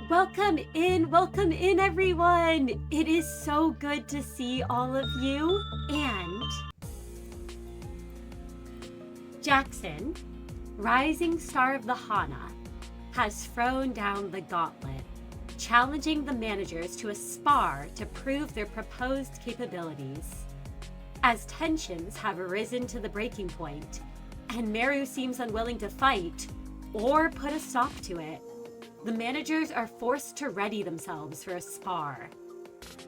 Welcome in everyone! It is so good to see all of you, and Jackson, rising star of the Hana, has thrown down the gauntlet, challenging the managers to a spar to prove their proposed capabilities. As tensions have risen to the breaking point, and Merru seems unwilling to fight or put a stop to it, the managers are forced to ready themselves for a spar.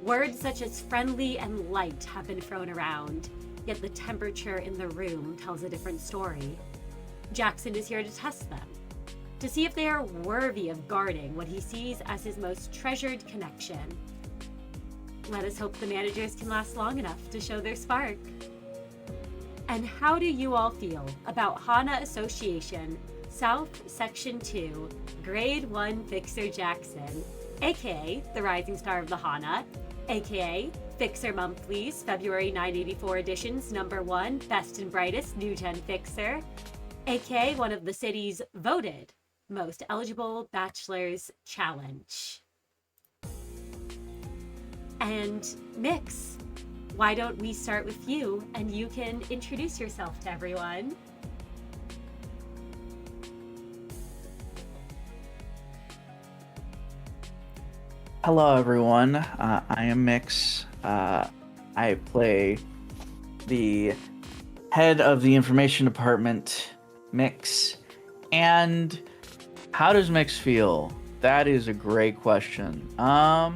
Words such as friendly and light have been thrown around, yet the temperature in the room tells a different story. Jackson is here to test them, to see if they are worthy of guarding what he sees as his most treasured connection. Let us hope the managers can last long enough to show their spark. And how do you all feel about Hana Association South Section 2, Grade 1 Fixer Jackson, aka the Rising Star of the Hana, aka Fixer Monthly's February 984 editions number 1 Best and Brightest New Gen Fixer, aka one of the city's voted Most Eligible Bachelors Challenge. And Miix, why don't we start with you and you can introduce yourself to everyone? Hello, everyone. I am Miix. I play the head of the information department, Miix. And how does Miix feel? That is a great question. I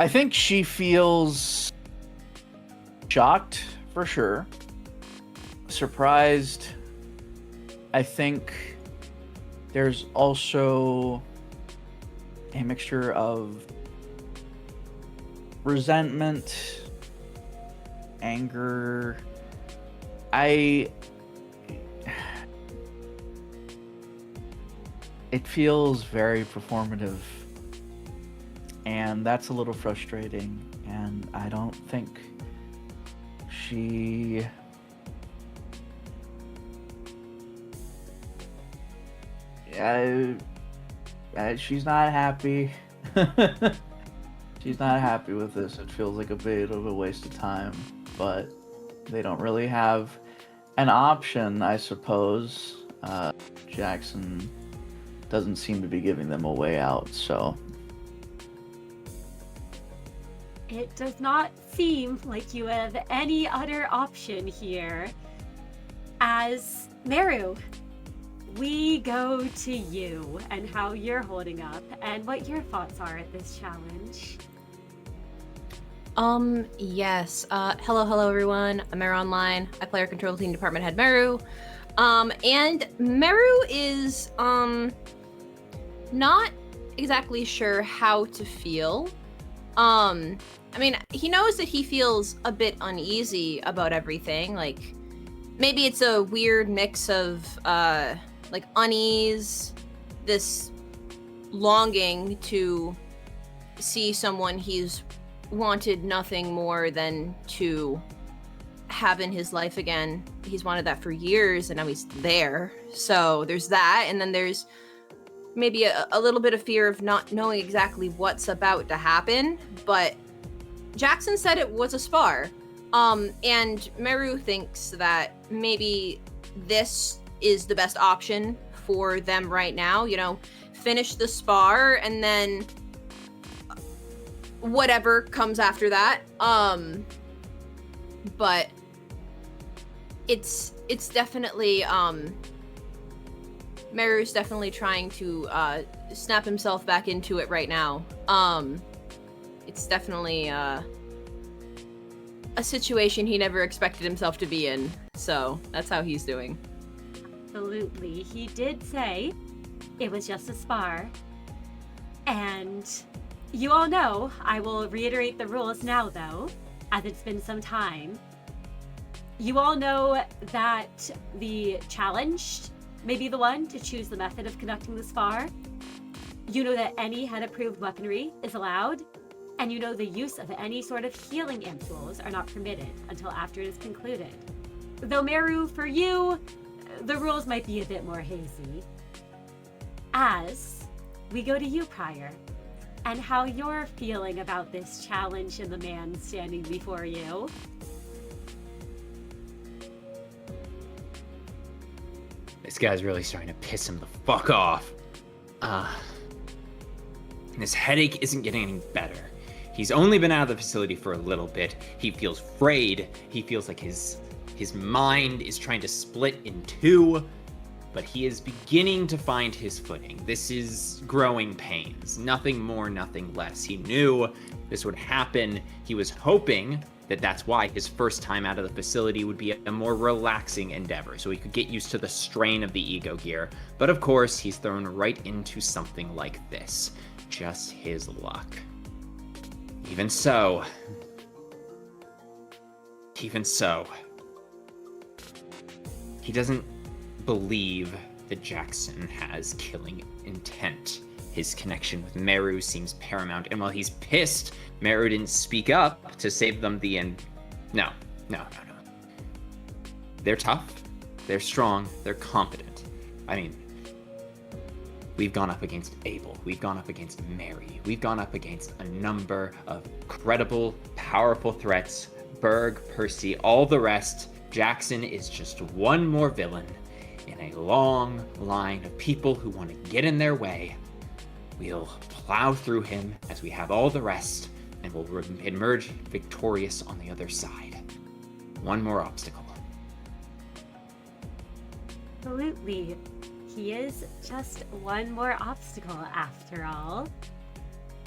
think she feels shocked, for sure. Surprised. I think there's also a mixture of resentment, anger. It feels very performative, and that's a little frustrating, and I don't think she's not happy. She's not happy with this. It feels like a bit of a waste of time, but they don't really have an option, I suppose. Jackson doesn't seem to be giving them a way out, so. It does not seem like you have any other option here. As Merru, we go to you and how you're holding up and what your thoughts are at this challenge. Yes. Hello everyone. I'm Merru Online. I play our control team department head Merru. And Merru is, not exactly sure how to feel. I mean, he knows that he feels a bit uneasy about everything. Like, maybe it's a weird mix of, like unease, this longing to see someone he's wanted nothing more than to have in his life again. He's wanted that for years, and now he's there. So there's that, and then there's maybe a little bit of fear of not knowing exactly what's about to happen. But Jackson said it was a spar, and Merru thinks that maybe this is the best option for them right now. You know, finish the spar and then whatever comes after that. But it's definitely Merru's definitely trying to snap himself back into it right now. It's definitely a situation he never expected himself to be in. So that's how he's doing. Absolutely. He did say it was just a spar. And you all know, I will reiterate the rules now though, as it's been some time. You all know that the challenged may be the one to choose the method of conducting the spar. You know that any head-approved weaponry is allowed, and you know the use of any sort of healing ampules are not permitted until after it is concluded. Though Merru, for you, the rules might be a bit more hazy. As we go to you, Prior, and how you're feeling about this challenge and the man standing before you. This guy's really starting to piss him the fuck off. This headache isn't getting any better. He's only been out of the facility for a little bit. He feels frayed. He feels like his mind is trying to split in two, but he is beginning to find his footing. This is growing pains. Nothing more, nothing less. He knew this would happen. He was hoping that that's why his first time out of the facility would be a more relaxing endeavor, so he could get used to the strain of the ego gear. But of course, he's thrown right into something like this. Just his luck. Even so, he doesn't believe that Jackson has killing intent. His connection with Merru seems paramount, and while he's pissed Merru didn't speak up to save them the end. No. They're tough, they're strong, they're competent. I mean, we've gone up against Abel, we've gone up against Mary, we've gone up against a number of credible, powerful threats. Berg, Percy, all the rest. Jackson is just one more villain in a long line of people who want to get in their way. We'll plow through him as we have all the rest, and we'll emerge victorious on the other side. One more obstacle. Absolutely. He is just one more obstacle after all.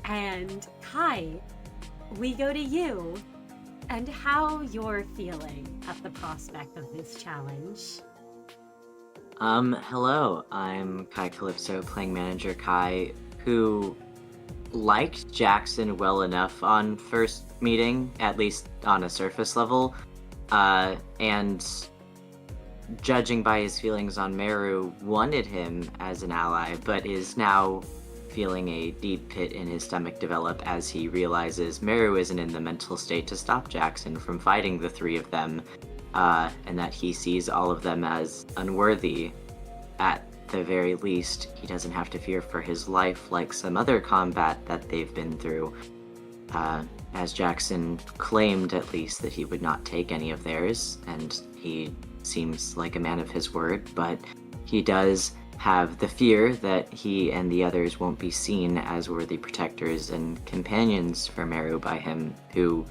And Kai, we go to you and how you're feeling at the prospect of this challenge. Hello, I'm Kai Calypso, playing manager Kai, who liked Jackson well enough on first meeting, at least on a surface level, and judging by his feelings on Merru, wanted him as an ally, but is now feeling a deep pit in his stomach develop as he realizes Merru isn't in the mental state to stop Jackson from fighting the three of them, and that he sees all of them as unworthy. At the very least, he doesn't have to fear for his life like some other combat that they've been through, as Jackson claimed at least that he would not take any of theirs, and he seems like a man of his word, but he does have the fear that he and the others won't be seen as worthy protectors and companions for Merru by him, who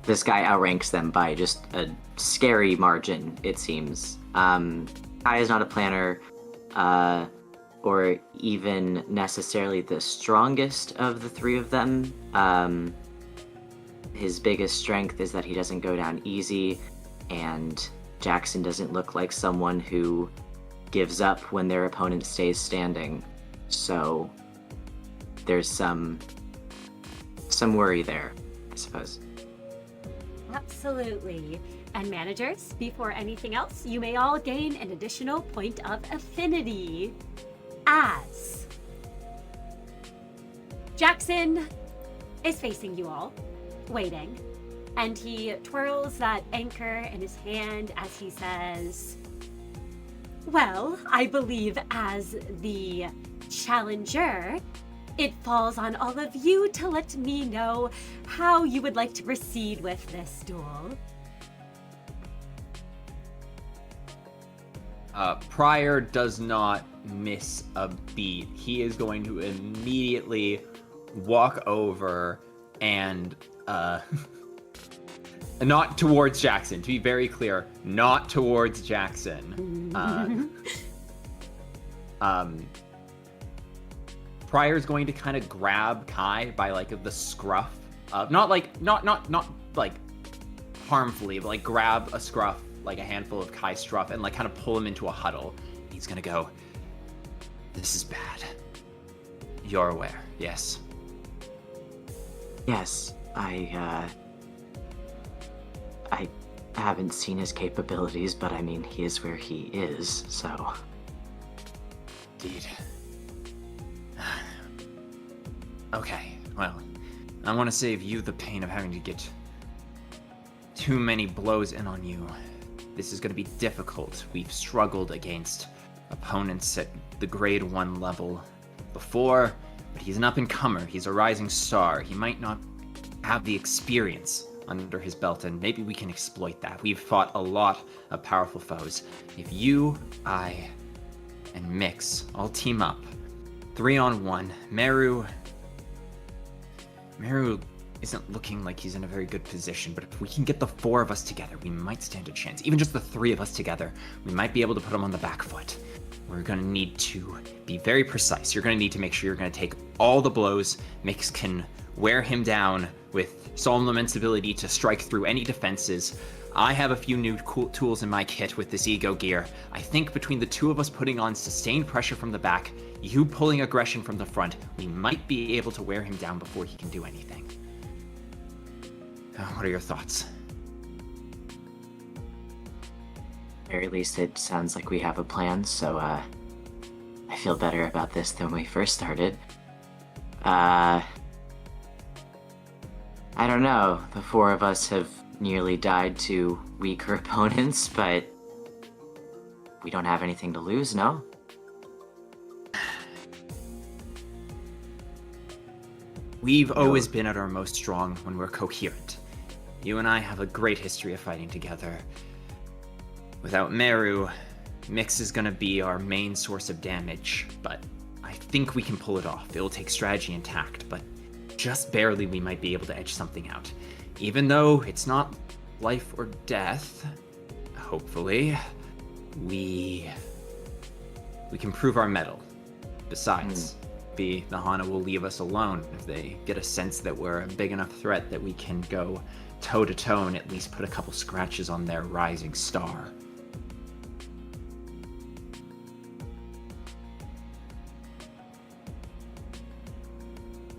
this guy outranks them by just a scary margin, it seems. Kai is not a planner, or even necessarily the strongest of the three of them. His biggest strength is that he doesn't go down easy, and Jackson doesn't look like someone who gives up when their opponent stays standing. So there's some worry there, I suppose. Absolutely. And managers, before anything else, you may all gain an additional point of affinity. As Jackson is facing you all, waiting, and he twirls that anchor in his hand as he says, well, I believe as the challenger, it falls on all of you to let me know how you would like to proceed with this duel. Prior does not miss a beat. He is going to immediately walk over and not towards Jackson, to be very clear, not towards Jackson. Prior's going to kind of grab Kai by like the scruff, not harmfully, but like grab a scruff, like a handful of Kai's scruff, and like kind of pull him into a huddle. He's gonna go, this is bad. You're aware, yes? Yes, I haven't seen his capabilities, but I mean, he is where he is, so... Indeed. Okay, well, I want to save you the pain of having to get too many blows in on you. This is going to be difficult. We've struggled against opponents at the grade 1 level before, but he's an up-and-comer. He's a rising star. He might not have the experience under his belt, and maybe we can exploit that. We've fought a lot of powerful foes. If you, I, and Miix all team up, 3-on-1, Merru isn't looking like he's in a very good position, but if we can get the 4 of us together, we might stand a chance. Even just the 3 of us together, we might be able to put him on the back foot. We're going to need to be very precise. You're going to need to make sure you're going to take all the blows. Miix can wear him down with Solemn Lament's ability to strike through any defenses. I have a few new cool tools in my kit with this ego gear. I think between the 2 of us putting on sustained pressure from the back, you pulling aggression from the front, we might be able to wear him down before he can do anything. What are your thoughts? Very least it sounds like we have a plan, so I feel better about this than we first started. I don't know. The 4 of us have nearly died to weaker opponents, but we don't have anything to lose, no? We've always been at our most strong when we're coherent. You and I have a great history of fighting together. Without Merru, Miix is gonna be our main source of damage, but I think we can pull it off. It'll take strategy and tact, but just barely we might be able to edge something out. Even though it's not life or death, hopefully, we can prove our mettle. Besides, the Hana will leave us alone if they get a sense that we're a big enough threat that we can go toe-to-toe and at least put a couple scratches on their rising star.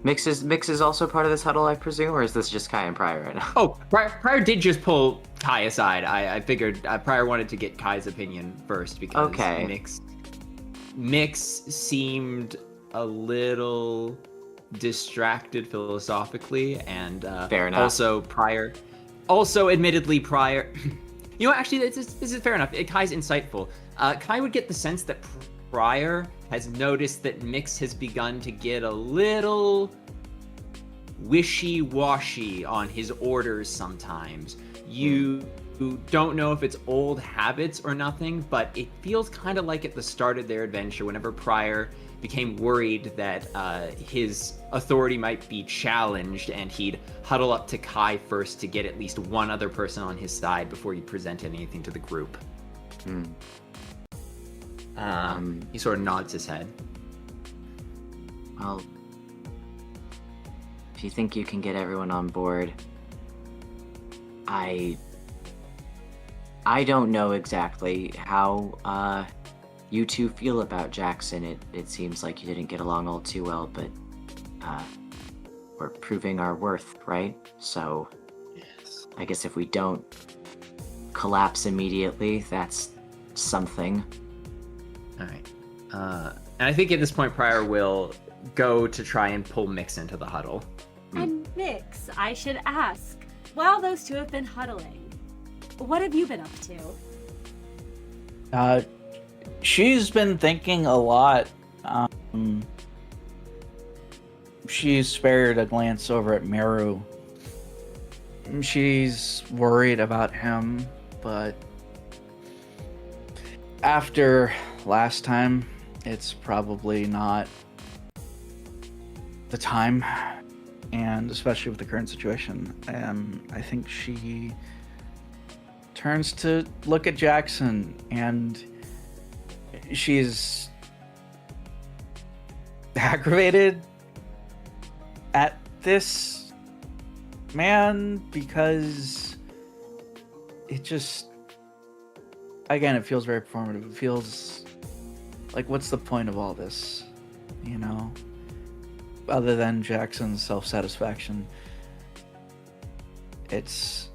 Miix is also part of this huddle, I presume, or is this just Kai and Pryor right now? Oh, Pryor did just pull Kai aside. I figured Pryor wanted to get Kai's opinion first because Miix seemed a little distracted philosophically, and fair enough. Also admittedly Pryor, you know, actually this is fair enough. Kai's insightful. Kai would get the sense that Pryor has noticed that Miix has begun to get a little wishy-washy on his orders sometimes. You don't know if it's old habits or nothing, but it feels kind of like at the start of their adventure, whenever Pryor became worried that his authority might be challenged, and he'd huddle up to Kai first to get at least one other person on his side before he'd present anything to the group. He sort of nods his head. Well, if you think you can get everyone on board, I don't know exactly how you 2 feel about Jackson. It seems like you didn't get along all too well, but we're proving our worth, right? So Yes. I guess if we don't collapse immediately, that's something. All right. And I think at this point, Pryor will go to try and pull Miix into the huddle. And Miix, I should ask, while those 2 have been huddling, what have you been up to? She's been thinking a lot. She's spared a glance over at Merru. She's worried about him, but after last time, it's probably not the time, and especially with the current situation. I think she turns to look at Jackson, and she's aggravated at this man because it just, again, it feels very performative. It feels like, what's the point of all this, you know, other than Jackson's self-satisfaction? It's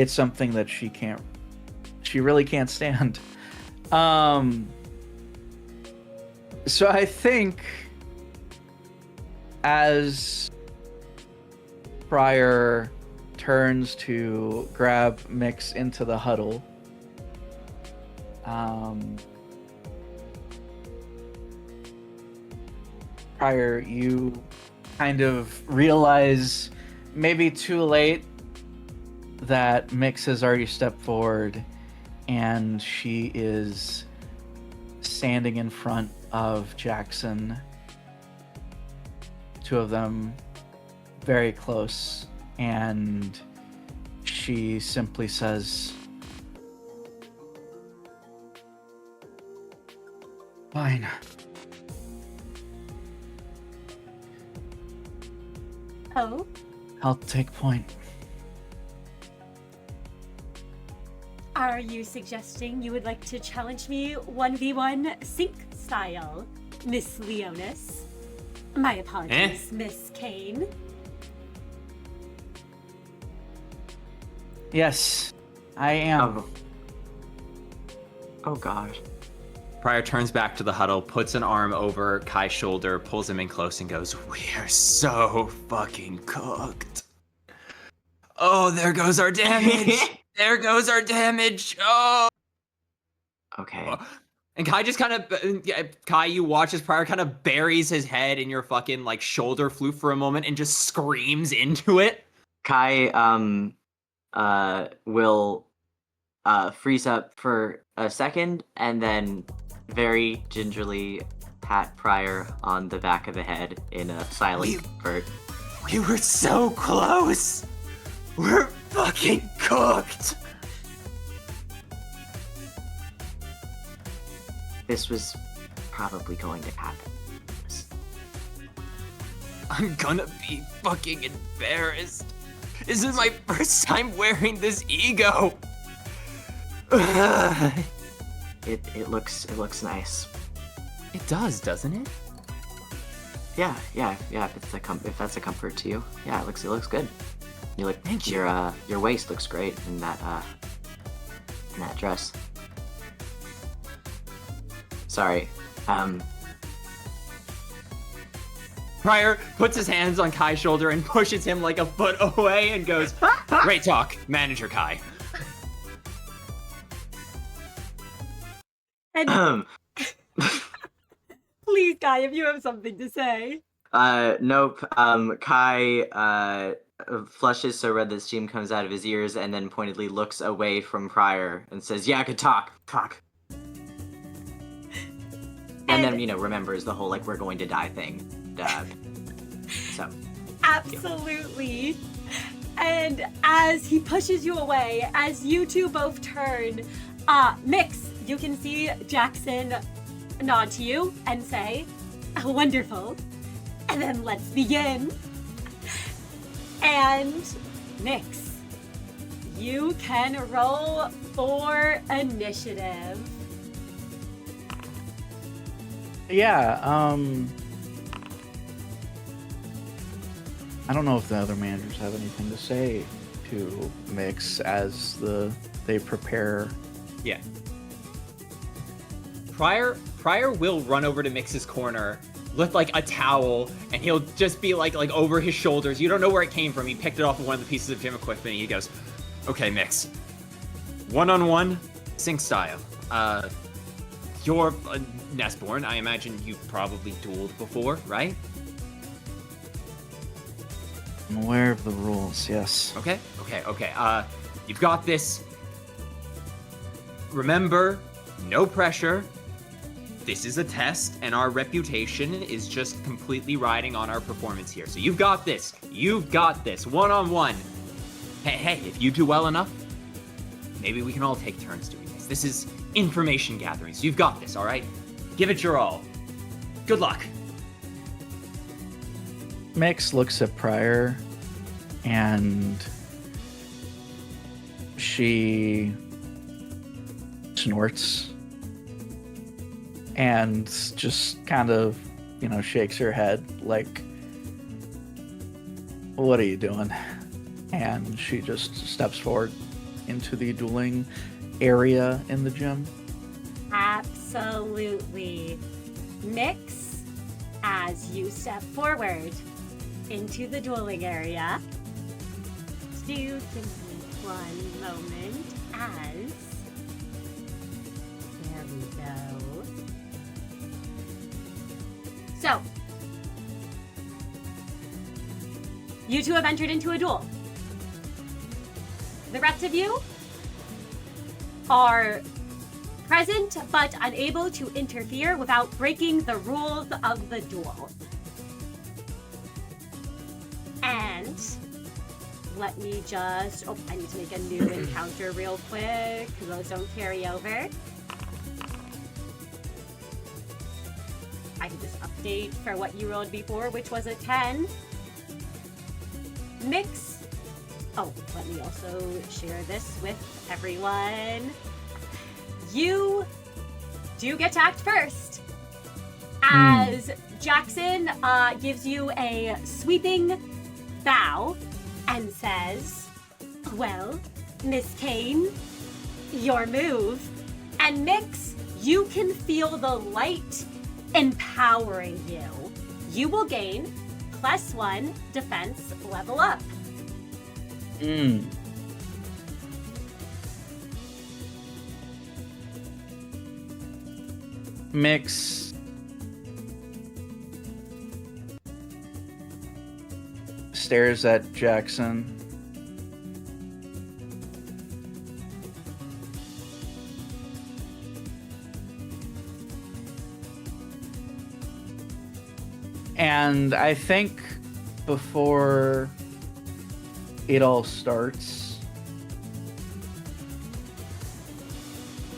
something that she really can't stand. So I think as Pryor turns to grab Miix into the huddle. Prior, you kind of realize, maybe too late, that Miix has already stepped forward, and she is standing in front of Jackson. Two of them very close, and she simply says, "Fine." Oh? I'll take point. Are you suggesting you would like to challenge me 1v1 sync style, Miss Leonis? My apologies, Miss Kane. Yes, I am. Oh God. Prior turns back to the huddle, puts an arm over Kai's shoulder, pulls him in close, and goes, "We are so fucking cooked. Oh, there goes our damage. There goes our damage. Oh." Okay. And Kai just kind of, Kai, you watch as Prior kind of buries his head in your fucking like shoulder flute for a moment and just screams into it. Kai will freeze up for a second and then very gingerly pat Prior on the back of the head in a silent effort. We were so close. We're fucking cooked. This was probably going to happen. I'm gonna be fucking embarrassed. This is my first time wearing this ego. It looks nice. It does, doesn't it? Yeah. If that's a comfort to you, yeah, it looks good. You look. Thank you. Your waist looks great in that dress. Sorry. Prior puts his hands on Kai's shoulder and pushes him like a foot away and goes, "Great talk, Manager Kai." And please, Kai, if you have something to say. Nope. Kai flushes so red that steam comes out of his ears and then pointedly looks away from Prior and says, "Yeah, good talk. Talk." And then, remembers the whole, like, we're going to die thing. So. Absolutely. And as he pushes you away, as you two both turn, Miix, you can see Jackson nod to you and say, "Oh, wonderful. And then let's begin." And Miix, you can roll for initiative. Yeah, I don't know if the other managers have anything to say to Miix as they prepare. Yeah. Prior will run over to Mix's corner, lift like a towel, and he'll just be like over his shoulders. You don't know where it came from. He picked it off of one of the pieces of gym equipment. And he goes, "Okay, Miix, 1-on-1, sync style. You're a Nestborn. I imagine you've probably dueled before, right?" I'm aware of the rules, yes. Okay. You've got this. Remember, no pressure. This is a test, and our reputation is just completely riding on our performance here. So you've got this. 1-on-1. Hey, if you do well enough, maybe we can all take turns doing this. This is information gathering, so you've got this, all right? Give it your all. Good luck. Miix looks at Prior, and she snorts and just kind of, shakes her head like, "What are you doing?" And she just steps forward into the dueling area in the gym. Absolutely. Miix, as you step forward into the dueling area, do give me one moment as... There we go. So, you two have entered into a duel. The rest of you are present but unable to interfere without breaking the rules of the duel. And let me just, I need to make a new encounter real quick because those don't carry over. I can just update for what you rolled before, which was a 10. Miix. Oh, let me also share this with everyone. You do get to act first. As Jackson gives you a sweeping bow and says, well, Miss Kane, your move. And Miix, you can feel the light empowering you. You will gain +1 defense level up. Miix stares at Jackson. And I think before it all starts,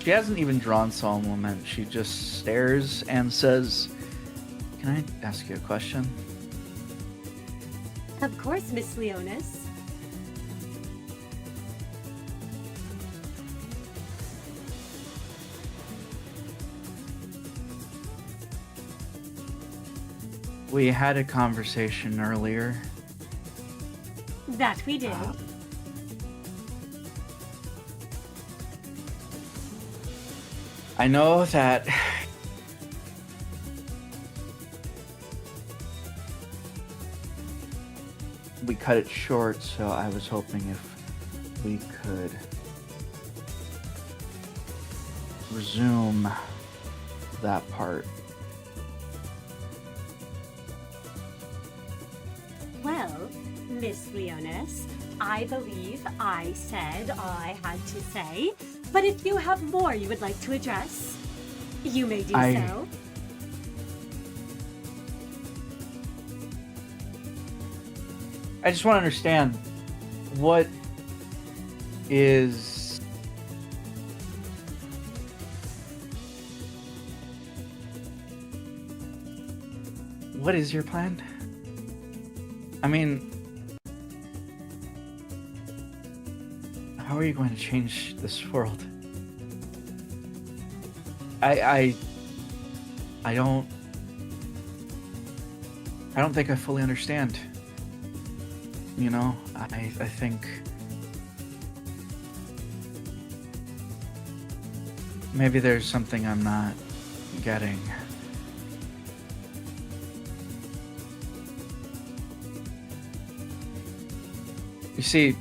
she hasn't even drawn Solemn Lament. She just stares and says, "Can I ask you a question?" Of course, Miss Leonis. We had a conversation earlier. That we did. I know that we cut it short, so I was hoping if we could resume that part. Well, Miss Leonis, I believe I said all I had to say, but if you have more you would like to address, you may do so. I just want to understand what is your plan? I mean, how are you going to change this world? I don't think I fully understand. You know, I think maybe there's something I'm not getting. You see,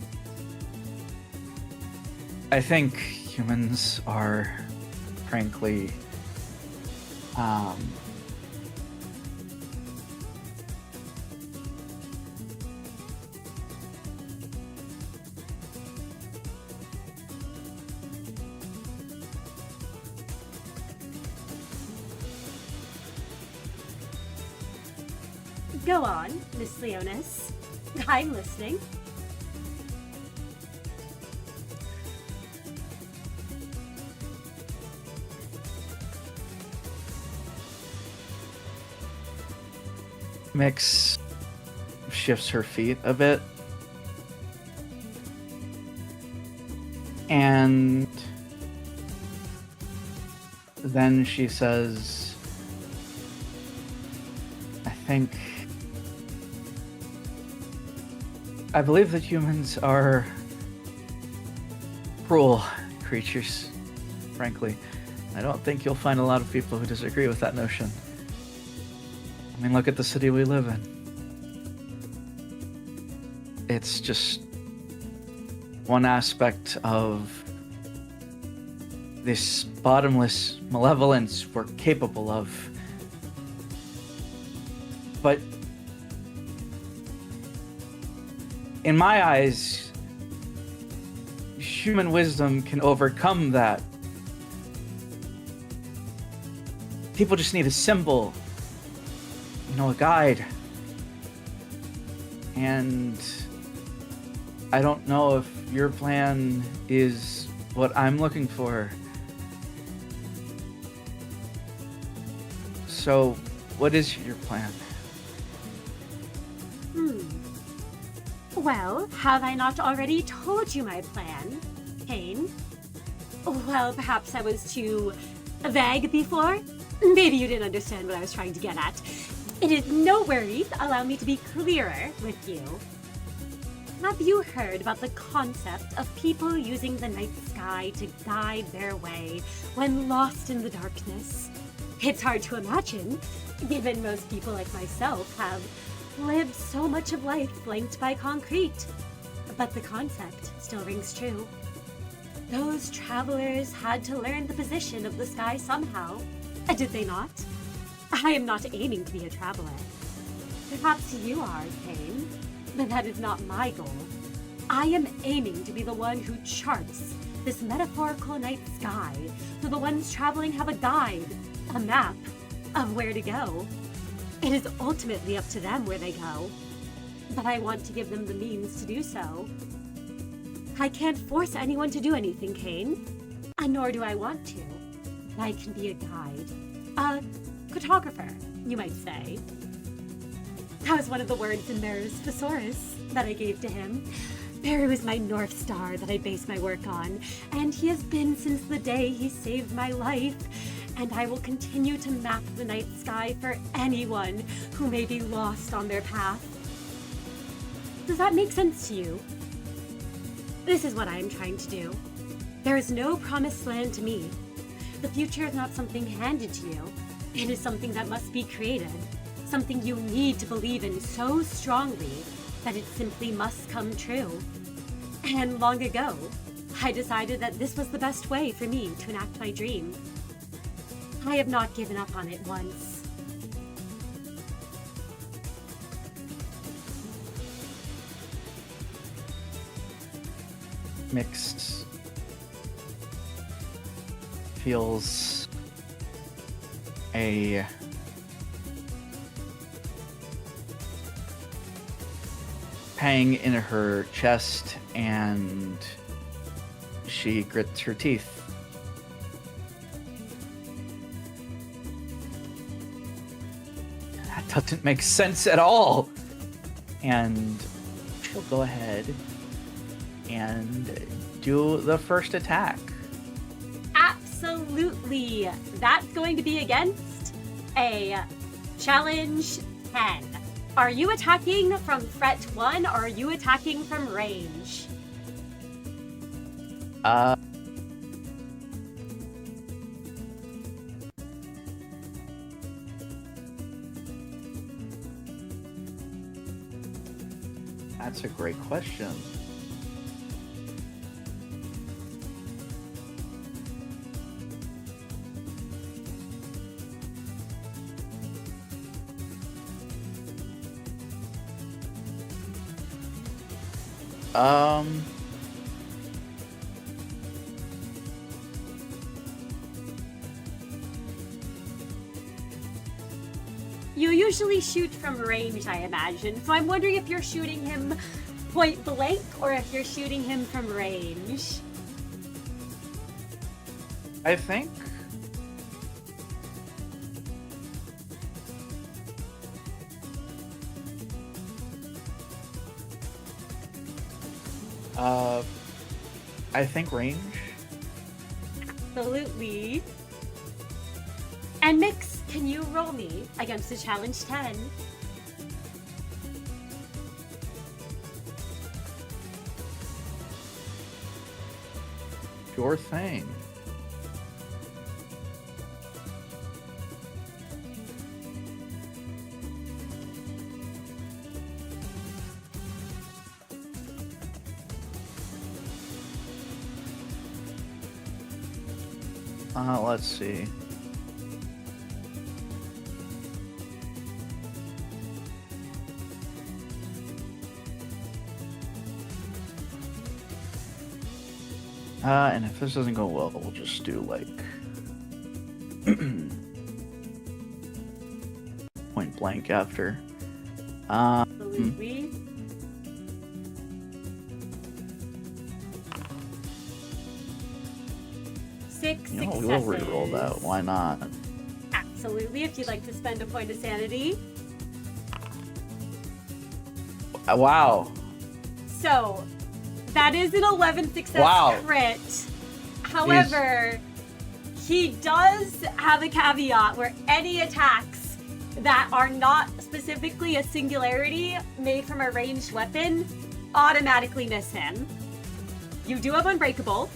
I think humans are, frankly, Go on, Miss Leonis. I'm listening. Miix shifts her feet a bit. And then she says, I believe that humans are cruel creatures, frankly. I don't think you'll find a lot of people who disagree with that notion. I mean, look at the city we live in. It's just one aspect of this bottomless malevolence we're capable of. But in my eyes, human wisdom can overcome that. People just need a symbol, a guide. And I don't know if your plan is what I'm looking for. So, what is your plan? Well, have I not already told you my plan, Kane? Well, perhaps I was too vague before. Maybe you didn't understand what I was trying to get at. It is no worries. Allow me to be clearer with you. Have you heard about the concept of people using the night sky to guide their way when lost in the darkness? It's hard to imagine, given most people like myself have lived so much of life flanked by concrete. But the concept still rings true. Those travelers had to learn the position of the sky somehow, did they not? I am not aiming to be a traveler. Perhaps you are, Kane, but that is not my goal. I am aiming to be the one who charts this metaphorical night sky, so the ones traveling have a guide, a map of where to go. It is ultimately up to them where they go, but I want to give them the means to do so. I can't force anyone to do anything, Kane, nor do I want to. I can be a guide, a cartographer, you might say. That was one of the words in Merru's thesaurus that I gave to him. Merru is my North Star that I base my work on, and he has been since the day he saved my life. And I will continue to map the night sky for anyone who may be lost on their path. Does that make sense to you? This is what I am trying to do. There is no promised land to me. The future is not something handed to you. It is something that must be created. Something you need to believe in so strongly that it simply must come true. And long ago, I decided that this was the best way for me to enact my dream. I have not given up on it once. Miix feels a pang in her chest, and she grits her teeth. That doesn't make sense at all. And she'll go ahead and do the first attack. Absolutely. That's going to be against a challenge 10. Are you attacking from threat 1 or are you attacking from range? That's a great question. You usually shoot from range, I imagine, so I'm wondering if you're shooting him point blank or if you're shooting him from range. I think range. Absolutely. And Miix, can you roll me against the challenge 10? Sure thing. Let's see. And if this doesn't go well, we'll just do like point blank after. Absolutely. Six You know, successes. we'll reroll that. Why not? Absolutely, if you'd like to spend a point of sanity. Wow. So, that is an 11 success Wow. crit. However, he does have a caveat where any attacks that are not specifically a singularity made from a ranged weapon automatically miss him. You do have Unbreakable.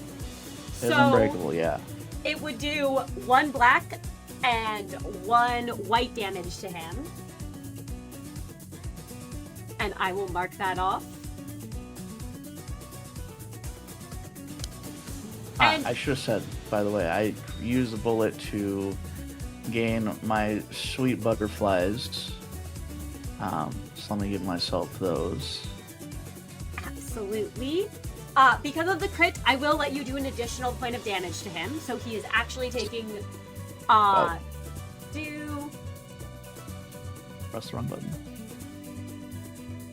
It's So unbreakable, yeah. it would do 1 black and 1 white damage to him. And I will mark that off. And- I should have said, by the way, I use the bullet to gain my sweet butterflies. So let me give myself those. Absolutely. Because of the crit, I will let you do an additional point of damage to him. So he is actually taking Press the wrong button.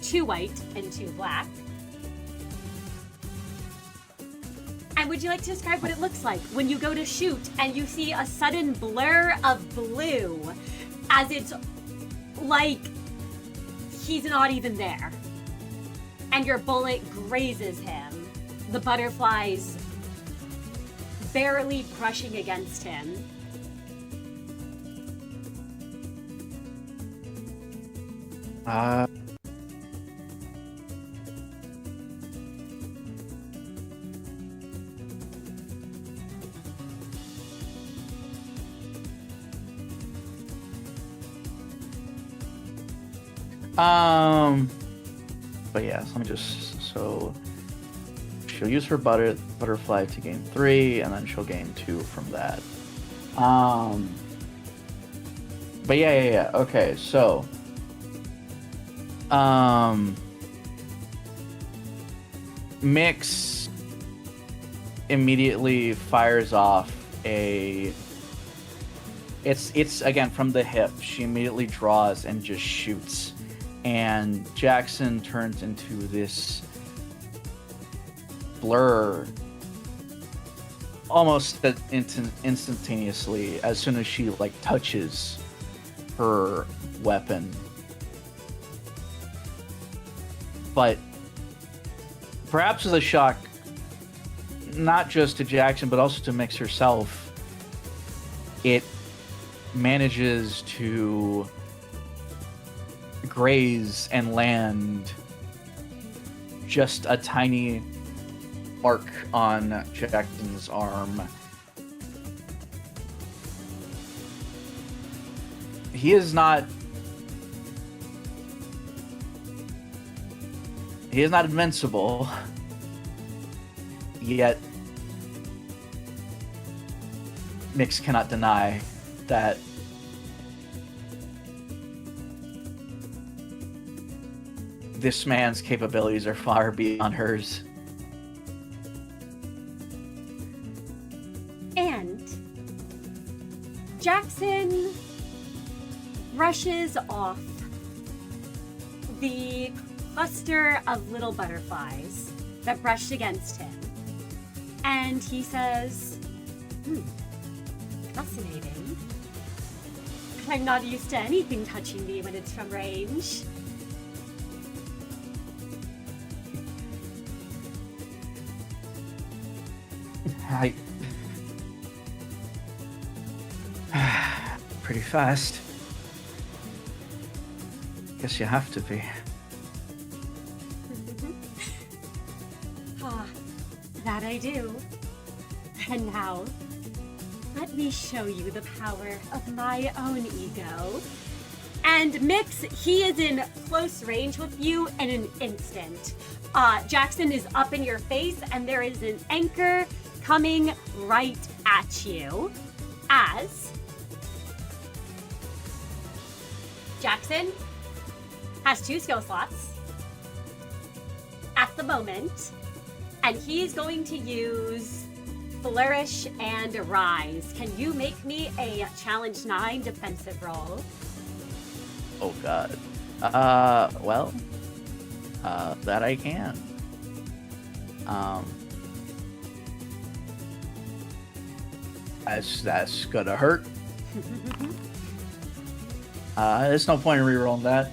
2 white and 2 black. And would you like to describe what it looks like when you go to shoot and you see a sudden blur of blue as it's like he's not even there? And your bullet grazes him. The butterflies barely brushing against him. But yeah, so let me just, so she'll use her butterfly to gain 3, and then she'll gain 2 from that. But yeah, okay, so, Miix immediately fires off it's again from the hip. She immediately draws and just shoots, and Jackson turns into this blur almost instantaneously as soon as she like touches her weapon. But perhaps as a shock, not just to Jackson but also to Miix herself, it manages to graze and land just a tiny mark on Jackson's arm. He is not invincible, yet Miix cannot deny that this man's capabilities are far beyond hers. And Jackson brushes off the cluster of little butterflies that brushed against him. And he says, fascinating. I'm not used to anything touching me when it's from range. Pretty fast. Guess you have to be. That I do. And now, let me show you the power of my own ego. And Miix, he is in close range with you in an instant. Jackson is up in your face, and there is an anchor coming right at you as Jackson has 2 skill slots at the moment, and he's going to use Flourish and Rise. Can you make me a challenge 9 defensive roll? Oh god. Well, that I can. That's gonna hurt. There's no point in rerolling that.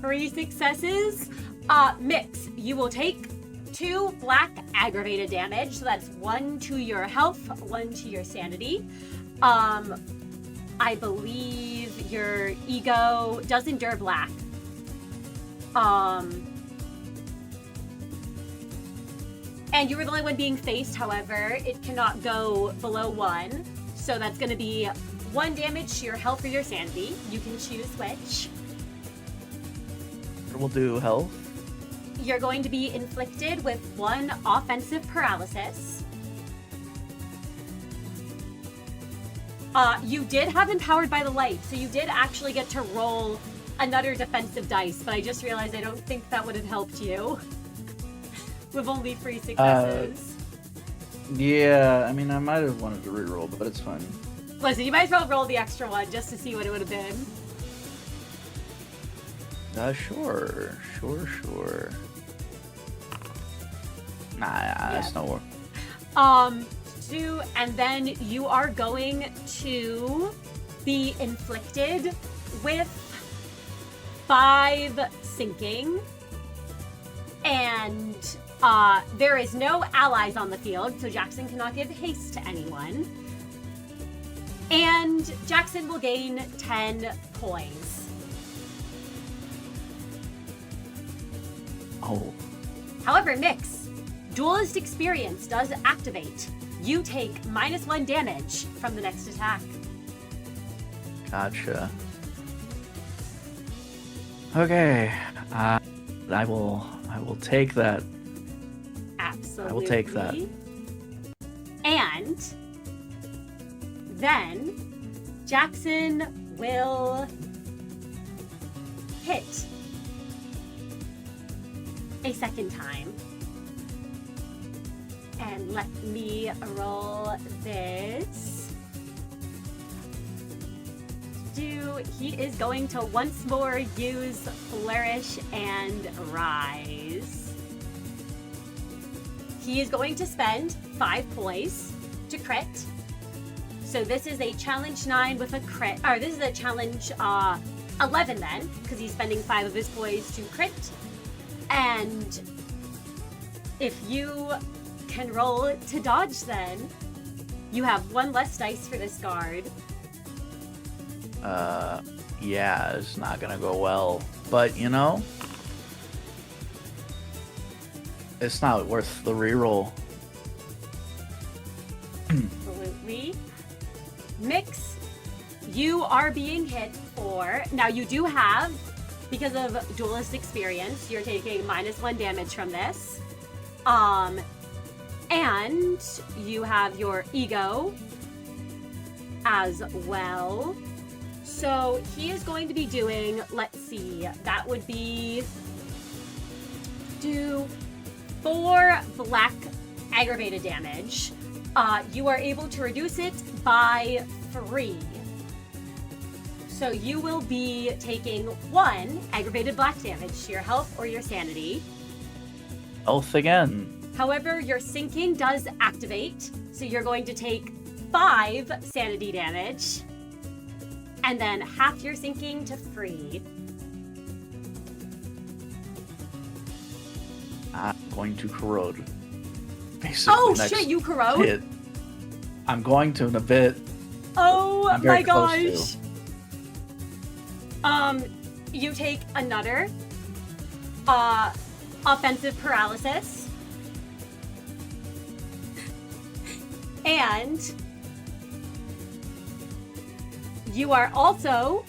3 successes. Miix, you will take 2 black aggravated damage. So that's 1 to your health, 1 to your sanity. I believe your ego does endure black. And you were the only one being faced, however, it cannot go below 1. So that's going to be 1 damage to your health or your sanity. You can choose which. We'll do health. You're going to be inflicted with 1 offensive paralysis. You did have Empowered by the Light, so you did actually get to roll another defensive dice, but I just realized I don't think that would have helped you. With only 3 successes. Yeah, I mean, I might have wanted to reroll, but it's fine. Listen, you might as well roll the extra one just to see what it would have been. Sure. Nah, that's no more. And then you are going to be inflicted with 5 sinking. And there is no allies on the field, so Jackson cannot give haste to anyone. And Jackson will gain 10 poise. Oh. However, Miix, Duelist Experience does activate. You take -1 damage from the next attack. Gotcha. Okay. I will take that. Absolutely. I will take that. And then Jackson will hit a second time. And let me roll this. He is going to once more use Flourish and Rise. He is going to spend 5 poise to crit. So this is a challenge 9 with a crit. Or this is a challenge 11 then, because he's spending 5 of his poise to crit. And if you can roll to dodge, then you have 1 less dice for this guard. Yeah, it's not gonna go well. But, you know, it's not worth the reroll. Absolutely. Miix, you are being hit for... Now, you do have, because of Duelist Experience, you're taking -1 damage from this. And you have your ego as well. So he is going to be doing, let's see, that would be do 4 black aggravated damage. You are able to reduce it by 3. So you will be taking 1 aggravated black damage to your health or your sanity. Health again. However, your sinking does activate, so you're going to take 5 sanity damage, and then half your sinking to free. I'm going to corrode. Basically, Oh next shit, you corrode? hit. I'm going to in a bit. Oh I'm very my close gosh. You take another offensive paralysis. And you are also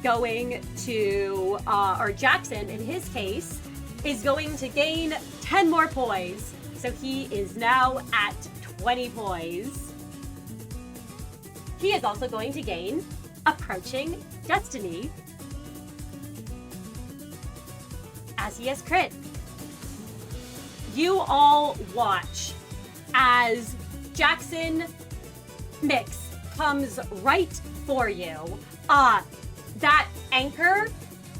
going to, or Jackson in his case, is going to gain 10 more poise. So So he is now at 20 poise. He is also going to gain Approaching Destiny, as he has crit. You all watch as Jackson Miix comes right for you. That anchor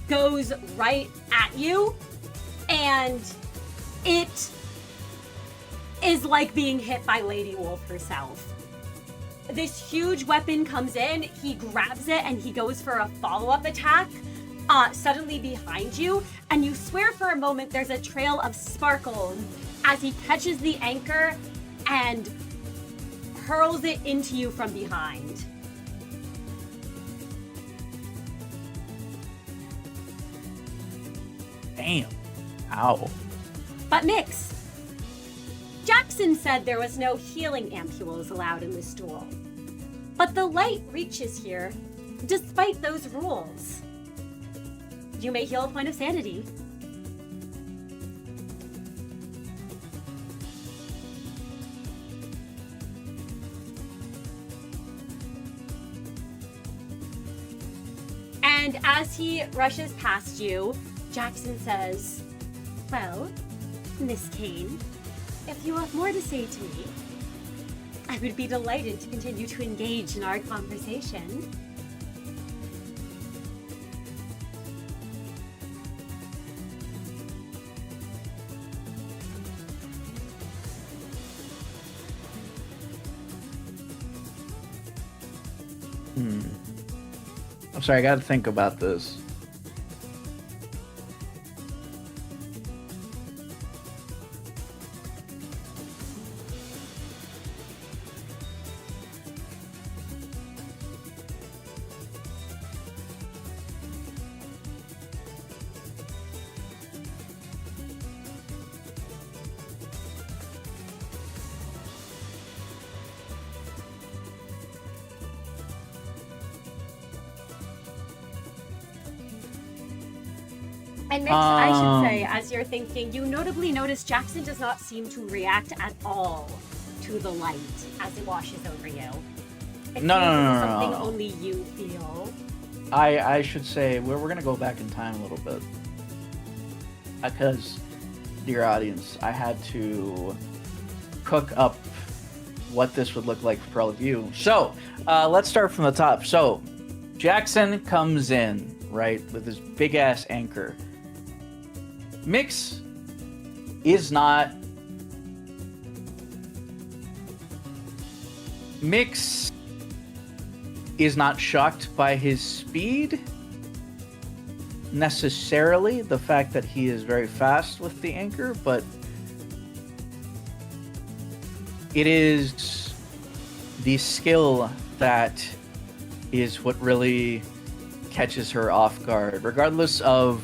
goes right at you, and it is like being hit by Lady Wolf herself. This huge weapon comes in, he grabs it, and he goes for a follow-up attack, suddenly behind you, and you swear for a moment there's a trail of sparkles as he catches the anchor and hurls it into you from behind. Damn. Ow. But Miix, Jackson said there was no healing ampules allowed in this duel. But the light reaches here despite those rules. You may heal a point of sanity. And as he rushes past you, Jackson says, "Well, Miss Kane, if you have more to say to me, I would be delighted to continue to engage in our conversation." I'm sorry, I gotta think about this. And Miix, I should say, as you're thinking, you notably notice Jackson does not seem to react at all to the light as it washes over you. It No. something only you feel. I should say we're gonna go back in time a little bit, because, dear audience, I had to cook up what this would look like for all of you. So let's start from the top. So Jackson comes in, right, with his big ass anchor. Miix is not shocked by his speed necessarily, the fact that he is very fast with the anchor, but it is the skill that is what really catches her off guard. Regardless of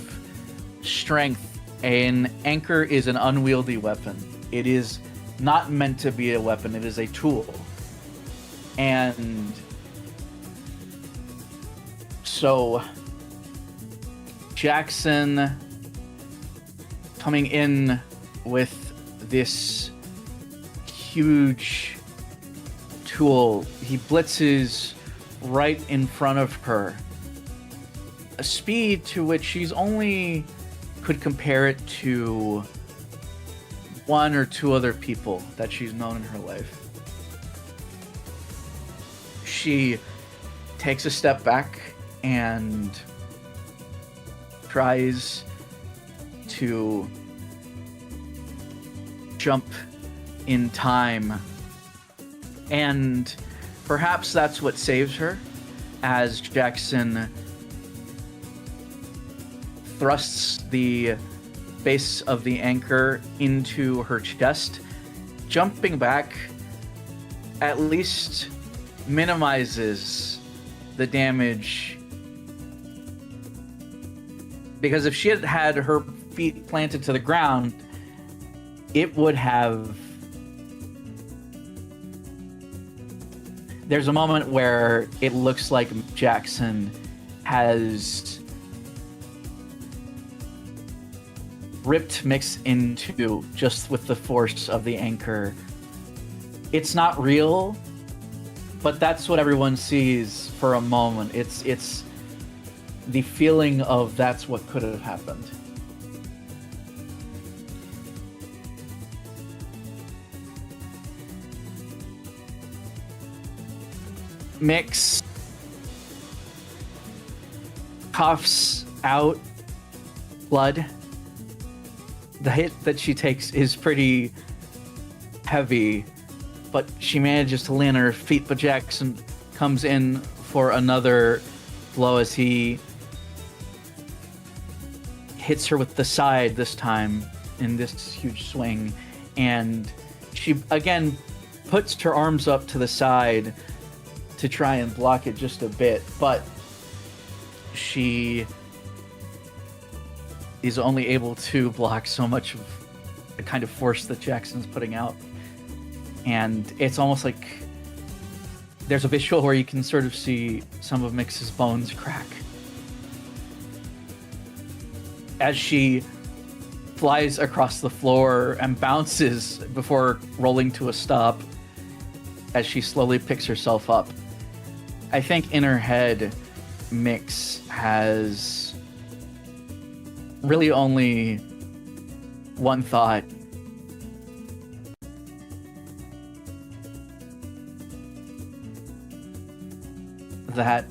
strength, an anchor is an unwieldy weapon. It is not meant to be a weapon, it is a tool. And so Jackson coming in with this huge tool, he blitzes right in front of her. A speed to which she's only could compare it to one or two other people that she's known in her life. She takes a step back and tries to jump in time, and perhaps that's what saves her, as Jackson thrusts the base of the anchor into her chest. Jumping back at least minimizes the damage, because if she had had her feet planted to the ground, it would have... There's a moment where it looks like Jackson has ripped Miix into just with the force of the anchor. It's not real, but that's what everyone sees for a moment. It's the feeling of that's what could have happened. Miix coughs out blood. The hit that she takes is pretty heavy, but she manages to land on her feet, but Jackson comes in for another blow as he hits her with the side this time in this huge swing, and she again puts her arms up to the side to try and block it just a bit, but she is only able to block so much of the kind of force that Jackson's putting out. And it's almost like there's a visual where you can sort of see some of Miix's bones crack as she flies across the floor and bounces before rolling to a stop as she slowly picks herself up. I think in her head, Miix has really only one thought. That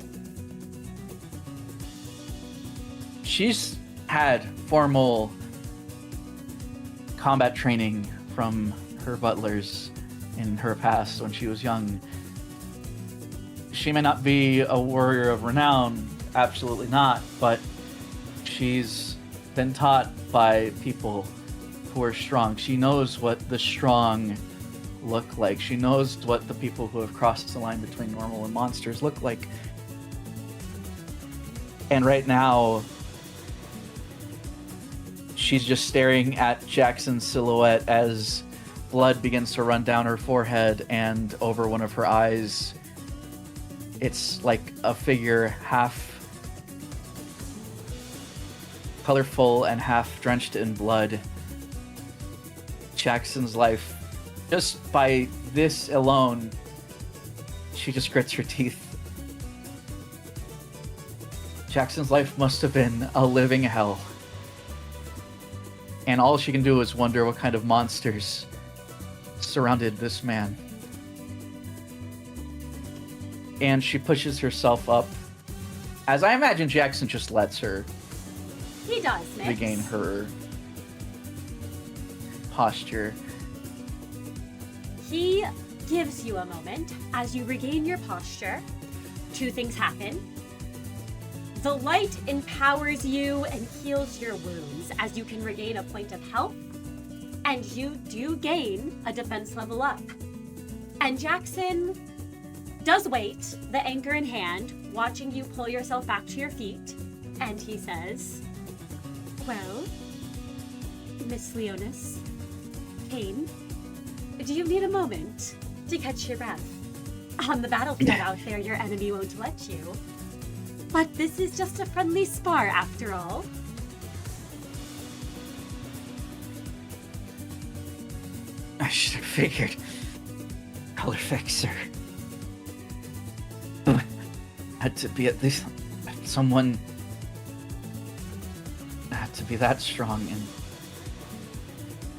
she's had formal combat training from her butlers in her past when she was young. She may not be a warrior of renown, absolutely not, but she's been taught by people who are strong. She knows what the strong look like. She knows what the people who have crossed the line between normal and monsters look like. And right now, she's just staring at Jackson's silhouette as blood begins to run down her forehead and over one of her eyes. It's like a figure half colorful and half drenched in blood. Jackson's life, just by this alone, she just grits her teeth. Jackson's life must have been a living hell. And all she can do is wonder what kind of monsters surrounded this man. And she pushes herself up, as I imagine Jackson just lets her He does, Miix. regain her posture. He gives you a moment. As you regain your posture, two things happen. The light empowers you and heals your wounds as you can regain a point of health, and you do gain a defense level up. And Jackson does wait, the anchor in hand, watching you pull yourself back to your feet, and he says, "Well, Miss Leonis, Kane, do you need a moment to catch your breath? On the battlefield out there, your enemy won't let you. But this is just a friendly spar after all." I should have figured. Color fixer. Had to be at least someone had to be that strong, and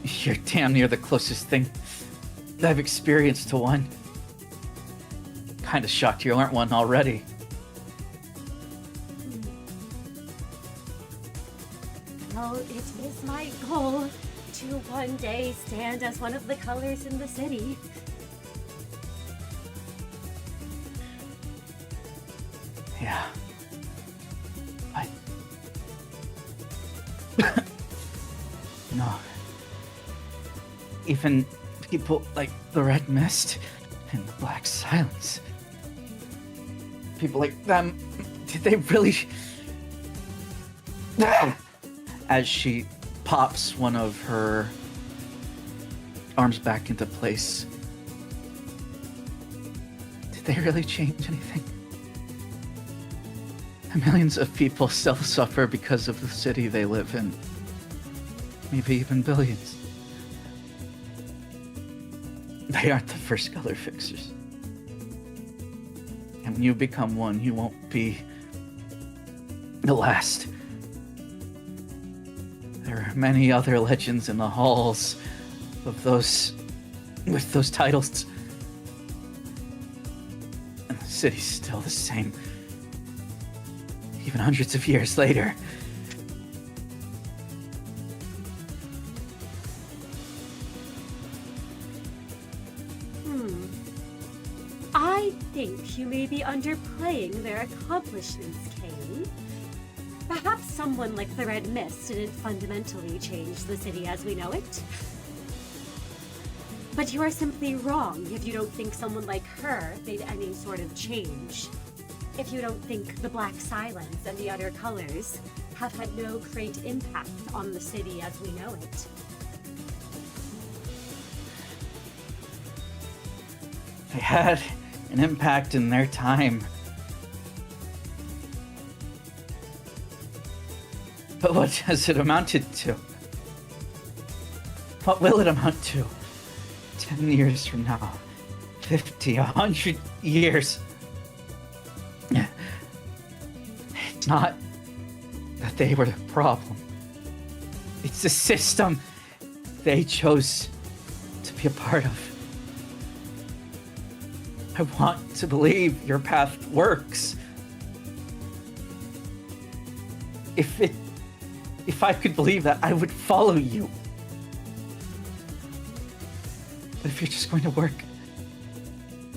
you're damn near the closest thing I've experienced to one. Kinda shocked you aren't one already. Well, it is my goal to one day stand as one of the colors in the city. Yeah. No. Even people like the Red Mist and the Black Silence. People like them, did they really... As she pops one of her arms back into place. Did they really change anything? Millions of people still suffer because of the city they live in. maybe even billions. They aren't the first color fixers. And when you become one, you won't be the last. There are many other legends in the halls of those with those titles. And the city's still the same. Even hundreds of years later. I think you may be underplaying their accomplishments, Kane. Perhaps someone like the Red Mist didn't fundamentally change the city as we know it. But you are simply wrong if you don't think someone like her made any sort of change. If you don't think the Black Silence and the other colors have had no great impact on the city as we know it. They had an impact in their time. But what has it amounted to? What will it amount to? 10 years from now? 50, 100 years? It's not that they were the problem. It's the system they chose to be a part of. I want to believe your path works. If I could believe that, I would follow you. But if you're just going to work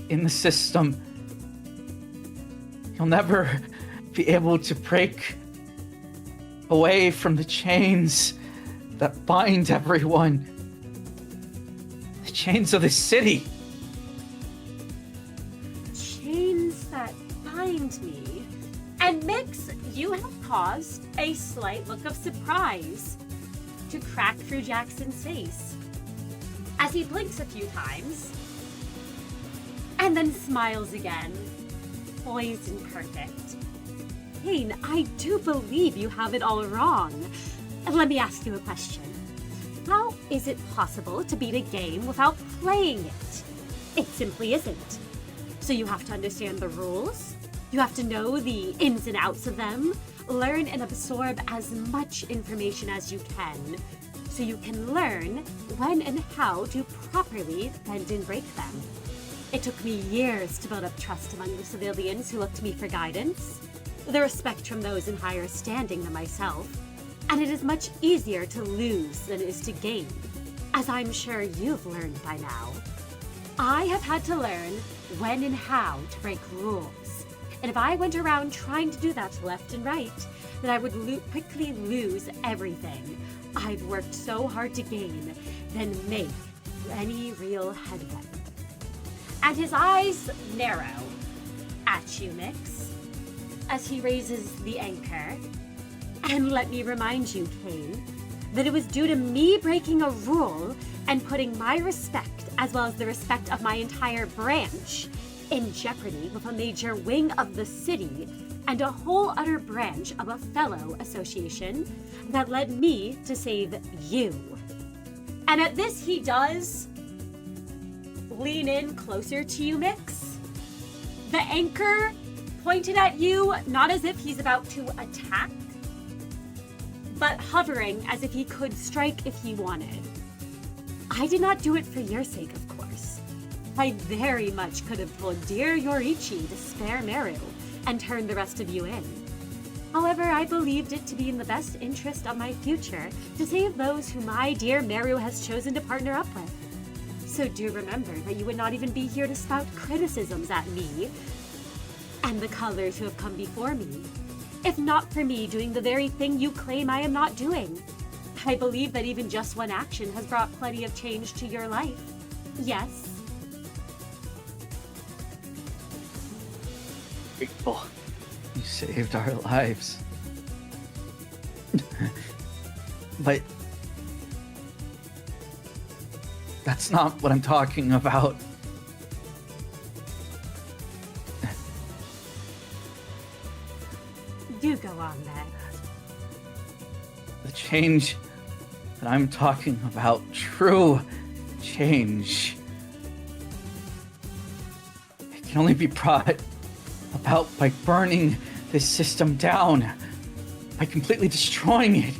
in the system, you'll never be able to break away from the chains that bind everyone. The chains of the city. Chains that bind me. And Miix, you have caused a slight look of surprise to crack through Jackson's face as he blinks a few times and then smiles again, poised and perfect. Kane, I do believe you have it all wrong. Let me ask you a question. How is it possible to beat a game without playing it? It simply isn't. So you have to understand the rules, you have to know the ins and outs of them, learn and absorb as much information as you can, so you can learn when and how to properly bend and break them. It took me years to build up trust among the civilians who looked to me for guidance, the respect from those in higher standing than myself, and it is much easier to lose than it is to gain, as I'm sure you've learned by now. I have had to learn when and how to break rules, and if I went around trying to do that left and right, then I would quickly lose everything I've worked so hard to gain, then make any real headway. And his eyes narrow at you, Miix, as he raises the anchor. And let me remind you, Kane, that it was due to me breaking a rule and putting my respect, as well as the respect of my entire branch, in jeopardy with a major wing of the city and a whole other branch of a fellow association that led me to save you. And at this, he does lean in closer to you, Miix. The anchor pointed at you, not as if he's about to attack, but hovering as if he could strike if he wanted. I did not do it for your sake, of course. I very much could have told dear Yoriichi to spare Merru and turn the rest of you in. However, I believed it to be in the best interest of my future to save those who my dear Merru has chosen to partner up with. So do remember that you would not even be here to spout criticisms at me and the colors who have come before me, if not for me doing the very thing you claim I am not doing. I believe that even just one action has brought plenty of change to your life. Yes? Grateful. You saved our lives. But that's not what I'm talking about. Do go on then. The change But I'm talking about true change. It can only be brought about by burning this system down, by completely destroying it.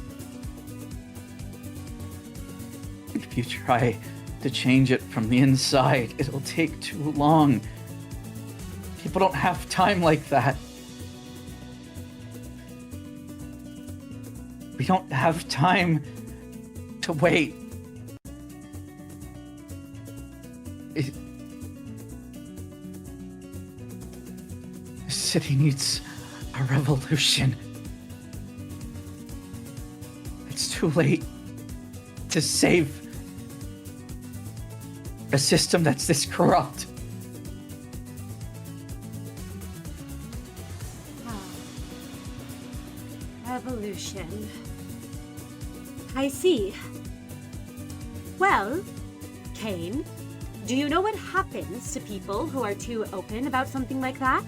If you try to change it from the inside, it'll take too long. People don't have time like that. We don't have time to wait. The city needs a revolution. It's too late to save a system that's this corrupt. Revolution. I see. Well, Kane, do you know what happens to people who are too open about something like that?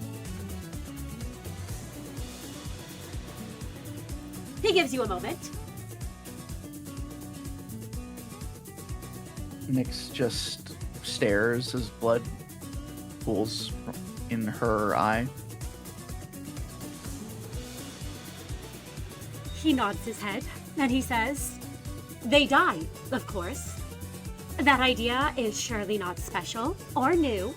He gives you a moment. Miix just stares as blood pools in her eye. He nods his head, and he says, "They die, of course. That idea is surely not special or new,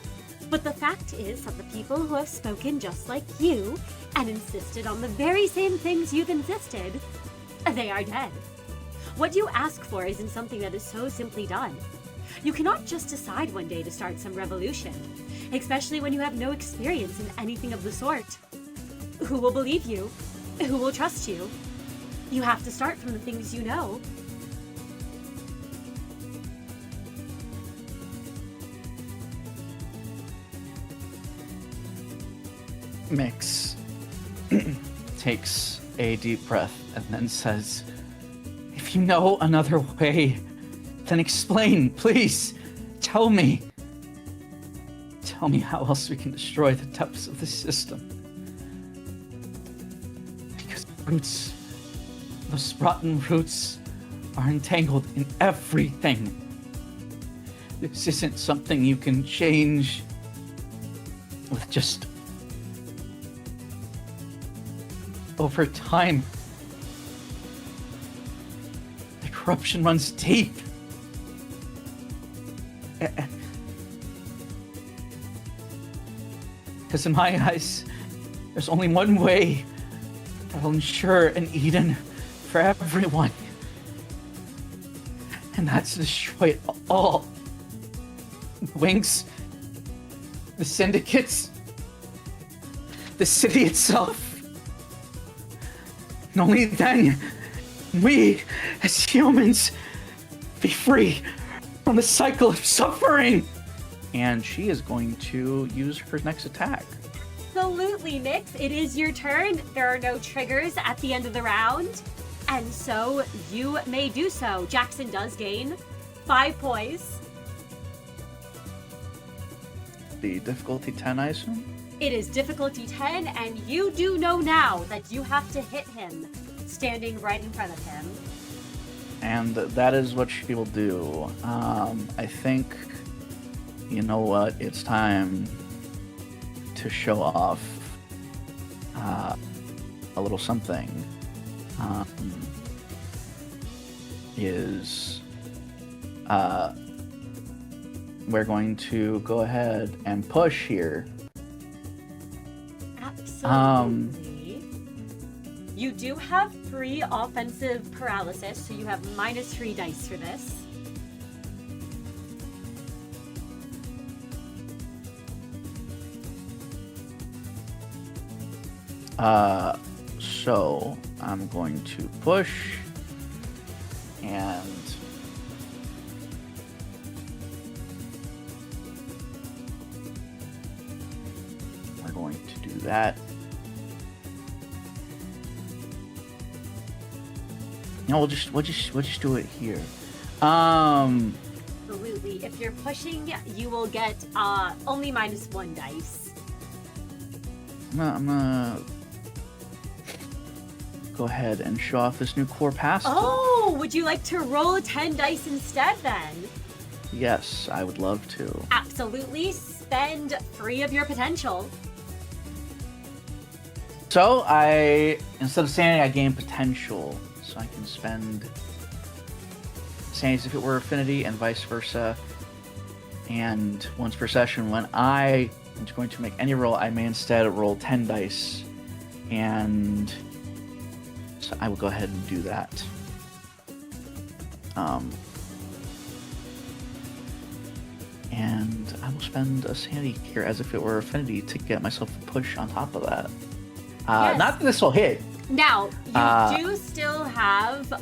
but the fact is that the people who have spoken just like you and insisted on the very same things you've insisted, they are dead. What you ask for isn't something that is so simply done. You cannot just decide one day to start some revolution, especially when you have no experience in anything of the sort. Who will believe you? Who will trust you? You have to start from the things you know." Miix takes a deep breath and then says, "If you know another way, then explain, please. Tell me. Tell me how else we can destroy the depths of the system. Because roots, those rotten roots, are entangled in everything. This isn't something you can change with just over time. The corruption runs deep. Because in my eyes, there's only one way that'll ensure an Eden for everyone. And that's to destroy it all. The wings, the syndicates, the city itself. And only then can we, as humans, be free from the cycle of suffering. And she is going to use her next attack. Absolutely, Miix. It is your turn. There are no triggers at the end of the round. And so you may do so. Jackson does gain 5 points. The difficulty 10, I assume? It is difficulty 10, and you do know now that you have to hit him, standing right in front of him. And that is what she will do. I think, you know what, it's time to show off a little something. We're going to go ahead and push here. Absolutely. You do have 3 offensive paralysis, so you have -3 dice for this. So I'm going to push, and we're going to do that. No, we'll just do it here. Absolutely. If you're pushing, you will get only -1 dice. I'm gonna go ahead and show off this new core pass. Oh, would you like to roll 10 dice instead then? Yes, I would love to. Absolutely. Spend 3 of your potential. So instead of sanity, I gain potential. So I can spend sanity as if it were affinity and vice versa. And once per session, when I am going to make any roll, I may instead roll 10 dice. And so I will go ahead and do that. And I will spend a sanity here as if it were affinity to get myself a push on top of that. Yes. Not that this will hit. Now, you do still have,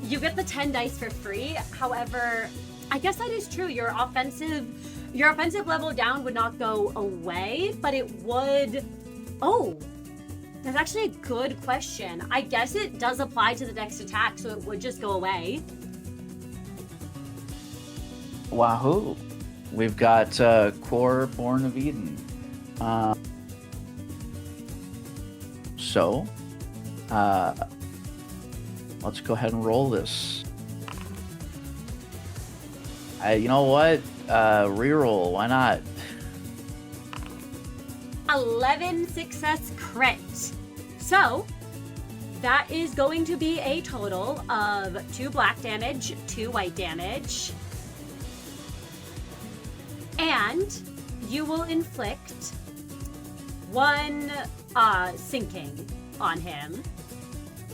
you get the 10 dice for free. However, I guess that is true. Your offensive level down would not go away, but it would... Oh, that's actually a good question. I guess it does apply to the next attack, so it would just go away. Wahoo. We've got Core Born of Eden. So, let's go ahead and roll this. You know what? Reroll. Why not? 11 success crit. So, that is going to be a total of 2 black damage, 2 white damage. And you will inflict 1 sinking on him.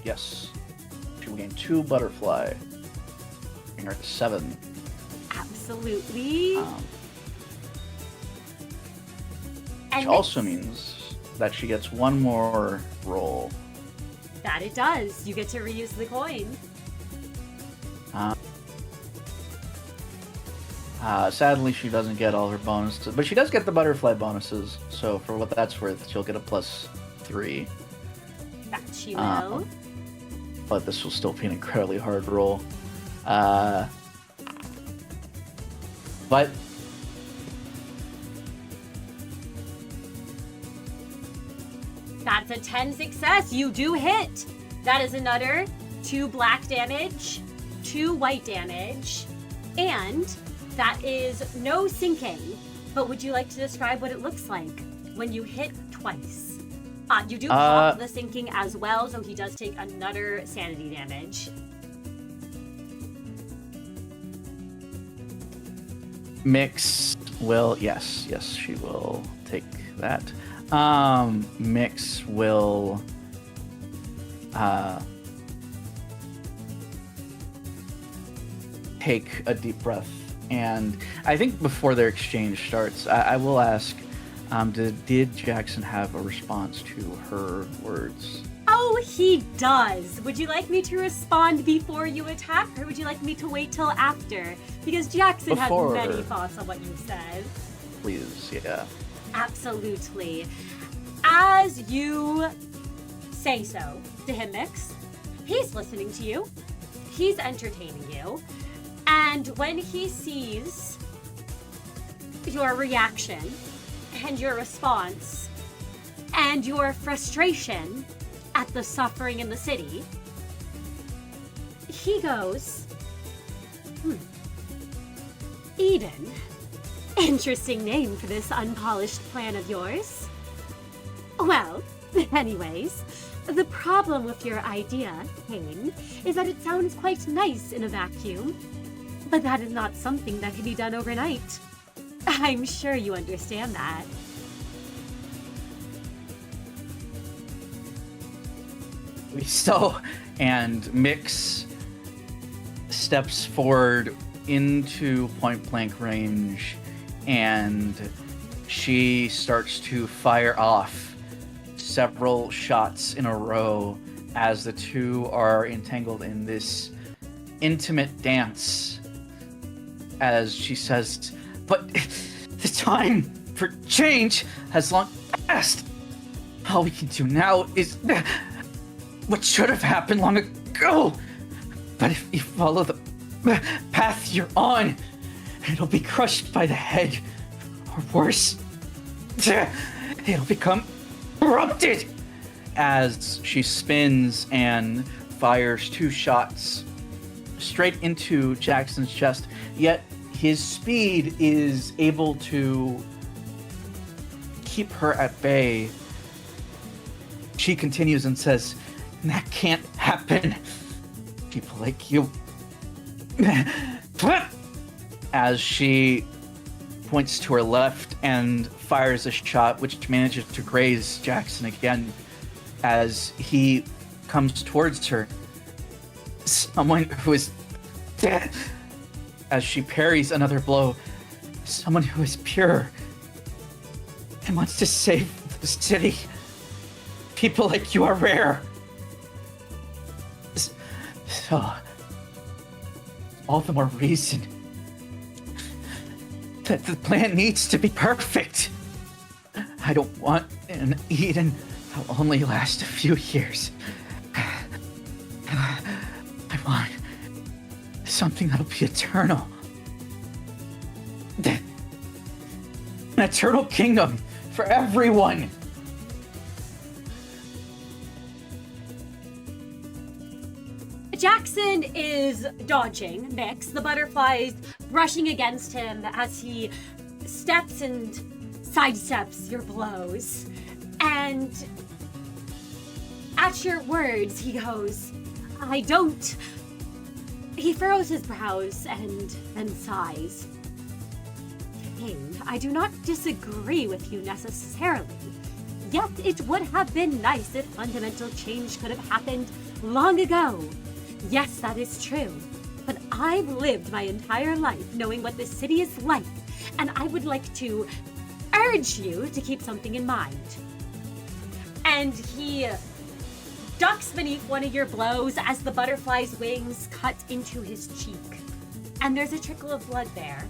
Yes. She will gain 2 butterfly. Bring her to 7. Absolutely. Which also means that she gets 1 more roll. That it does. You get to reuse the coin. Sadly, she doesn't get all her bonuses, but she does get the butterfly bonuses. So for what that's worth, she'll get a +3. That she will. But this will still be an incredibly hard roll. But that's a 10 success. You do hit. That is another 2 black damage, 2 white damage, and that is no sinking. But would you like to describe what it looks like when you hit twice? You do pop the sinking as well, so he does take another sanity damage. Miix will, yes, she will take that. Miix will take a deep breath, and I think before their exchange starts, I will ask, did Jackson have a response to her words? Oh, he does. Would you like me to respond before you attack, or would you like me to wait till after? Because Jackson Before. has many thoughts on what you said. Please, yeah. Absolutely. As you say so to him, Miix, he's listening to you. He's entertaining you. And when he sees your reaction and your response and your frustration at the suffering in the city, he goes, Eden. Interesting name for this unpolished plan of yours. Well, anyways, the problem with your idea, Kane, is that it sounds quite nice in a vacuum, but that is not something that can be done overnight. I'm sure you understand that. So, and Miix steps forward into point blank range, and she starts to fire off several shots in a row as the two are entangled in this intimate dance. As she says, but the time for change has long passed. All we can do now is what should have happened long ago. But if you follow the path you're on, it'll be crushed by the head, or worse, it'll become corrupted. as she spins and fires 2 shots straight into Jackson's chest, yet his speed is able to keep her at bay. She continues and says, "That can't happen. People like you." As she points to her left and fires a shot which manages to graze Jackson again as he comes towards her. Someone who is dead. As she parries another blow, someone who is pure and wants to save the city. People like you are rare. So, all the more reason that the plan needs to be perfect. I don't want an Eden that'll only last a few years. I want something that'll be eternal. An eternal kingdom for everyone. Jackson is dodging Miix, the butterflies brushing against him as he steps and sidesteps your blows. And at your words, he goes, "I don't." He furrows his brows and then sighs. "King, I do not disagree with you necessarily. Yet it would have been nice if fundamental change could have happened long ago. Yes, that is true. But I've lived my entire life knowing what this city is like, and I would like to urge you to keep something in mind." And he ducks beneath one of your blows as the butterfly's wings cut into his cheek. And there's a trickle of blood there.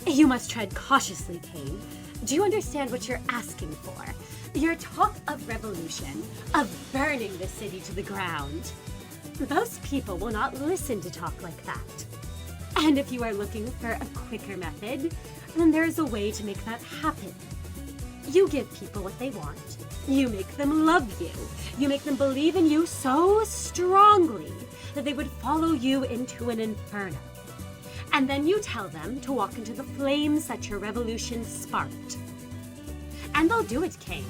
"You must tread cautiously, Kane. Do you understand what you're asking for? Your talk of revolution, of burning the city to the ground. Those people will not listen to talk like that. And if you are looking for a quicker method, then there's a way to make that happen. You give people what they want. You make them love you. You make them believe in you so strongly that they would follow you into an inferno. And then you tell them to walk into the flames that your revolution sparked. And they'll do it, Kane,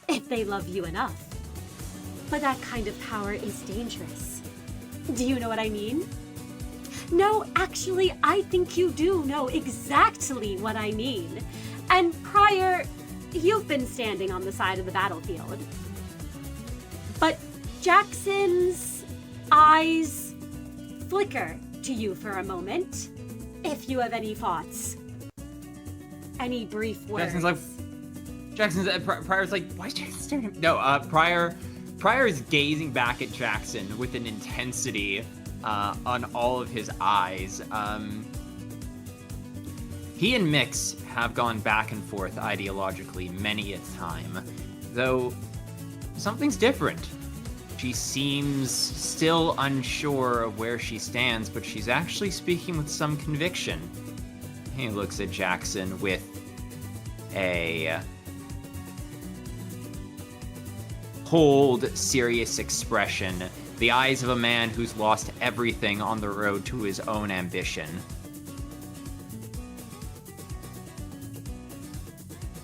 if they love you enough. But that kind of power is dangerous. Do you know what I mean? No, actually, I think you do know exactly what I mean. And Prior, you've been standing on the side of the battlefield. But Jackson's eyes flicker to you for a moment, if you have any thoughts. Any brief words. Prior's like, why is Jackson staring at him? No, Prior is gazing back at Jackson with an intensity on all of his eyes. He and Miix have gone back and forth ideologically many a time, though something's different. She seems still unsure of where she stands, but she's actually speaking with some conviction. He looks at Jackson with a cold, serious expression, the eyes of a man who's lost everything on the road to his own ambition.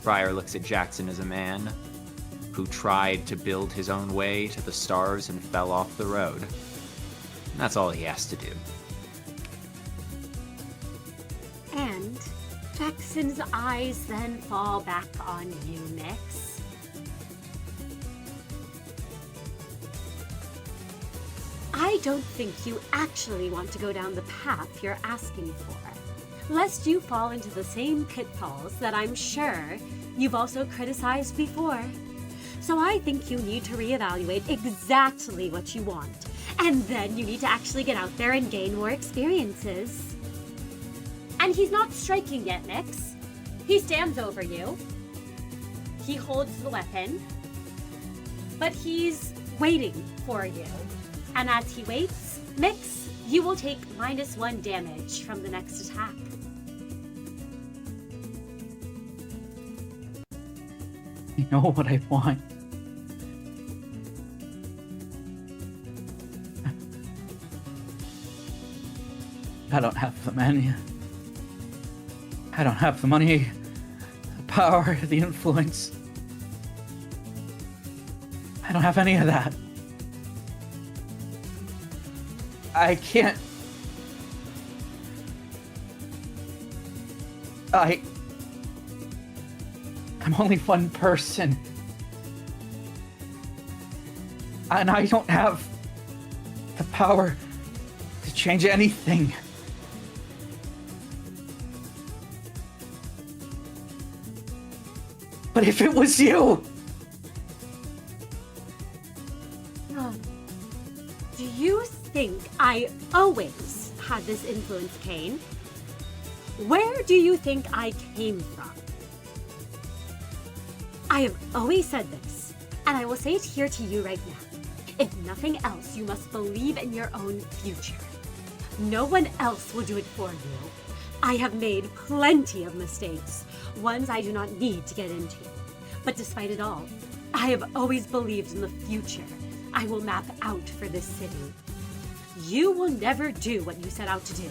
Prior looks at Jackson as a man who tried to build his own way to the stars and fell off the road. And that's all he has to do. And Jackson's eyes then fall back on you, Miix. I don't think you actually want to go down the path you're asking for, lest you fall into the same pitfalls that I'm sure you've also criticized before. So I think you need to reevaluate exactly what you want, and then you need to actually get out there and gain more experiences. And he's not striking yet, Miix. He stands over you. He holds the weapon, but he's waiting for you. And as he waits, Miix, you will take -1 damage from the next attack. You know what I want. I don't have the money. I don't have the money, the power, the influence. I don't have any of that. I can't... I'm only one person. And I don't have the power to change anything. But if it was you... Do you think I always had this influence, Kane? Where do you think I came from? I have always said this, and I will say it here to you right now. If nothing else, you must believe in your own future. No one else will do it for you. I have made plenty of mistakes, ones I do not need to get into. But despite it all, I have always believed in the future I will map out for this city. You will never do what you set out to do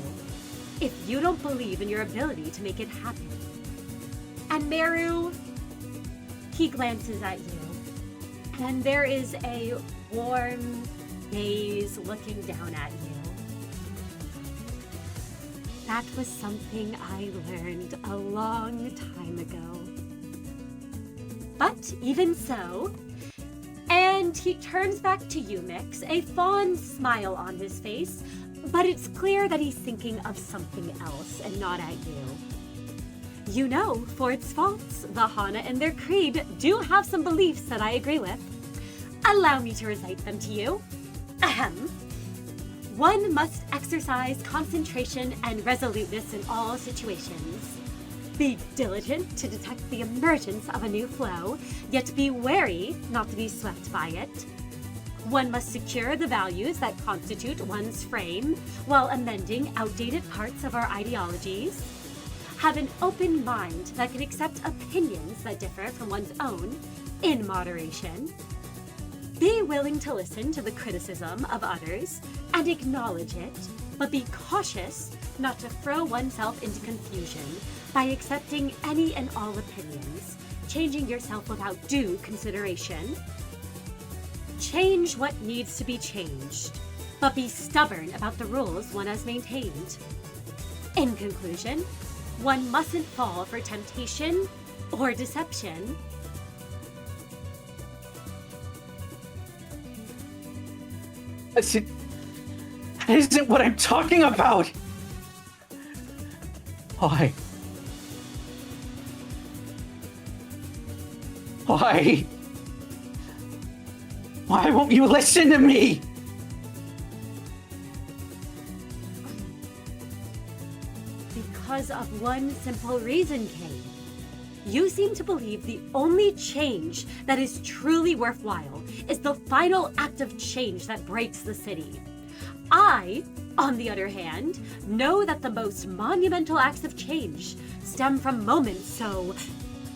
if you don't believe in your ability to make it happen. And Merru, he glances at you, and there is a warm gaze looking down at you. That was something I learned a long time ago. But even so, and he turns back to you, Miix, a fond smile on his face, but it's clear that he's thinking of something else and not at you. You know, for its faults, the Hana and their creed do have some beliefs that I agree with. Allow me to recite them to you. Ahem. One must exercise concentration and resoluteness in all situations. Be diligent to detect the emergence of a new flow, yet be wary not to be swept by it. One must secure the values that constitute one's frame while amending outdated parts of our ideologies. Have an open mind that can accept opinions that differ from one's own in moderation. Be willing to listen to the criticism of others and acknowledge it, but be cautious not to throw oneself into confusion by accepting any and all opinions, changing yourself without due consideration. Change what needs to be changed, but be stubborn about the rules one has maintained. In conclusion, one mustn't fall for temptation or deception. That isn't what I'm talking about! Why? Why? Why won't you listen to me? Because of one simple reason, Kane. You seem to believe the only change that is truly worthwhile is the final act of change that breaks the city. I, on the other hand, know that the most monumental acts of change stem from moments so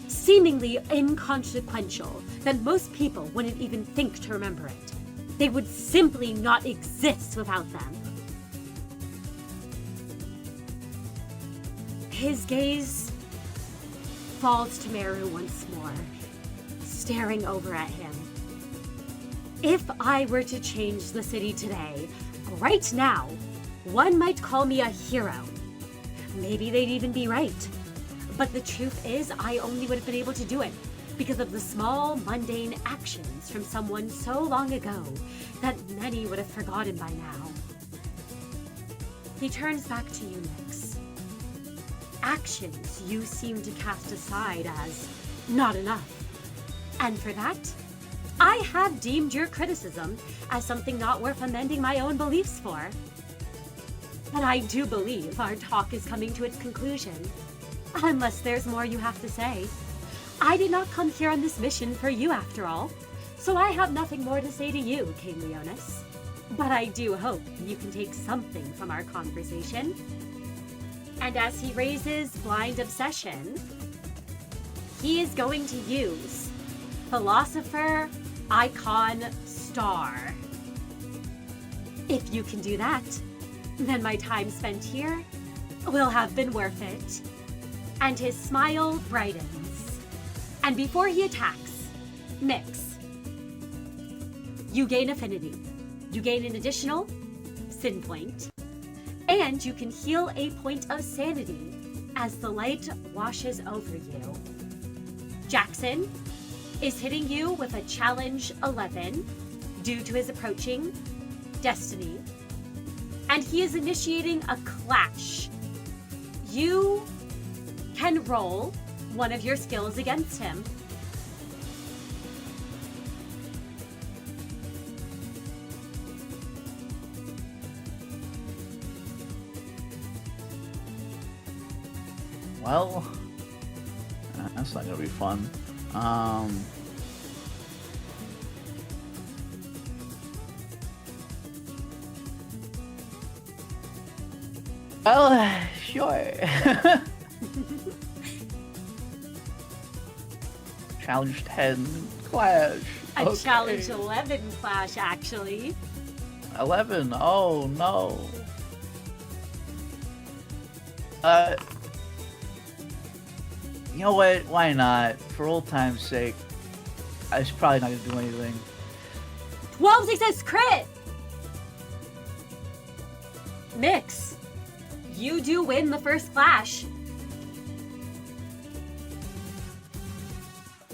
seemingly inconsequential that most people wouldn't even think to remember it. They would simply not exist without them. His gaze falls to Merru once more, staring over at him. If I were to change the city today, right now, one might call me a hero. Maybe they'd even be right. But the truth is, I only would have been able to do it because of the small, mundane actions from someone so long ago that many would have forgotten by now. He turns back to you, Miix. Actions you seem to cast aside as not enough. And for that, I have deemed your criticism as something not worth amending my own beliefs for. But I do believe our talk is coming to its conclusion. Unless there's more you have to say. I did not come here on this mission for you after all, so I have nothing more to say to you, King Leonis. But I do hope you can take something from our conversation. And as he raises Blind Obsession, he is going to use Philosopher Icon Star. If you can do that, then my time spent here will have been worth it. And his smile brightens. And before he attacks, Miix, you gain affinity. You gain an additional sin point, and you can heal a point of sanity as the light washes over you. Jackson is hitting you with a challenge 11 due to his approaching destiny, and he is initiating a clash. You can roll one of your skills against him. Well, that's not gonna be fun. Well, sure. Challenge 10 clash. A challenge 11 clash, actually. 11. Oh no. You know what? Why not? For old time's sake. I was probably not gonna do anything. 12 success crit! Miix, you do win the first clash.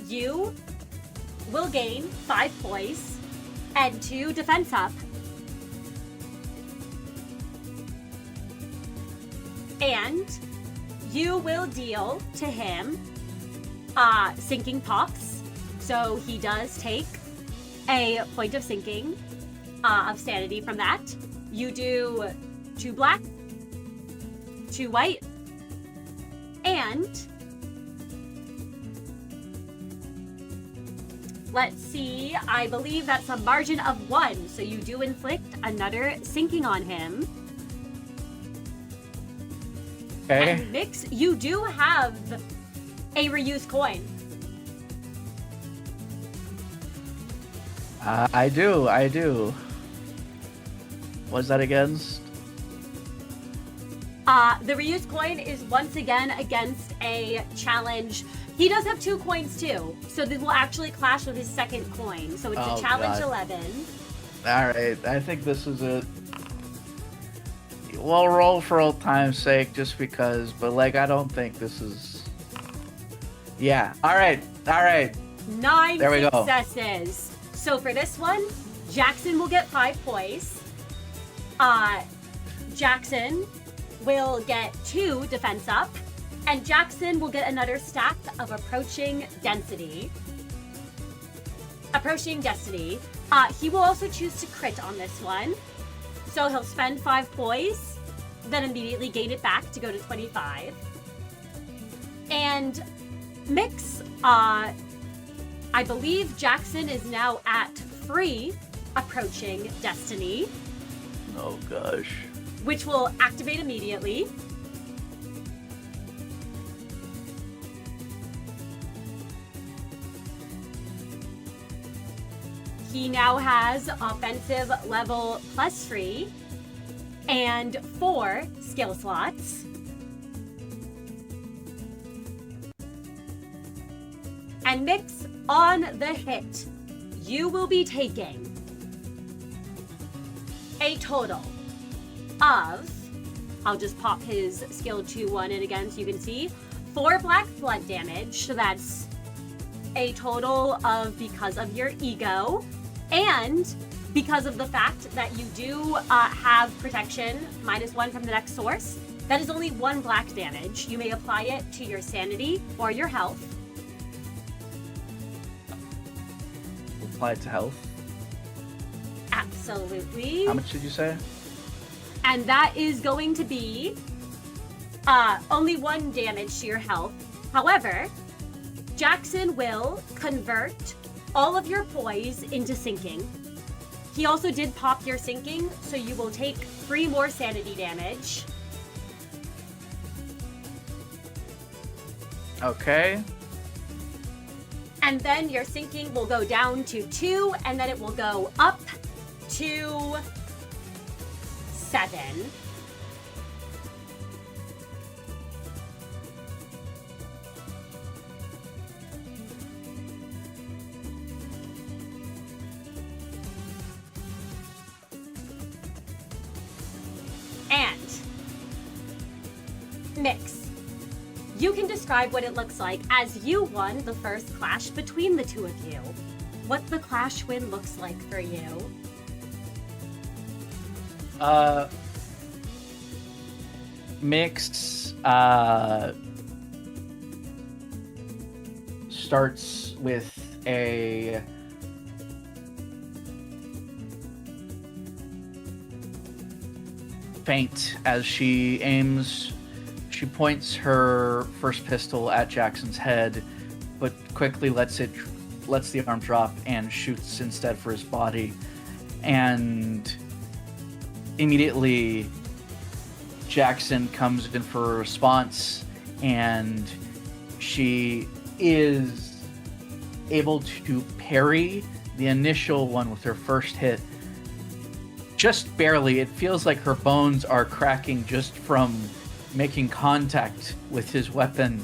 You will gain 5 poise and 2 defense up. And you will deal to him sinking pops. So he does take a point of sinking of sanity from that. You do 2 black, 2 white, and let's see, I believe that's a margin of 1. So you do inflict another sinking on him. Okay. And Miix, you do have a reused coin. I do. What's that against? The reused coin is once again against a challenge. He does have 2 coins too, so this will actually clash with his second coin. So it's a challenge 11. Alright, I think this is it. We'll roll for old time's sake just because, but like I don't think this is... Yeah, alright. 9 there we go. successes. So for this one, Jackson will get 5 poise. Jackson will get 2 defense up, and Jackson will get another stack of approaching density. Approaching destiny. He will also choose to crit on this one. So he'll spend 5 poise, then immediately gain it back to go to 25. And Miix, I believe Jackson is now at free approaching destiny. Oh gosh. Which will activate immediately. He now has offensive level +3 and 4 skill slots. And Miix, on the hit, you will be taking a total of, I'll just pop his skill 2-1 in again so you can see, 4 black blunt damage. So that's a total of, because of your ego, and because of the fact that you do have protection -1 from the next source, that is only 1 black damage. You may apply it to your sanity or your health. Apply it to health. Absolutely. How much did you say? And that is going to be only 1 damage to your health. However, Jackson will convert all of your poise into sinking. He also did pop your sinking, so you will take 3 more sanity damage. Okay. And then your sinking will go down to 2, and then it will go up to 7. Miix, you can describe what it looks like as you won the first clash between the two of you. What the clash win looks like for you. Miix starts with a feint as she aims. She points her first pistol at Jackson's head, but quickly lets the arm drop and shoots instead for his body. And immediately Jackson comes in for a response, and she is able to parry the initial one with her first hit. Just barely. It feels like her bones are cracking just from making contact with his weapon.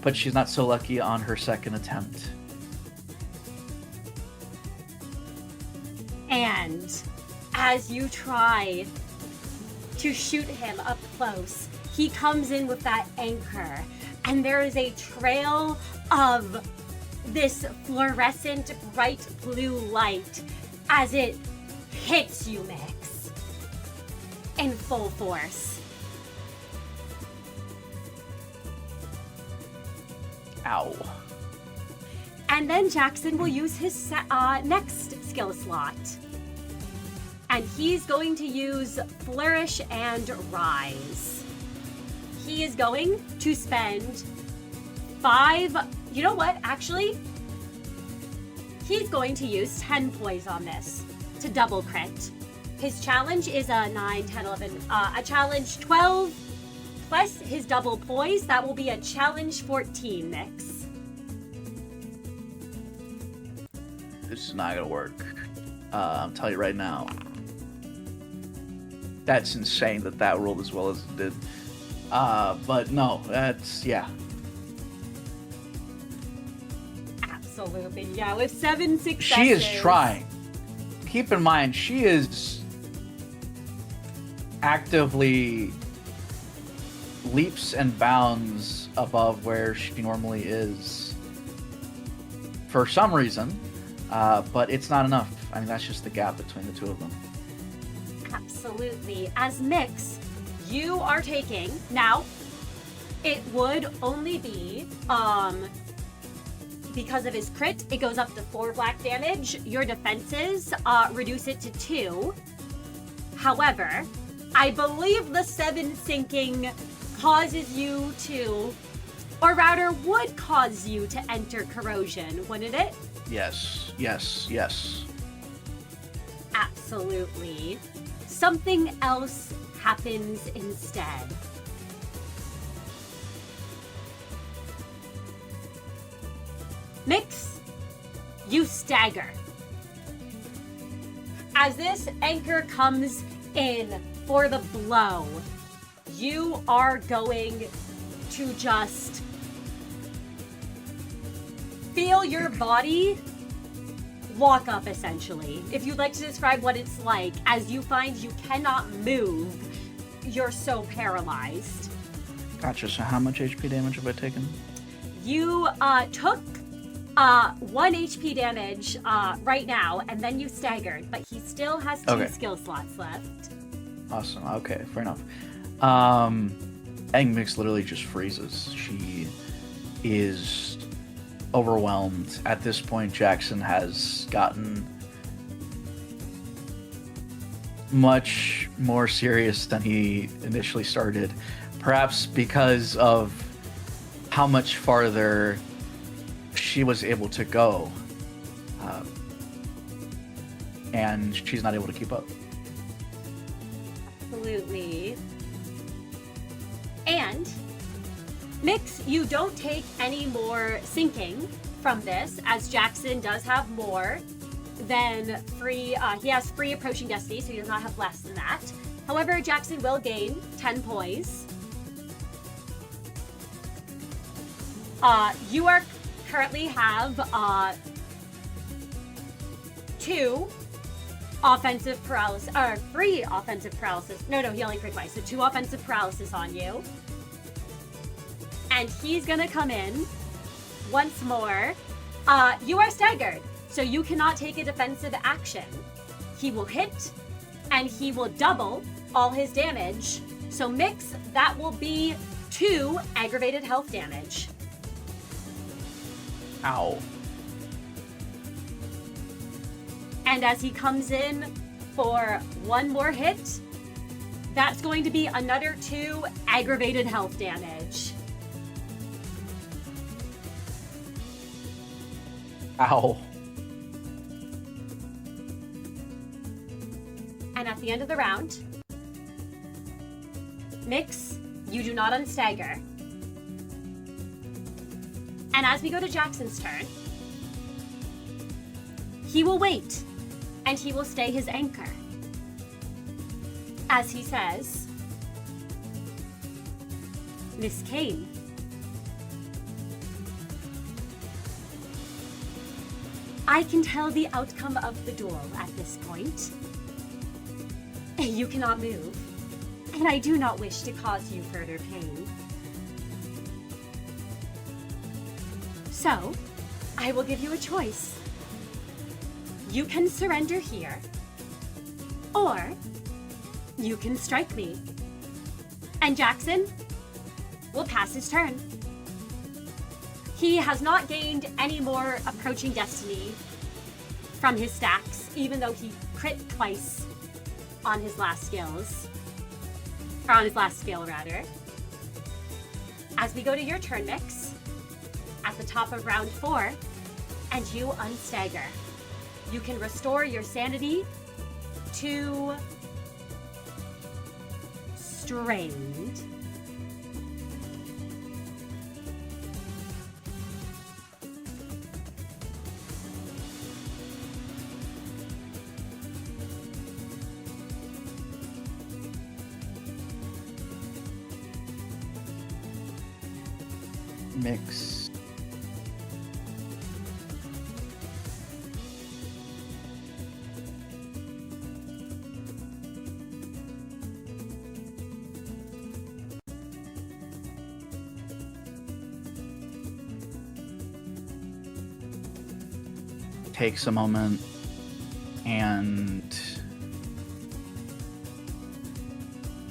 But she's not so lucky on her second attempt. And as you try to shoot him up close, he comes in with that anchor, and there is a trail of this fluorescent bright blue light as it hits you, Miix, in full force. Ow. And then Jackson will use his next skill slot. And he's going to use Flourish and Rise. He is going to spend 5... You know what? Actually, he's going to use 10 poise on this to double crit. His challenge is a 9, 10, 11... a challenge 12 plus his double poise. That will be a challenge 14, Miix. This is not gonna work. I'll tell you right now. That's insane that rolled as well as it did. But no, that's, yeah. Absolutely, yeah. With 7 successes. She is trying. Keep in mind, she is actively leaps and bounds above where she normally is for some reason, but it's not enough. I mean, that's just the gap between the two of them. Absolutely. As Miix, you are taking... Now, it would only be, because of his crit, it goes up to 4 black damage. Your defenses reduce it to 2. However, I believe the 7 sinking causes you to... Or rather, would cause you to enter corrosion, wouldn't it? Yes. Absolutely. Something else happens instead. Miix, you stagger. As this anchor comes in for the blow, you are going to just feel your body walk up, essentially. If you'd like to describe what it's like, as you find you cannot move, you're so paralyzed. Gotcha. So how much HP damage have I taken? You took 1 HP damage right now, and then you staggered, but he still has 2 skill slots left. Awesome. Okay, fair enough. I think Miix literally just freezes. She is overwhelmed. At this point, Jackson has gotten much more serious than he initially started, perhaps because of how much farther she was able to go, and she's not able to keep up. Absolutely. And Miix, you don't take any more sinking from this, as Jackson does have more than free. He has free approaching destiny, so he does not have less than that. However, Jackson will gain 10 poise. You are currently have 2 offensive paralysis, or 3 offensive paralysis. No, he only crit twice, so 2 offensive paralysis on you. And he's gonna come in once more. You are staggered, so you cannot take a defensive action. He will hit, and he will double all his damage. So Miix, that will be 2 aggravated health damage. Ow. And as he comes in for 1 more hit, that's going to be another 2 aggravated health damage. Ow. And at the end of the round, Miix, you do not unstagger. And as we go to Jackson's turn, he will wait, and he will stay his anchor. As he says, Miss Kane, I can tell the outcome of the duel at this point. You cannot move, and I do not wish to cause you further pain. So, I will give you a choice. You can surrender here, or you can strike me. And Jackson will pass his turn. He has not gained any more approaching destiny from his stacks, even though he crit twice on his last skills. Or on his last skill, rather. As we go to your turn, Miix, at the top of round 4, and you unstagger. You can restore your sanity to strained. Miix. Takes a moment and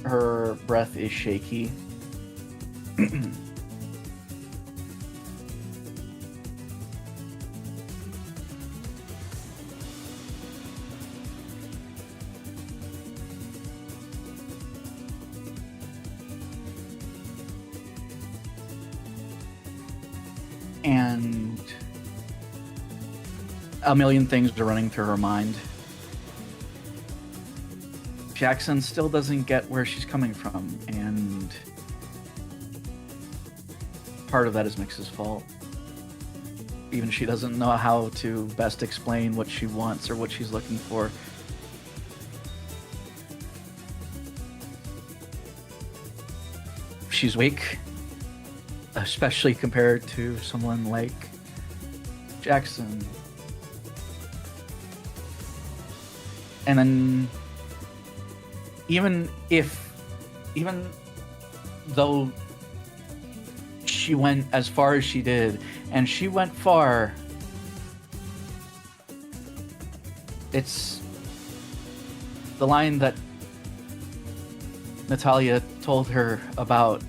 her breath is shaky. And a million things are running through her mind. Jackson still doesn't get where she's coming from, and part of that is Miix's fault. Even she doesn't know how to best explain what she wants or what she's looking for. She's weak, especially compared to someone like Jackson. And then even though she went as far as she did, and she went far, it's the line that Natalia told her about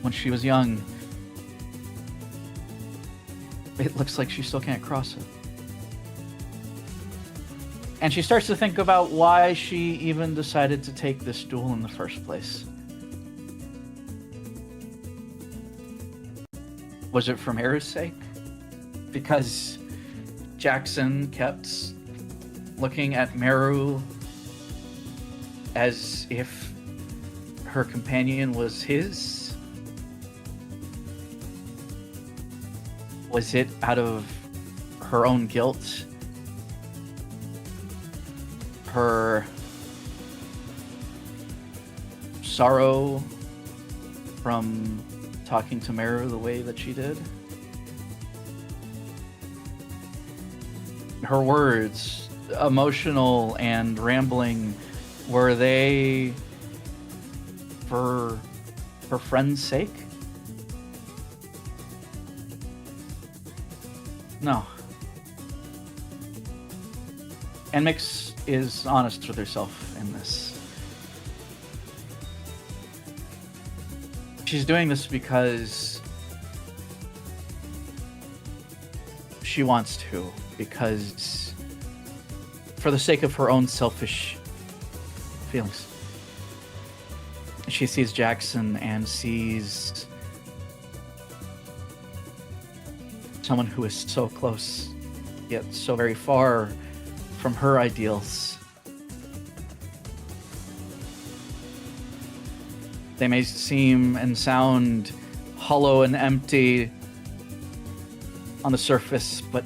when she was young. It looks like she still can't cross it. And she starts to think about why she even decided to take this duel in the first place. Was it for Merru's sake? Because Jackson kept looking at Merru as if her companion was his? Was it out of her own guilt? Her sorrow from talking to Merru the way that she did? Her words emotional and rambling, were they for friend's sake? No. And Miix is honest with herself in this. She's doing this because she wants to, because for the sake of her own selfish feelings. She sees Jackson and sees someone who is so close, yet so very far from her ideals. They may seem and sound hollow and empty on the surface, but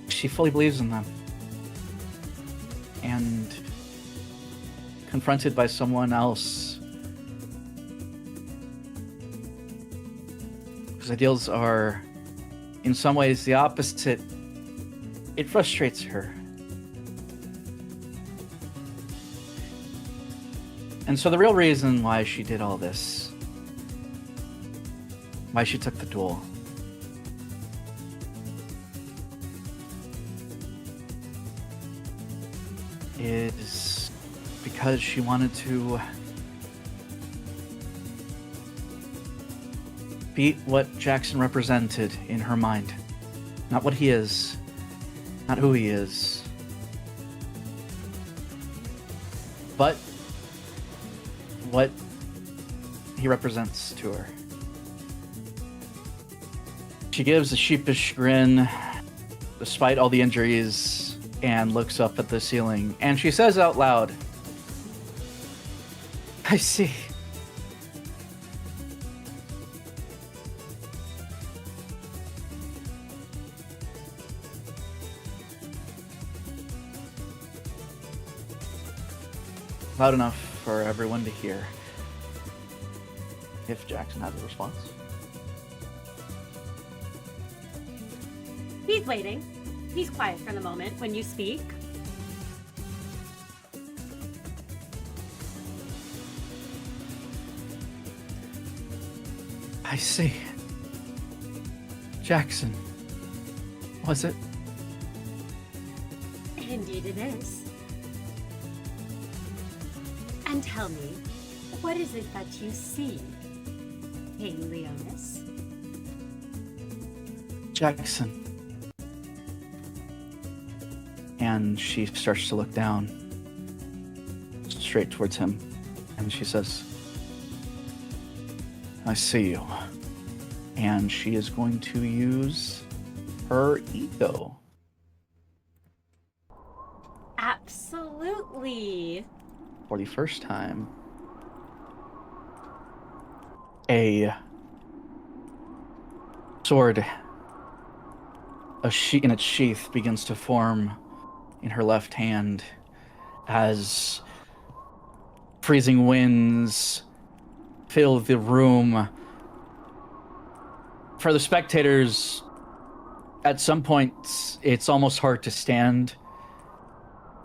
she fully believes in them. And confronted by someone else whose ideals are in some ways the opposite, it frustrates her. And so the real reason why she did all this, why she took the duel, is because she wanted to beat what Jackson represented in her mind. Not what he is, not who he is, but what he represents to her. She gives a sheepish grin, despite all the injuries, and looks up at the ceiling, and she says out loud, "I see." Loud enough for everyone to hear. If Jackson has a response. He's waiting. He's quiet for the moment when you speak. I see. Jackson. Was it? Indeed it is. And tell me, what is it that you see, King Leonis? Jackson. And she starts to look down, straight towards him, and she says, "I see you." And she is going to use her ego. Absolutely. For the first time, a sword, in its sheath, begins to form in her left hand as freezing winds fill the room. For the spectators, at some point, it's almost hard to stand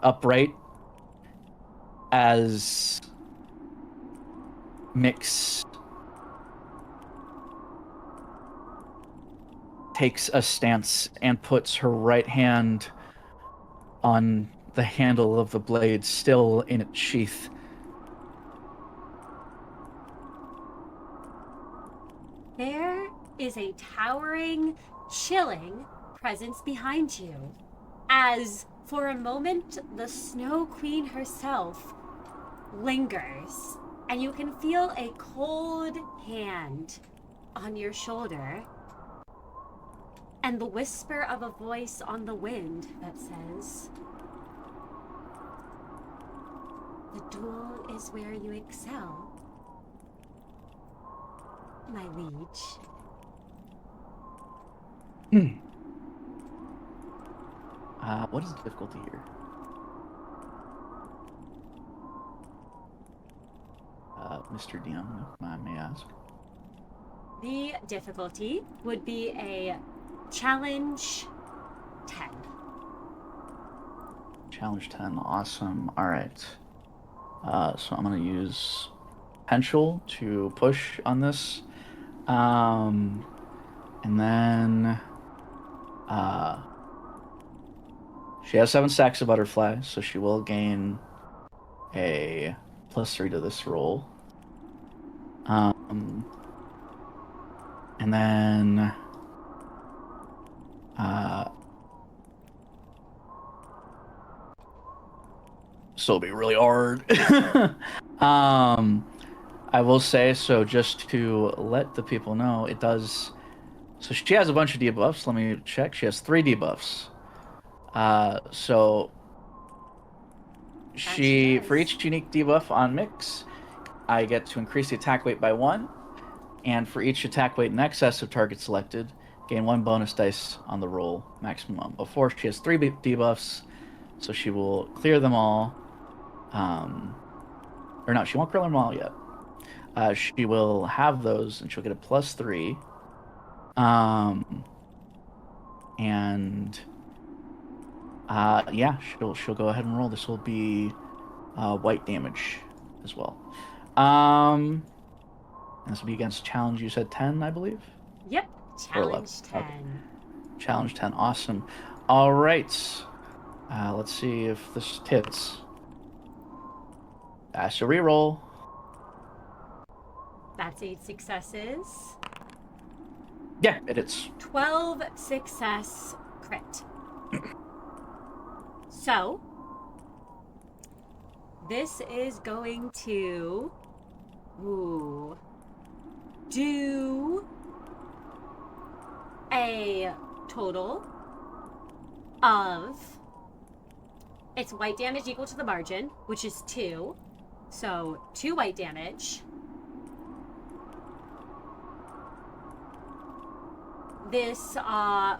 upright as Miix takes a stance and puts her right hand on the handle of the blade, still in its sheath. There is a towering, chilling presence behind you, as for a moment the Snow Queen herself lingers, and you can feel a cold hand on your shoulder, and the whisper of a voice on the wind that says, "The duel is where you excel, my liege." What is the difficulty here? Mr. DM, if I may ask. The difficulty would be a challenge test. Challenge 10. Awesome. All right. So I'm going to use potential to push on this. And then she has 7 stacks of butterfly, so she will gain a +3 to this roll. And then so it'll be really hard. I will say, so just to let the people know, it does. So she has a bunch of debuffs. Let me check. She has 3 debuffs. So for each unique debuff on Miix, I get to increase the attack weight by 1, and for each attack weight in excess of target selected, gain 1 bonus dice on the roll maximum of 4. She has 3 debuffs, so she will clear them all. Or no, she won't clear them all yet. She will have those, and she'll get a +3. Yeah, she'll go ahead and roll. This will be white damage as well. And this will be against challenge. You said 10, I believe. Yep, challenge 10. Okay. Challenge 10. Awesome. All right. Let's see if this hits. So reroll. That's 8 successes. Yeah, it hits. 12 success crit. So, this is going to do a total of, it's white damage equal to the margin, which is 2. So 2 white damage. This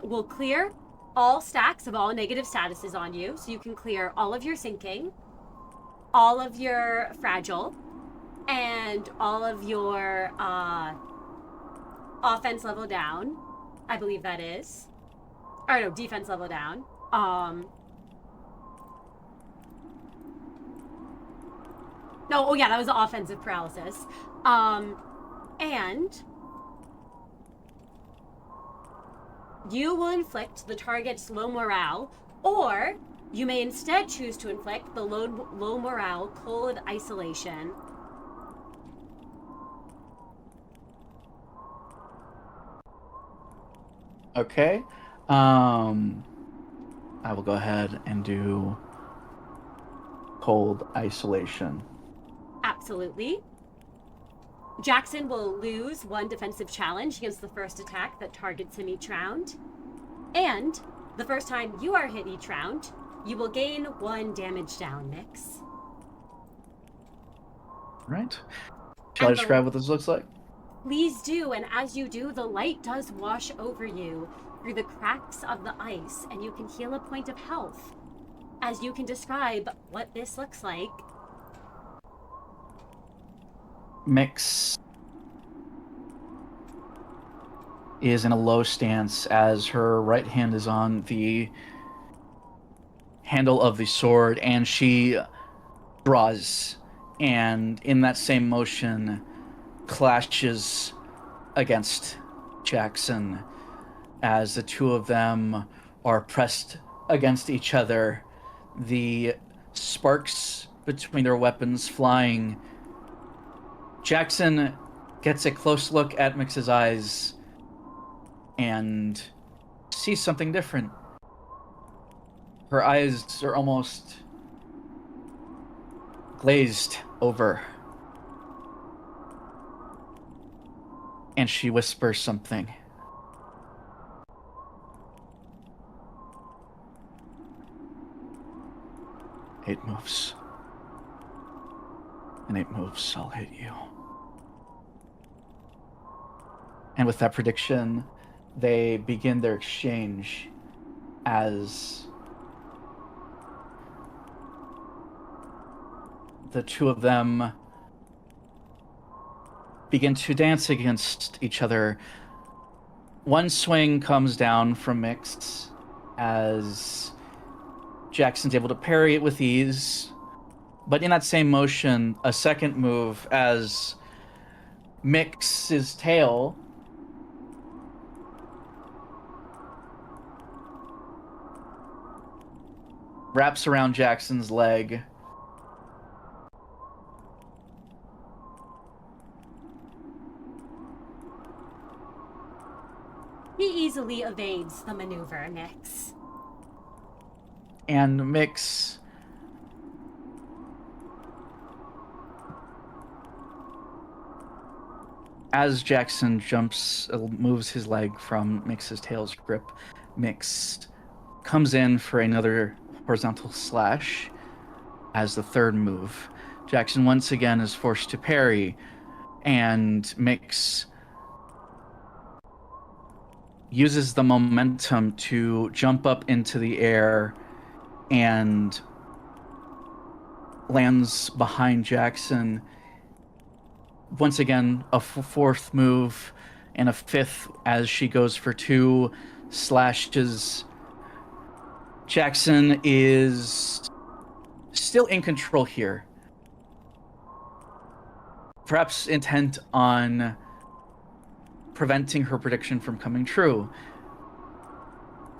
will clear all stacks of all negative statuses on you. So you can clear all of your sinking, all of your fragile, and all of your offense level down. I believe that is. Or no, defense level down. No, oh yeah, that was the offensive paralysis. And you will inflict the target's low morale, or you may instead choose to inflict the low morale cold isolation. Okay. I will go ahead and do cold isolation. Absolutely. Jackson will lose 1 defensive challenge against the first attack that targets him each round. And the first time you are hit each round, you will gain 1 damage down, Miix. Right. Shall I describe what this looks like? Please do, and as you do, the light does wash over you through the cracks of the ice, and you can heal a point of health. As you can describe what this looks like. Miix is in a low stance as her right hand is on the handle of the sword, and she draws, and in that same motion clashes against Jackson as the two of them are pressed against each other, the sparks between their weapons flying. Jackson gets a close look at Miix's eyes and sees something different. Her eyes are almost glazed over. And she whispers something. It moves. And it moves, I'll hit you. And with that prediction, they begin their exchange as the two of them begin to dance against each other. One swing comes down from Miix as Jackson's able to parry it with ease. But in that same motion, a second move as Miix's tail wraps around Jackson's leg. He easily evades the maneuver, Miix. And Miix as Jackson moves his leg from Miix's tail's grip, Miix comes in for another horizontal slash as the third move. Jackson once again is forced to parry, and Miix uses the momentum to jump up into the air and lands behind Jackson. Once again, a fourth move and a fifth as she goes for 2 slashes. Jackson is still in control here. Perhaps intent on preventing her prediction from coming true,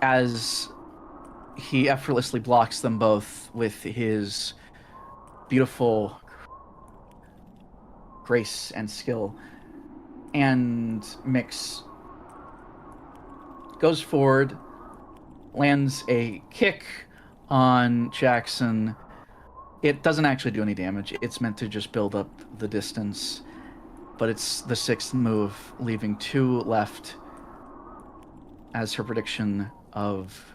as he effortlessly blocks them both with his beautiful grace and skill. And Miix goes forward, lands a kick on Jackson. It doesn't actually do any damage. It's meant to just build up the distance. But it's the 6th move, leaving 2 left as her prediction of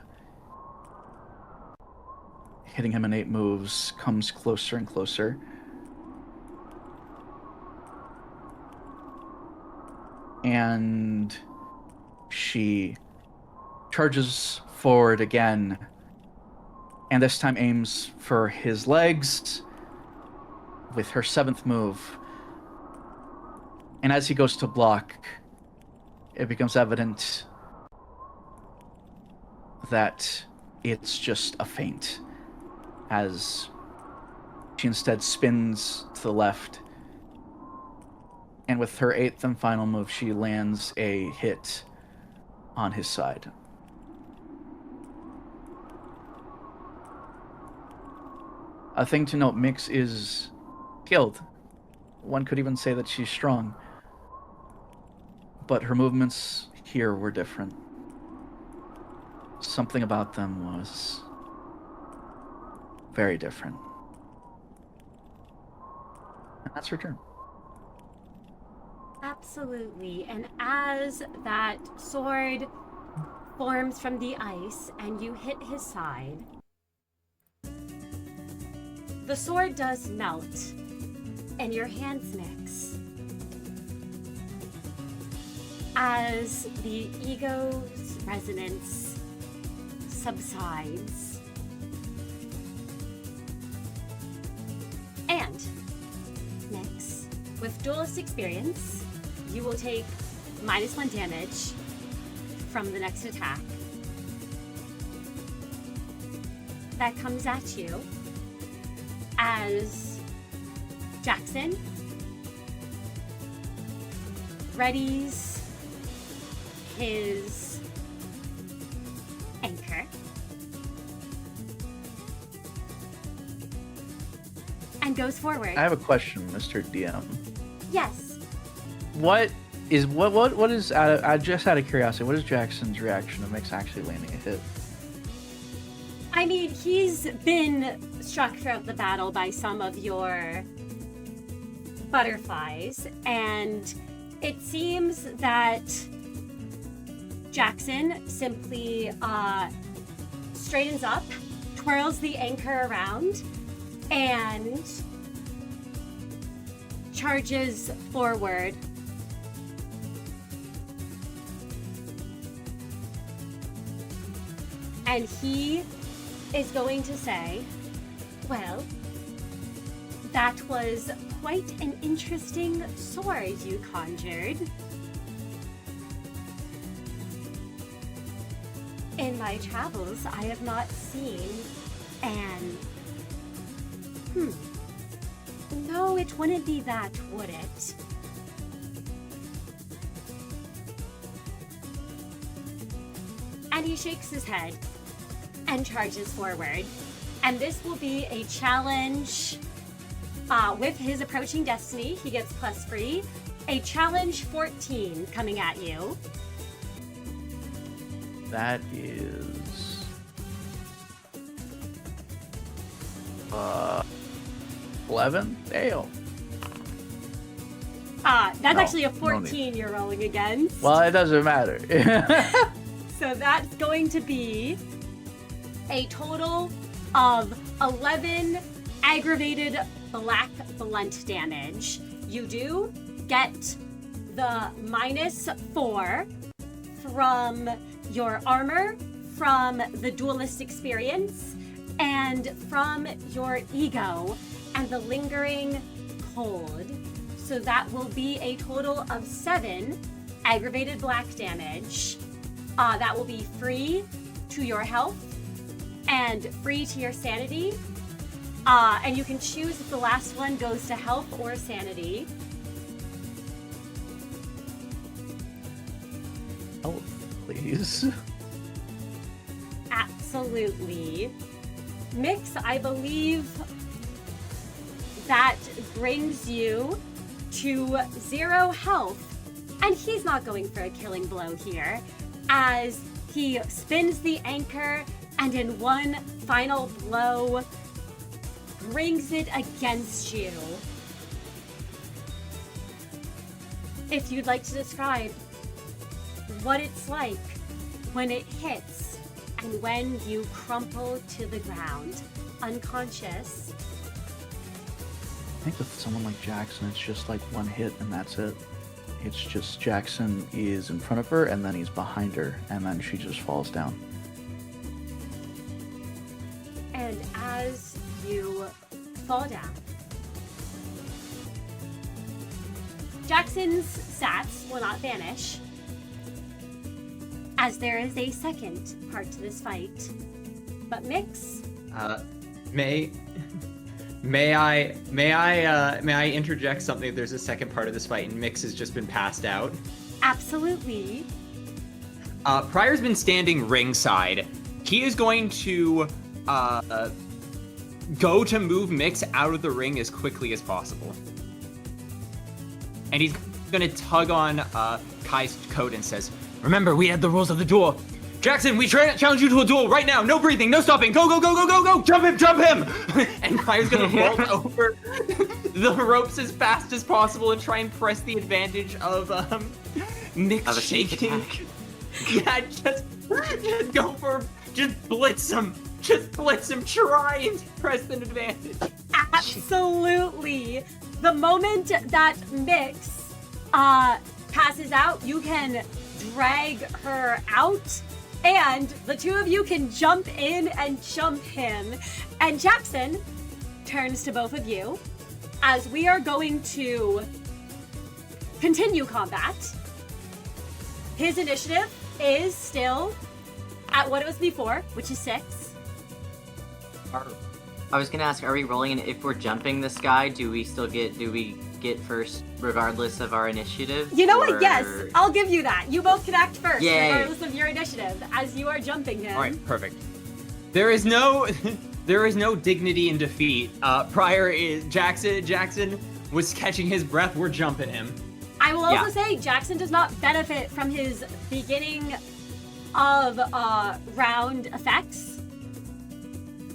hitting him in 8 moves comes closer and closer. And she charges forward again, and this time aims for his legs with her 7th move. And as he goes to block, it becomes evident that it's just a feint, as she instead spins to the left. And with her 8th and final move, she lands a hit on his side. A thing to note, Miix is skilled. One could even say that she's strong. But her movements here were different. Something about them was very different. And that's her turn. Absolutely. And as that sword forms from the ice and you hit his side, the sword does melt and your hands mix. As the ego's resonance subsides. And Miix, with duelist experience, you will take -1 damage from the next attack that comes at you as Jackson readies his anchor and goes forward. I have a question, Mr. DM. Yes. What is just out of curiosity, what is Jackson's reaction to Miix actually landing a hit? I mean, he's been struck throughout the battle by some of your butterflies, and it seems that Jackson simply straightens up, twirls the anchor around, and charges forward. And he is going to say, well, that was quite an interesting sword you conjured. In my travels, I have not seen And no, it wouldn't be that, would it? And he shakes his head and charges forward. And this will be a challenge with his approaching destiny. He gets +3. A challenge 14 coming at you. That is 11. Damn. That's No, actually a no 14 you're rolling against. Well, it doesn't matter. So that's going to be a total of 11 aggravated black blunt damage. You do get the -4 from your armor, from the duelist experience, and from your ego and the lingering cold. So that will be a total of 7 aggravated black damage. That will be free to your health and free to your sanity. And you can choose if the last one goes to health or sanity. Oh, please. Absolutely. Miix, I believe that brings you to 0 health. And he's not going for a killing blow here, as he spins the anchor and in one final blow brings it against you. If you'd like to describe what it's like when it hits and when you crumple to the ground, unconscious. I think with someone like Jackson, it's just like one hit and that's it. It's just Jackson is in front of her and then he's behind her and then she just falls down. And as you fall down, Jackson's stats will not vanish, as there is a second part to this fight. But Miix, May I interject something? There's a second part of this fight, and Miix has just been passed out. absolutely. Pryor's been standing ringside. He is going to go to move Miix out of the ring as quickly as possible. And he's going to tug on Kai's coat and says, "Remember, we had the rules of the duel. Jackson, we challenge you to a duel right now. No breathing, no stopping. Go, go, go, go, go, go. Jump him. And Pryor's going to vault over the ropes as fast as possible and try and press the advantage of Miix Of a sneak shaking. attack. Yeah, just go for, just blitz him. Just blitz him. Try and press an advantage. Absolutely. The moment that Miix passes out, you can drag her out, and the two of you can jump in and jump him. And Jackson turns to both of you as we are going to continue combat. His initiative is still at what it was before, which is 6. I was gonna ask, are we rolling, and if we're jumping this guy, do we get first regardless of our initiative? You know what? or- Yes, I'll give you that. You both can act first, Yay. regardless of your initiative, as you are jumping him. All right, perfect. There is no dignity in defeat. Pryor is Jackson was catching his breath. We're jumping him. I will also say Jackson does not benefit from his beginning of round effects,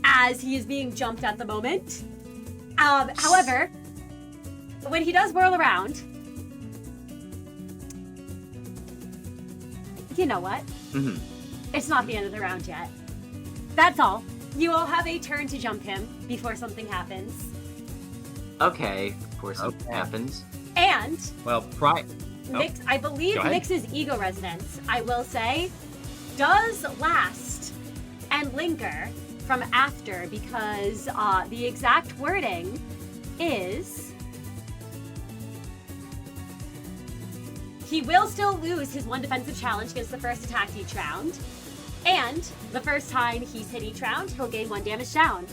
as he is being jumped at the moment. However, when he does whirl around, you know what? Mhm. It's not the end of the round yet. That's all. You will have a turn to jump him before something happens. Okay, of course it happens. And Well, Miix, I believe Go ahead. Miix's ego resonance, I will say, does last and linger from after, because the exact wording is he will still lose his 1 defensive challenge against the first attack each round, And the first time he's hit each round, he'll gain 1 damage down.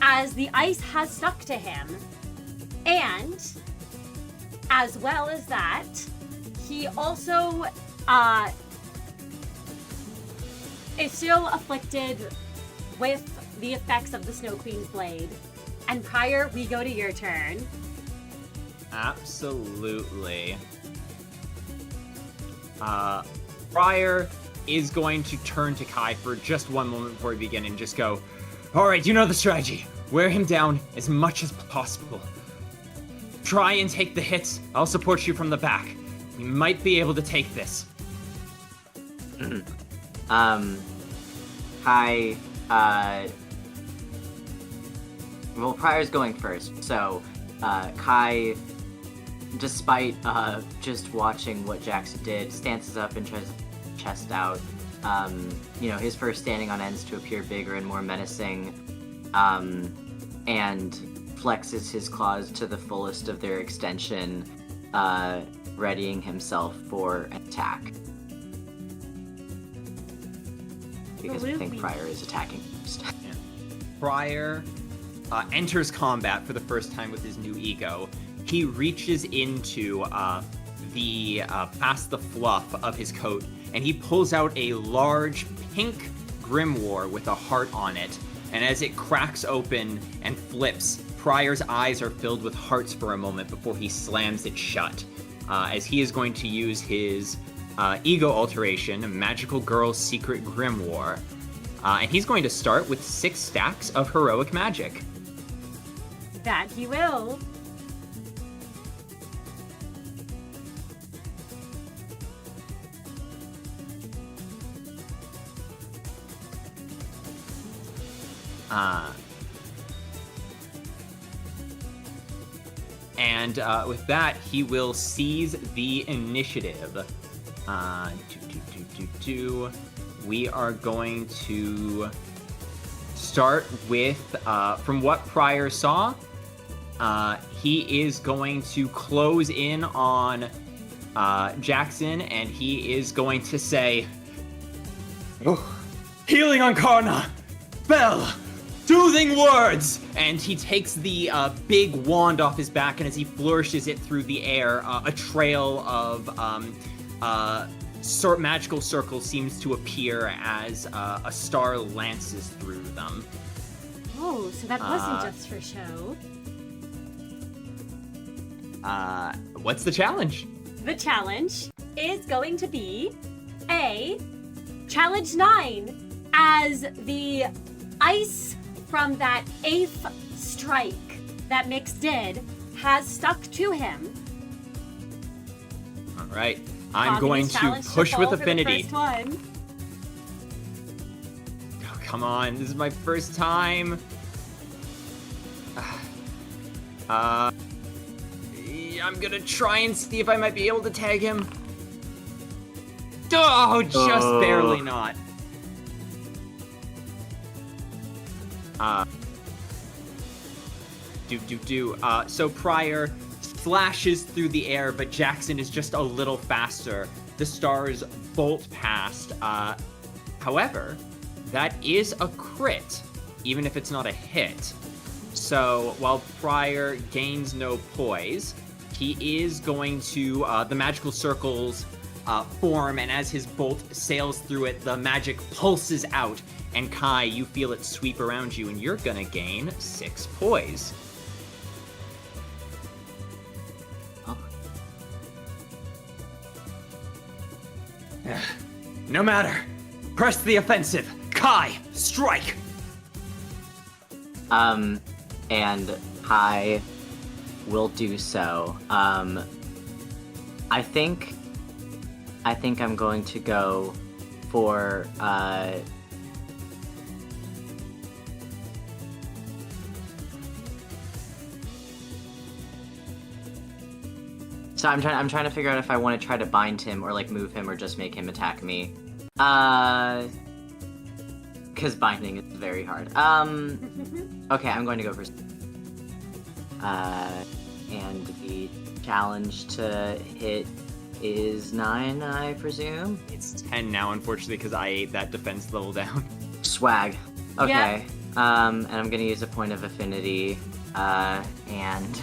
As the ice has stuck to him, and as well as that, he also is still afflicted with the effects of the Snow Queen's blade. And Prior, we go to your turn. Absolutely. Prior is going to turn to Kai for just one moment before we begin and just go, all right, you know the strategy. Wear him down as much as possible. Try and take the hits. I'll support you from the back. You might be able to take this. Kai, well, Prior's going first, so, Kai, despite, just watching what Jackson did, stances up and tries to chest out. You know, his first standing on ends to appear bigger and more menacing, and flexes his claws to the fullest of their extension, readying himself for an attack. Because I think Prior is attacking first. Yeah. Prior enters combat for the first time with his new ego. He reaches into past the fluff of his coat, and he pulls out a large pink grimoire with a heart on it. And as it cracks open and flips, Prior's eyes are filled with hearts for a moment before he slams it shut. As he is going to use his ego alteration, Magical Girl's Secret Grimoire. And he's going to start with 6 stacks of heroic magic. That he will. And with that, he will seize the initiative. We are going to start with, from what Prior saw, he is going to close in on Jackson, and he is going to say, oh, healing Arcana, Bell, soothing words! And he takes the big wand off his back, and as he flourishes it through the air, a trail of magical circles seems to appear as a star lances through them. Oh, so that wasn't just for show. What's the challenge? The challenge is going to be a challenge 9, as the ice from that 8th strike that Miix did has stuck to him. All right. I'm going to push with affinity. For the first one. Oh, come on. This is my first time. I'm gonna try and see if I might be able to tag him. Oh, just barely not. So Prior flashes through the air, but Jackson is just a little faster. The stars bolt past. However, that is a crit, even if it's not a hit. So while Prior gains no poise, he is going to, the magical circles form, and as his bolt sails through it, the magic pulses out, and Kai, you feel it sweep around you, and you're gonna gain 6 poise. No matter. Press the offensive. Kai, strike! And Kai will do so. I think I'm going to go for So I'm trying to figure out if I want to try to bind him or like move him or just make him attack me. Because binding is very hard. Okay, I'm going to go for. And the challenge to hit is 9, I presume. It's 10 now, unfortunately, because I ate that defense level down. Swag. Okay. Yeah. And I'm gonna use a point of affinity, and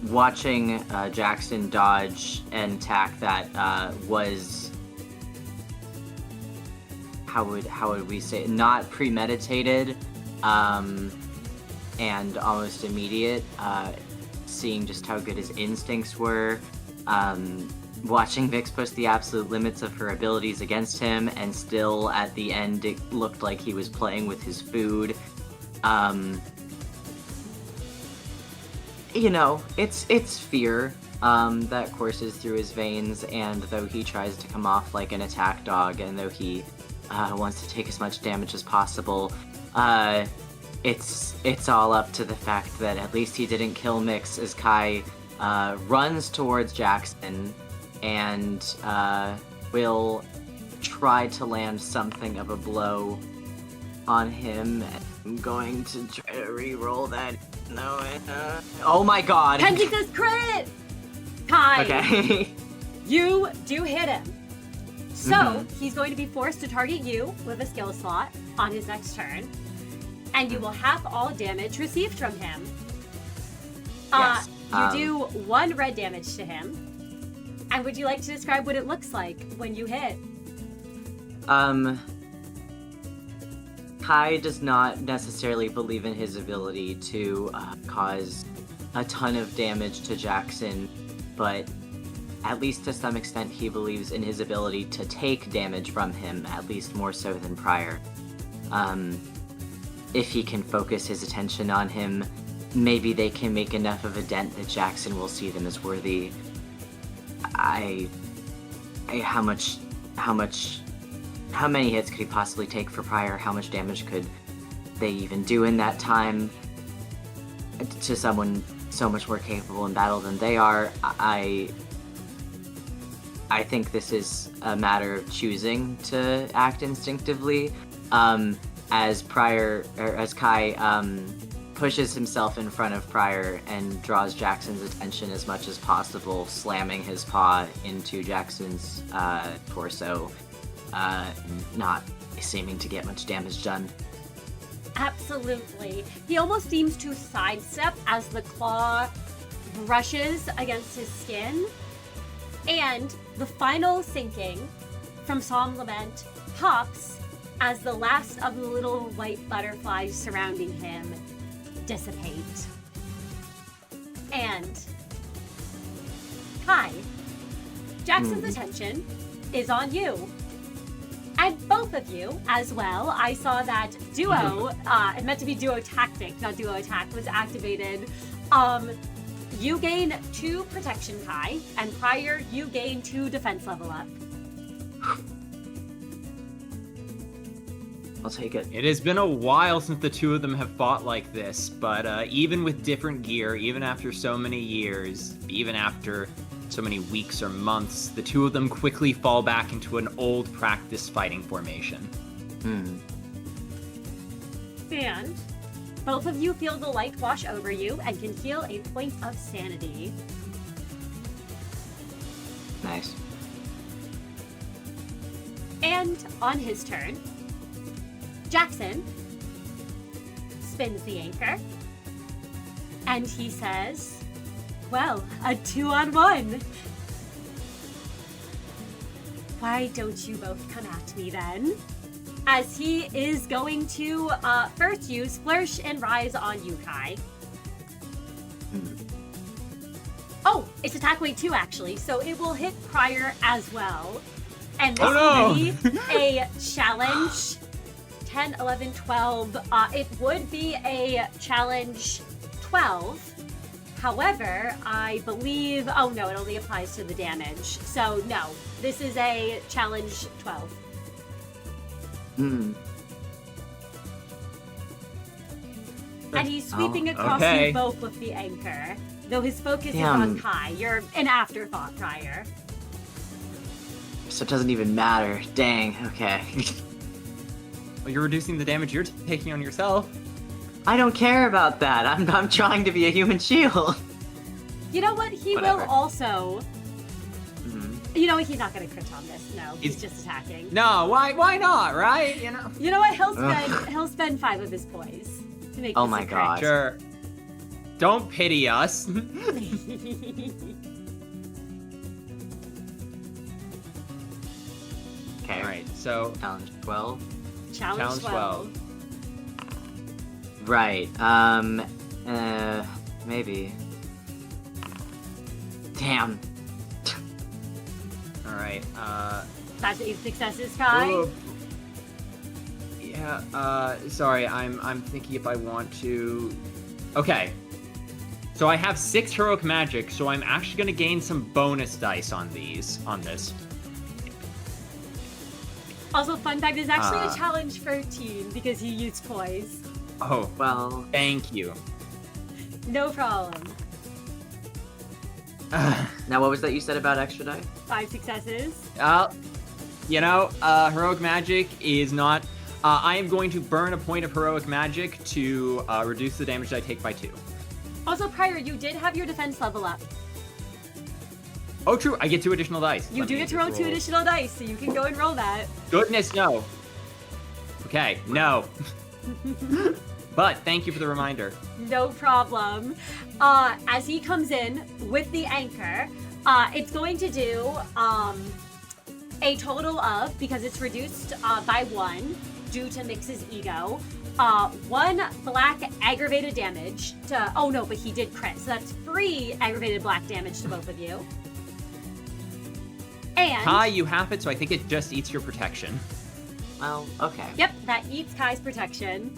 watching Jackson dodge an attack that was how would we say it? Not premeditated, and almost immediate. Seeing just how good his instincts were. Watching Vix push the absolute limits of her abilities against him, and still at the end it looked like he was playing with his food. You know, it's fear that courses through his veins, and though he tries to come off like an attack dog, and though he wants to take as much damage as possible, it's all up to the fact that at least he didn't kill Miix as Kai runs towards Jackson and will try to land something of a blow on him. I'm going to try to re-roll that. No, oh my god! Kensington's crit! Kai, Okay. you do hit him. So, he's going to be forced to target you with a skill slot on his next turn, and you will half all damage received from him. Yes. You do 1 red damage to him. And would you like to describe what it looks like when you hit? Kai does not necessarily believe in his ability to cause a ton of damage to Jackson, but at least to some extent he believes in his ability to take damage from him, at least more so than prior. If he can focus his attention on him, maybe they can make enough of a dent that Jackson will see them as worthy. How many hits could he possibly take for prior? How much damage could they even do in that time to someone so much more capable in battle than they are? I think this is a matter of choosing to act instinctively. As Kai pushes himself in front of Prior and draws Jackson's attention as much as possible, slamming his paw into Jackson's torso, not seeming to get much damage done. Absolutely. He almost seems to sidestep as the claw brushes against his skin, and the final sinking from Psalm Lament pops as the last of the little white butterflies surrounding him dissipate. And Kai, Jackson's attention is on you. And both of you as well. I saw that duo, it meant to be duo tactic, not duo attack, was activated. You gain 2 protection, Kai, and Prior, you gain 2 defense level up. I'll take it. It has been a while since the two of them have fought like this, but even with different gear, even after so many years, even after so many weeks or months, the two of them quickly fall back into an old practice fighting formation. And both of you feel the light wash over you and can heal a point of sanity. Nice. And on his turn, Jackson spins the anchor, and he says, well, a 2-on-1. Why don't you both come at me then? As he is going to first use Flourish and Rise on you, Kai. Oh, it's attack weight 2 actually, so it will hit Prior as well. And this will be a challenge. 10, 11, 12. It would be a challenge 12. However, I believe... Oh, no, it only applies to the damage. So, no. This is a challenge 12. And he's sweeping across you both with the anchor. Though his focus is on Kai. You're an afterthought, Prior. So it doesn't even matter. Dang, okay. Well, you're reducing the damage you're taking on yourself. I don't care about that. I'm trying to be a human shield. You know what? He Whatever. will also. Mhm. You know what? He's not going to crit on this. No, he's just attacking. No, why not, right? You know? You know what? He'll spend 5 of his poise to make Oh this my a crit. God. Sure. Don't pity us. Okay. Alright, so Challenge 12. Challenge 12. Right. Maybe. Damn. alright, That's 8 successes, Kai. ooh. Yeah, sorry, I'm thinking if I want to. Okay. So I have 6 heroic magic, so I'm actually gonna gain some bonus dice on this. Also, fun fact, there's actually Uh. a challenge 13 because he used poise. Oh, Well, thank you. No problem. now what was that you said about extra die? 5 successes. Heroic magic is not. I am going to burn a point of heroic magic to reduce the damage I take by 2. Also, prior, you did have your defense level up. Oh, true. I get 2 additional dice. You Let do me get to roll just 2 additional dice, so you can go and roll that. Goodness, no. Okay, no. But thank you for the reminder. No problem. As he comes in with the anchor, it's going to do a total of, because it's reduced by 1 due to Miix's ego, 1 black aggravated damage to. Oh no, but he did crit, so that's 3 aggravated black damage to both of you. And Kai, you have it, so I think it just eats your protection. Well, okay. yep, that eats Kai's protection.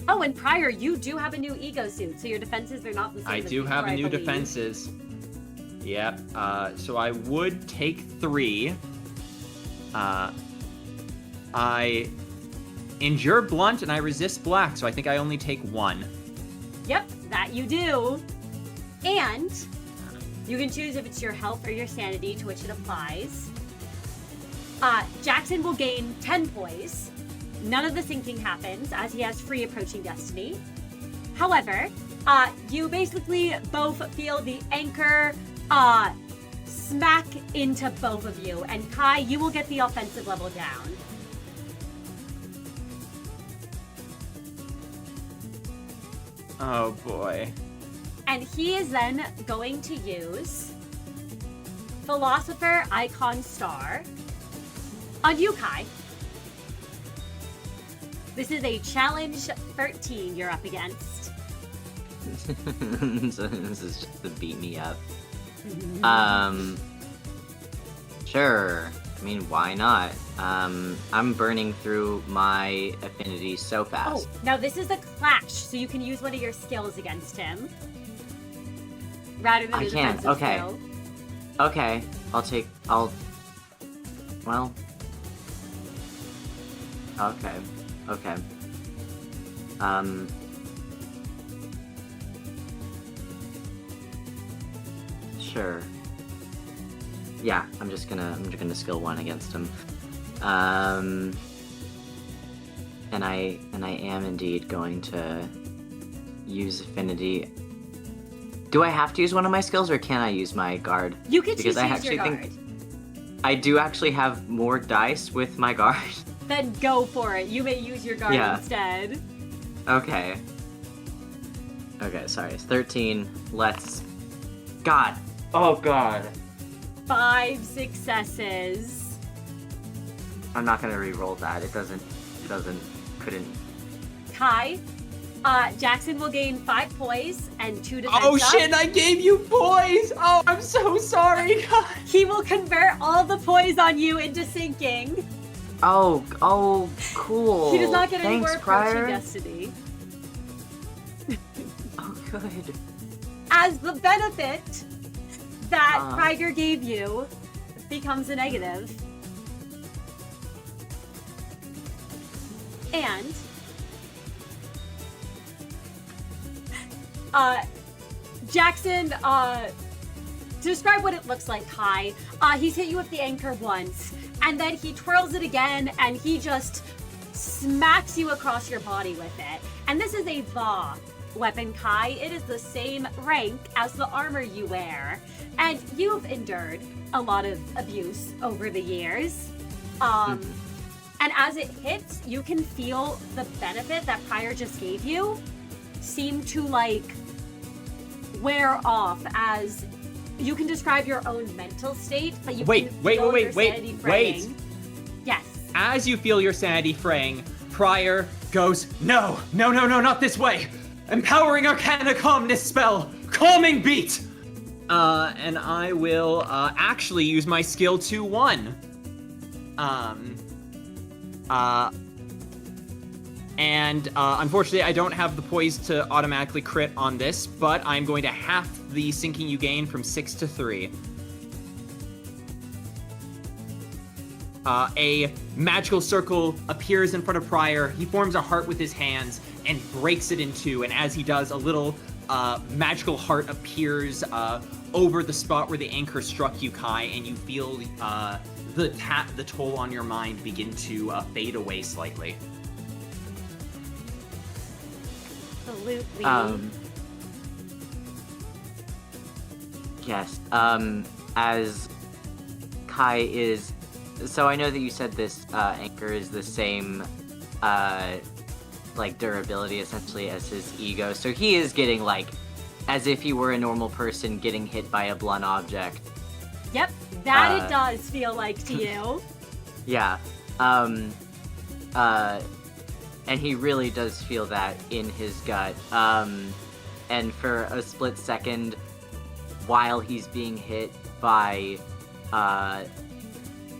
Oh, and prior, you do have a new ego suit, so your defenses are not the same. I as do have before, a new believe. defenses. Yep. So I would take 3. I endure blunt and I resist black, so I think I only take 1. Yep, that you do. And you can choose if it's your health or your sanity to which it applies. Jackson will gain 10 poise. None of the sinking happens as he has free approaching destiny. However, you basically both feel the anchor smack into both of you. And Kai, you will get the offensive level down. Oh boy. And he is then going to use Philosopher Icon Star on you, Kai. This is a challenge 13 you're up against. So this is just to beat me up. Sure. I mean, why not? I'm burning through my affinity so Oh, fast. now this is a clash, so you can use one of your skills against him. Rather than I a can, defensive okay. skill. Okay, well. Okay. Sure. Yeah, I'm just gonna skill 1 against him. And I am indeed going to use affinity. Do I have to use one of my skills, or can I use my guard? You can Because choose I to use your actually guard. I do actually have more dice with my guard. Then go for it. You may use your guard Yeah. instead. Okay. Okay, sorry. It's 13. Let's. God. Oh God. 5 successes. I'm not gonna re-roll that. Couldn't. Kai, Jackson will gain 5 poise and 2 defense Oh up. shit, I gave you poise! Oh, I'm so sorry, God. He will convert all the poise on you into sinking. Oh, cool. He does not get any Thanks, more approaching Prior. destiny. Oh, good. As the benefit that Uh-huh. Prior gave you becomes a negative. And Jackson, describe what it looks like, Kai. He's hit you with the anchor once, and then he twirls it again, and he just smacks you across your body with it. And this is a Va weapon, Kai. It is the same rank as the armor you wear. And you've endured a lot of abuse over the years. And as it hits, you can feel the benefit that Prior just gave you seem to, like, wear off as you can describe your own mental state, but you can feel your sanity fraying. Yes. As you feel your sanity fraying, Prior goes, no, not this way. Empowering Arcana Calmness spell, calming beat. And I will actually use my skill 2-1. Unfortunately, I don't have the poise to automatically crit on this, but I'm going to half the sinking you gain from 6 to 3. A magical circle appears in front of Prior. He forms a heart with his hands and breaks it in two. And as he does, a little magical heart appears over the spot where the anchor struck you, Kai, and you feel the toll on your mind begin to fade away slightly. Absolutely. Yes. As Kai is... So I know that you said this anchor is the same, like, durability, essentially, as his ego. So he is getting, like, as if he were a normal person getting hit by a blunt object. Yep, that it does feel like to you. Yeah. And he really does feel that in his gut. And for a split second, while he's being hit by,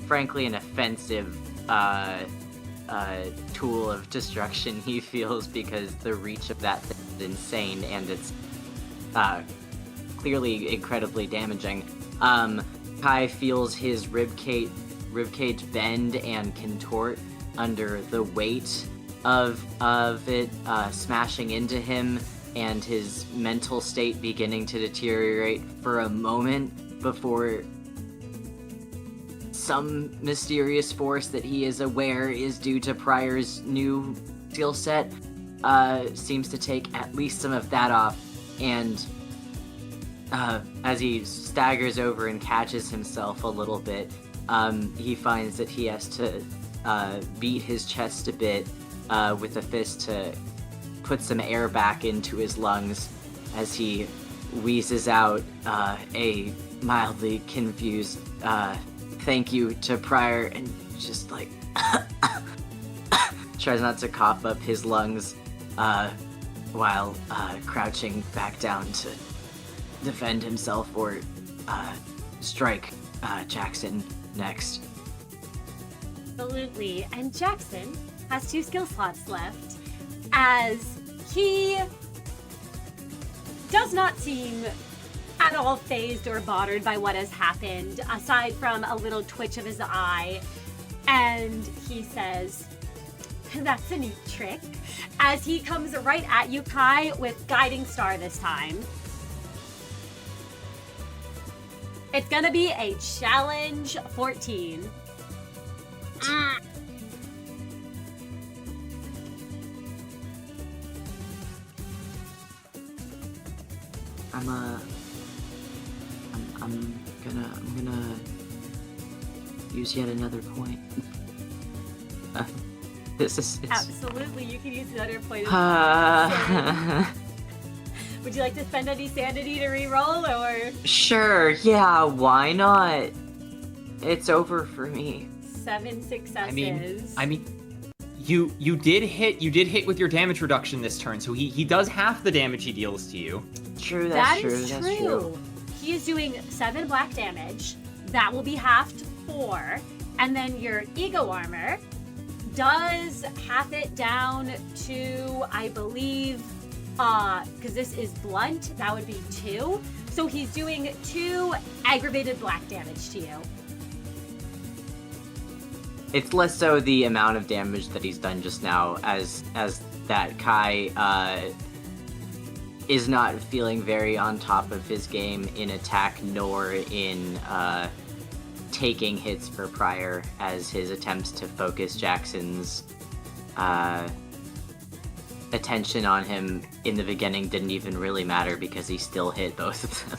frankly, an offensive tool of destruction, he feels, because the reach of that thing is insane, and it's clearly incredibly damaging. Kai feels his ribcage bend and contort under the weight of it smashing into him, and his mental state beginning to deteriorate for a moment before some mysterious force that he is aware is due to Prior's new skill set seems to take at least some of that off, and as he staggers over and catches himself a little bit, he finds that he has to beat his chest a bit with a fist to put some air back into his lungs as he wheezes out a mildly confused thank you to Prior, and just like tries not to cough up his lungs while crouching back down to defend himself or strike Jackson next. Absolutely. And Jackson has 2 skill slots left, as he does not seem at all phased or bothered by what has happened, aside from a little twitch of his eye. And he says, "That's a neat trick," as he comes right at you, Kai, with Guiding Star this time. It's gonna be a challenge 14. I'm gonna use yet another point. Absolutely, you can use another point. Would you like to spend any sanity to re-roll, or? Sure, yeah, why not? It's over for me. 7 successes. I mean, you did hit with your damage reduction this turn, so he does half the damage he deals to you. True, that's true. That's true. He is doing 7 black damage. That will be halved to 4, and then your ego armor does half it down to, I believe, because this is blunt, that would be 2. So he's doing 2 aggravated black damage to you. It's less so the amount of damage that he's done just now, as that Kai is not feeling very on top of his game in attack, nor in taking hits for Prior, as his attempts to focus Jackson's attention on him in the beginning didn't even really matter because he still hit both of them.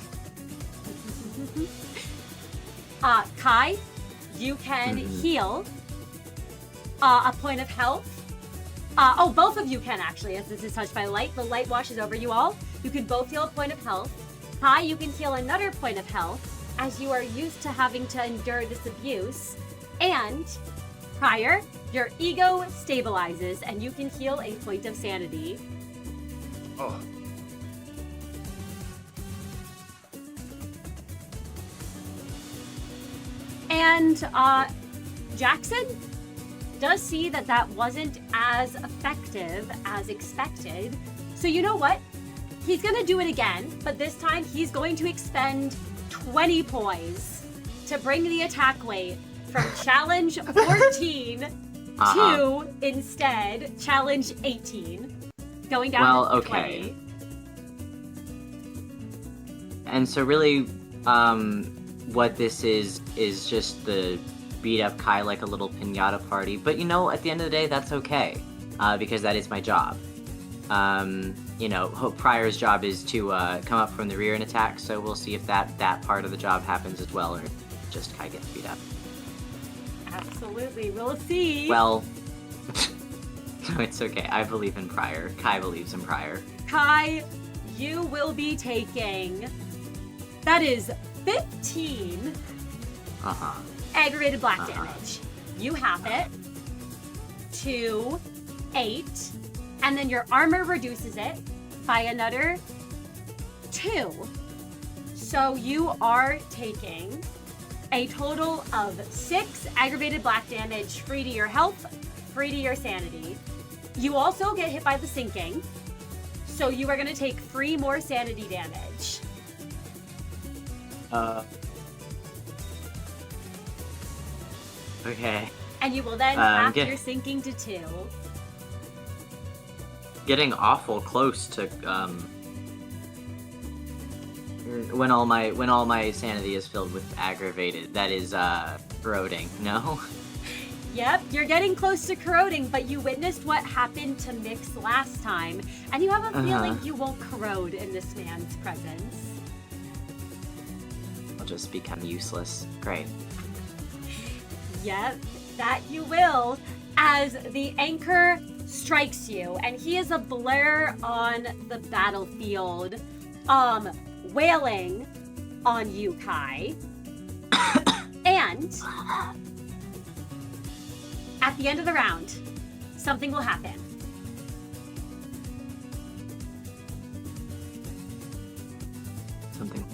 Kai, you can heal a point of health. Both of you can actually, as this is touched by light. The light washes over you all. You can both heal a point of health. Kai, you can heal another point of health, as you are used to having to endure this abuse. And Prior, your ego stabilizes, and you can heal a point of sanity. Oh. And Jackson does see that that wasn't as effective as expected. So you know what? He's going to do it again, but this time he's going to expend 20 poise to bring the attack weight from challenge 14 to instead challenge 18. Going down to 20. And so really, what this is just the beat up Kai like a little piñata party. But you know, at the end of the day, that's okay, because that is my job. You know, Prior's job is to come up from the rear and attack, so we'll see if that part of the job happens as well, or just Kai gets beat up. Absolutely, we'll see. Well, no, it's okay. I believe in Prior. Kai believes in Prior. Kai, you will be taking... That is 15 aggravated black damage. You have it to 8, and then your armor reduces it by another 2. So you are taking a total of 6 aggravated black damage, free to your health, free to your sanity. You also get hit by the sinking, so you are going to take 3 more sanity damage. Okay. And you will then half your sinking to 2. Getting awful close to when all my sanity is filled with aggravated. That is corroding. No. Yep, you're getting close to corroding, but you witnessed what happened to Miix last time, and you have a feeling you won't corrode in this man's presence. I'll just become useless. Great. Yep, that you will, as the anchor strikes you, and he is a blur on the battlefield, wailing on you, Kai. And at the end of the round, something will happen. Something.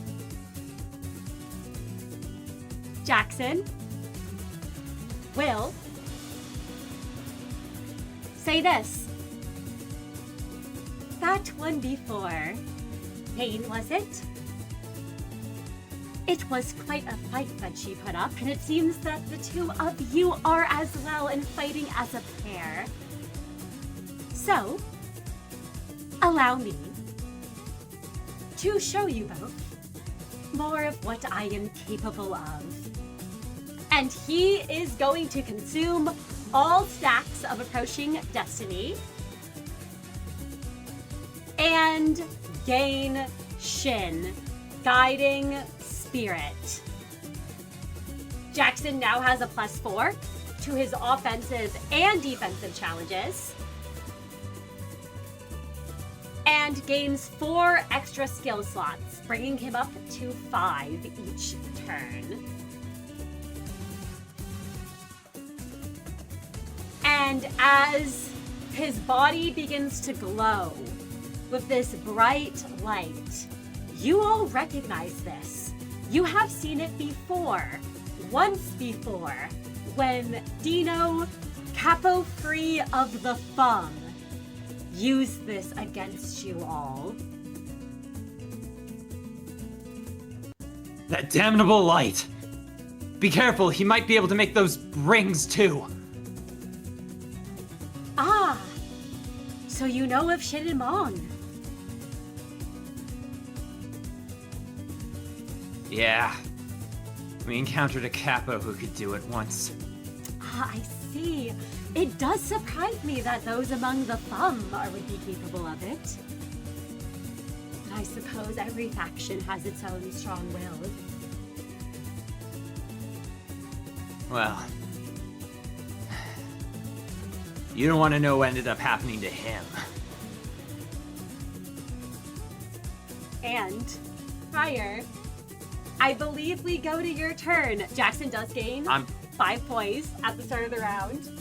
Jackson will say this. That one before. Pain, was it? It was quite a fight that she put up, and it seems that the two of you are as well in fighting as a pair. So, allow me to show you both more of what I am capable of. And he is going to consume all stacks of approaching destiny and gain Shin, guiding spirit. Jackson now has a +4 to his offensive and defensive challenges, and gains 4 extra skill slots, bringing him up to 5 each turn. And as his body begins to glow with this bright light, you all recognize this. You have seen it before, once before, when Dino, capo free of the thumb, used this against you all. That damnable light! Be careful, he might be able to make those rings too. Ah, so you know of Shin and Mong. Yeah. We encountered a capo who could do it once. Ah, I see. It does surprise me that those among the thumb would be capable of it. But I suppose every faction has its own strong will. Well, you don't want to know what ended up happening to him. And, Prior, I believe we go to your turn. Jackson does gain 5 poise at the start of the round.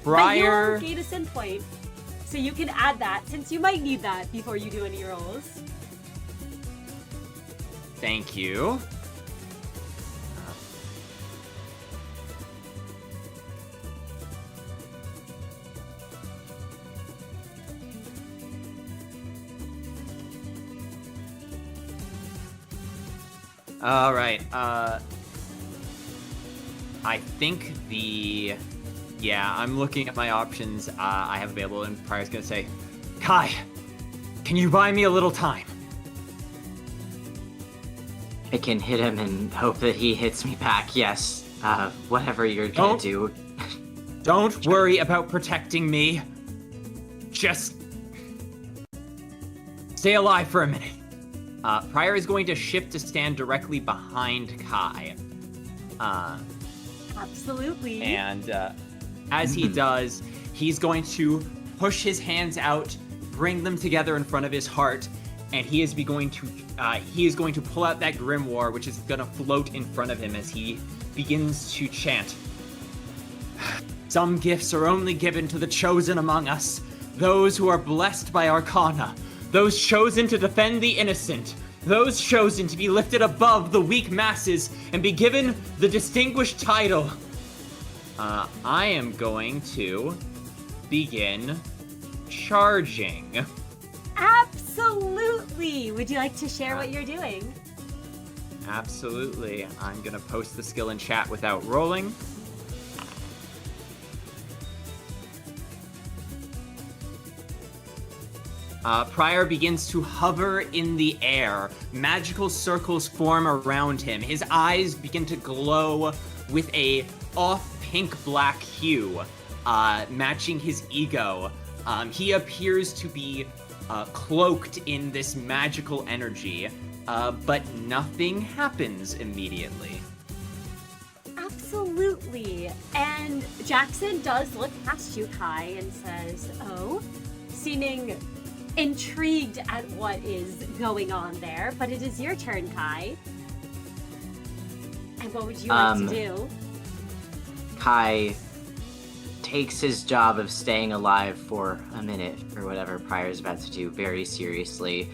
Prior. But you'll gain a sin point, so you can add that since you might need that before you do any rolls. Thank you. All right. I think I'm looking at my options I have available, and Prior's gonna say, Kai, can you buy me a little time? I can hit him and hope that he hits me back, yes. Whatever you're gonna do. Don't worry about protecting me. Just stay alive for a minute. Prior is going to shift to stand directly behind Kai. Absolutely. And as he does, he's going to push his hands out, bring them together in front of his heart, and he is going to pull out that grimoire, which is going to float in front of him as he begins to chant. Some gifts are only given to the chosen among us, those who are blessed by Arcana, those chosen to defend the innocent, those chosen to be lifted above the weak masses and be given the distinguished title. I am going to begin charging. Absolutely! Would you like to share what you're doing? Absolutely. I'm gonna post the skill in chat without rolling. Prior begins to hover in the air. Magical circles form around him. His eyes begin to glow with a off pink-black hue, matching his ego. He appears to be cloaked in this magical energy, but nothing happens immediately. Absolutely. And Jackson does look past you, Kai, and says, "Oh," seeming intrigued at what is going on there, but it is your turn, Kai. And what would you like to do? Kai takes his job of staying alive for a minute, or whatever Prior's about to do, very seriously,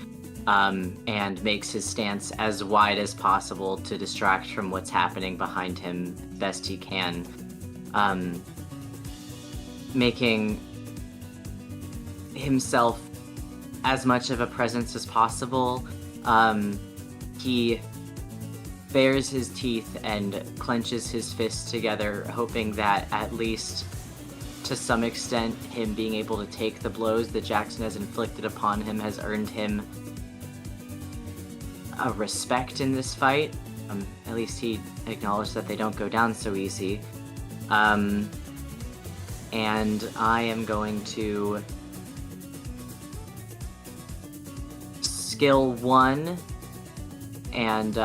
and makes his stance as wide as possible to distract from what's happening behind him best he can, making himself as much of a presence as possible. He bares his teeth and clenches his fists together, hoping that at least to some extent him being able to take the blows that Jackson has inflicted upon him has earned him a respect in this fight. At least he acknowledged that they don't go down so easy. And I am going to skill 1 and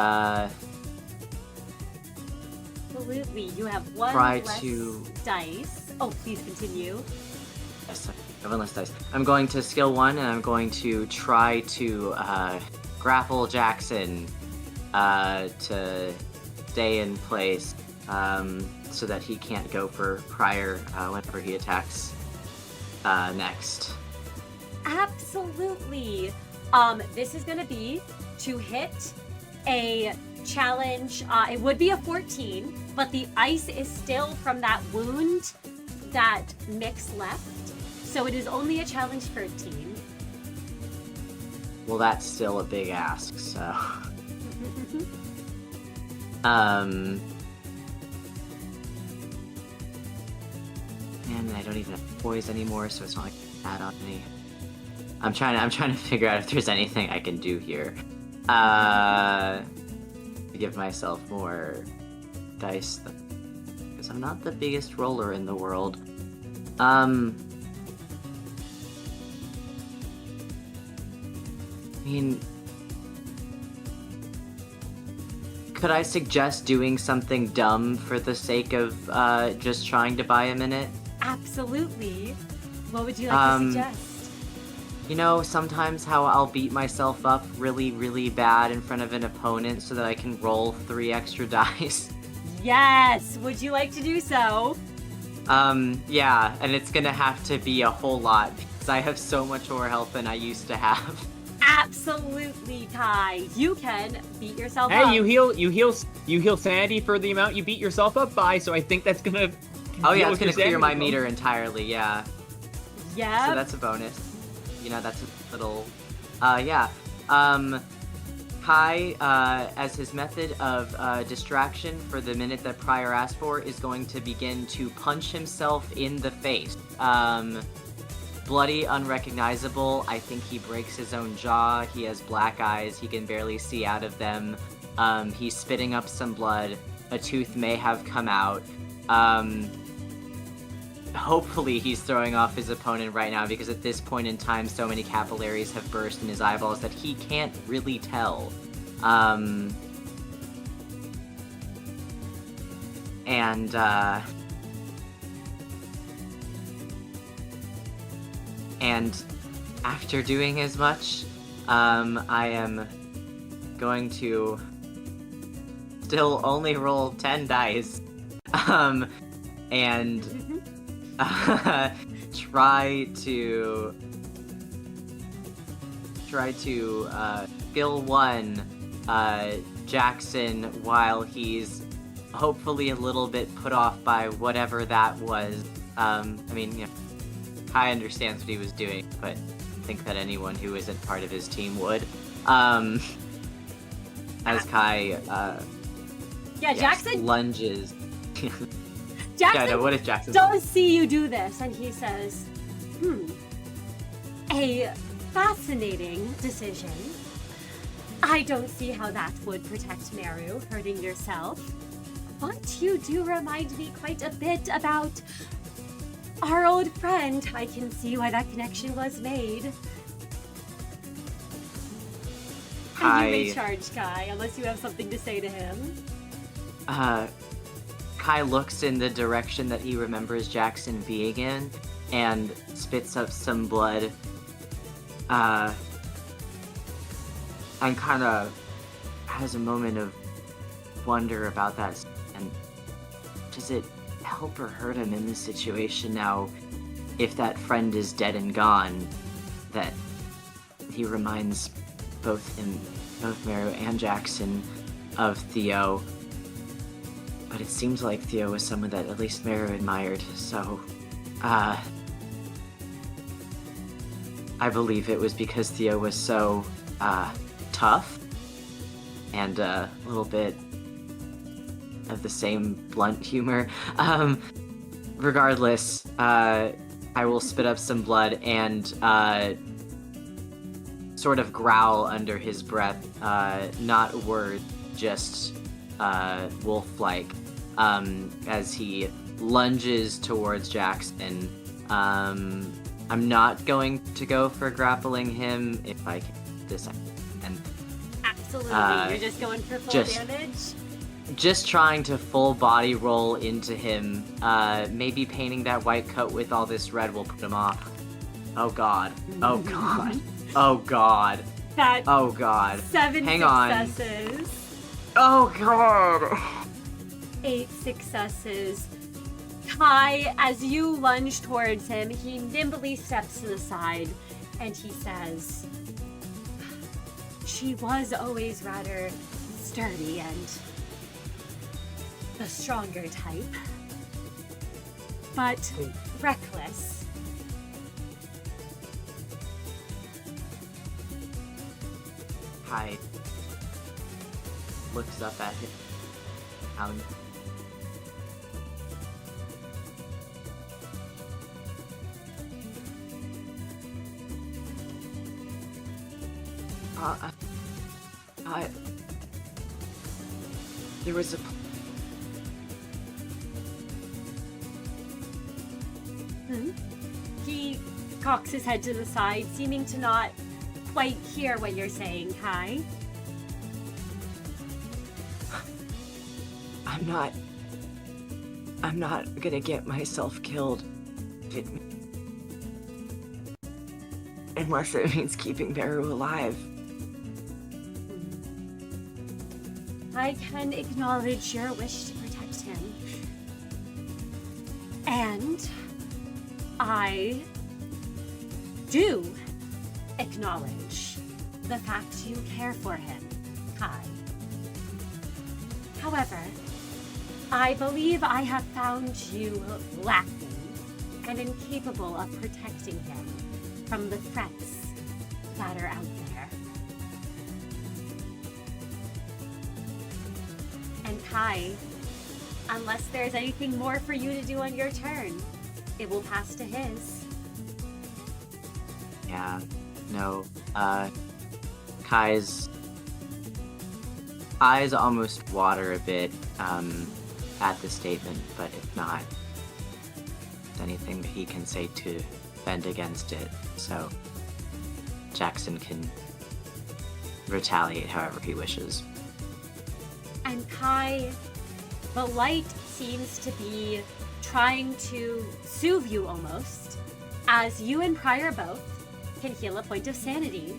Absolutely. You have one try less to dice. Oh, please continue. Yes, I have one less dice. I'm going to skill 1 and I'm going to try to grapple Jackson to stay in place so that he can't go for Prior whenever he attacks next. Absolutely. This is going to be to hit a challenge. It would be a 14, but the ice is still from that wound that Miix left, so it is only a challenge 13. Well, that's still a big ask, so... And I don't even have poise anymore, so it's not like I can add on any... I'm trying to figure out if there's anything I can do here. Give myself more dice because I'm not the biggest roller in the world. I mean, could I suggest doing something dumb for the sake of just trying to buy a minute? Absolutely. What would you like to suggest? You know, sometimes how I'll beat myself up really, really bad in front of an opponent so that I can roll 3 extra dice. Yes! Would you like to do so? Yeah, and it's gonna have to be a whole lot because I have so much more health than I used to have. Absolutely, Kai. You can beat yourself up. Hey, you heal sanity for the amount you beat yourself up by, so I think that's gonna. Oh yeah, deal it's with gonna your clear my sanity meter entirely. Yeah. Yep. So that's a bonus. You know, that's a little. Yeah. Kai, as his method of distraction for the minute that Pryor asked for, is going to begin to punch himself in the face. Bloody, unrecognizable. I think he breaks his own jaw. He has black eyes. He can barely see out of them. He's spitting up some blood. A tooth may have come out. Hopefully he's throwing off his opponent right now because at this point in time so many capillaries have burst in his eyeballs that he can't really tell. And after doing as much, I am going to still only roll 10 dice. And try to skill 1 Jackson while he's hopefully a little bit put off by whatever that was. I mean, you know, Kai understands what he was doing, but I think that anyone who isn't part of his team would. As Kai Jackson lunges. Jackson Yeah, no, what if Jackson does see you do this, and he says, a fascinating decision. I don't see how that would protect Merru, hurting yourself. But you do remind me quite a bit about our old friend. I can see why that connection was made. And you may charge Kai, unless you have something to say to him. Kai looks in the direction that he remembers Jackson being in and spits up some blood. And kind of has a moment of wonder about that. And does it help or hurt him in this situation now if that friend is dead and gone, that he reminds both Merru and Jackson of Theo? But it seems like Theo was someone that at least Merru admired, so, I believe it was because Theo was so, tough, and a little bit of the same blunt humor. Regardless, I will spit up some blood and, sort of growl under his breath, not words, just wolf-like, as he lunges towards Jackson. I'm not going to go for grappling him if I can this and Absolutely, you're just going for full damage? Just trying to full body roll into him. Maybe painting that white coat with all this red will put him off. Oh god. Oh god. Oh god. Oh god. 7 Hang successes. On. Oh god. 8 successes. Kai, as you lunge towards him, he nimbly steps to the side and he says, "She was always rather sturdy and the stronger type, but reckless." Kai looks up at him. There was a... He cocks his head to the side, seeming to not quite hear what you're saying, Kai. I'm not gonna get myself killed. Unless it means keeping Merru alive. I can acknowledge your wish to protect him. And I do acknowledge the fact you care for him, Kai. However, I believe I have found you lacking and incapable of protecting him from the threats that are out there. And Kai, unless there's anything more for you to do on your turn, it will pass to his. Yeah, no, Kai's eyes almost water a bit, at the statement, but if not, there's anything that he can say to fend against it, so Jackson can retaliate however he wishes. And Kai, the light seems to be trying to soothe you almost, as you and Pryor both can heal a point of sanity.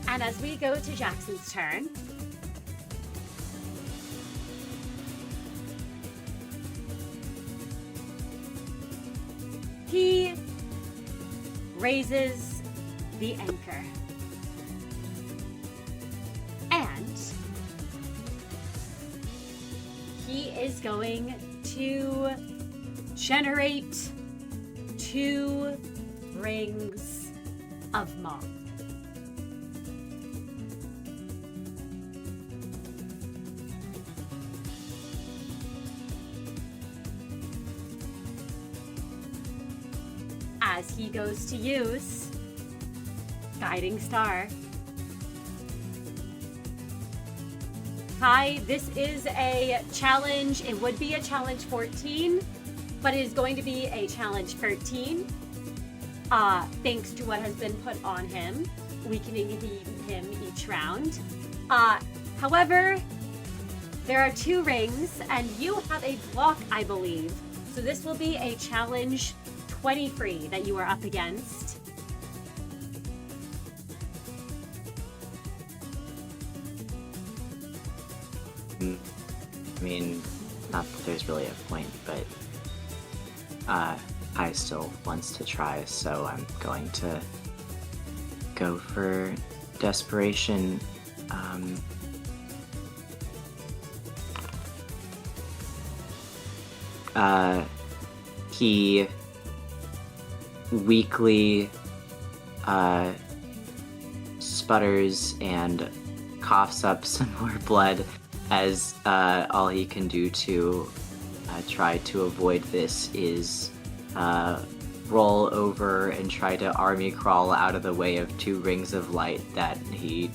And as we go to Jackson's turn, he raises the anchor. And he is going to generate 2 rings of moth. As he goes to use Guiding Star. Kai, this is a challenge. It would be a challenge 14, but it is going to be a challenge 13. Thanks to what has been put on him, weakening him each round. However, there are 2 rings, and you have a block, I believe. So this will be a challenge 23 that you are up against. I mean, not that there's really a point, but I still wants to try, so I'm going to go for desperation. He weakly sputters and coughs up some more blood as all he can do to try to avoid this is roll over and try to army crawl out of the way of 2 rings of light that he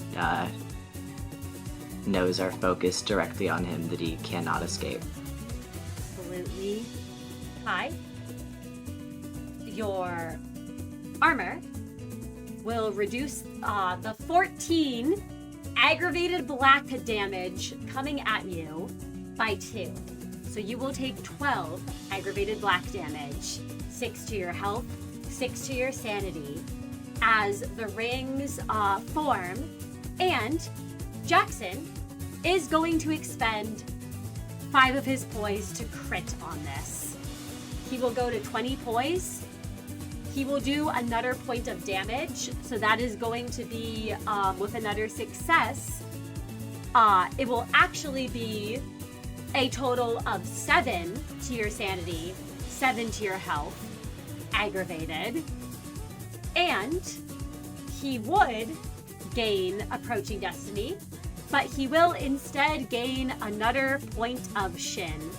knows are focused directly on him that he cannot escape. Absolutely. Hi. Your armor will reduce the 14 aggravated black damage coming at you by 2. So you will take 12 aggravated black damage, 6 to your health, 6 to your sanity, as the rings form. And Jackson is going to expend 5 of his poise to crit on this. He will go to 20 poise. He will do another point of damage, so that is going to be with another success. It will actually be a total of 7 to your sanity, 7 to your health, aggravated, and he would gain Approaching Destiny, but he will instead gain another point of Shin.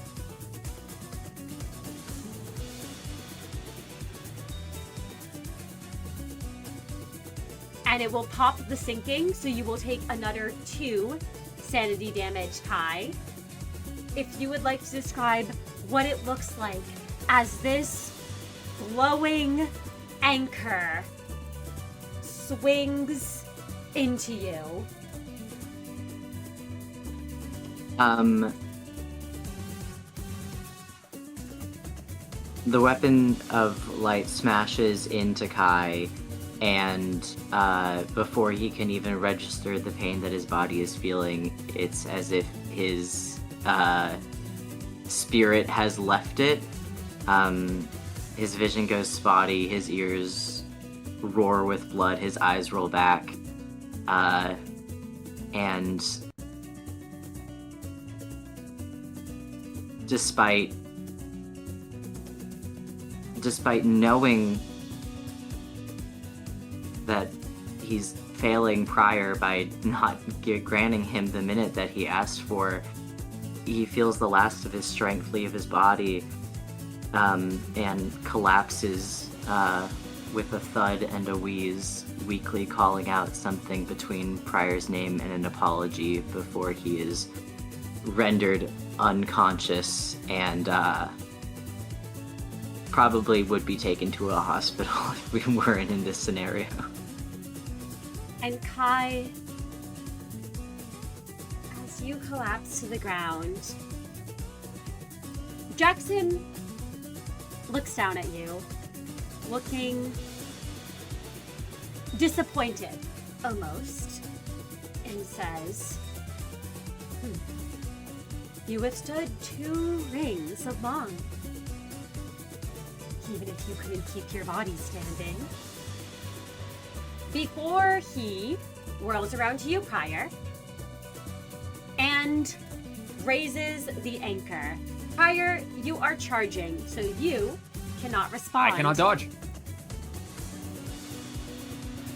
and it will pop the sinking, so you will take another 2 sanity damage, Kai. If you would like to describe what it looks like as this glowing anchor swings into you. The weapon of light smashes into Kai, and before he can even register the pain that his body is feeling, it's as if his spirit has left it. His vision goes spotty, his ears roar with blood, his eyes roll back, and despite knowing that he's failing Prior by not granting him the minute that he asked for, he feels the last of his strength leave his body, and collapses with a thud and a wheeze, weakly calling out something between Prior's name and an apology before he is rendered unconscious and probably would be taken to a hospital if we weren't in this scenario. And Kai, as you collapse to the ground, Jackson looks down at you, looking disappointed, almost, and says, You withstood 2 rings of long, even if you couldn't keep your body standing. Before he whirls around to you, Prior, and raises the anchor. Prior, you are charging, so you cannot respond. I cannot dodge.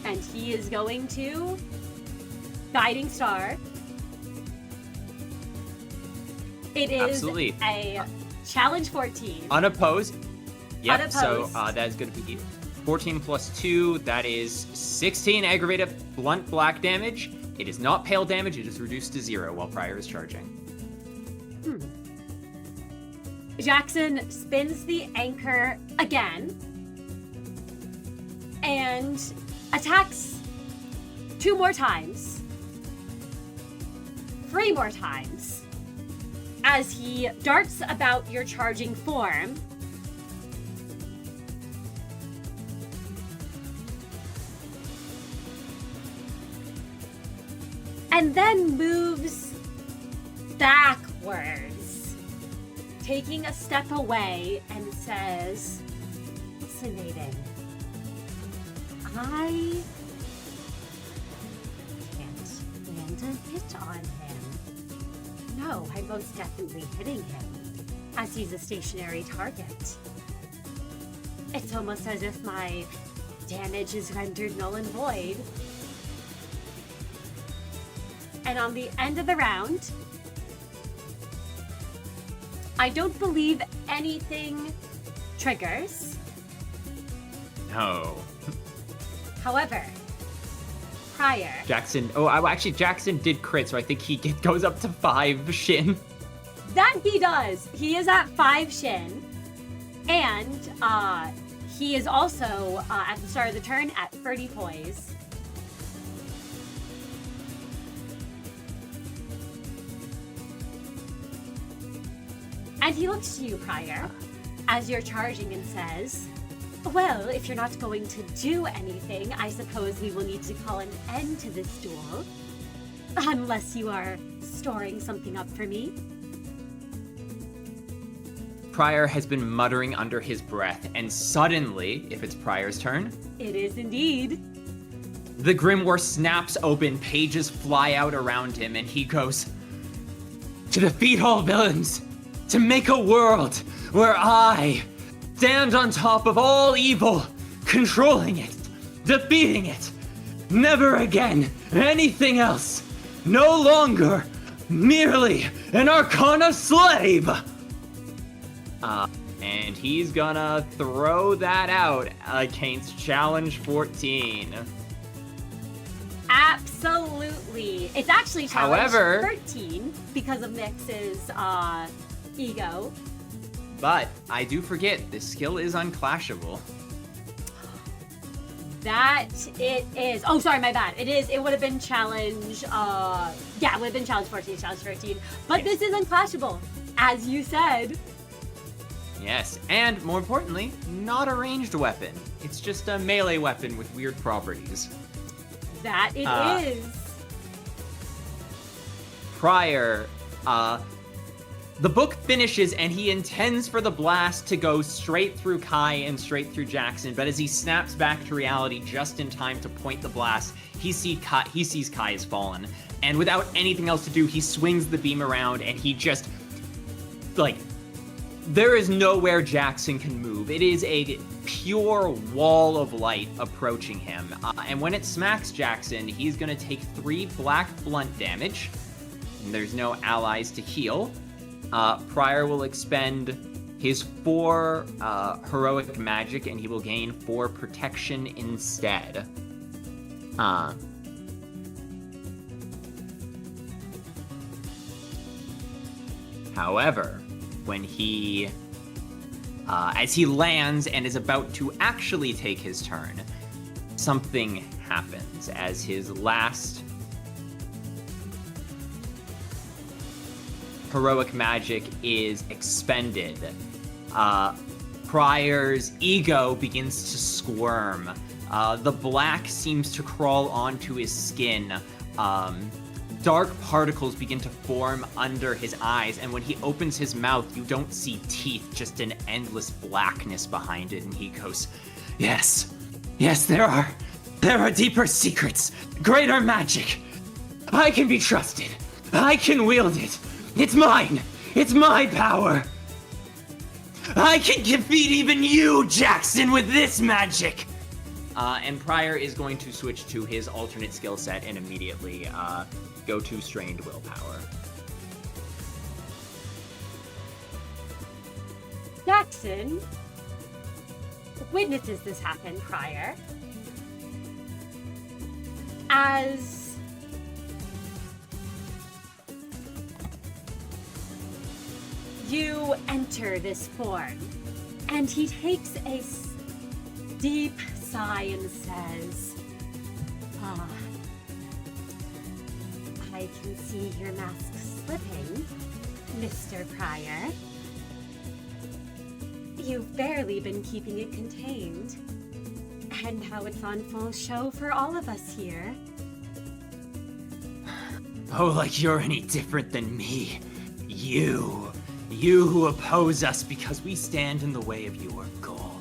And he is going to Guiding Star. It is Absolutely. a challenge 14. Unopposed. Yep, Unopposed. so that is going to be 14 plus 2. That is 16 aggravated blunt black damage. It is not pale damage. It is reduced to 0 while Prior is charging. Jackson spins the anchor again and attacks 2 more times, 3 more times, as he darts about your charging form. And then moves backwards, taking a step away, and says, fascinating. I can't land a hit on him. No, I'm most definitely hitting him, as he's a stationary target. It's almost as if my damage is rendered null and void. And on the end of the round, I don't believe anything triggers. No. However, Prior. Jackson. Oh, actually, Jackson did crit, so I think he goes up to 5 shin. That he does. He is at 5 shin. And he is also, at the start of the turn, at 30 poise. And he looks to you, Prior, as you're charging and says, well, if you're not going to do anything, I suppose we will need to call an end to this duel. Unless you are storing something up for me. Prior has been muttering under his breath, and suddenly, if it's Prior's turn, It is indeed. the grimoire snaps open, pages fly out around him, and he goes, to defeat all villains, to make a world where I stand on top of all evil, controlling it, defeating it, never again anything else, no longer merely an Arcana slave. And he's gonna throw that out against Challenge 14. Absolutely. It's actually challenge However- 13 because of Miix's ego. But I do forget, this skill is unclashable. That it is. Oh, sorry, my bad. It is. It would have been challenge. Yeah, it would have been challenge 14, challenge 13. But this is unclashable, as you said. Yes, and more importantly, not a ranged weapon. It's just a melee weapon with weird properties. That it is. Prior, the book finishes and he intends for the blast to go straight through Kai and straight through Jackson, but as he snaps back to reality just in time to point the blast, he sees Kai has fallen. And without anything else to do, he swings the beam around and he just, like, there is nowhere Jackson can move. It is a pure wall of light approaching him. And when it smacks Jackson, he's going to take 3 black blunt damage. And there's no allies to heal. Prior will expend his 4 heroic magic, and he will gain 4 protection instead. However, when he, as he lands and is about to actually take his turn, something happens as his last heroic magic is expended. Prior's ego begins to squirm. The black seems to crawl onto his skin. Dark particles begin to form under his eyes, and when he opens his mouth, you don't see teeth, just an endless blackness behind it, and he goes, Yes, there are deeper secrets, greater magic. I can be trusted. I can wield it. It's mine. It's my power. I can defeat even you, Jackson, with this magic. And Prior is going to switch to his alternate skill set and immediately go to strained willpower. Jackson witnesses this happen Prior. As you enter this form, and he takes a deep sigh and says, I can see your mask slipping, Mr. Prior. You've barely been keeping it contained, and now it's on full show for all of us here. Oh, like you're any different than me. You who oppose us because we stand in the way of your goal.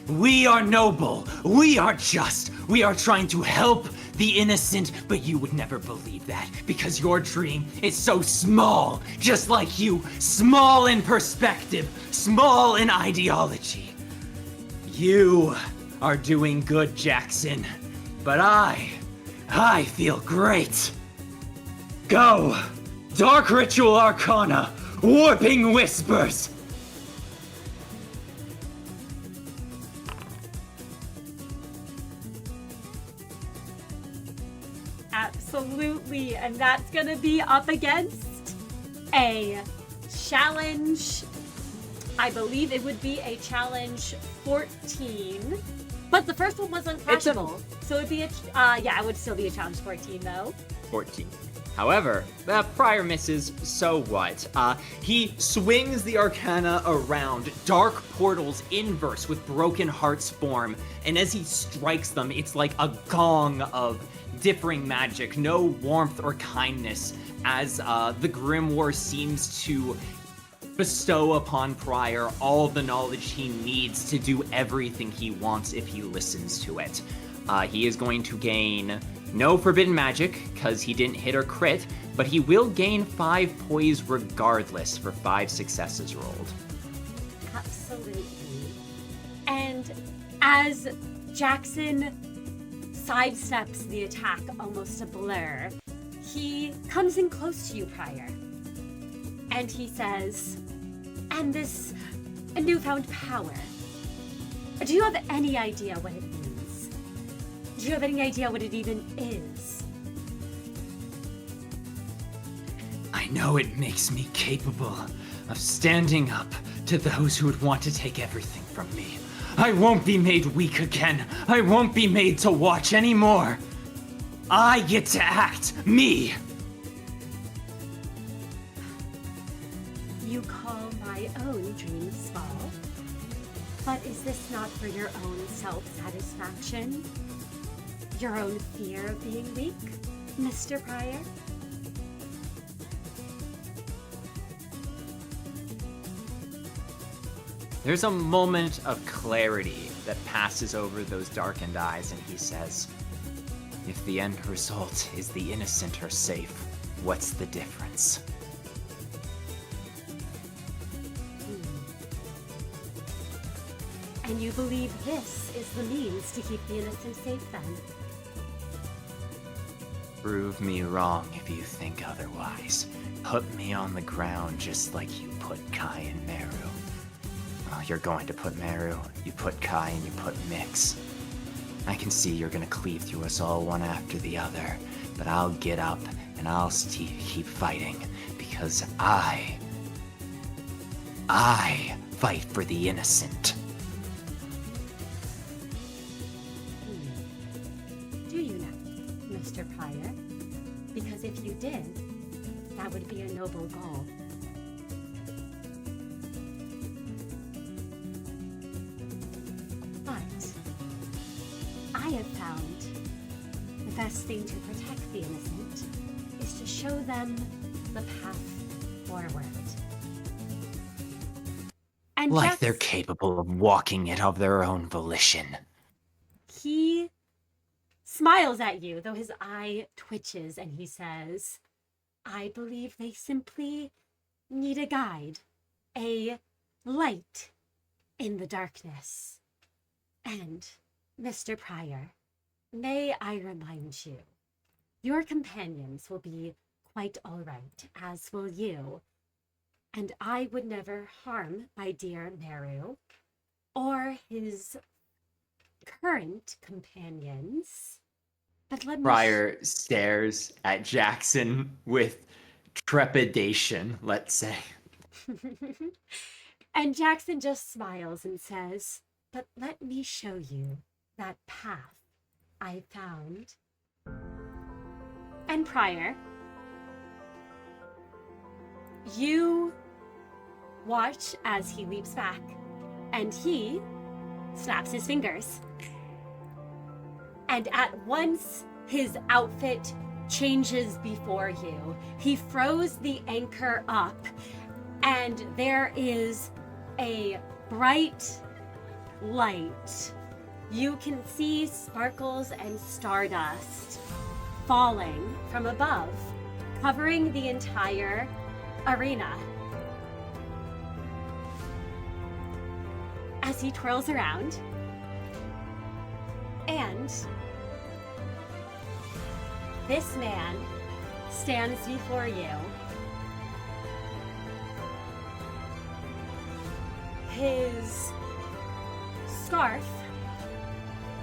We are noble, we are just, we are trying to help the innocent, but you would never believe that because your dream is so small, just like you, small in perspective, small in ideology. You are doing good, Jackson, but I feel great. Go, Dark Ritual Arcana, Warping Whispers. Absolutely, and that's gonna be up against a challenge. I believe it would be a challenge 14, but the first one was uncrashable, so it'd be it would still be a challenge 14 though. 14. However, Prior misses, so what? He swings the Arcana around, dark portals inverse with broken hearts form, and as he strikes them, it's like a gong of differing magic, no warmth or kindness, as the Grimoire seems to bestow upon Prior all the knowledge he needs to do everything he wants if he listens to it. He is going to gain no forbidden magic, because he didn't hit or crit, but he will gain 5 poise regardless for 5 successes rolled. Absolutely. And as Jackson sidesteps the attack almost a blur, he comes in close to you, Prior. And he says, and this newfound power, do you have any idea what it means? Do you have any idea what it even is? know it makes me capable of standing up to those who would want to take everything from me. I won't be made weak again. I won't be made to watch anymore. I get to act me. You call my own dreams small? But is this not for your own self-satisfaction? Your own fear of being weak, Mr. Pryor? There's a moment of clarity that passes over those darkened eyes, and he says, if the end result is the innocent are safe, what's the difference? And you believe this is the means to keep the innocent safe, then? Prove me wrong if you think otherwise. Put me on the ground just like you put Kai and Merru. Well, you're going to put Merru, you put Kai, and you put Miix. I can see you're gonna cleave through us all one after the other, but I'll get up and I'll keep fighting, because I fight for the innocent. Do you know, Mr. Pryor? Because if you did, that would be a noble goal. But I have found the best thing to protect the innocent is to show them the path forward. And Like Jax, they're capable of walking it of their own volition. he smiles at you, though his eye twitches, and he says, I believe they simply need a guide, a light in the darkness. And, Mr. Pryor, may I remind you, your companions will be quite all right, as will you. And I would never harm my dear Merru or his current companions. But let me Pryor stares at Jackson with trepidation, let's say. And Jackson just smiles and says, but let me show you that path I found. And Pryor, you watch as he leaps back, and he snaps his fingers. And at once, his outfit changes before you. He throws the anchor up, and there is a bright light. You can see sparkles and stardust falling from above, covering the entire arena. As he twirls around, and this man stands before you. His scarf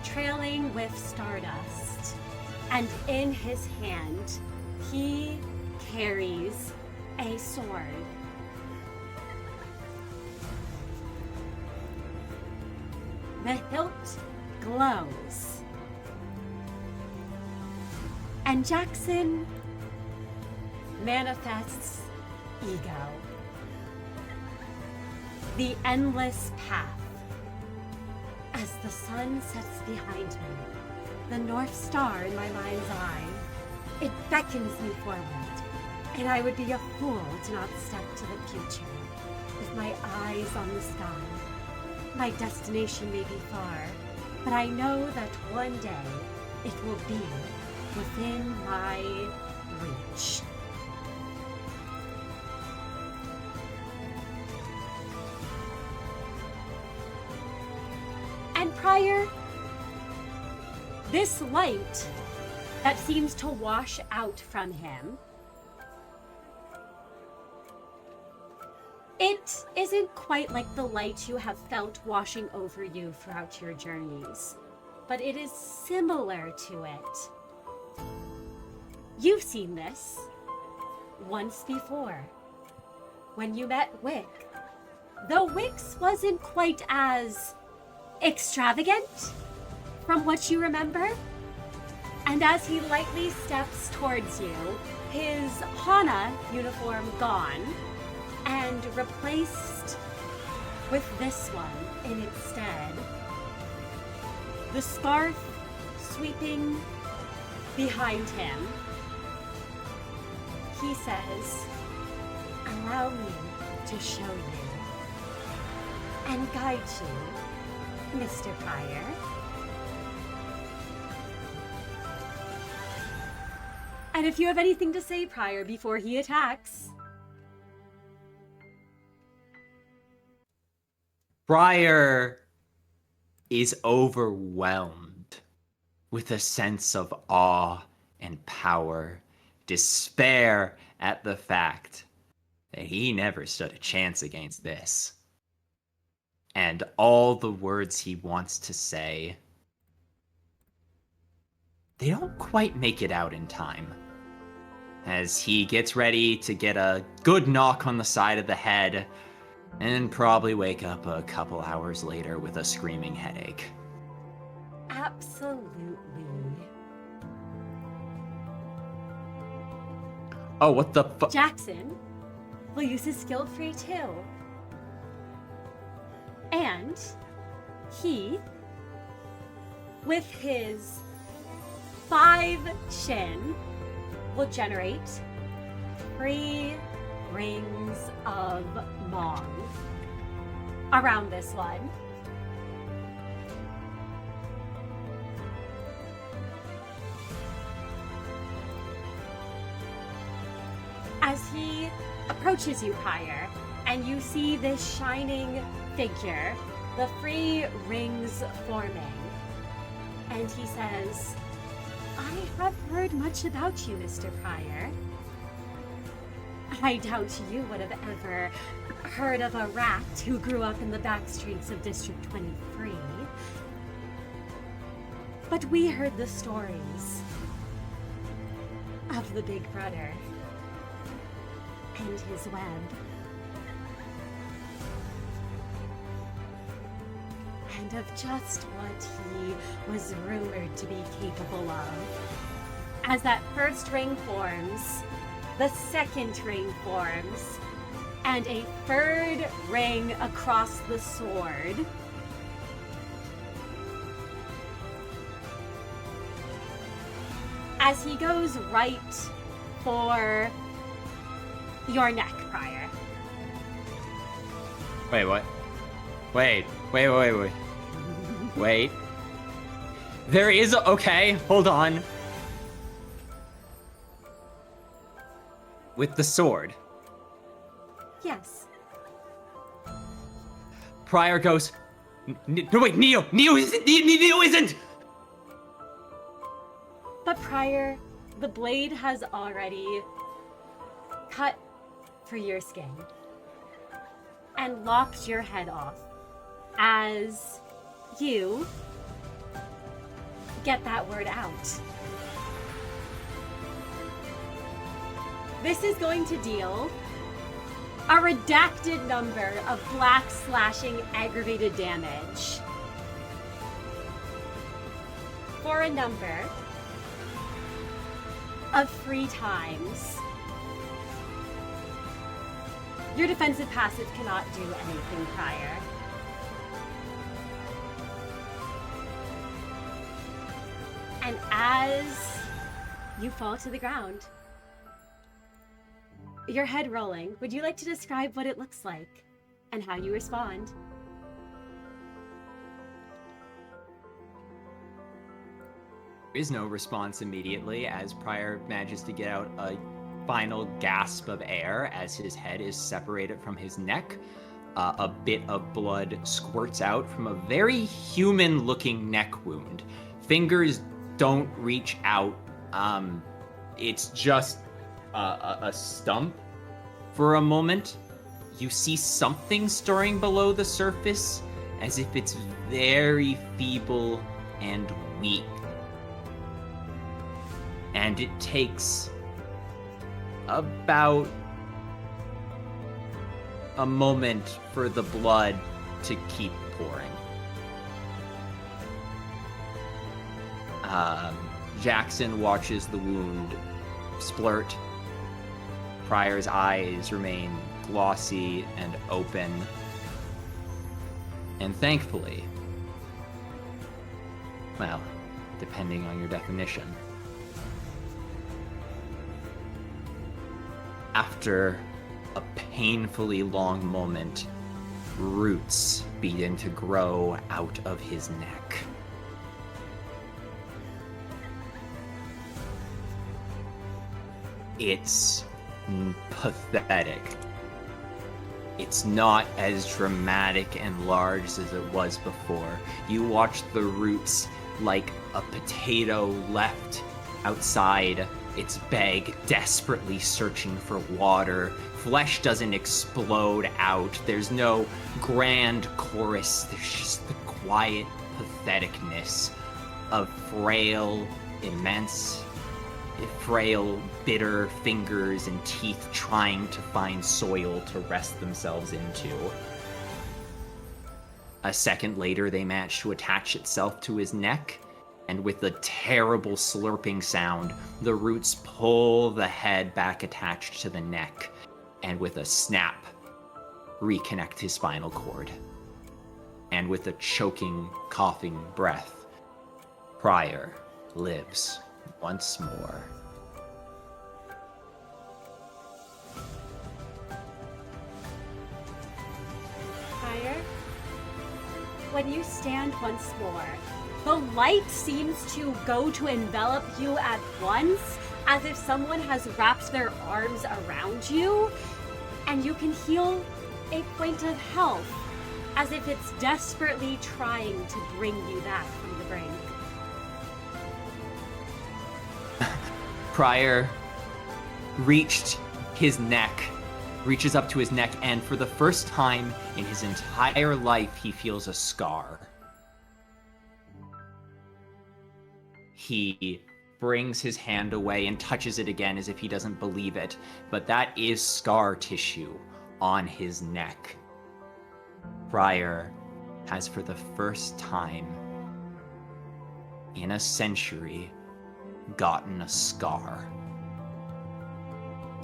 trailing with stardust, and in his hand he carries a sword. The hilt glows. And Jackson manifests ego. The endless path. As the sun sets behind me, the North Star in my mind's eye, it beckons me forward, and I would be a fool to not step to the future with my eyes on the sky. My destination may be far, but I know that one day it will be within my reach. And Pryor, this light that seems to wash out from him, it isn't quite like the light you have felt washing over you throughout your journeys, but it is similar to it. You've seen this. once before, when you met Wick. Though Wix wasn't quite as extravagant from what you remember. And as he lightly steps towards you, his Hana uniform gone and replaced with this one in its stead. The scarf sweeping behind him. He says, "Allow me to show you and guide you, Mr. Pryor." And if you have anything to say, Pryor, before he attacks. Pryor is overwhelmed with a sense of awe and power, despair at the fact that he never stood a chance against this. And all the words he wants to say, they don't quite make it out in time. As he gets ready to get a good knock on the side of the head, and probably wake up a couple hours later with a screaming headache. Absolutely. Oh, what the fuck? Jackson will use his skill free too. And he, with his 5 shin, will generate 3 rings of Mong around this one. As he approaches you, Pryor, and you see this shining figure, the 3 rings forming, and he says, "I have heard much about you, Mr. Pryor. I doubt you would have ever heard of a rat who grew up in the back streets of District 23. But we heard the stories of the Big Brother and his web. And of just what he was rumored to be capable of. As that first ring forms, the second ring forms, and a 3rd ring across the sword. As he goes right for your neck, Pryor. Wait, what? Wait. Wait. There is a... Okay, hold on. With the sword. Yes. Pryor goes... No, wait, Neo isn't! But Pryor, the blade has already cut through your skin and lopped your head off as you get that word out. This is going to deal a redacted number of black slashing aggravated damage for a number of 3 times. Your defensive passive cannot do anything, Pryor. And as you fall to the ground, your head rolling, would you like to describe what it looks like and how you respond? There is no response immediately as Pryor manages to get out a final gasp of air as his head is separated from his neck. A bit of blood squirts out from a very human-looking neck wound. Fingers don't reach out. It's just a stump. For a moment, you see something stirring below the surface, as if it's very feeble and weak. And it takes about a moment for the blood to keep pouring. Jackson watches the wound splurt. Pryor's eyes remain glossy and open. And thankfully, well, depending on your definition, after a painfully long moment, roots begin to grow out of his neck. It's pathetic. It's not as dramatic and large as it was before. You watch the roots like a potato left outside its bag, desperately searching for water. Flesh doesn't explode out. There's no grand chorus. There's just the quiet patheticness of frail, bitter fingers and teeth trying to find soil to rest themselves into. A second later, they managed to attach itself to his neck, and with a terrible slurping sound, the roots pull the head back attached to the neck, and with a snap, reconnect his spinal cord. And with a choking, coughing breath, Pryor lives once more. Pryor, when you stand once more, the light seems to go to envelop you at once, as if someone has wrapped their arms around you, and you can feel a point of health, as if it's desperately trying to bring you back from the brink. Pryor reaches up to his neck, and for the first time in his entire life, he feels a scar. He brings his hand away and touches it again as if he doesn't believe it, but that is scar tissue on his neck. Pryor has, for the first time in a century, gotten a scar.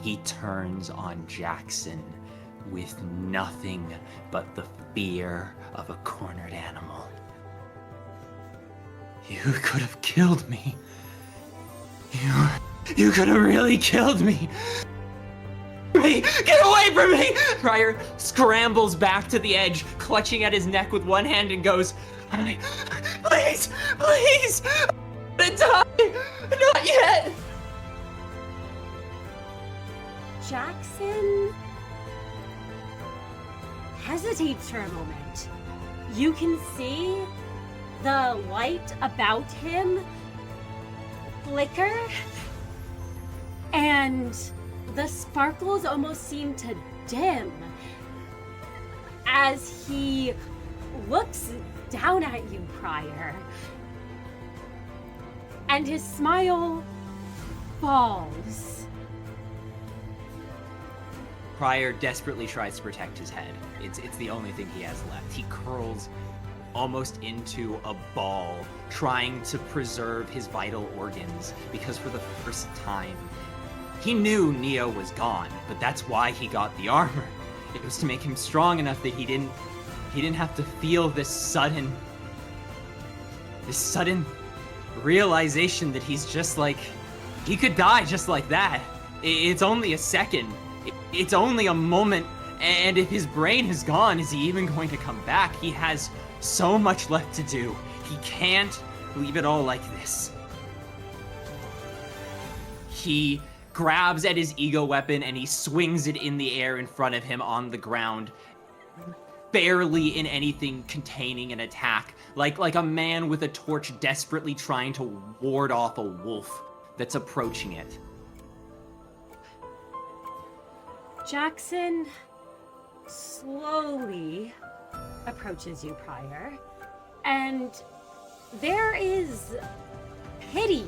He turns on Jackson with nothing but the fear of a cornered animal. You could have killed me. You could have really killed me. Get away from me! Pryor scrambles back to the edge, clutching at his neck with one hand, and goes, Please! I'm gonna die! Not yet! Jackson hesitates for a moment. You can see the light about him flicker, and the sparkles almost seem to dim as he looks down at you, Pryor. And his smile falls. Pryor desperately tries to protect his head. It's the only thing he has left. He curls almost into a ball, trying to preserve his vital organs, because for the first time, he knew Neo was gone, but that's why he got the armor. It was to make him strong enough that he didn't have to feel this sudden realization that he's just like, he could die just like that. It's only a second. It's only a moment, and if his brain is gone, is he even going to come back? He has so much left to do. He can't leave it all like this. He grabs at his ego weapon and he swings it in the air in front of him on the ground, barely in anything containing an attack, like a man with a torch desperately trying to ward off a wolf that's approaching it. Jackson slowly approaches you, Pryor, and there is pity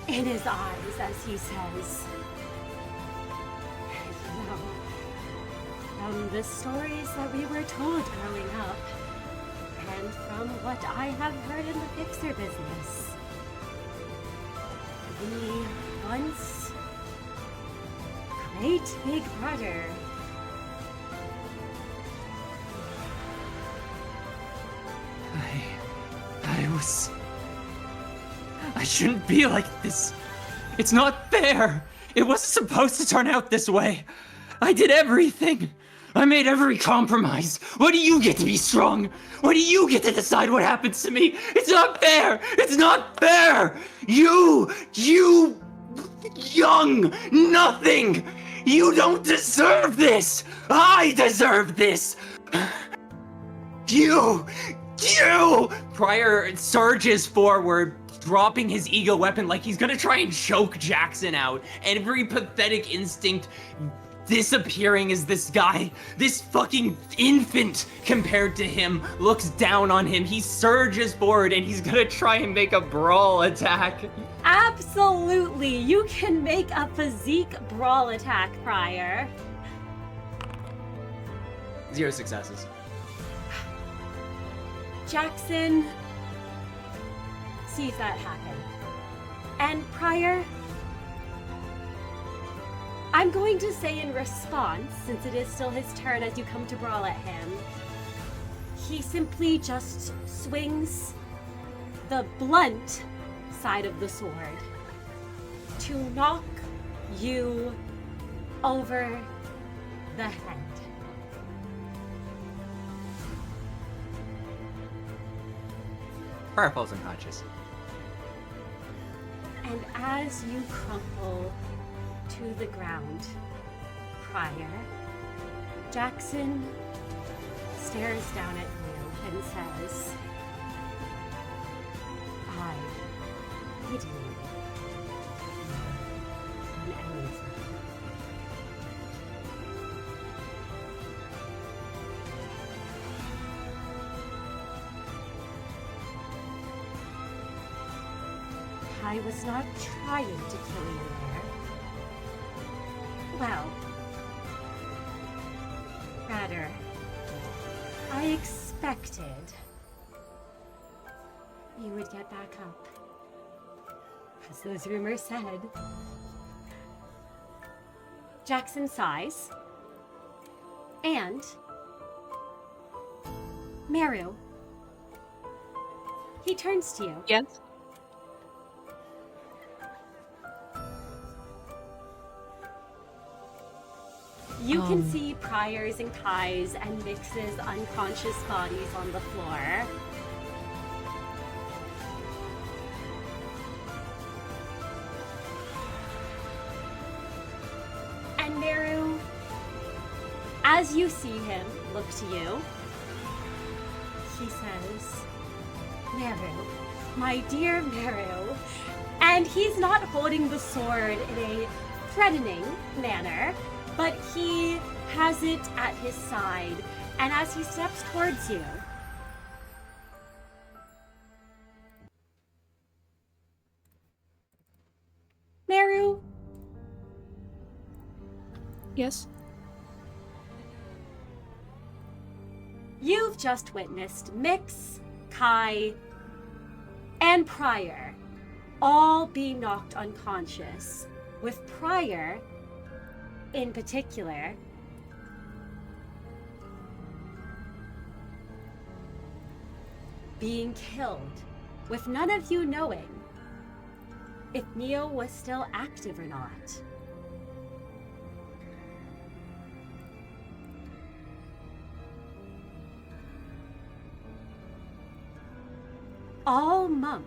in his eyes as he says, from the stories that we were told growing up, and from what I have heard in the fixer business, the once great big brother I shouldn't be like this. It's not fair. It wasn't supposed to turn out this way. I did everything. I made every compromise. Why do you get to be strong? Why do you get to decide what happens to me? It's not fair. It's not fair. You young nothing. You don't deserve this. I deserve this. You. Pryor surges forward, dropping his ego weapon like he's gonna try and choke Jackson out. Every pathetic instinct disappearing as this guy, this fucking infant compared to him, looks down on him. He surges forward and he's gonna try and make a brawl attack. Absolutely! You can make a physique brawl attack, Pryor. 0 successes. Jackson sees that happen. And Pryor, I'm going to say in response, since it is still his turn as you come to brawl at him, he simply just swings the blunt side of the sword to knock you over the head. Pryor falls unconscious. And as you crumple to the ground, Pryor, Jackson stares down at you and says, I didn't do anything. I was not trying to kill you there. Well, rather, I expected you would get back up, as those rumors said. Jackson sighs, and Merru, he turns to you. Yes. You can see Pryor's and Kai's and Miix's unconscious bodies on the floor. And Merru, as you see him look to you, he says, Merru, my dear Merru. And he's not holding the sword in a threatening manner, but he has it at his side, and as he steps towards you, Merru. Yes. You've just witnessed Miix, Kai, and Pryor all be knocked unconscious, with Pryor in particular being killed, with none of you knowing if Neo was still active or not. All month,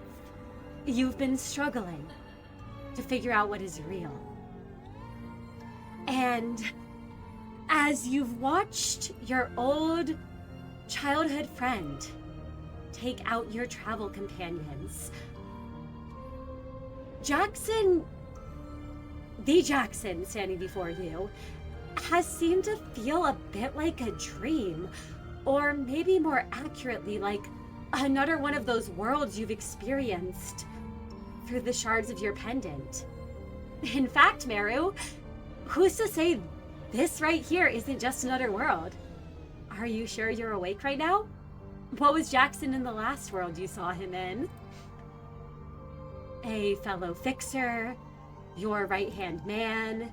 you've been struggling to figure out what is real. And as you've watched your old childhood friend take out your travel companions, Jackson, the Jackson standing before you, has seemed to feel a bit like a dream, or maybe more accurately, like another one of those worlds you've experienced through the shards of your pendant. In fact, Merru, who's to say This right here isn't just another world. Are you sure you're awake right now? What was Jackson in the last world you saw him in? A fellow fixer, your right-hand man,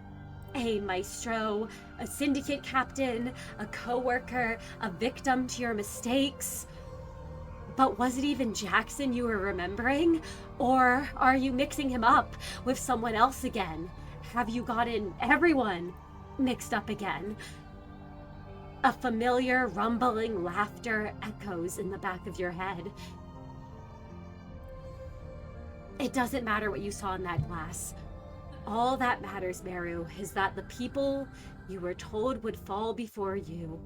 a maestro, a syndicate captain, a co-worker, a victim to your mistakes. But was it even Jackson you were remembering? Or are you mixing him up with someone else again? Have you gotten everyone mixed up again? A familiar rumbling laughter echoes in the back of your head. It doesn't matter what you saw in that glass. All that matters, Merru, is that the people you were told would fall before you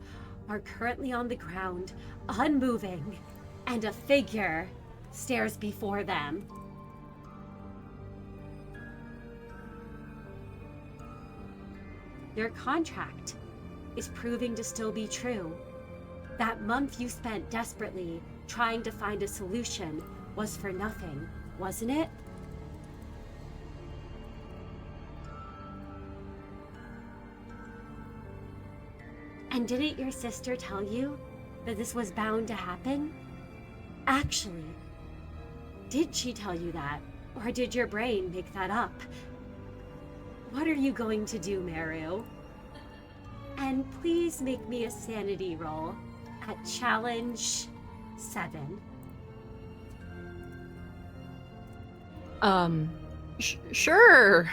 are currently on the ground, unmoving, and a figure stares before them. Your contract is proving to still be true. That month you spent desperately trying to find a solution was for nothing, wasn't it? And didn't your sister tell you that this was bound to happen? Actually, did she tell you that? Or did your brain make that up? What are you going to do, Merru? And please make me a sanity roll at challenge 7. Sure.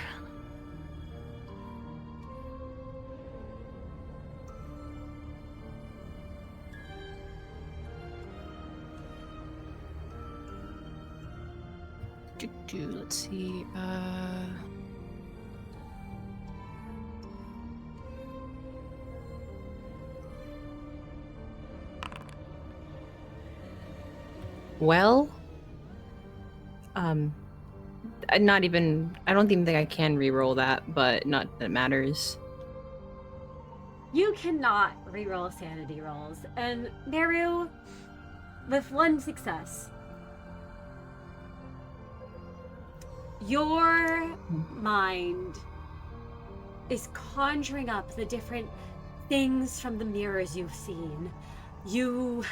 Let's see. Well, not even. I don't even think I can re-roll that, but not that it matters. You cannot re-roll sanity rolls, and Merru, with 1 success, your mind is conjuring up the different things from the mirrors you've seen. You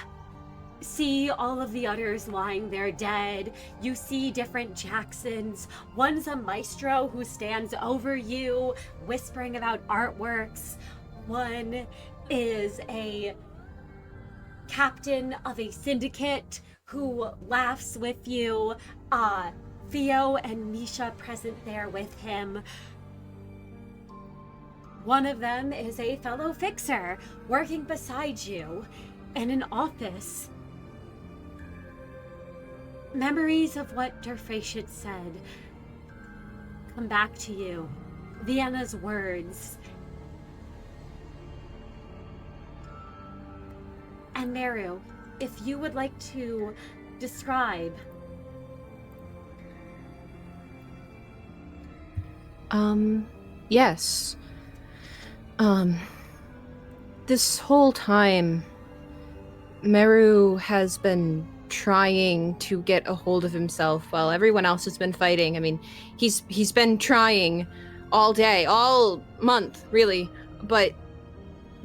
see all of the others lying there dead. You see different Jacksons. One's a maestro who stands over you, whispering about artworks. One is a captain of a syndicate who laughs with you. Theo and Misha present there with him. One of them is a fellow fixer working beside you in an office. Memories of what Derfashit said come back to you. Vienna's words. And Merru, if you would like to describe. Yes. This whole time, Merru has been trying to get a hold of himself while everyone else has been fighting. I mean, he's been trying all day, all month, really, but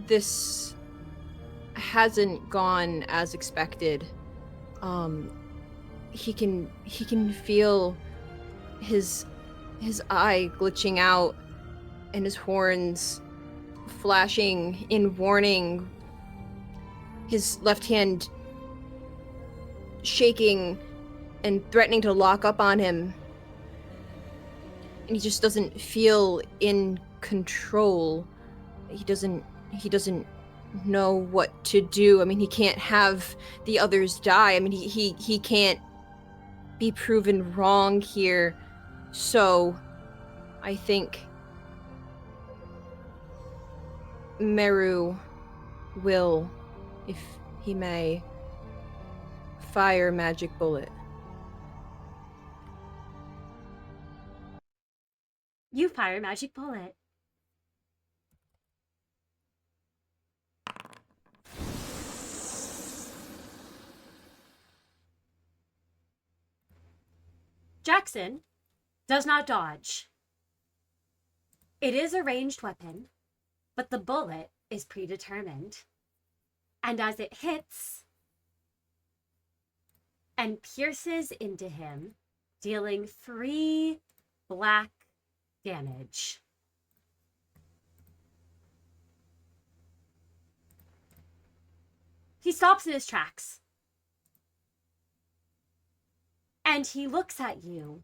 this hasn't gone as expected. He can feel his eye glitching out and his horns flashing in warning, his left hand shaking and threatening to lock up on him. And he just doesn't feel in control. He doesn't know what to do. I mean, he can't have the others die. I mean, he can't be proven wrong here. So I think Merru will, if he may, fire magic bullet. You fire magic bullet. Jackson does not dodge. It is a ranged weapon, but the bullet is predetermined. And as it hits and pierces into him, dealing 3 black damage. He stops in his tracks. And he looks at you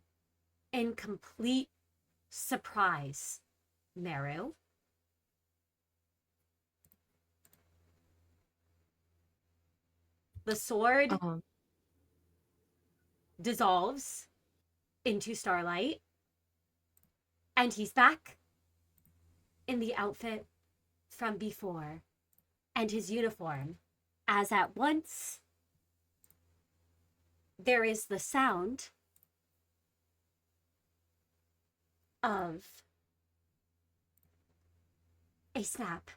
in complete surprise, Merru. The sword dissolves into starlight, and he's back in the outfit from before and his uniform, as at once there is the sound of a snap.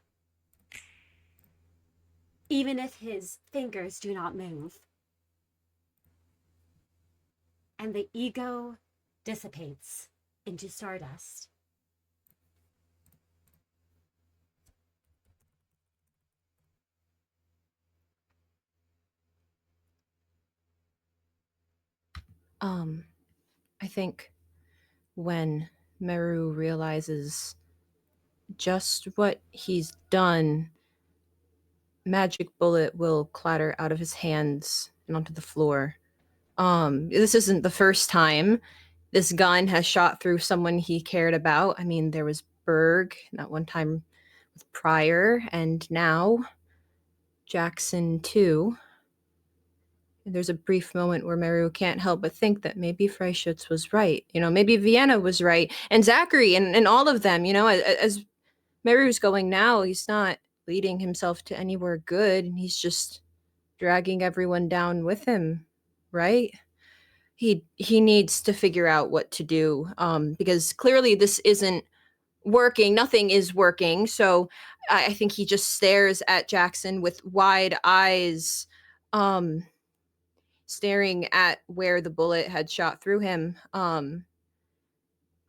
Even if his fingers do not move. And the ego dissipates into stardust. I think when Merru realizes just what he's done, magic bullet will clatter out of his hands and onto the floor. This isn't the first time this gun has shot through someone he cared about. I mean, there was Berg that one time with Pryor, and now Jackson too. There's a brief moment where Merru can't help but think that maybe Freischutz was right. Maybe Vienna was right. And Zachary and all of them, as Merru's going now, he's not leading himself to anywhere good, and he's just dragging everyone down with him, right? He needs to figure out what to do, because clearly this isn't working. Nothing is working. So I think he just stares at Jackson with wide eyes, staring at where the bullet had shot through him. I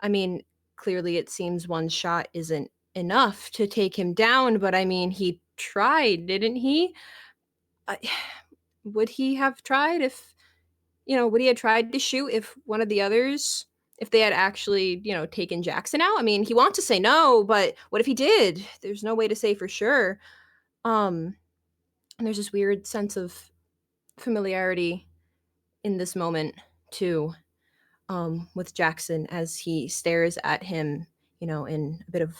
mean, clearly it seems one shot isn't enough to take him down, but I mean, he tried, didn't he? Would he have tried if, would he have tried to shoot if one of the others, if they had actually, taken Jackson out? I mean, he wants to say no, but what if he did? There's no way to say for sure. And there's this weird sense of familiarity in this moment too, with Jackson as he stares at him, in a bit of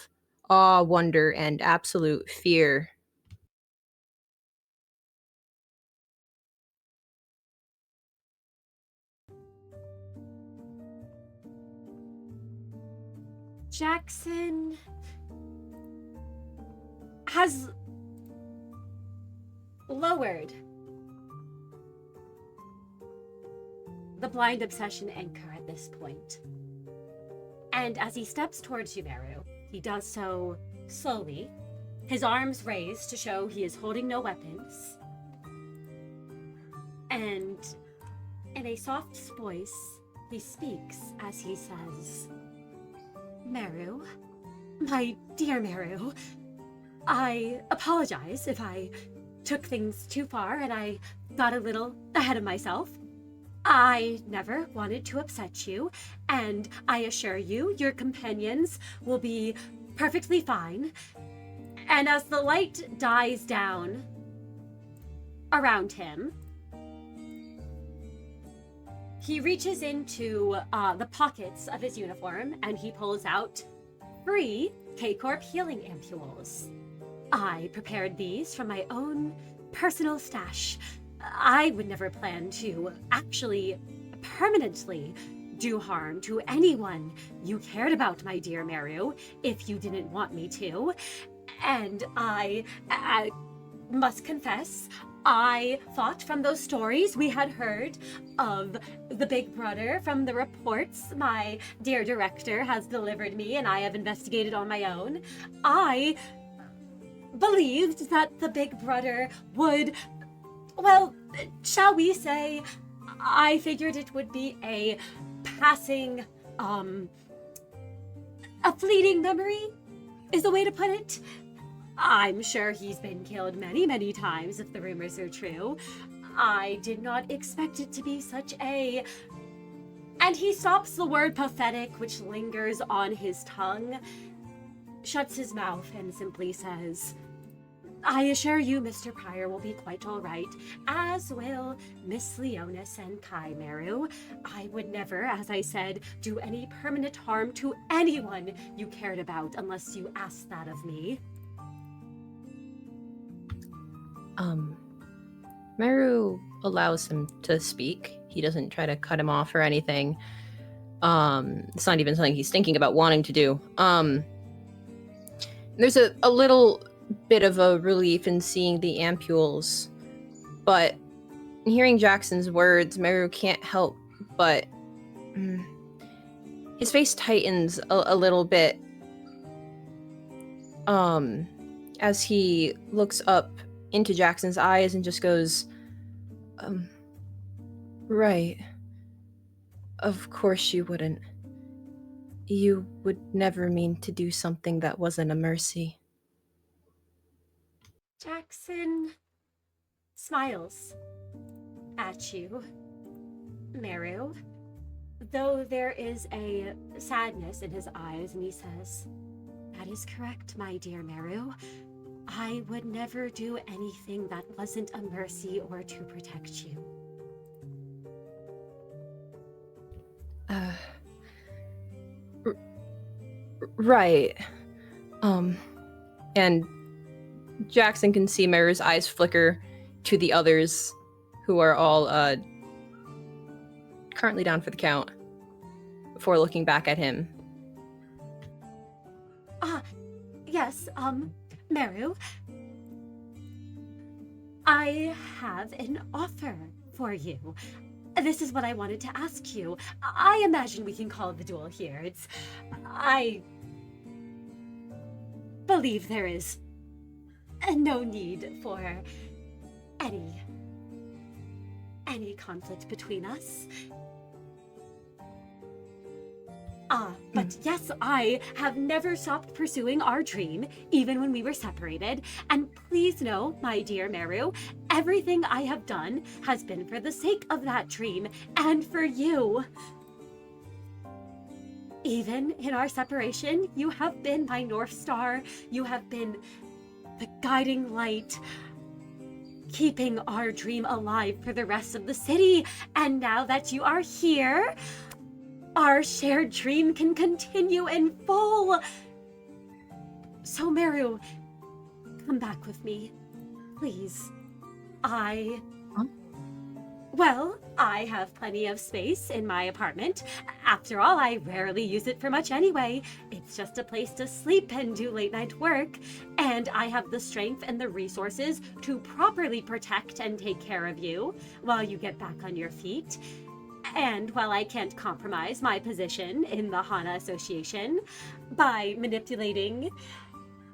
awe, wonder, and absolute fear. Jackson has lowered the blind obsession anchor at this point. And as he steps towards you, Merru, he does so slowly, his arms raised to show he is holding no weapons. And in a soft voice, he speaks as he says, Merru, my dear Merru, I apologize if I took things too far and I got a little ahead of myself. I never wanted to upset you, and I assure you, your companions will be perfectly fine. And as the light dies down around him, he reaches into the pockets of his uniform and he pulls out 3 L Corp healing ampules. I prepared these from my own personal stash. I would never plan to actually permanently do harm to anyone you cared about, my dear Merru, if you didn't want me to. And I must confess, I thought from those stories we had heard of the Big Brother from the reports my dear director has delivered me and I have investigated on my own. I believed that the Big Brother would, well, shall we say, I figured it would be a passing, a fleeting memory is the way to put it. I'm sure he's been killed many, many times if the rumors are true. I did not expect it to be such a... And he stops the word pathetic, which lingers on his tongue, shuts his mouth, and simply says, I assure you Mr. Pryor will be quite all right, as will Miss Leonis and Kai Merru. I would never, as I said, do any permanent harm to anyone you cared about unless you asked that of me. Merru allows him to speak. He doesn't try to cut him off or anything. It's not even something he's thinking about wanting to do. There's a little bit of a relief in seeing the ampules, but hearing Jackson's words, Merru can't help but his face tightens a little bit as he looks up into Jackson's eyes and just goes, right. Of course you wouldn't. You would never mean to do something that wasn't a mercy. Jackson smiles at you, Merru, though there is a sadness in his eyes, and he says, that is correct, my dear Merru. I would never do anything that wasn't a mercy or to protect you. Right. And Jackson can see Merru's eyes flicker to the others who are all currently down for the count before looking back at him. Yes, Merru. I have an offer for you. This is what I wanted to ask you. I imagine we can call the duel here. I believe there is no need for any conflict between us. But yes, I have never stopped pursuing our dream, even when we were separated. And please know, my dear Merru, everything I have done has been for the sake of that dream and for you. Even in our separation, you have been my North Star. You have been the guiding light, keeping our dream alive for the rest of the city. And now that you are here, our shared dream can continue in full. So, Merru, come back with me, please. Well, I have plenty of space in my apartment. After all, I rarely use it for much anyway. It's just a place to sleep and do late-night work. And I have the strength and the resources to properly protect and take care of you while you get back on your feet. And while I can't compromise my position in the Hana Association by manipulating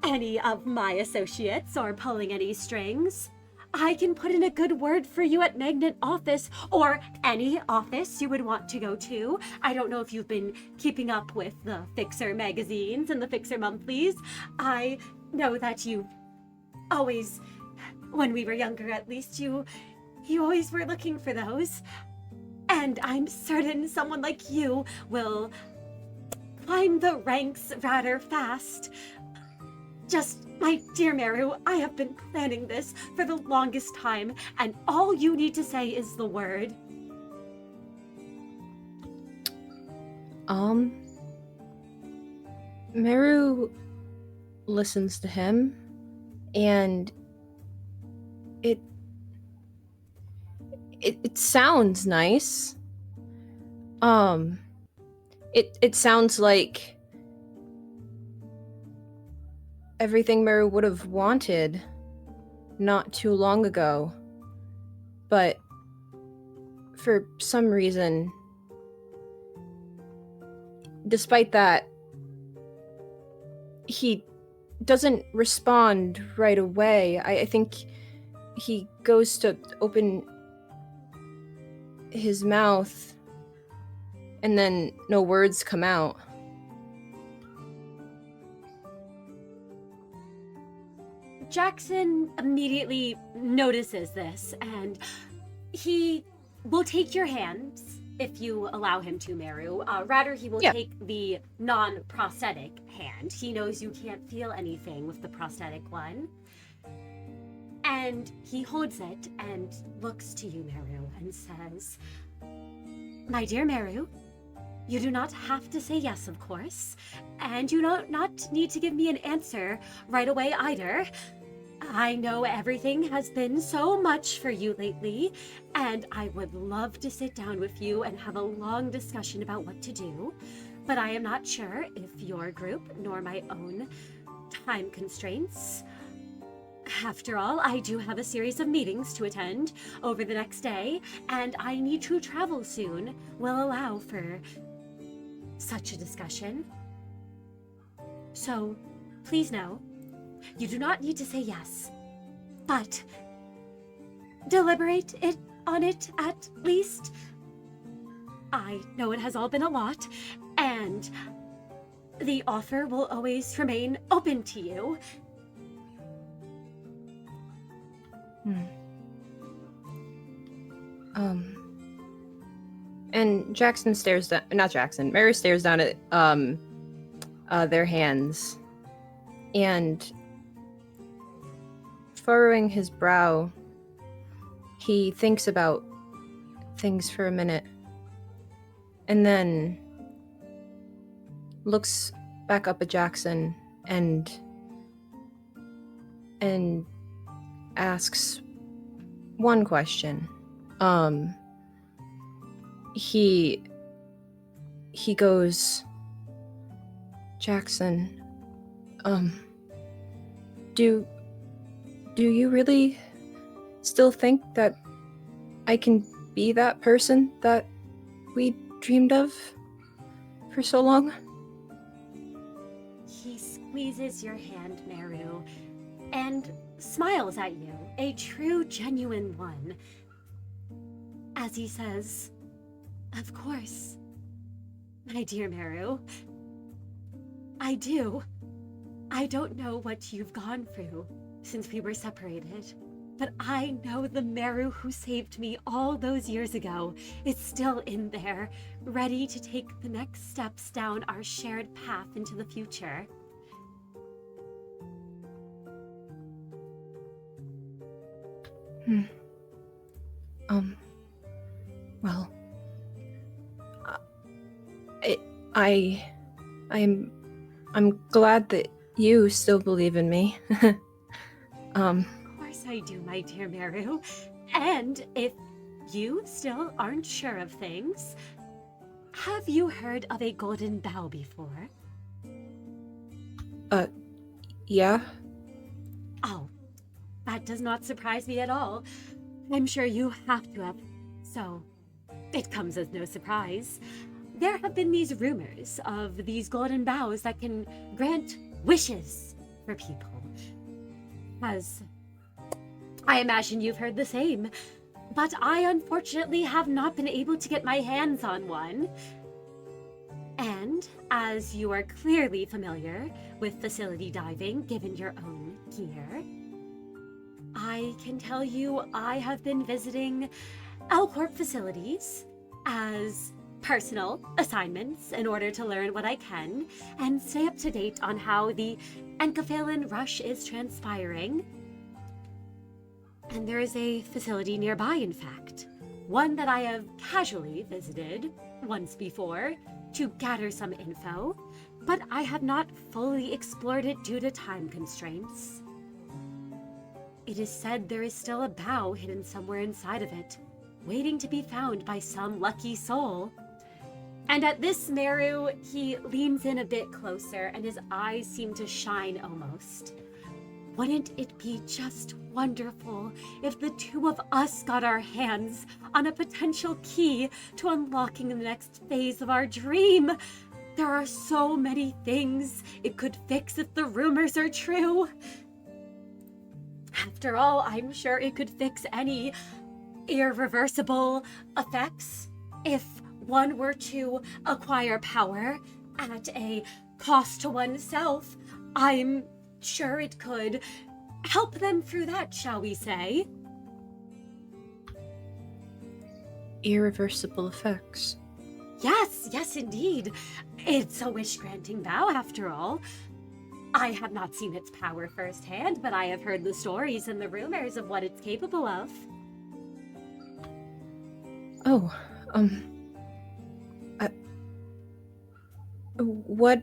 any of my associates or pulling any strings, I can put in a good word for you at Magnet Office or any office you would want to go to. I don't know if you've been keeping up with the Fixer magazines and the Fixer monthlies. I know that you always, when we were younger at least, you always were looking for those. And I'm certain someone like you will climb the ranks rather fast. Just, my dear Merru, I have been planning this for the longest time, and all you need to say is the word. Merru listens to him, and it sounds nice. It sounds like everything Merru would have wanted not too long ago. But for some reason, despite that, he doesn't respond right away. I think he goes to open his mouth and then no words come out. Jackson immediately notices this, and he will take your hands if you allow him to, Merru. Rather, he will take the non-prosthetic hand. He knows you can't feel anything with the prosthetic one. And he holds it and looks to you, Merru, and says, "My dear Merru, you do not have to say yes, of course, and you do not need to give me an answer right away either. I know everything has been so much for you lately, and I would love to sit down with you and have a long discussion about what to do, but I am not sure if your group nor my own time constraints. After all, I do have a series of meetings to attend over the next day, and I need to travel soon will allow for such a discussion. So, please know, you do not need to say yes, but deliberate on it at least. I know it has all been a lot, and the offer will always remain open to you." And Jackson stares down, not Jackson, Merru stares down at their hands, and furrowing his brow, he thinks about things for a minute, and then looks back up at Jackson and asks one question. He goes, "Jackson, do you really still think that I can be that person that we dreamed of for so long?" He squeezes your hand, Merru, and smiles at you, a true, genuine one, as he says, "Of course, my dear Merru. I do. I don't know what you've gone through since we were separated, but I know the Merru who saved me all those years ago is still in there, ready to take the next steps down our shared path into the future." Well, I'm glad that you still believe in me. Of course I do, my dear Merru. And if you still aren't sure of things, have you heard of a golden bough before? Yeah? Oh, that does not surprise me at all. I'm sure you have to have, so it comes as no surprise. There have been these rumors of these golden boughs that can grant wishes for people. As I imagine you've heard the same, but I unfortunately have not been able to get my hands on one. And as you are clearly familiar with facility diving, given your own gear, I can tell you I have been visiting L Corp facilities as personal assignments in order to learn what I can and stay up to date on how the Enkephalin rush is transpiring. And there is a facility nearby, in fact, one that I have casually visited once before to gather some info, but I have not fully explored it due to time constraints. It is said there is still a bough hidden somewhere inside of it, waiting to be found by some lucky soul. And at this, Merru, he leans in a bit closer and his eyes seem to shine almost. Wouldn't it be just wonderful if the two of us got our hands on a potential key to unlocking the next phase of our dream? There are so many things it could fix if the rumors are true. After all, I'm sure it could fix any irreversible effects if one were to acquire power at a cost to oneself. I'm sure it could help them through that, shall we say? Irreversible effects. Yes, indeed. It's a wish-granting vow, after all. I have not seen its power firsthand, but I have heard the stories and the rumors of what it's capable of. Oh, what,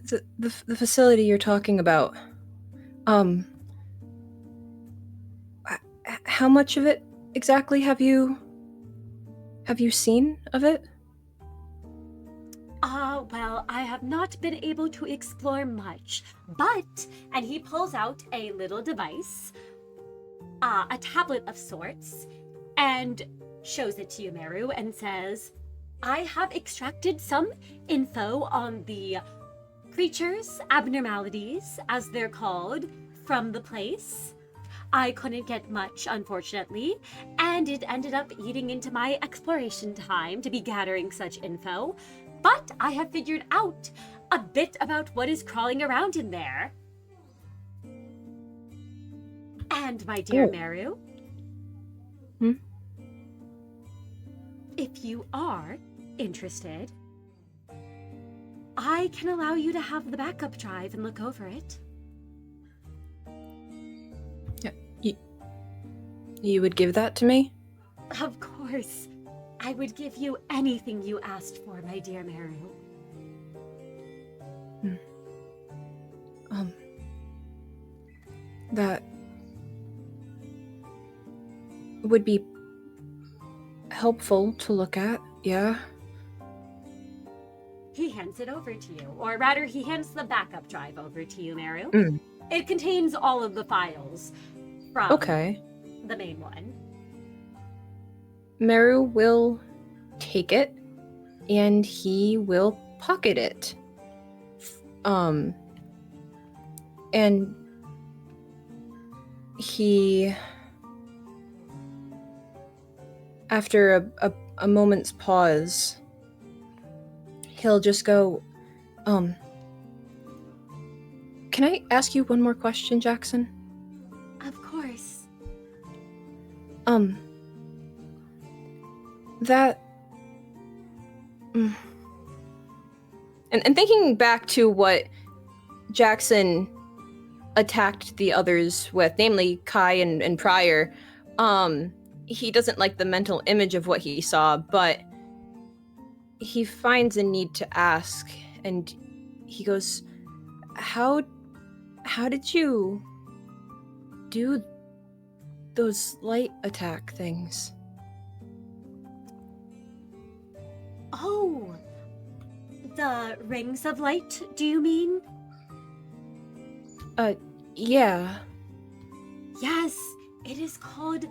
the facility you're talking about, how much of it exactly have you seen of it? Well, I have not been able to explore much, but, and he pulls out a little device, a tablet of sorts, and shows it to you, Merru, and says, I have extracted some info on the creatures, abnormalities, as they're called, from the place. I couldn't get much, unfortunately, and it ended up eating into my exploration time to be gathering such info. But I have figured out a bit about what is crawling around in there. And my dear Merru, if you are interested, I can allow you to have the backup drive and look over it. You would give that to me? Of course. I would give you anything you asked for, my dear Merru. That would be helpful to look at, yeah? He hands it over to you, or rather, he hands the backup drive over to you, Merru. It contains all of the files from the main one. Merru will take it, and he will pocket it. And he, after a moment's pause, he'll just go, can I ask you one more question, Jackson? Of course. That... And thinking back to what Jackson attacked the others with, namely Kai and Pryor, he doesn't like the mental image of what he saw, but he finds a need to ask, and he goes, how did you do those light attack things? Oh, the rings of light, do you mean? Yeah. Yes, it is called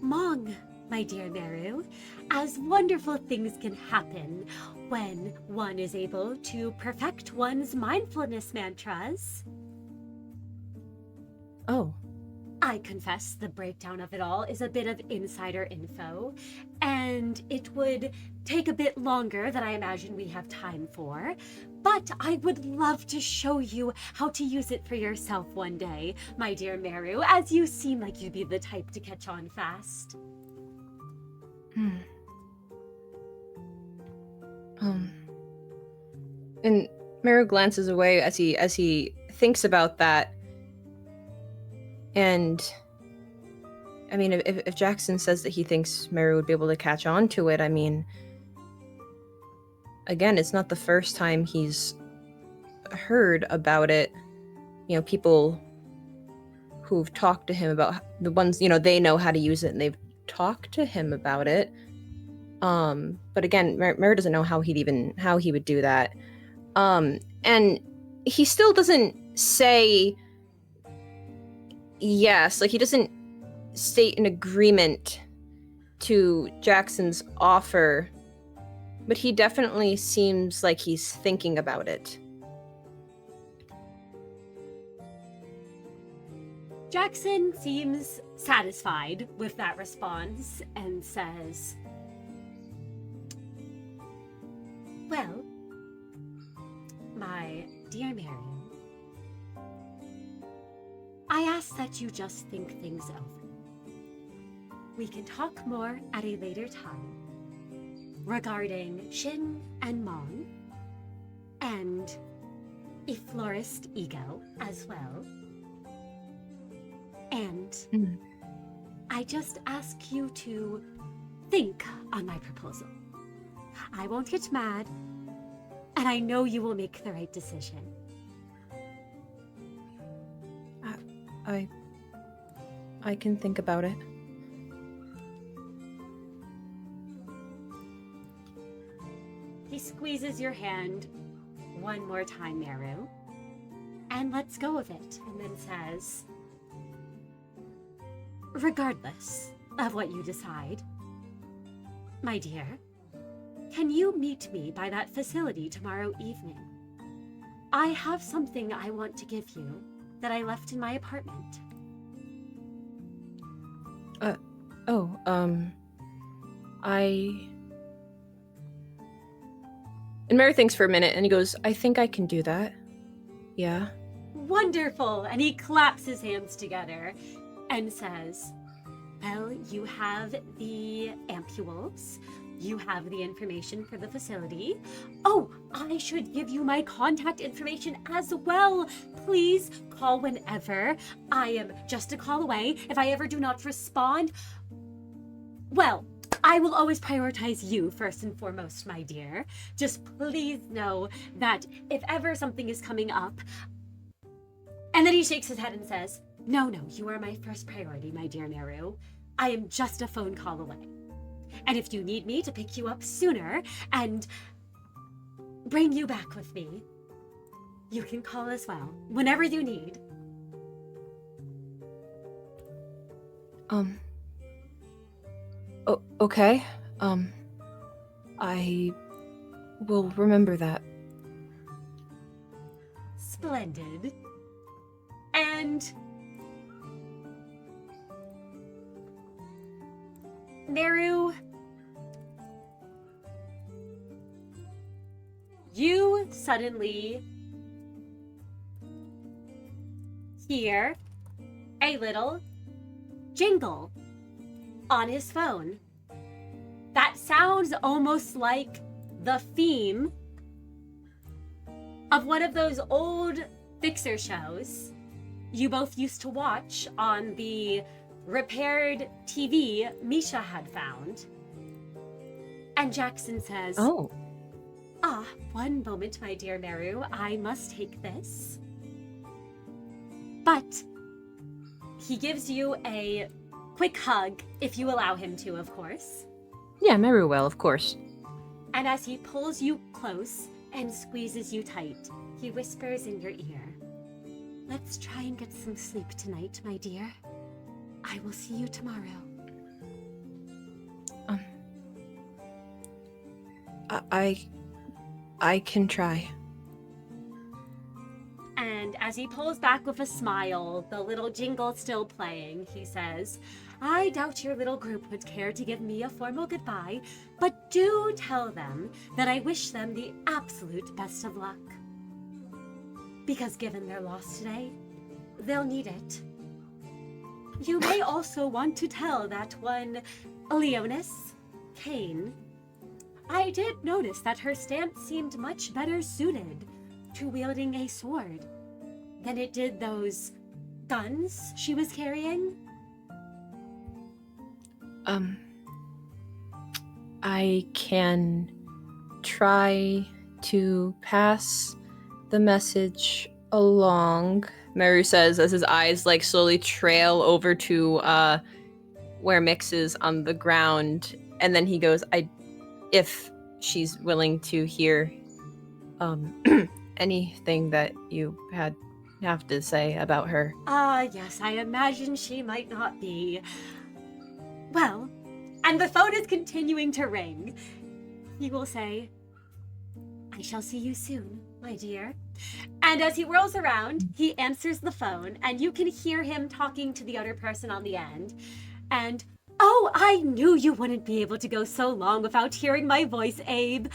Mong, my dear Merru, as wonderful things can happen when one is able to perfect one's mindfulness mantras. Oh. I confess the breakdown of it all is a bit of insider info, and it would take a bit longer than I imagine we have time for, but I would love to show you how to use it for yourself one day, my dear Merru, as you seem like you'd be the type to catch on fast. And Merru glances away as he thinks about that. And I mean, if Jackson says that he thinks Merru would be able to catch on to it, I mean, again, it's not the first time he's heard about it. You know, people who've talked to him about the ones, you know, they know how to use it and they've talked to him about it. But again, Merru doesn't know how he would do that. And he still doesn't say yes, like he doesn't state an agreement to Jackson's offer, but he definitely seems like he's thinking about it. Jackson seems satisfied with that response and says, well, my dear Merru, ask that you just think things over. We can talk more at a later time regarding Shin and Mong and a florist ego as well. And I just ask you to think on my proposal. I won't get mad, and I know you will make the right decision. I can think about it. He squeezes your hand one more time, Merru, and lets go of it, and then says, regardless of what you decide, my dear, can you meet me by that facility tomorrow evening? I have something I want to give you that I left in my apartment. And Merru thinks for a minute, and he goes, I think I can do that. Yeah. Wonderful! And he claps his hands together and says, well, you have the ampules. You have the information for the facility. Oh, I should give you my contact information as well. Please call whenever. I am just a call away. If I ever do not respond, well, I will always prioritize you first and foremost, my dear. Just please know that if ever something is coming up. And then he shakes his head and says, no, you are my first priority, my dear Merru. I am just a phone call away. And if you need me to pick you up sooner and bring you back with me, you can call as well, whenever you need. Okay. I will remember that. Splendid. And Merru, you suddenly hear a little jingle on his phone. That sounds almost like the theme of one of those old Fixer shows you both used to watch on the repaired TV Misha had found. And Jackson says, Oh. One moment, my dear Merru, I must take this. But he gives you a quick hug, if you allow him to, of course. Yeah, Merru will, of course. And as he pulls you close and squeezes you tight, he whispers in your ear, let's try and get some sleep tonight, my dear. I will see you tomorrow. I can try. And as he pulls back with a smile, the little jingle still playing, he says, I doubt your little group would care to give me a formal goodbye, but do tell them that I wish them the absolute best of luck. Because given their loss today, they'll need it. You may also want to tell that one, Leonis, Kane, I did notice that her stance seemed much better suited to wielding a sword than it did those guns she was carrying. I can try to pass the message along, Merru says as his eyes like slowly trail over to where Miix is on the ground, and then he goes, if she's willing to hear anything that you have to say about her. Yes, I imagine she might not be. Well, and the phone is continuing to ring. He will say, I shall see you soon, my dear. And as he whirls around, he answers the phone, and you can hear him talking to the other person on the end. And, oh, I knew you wouldn't be able to go so long without hearing my voice, Abe.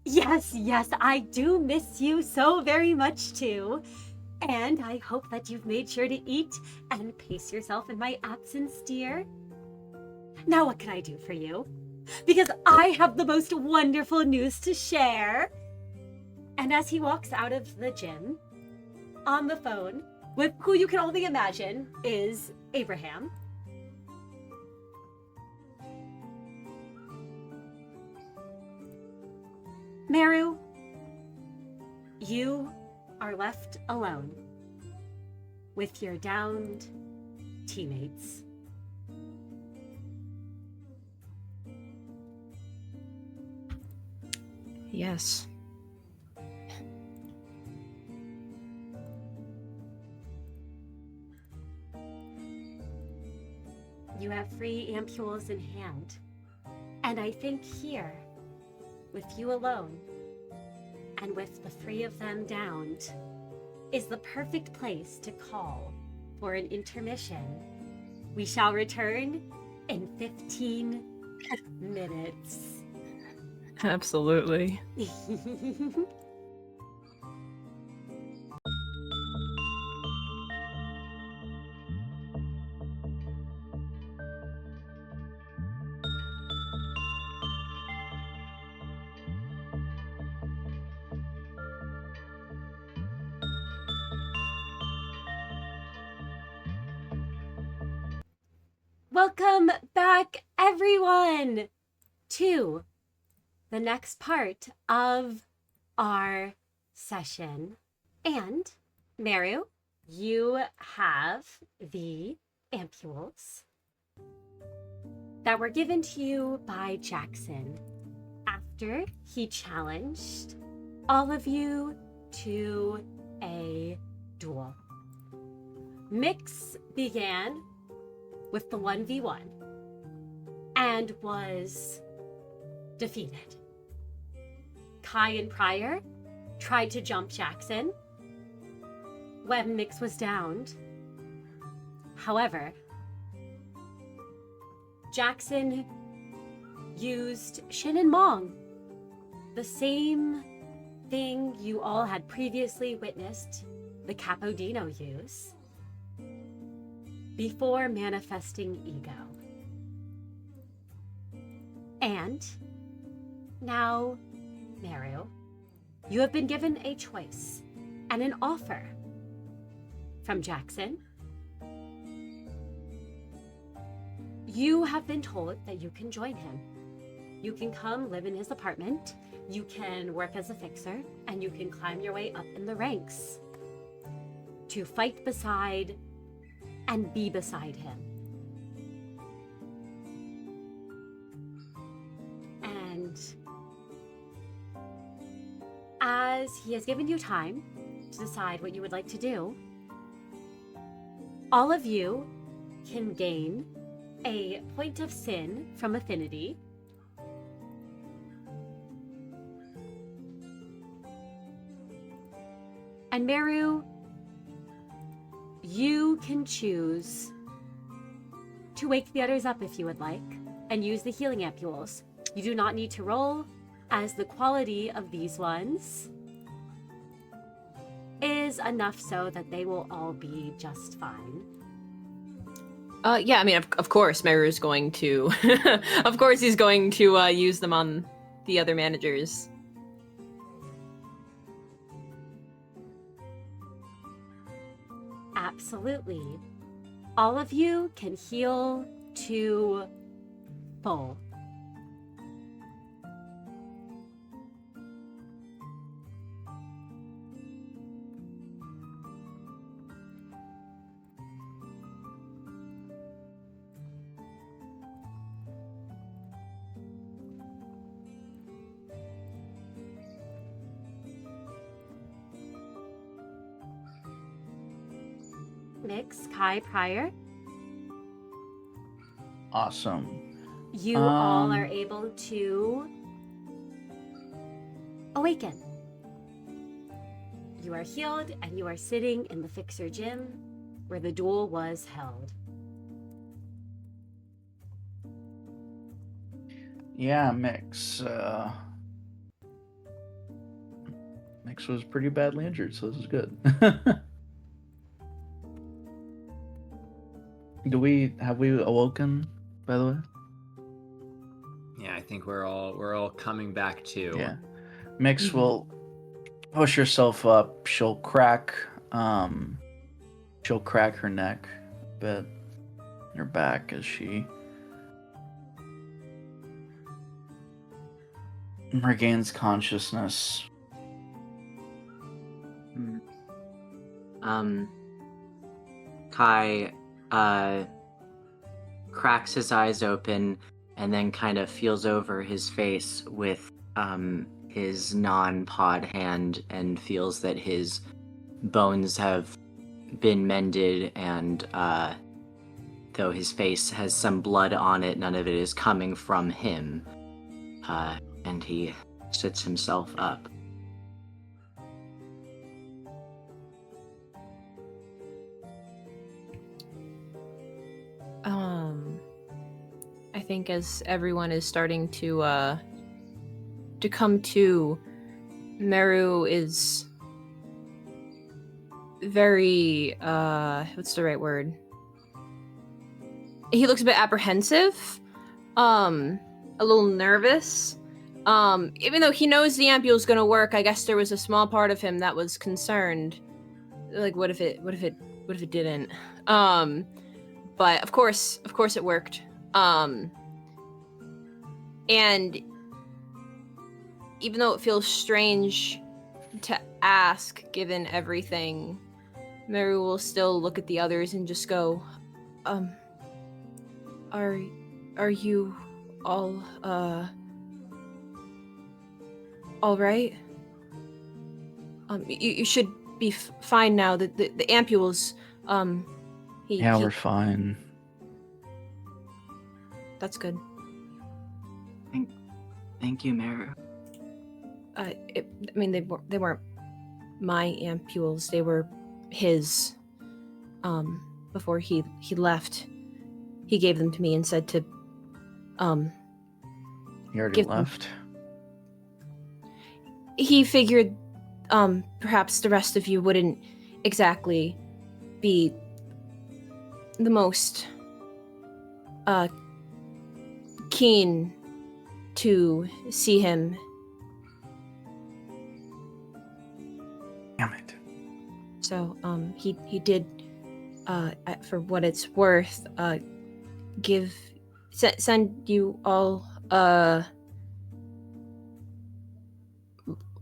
Yes, I do miss you so very much, too. And I hope that you've made sure to eat and pace yourself in my absence, dear. Now what can I do for you? Because I have the most wonderful news to share. And as he walks out of the gym, on the phone, with who you can only imagine is Abraham. Merru, you are left alone with your downed teammates. Yes. You have 3 ampules in hand. And I think here, with you alone, and with the 3 of them downed, is the perfect place to call for an intermission. We shall return in 15 minutes. Absolutely. Welcome back, everyone, to the next part of our session. And, Merru, you have the ampules that were given to you by Jackson after he challenged all of you to a duel. Miix began with the 1v1 and was defeated. Kai and Pryor tried to jump Jackson when Miix was downed. However, Jackson used Shin and Mong, the same thing you all had previously witnessed the Capodino use, before manifesting ego. And now, Merru, you have been given a choice and an offer from Jackson. You have been told that you can join him. You can come live in his apartment, you can work as a fixer, and you can climb your way up in the ranks to fight beside and be beside him. And as he has given you time to decide what you would like to do, all of you can gain a point of sin from affinity. And Merru, you can choose to wake the others up if you would like, and use the healing ampules. You do not need to roll, as the quality of these ones is enough so that they will all be just fine. Yeah, I mean, of course, Merru is going to... of course he's going to use them on the other managers. Absolutely. All of you can heal to full. Miix, Kai, Pryor, Awesome. you all are able to awaken. You are healed and you are sitting in the Fixer Gym where the duel was held. Yeah, Miix. Miix was pretty badly injured, so this is good. Have we awoken, by the way? Yeah, I think we're all coming back to. Yeah. Miix will push herself up. She'll crack her neck a bit, her back as she regains consciousness. Kai cracks his eyes open and then kind of feels over his face with his non-pod hand and feels that his bones have been mended, and though his face has some blood on it, none of it is coming from him. And he sits himself up. I think as everyone is starting to come to, Merru is very what's the right word? He looks a bit apprehensive, a little nervous. Even though he knows the ampule is gonna work, I guess there was a small part of him that was concerned. Like, what if it didn't? But of course it worked. And even though it feels strange to ask, given everything, Merru will still look at the others and just go, are you all right? You should be fine now. The ampules, we're fine. That's good. Thank you, Merru. They weren't my ampules. They were his. Before he left, he gave them to me and said to. He already left. He figured, perhaps the rest of you wouldn't exactly be the most keen to see him. Damn it. So he did, for what it's worth, send you all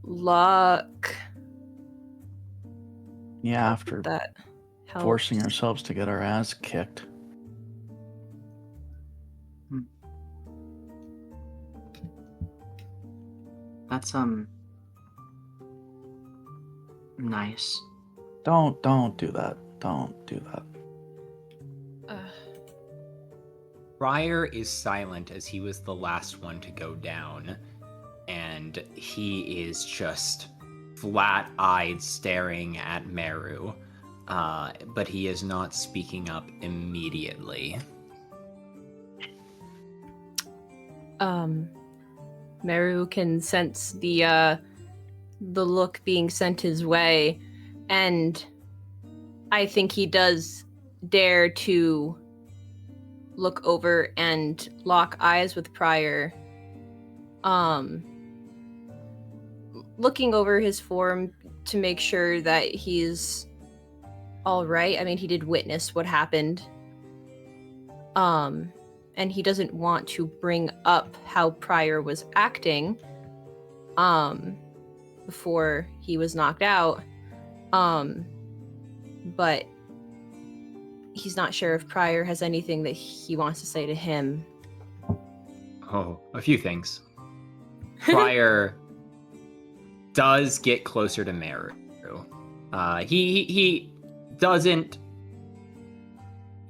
luck. Yeah, after that helps. Forcing ourselves to get our ass kicked. That's nice. Don't do that. Don't do that. Prior is silent as he was the last one to go down, and he is just flat-eyed staring at Merru, but he is not speaking up immediately. Merru can sense the look being sent his way, and I think he does dare to look over and lock eyes with Prior. Looking over his form to make sure that he's all right. I mean, he did witness what happened. And he doesn't want to bring up how Prior was acting before he was knocked out. But he's not sure if Prior has anything that he wants to say to him. Oh, a few things. Prior does get closer to Merru.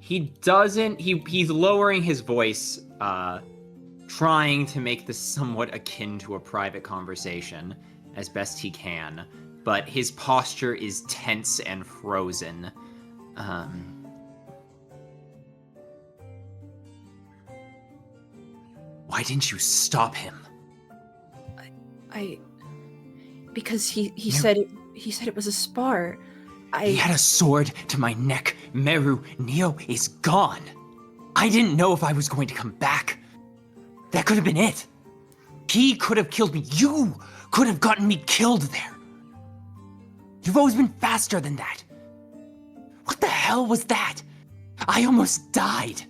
He's lowering his voice, trying to make this somewhat akin to a private conversation as best he can, but his posture is tense and frozen. Why didn't you stop him? Because he said it was a spar. He had a sword to my neck. Merru, Neo is gone. I didn't know if I was going to come back. That could have been it. He could have killed me. You could have gotten me killed there. You've always been faster than that. What the hell was that? I almost died.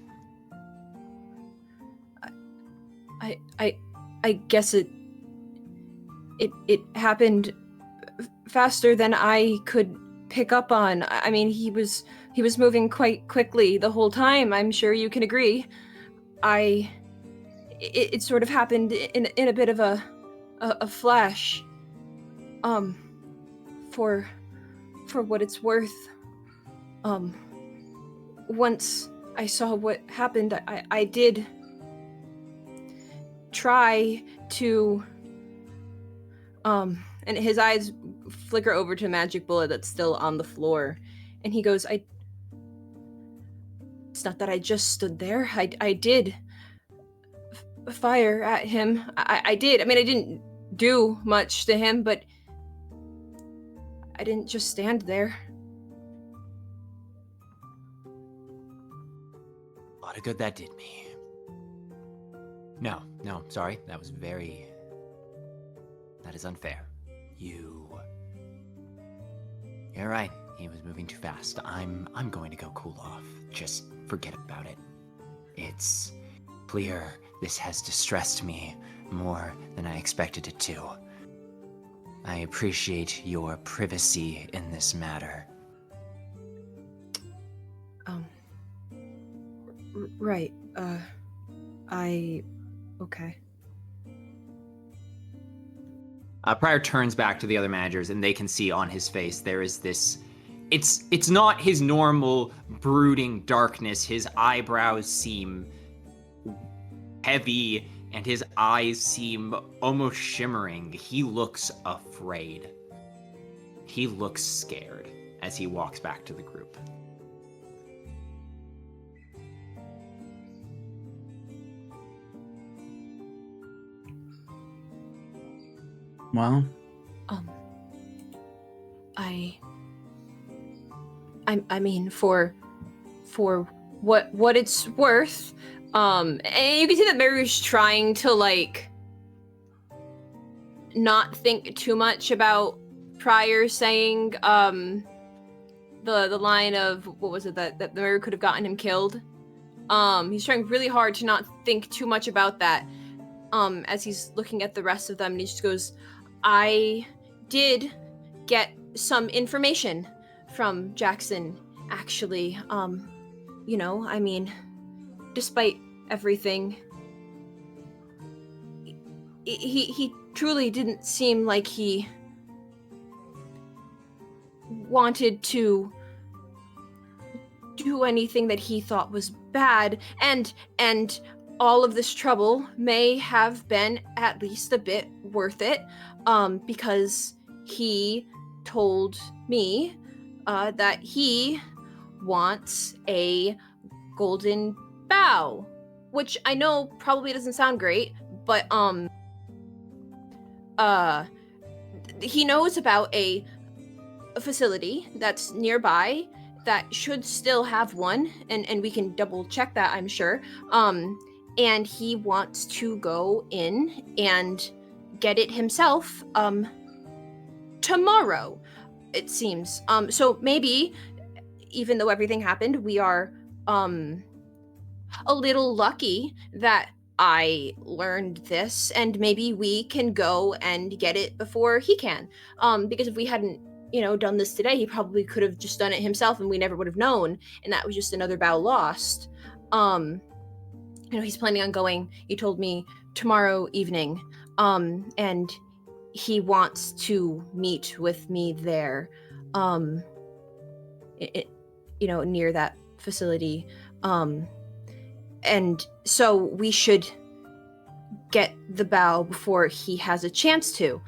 I guess it happened faster than I could pick up on. I mean, he was moving quite quickly the whole time. I'm sure you can agree. It sort of happened in a bit of a flash. For what it's worth, once I saw what happened, I did try to, and his eyes flicker over to a magic bullet that's still on the floor, and he goes, it's not that I just stood there. I did fire at him. I did. I mean, I didn't do much to him, but I didn't just stand there. A lot of good that did me. No, sorry. That is unfair. You're right. He was moving too fast. I'm going to go cool off. Just forget about it. It's clear this has distressed me more than I expected it to. I appreciate your privacy in this matter. Right. Okay. Pryor turns back to the other managers, and they can see on his face there is this... It's not his normal brooding darkness. His eyebrows seem heavy, and his eyes seem almost shimmering. He looks afraid. He looks scared as he walks back to the group. Well, I mean, for what it's worth, and you can see that Merru's trying to, like, not think too much about Pryor saying, the line of, what was it, that Merru could have gotten him killed? He's trying really hard to not think too much about that, as he's looking at the rest of them, and he just goes, I did get some information from Jackson, actually. I mean, despite everything, he truly didn't seem like he wanted to do anything that he thought was bad, and all of this trouble may have been at least a bit worth it, because he told me that he wants a golden bow, which I know probably doesn't sound great, but he knows about a facility that's nearby that should still have one, and we can double check that, I'm sure. And he wants to go in and get it himself tomorrow, it seems. So maybe, even though everything happened, we are a little lucky that I learned this, and maybe we can go and get it before he can. Because if we hadn't, done this today, he probably could have just done it himself, and we never would have known, and that was just another bow lost. He's planning on going, he told me, tomorrow evening, and he wants to meet with me there, near that facility, and so we should get the bow before he has a chance to.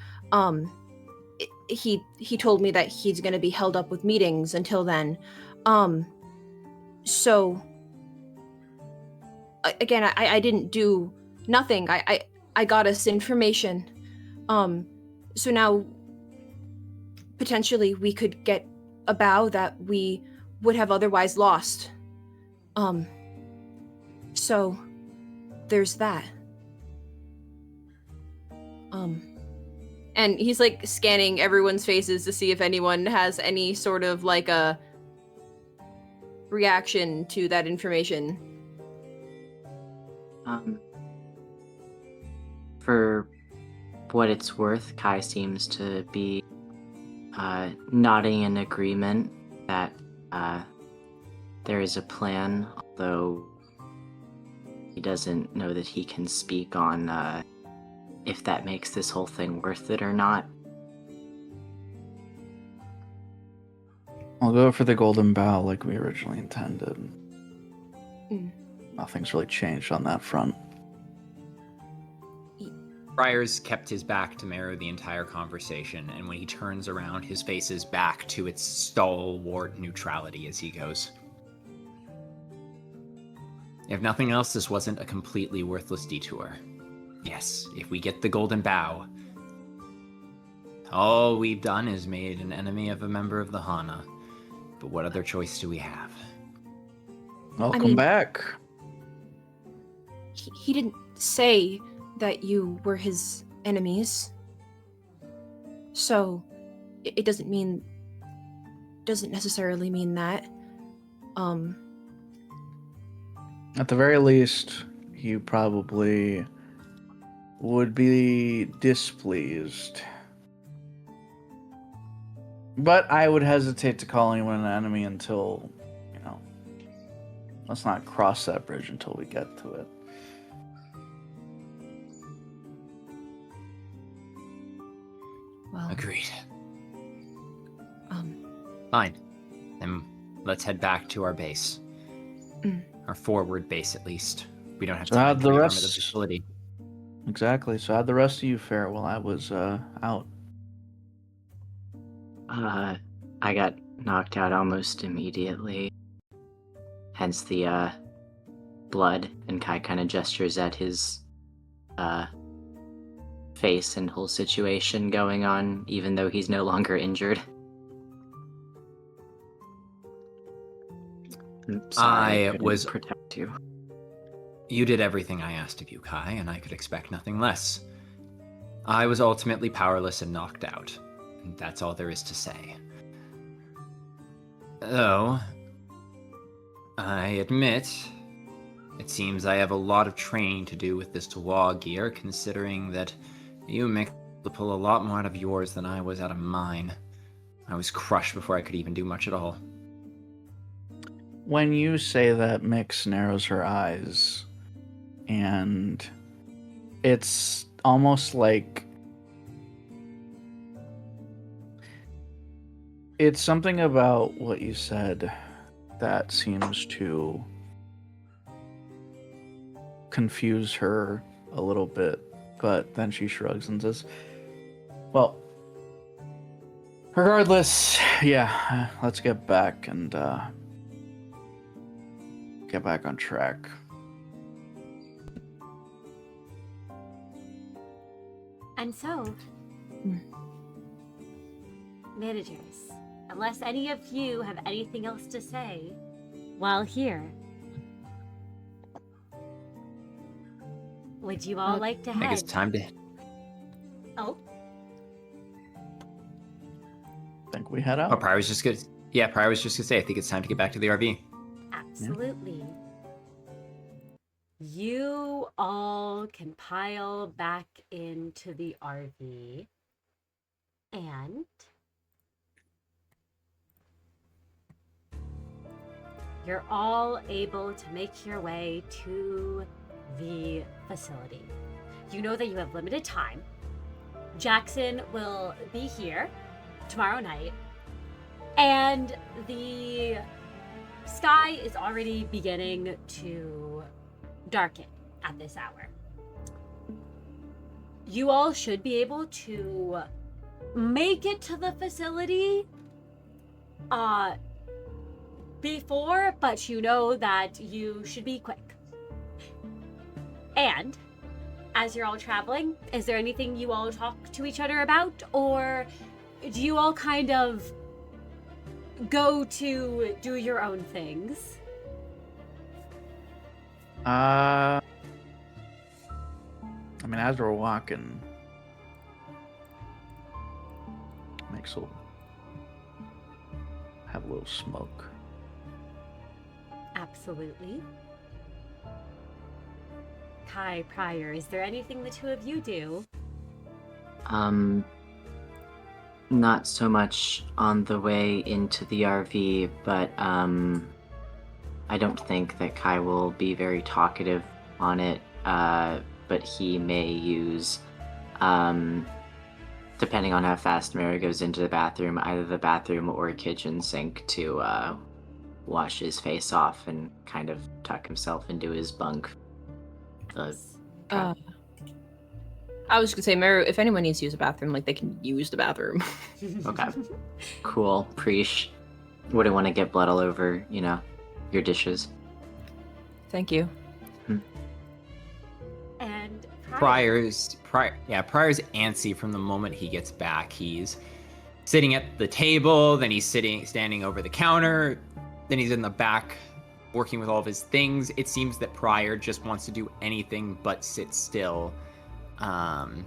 He told me that he's going to be held up with meetings until then, so again, I didn't do nothing. I got us information. So now potentially we could get a bow that we would have otherwise lost. So there's that. And he's like scanning everyone's faces to see if anyone has any sort of like a reaction to that information. For what it's worth, Kai seems to be nodding in agreement that there is a plan, although he doesn't know that he can speak on if that makes this whole thing worth it or not. I'll go for the golden bow like we originally intended. Nothing's really changed on that front. Briar's kept his back to Merru the entire conversation, and when he turns around, his face is back to its stalwart neutrality as he goes. If nothing else, this wasn't a completely worthless detour. Yes, if we get the golden bow, all we've done is made an enemy of a member of the Hana. But what other choice do we have? Welcome back. He didn't say that you were his enemies. So it doesn't necessarily mean that. At the very least, you probably would be displeased. But I would hesitate to call anyone an enemy until, let's not cross that bridge until we get to it. Well, Agreed. Fine. Then let's head back to our base. Our forward base, at least. We don't have to how'd the rearm rest at the facility. Exactly. So how'd the rest of you fare while I was out? I got knocked out almost immediately. Hence the blood, and Kai kind of gestures at his face and whole situation going on, even though he's no longer injured. Sorry, I couldn't protect you. You did everything I asked of you, Kai, and I could expect nothing less. I was ultimately powerless and knocked out. And that's all there is to say. Though, I admit, it seems I have a lot of training to do with this Dwa gear, considering that you Miix to pull a lot more out of yours than I was out of mine. I was crushed before I could even do much at all. When you say that, Miix narrows her eyes, and it's almost like it's something about what you said that seems to confuse her a little bit, but then she shrugs and says, well, regardless, yeah, let's get back and get back on track. And so, managers, unless any of you have anything else to say while here, would you all like to I head? think it's time to... Oh, I think we head out. Oh, Prior was just gonna... Yeah, Prior was just gonna say, I think it's time to get back to the RV. absolutely. You all can pile back into the RV and you're all able to make your way to the facility. You know that you have limited time. Jackson will be here tomorrow night, and the sky is already beginning to darken at this hour. You all should be able to make it to the facility before, but you know that you should be quick. And as you're all traveling, is there anything you all talk to each other about, or do you all kind of go to do your own things? I mean, as we're walking, Miix will have a little smoke. Absolutely. Kai, Prior, is there anything the two of you do? Not so much on the way into the RV, but I don't think that Kai will be very talkative on it. But he may use, depending on how fast Merru goes into the bathroom, either the bathroom or kitchen sink to wash his face off and kind of tuck himself into his bunk. I was gonna say, Merru, if anyone needs to use a bathroom, like, they can use the bathroom. Okay. Cool. Preesh. Wouldn't want to get blood all over, your dishes. Thank you. And Pryor's antsy from the moment he gets back. He's sitting at the table, then he's standing over the counter, then he's in the back working with all of his things. It seems that Pryor just wants to do anything but sit still. And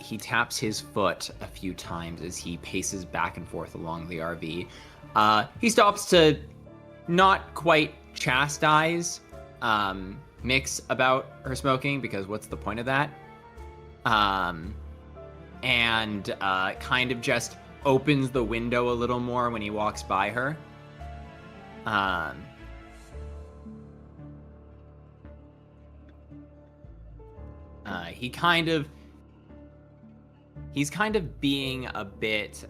he taps his foot a few times as he paces back and forth along the RV. He stops to not quite chastise Miix about her smoking, because what's the point of that? And kind of just opens the window a little more when he walks by her. He's kind of being a bit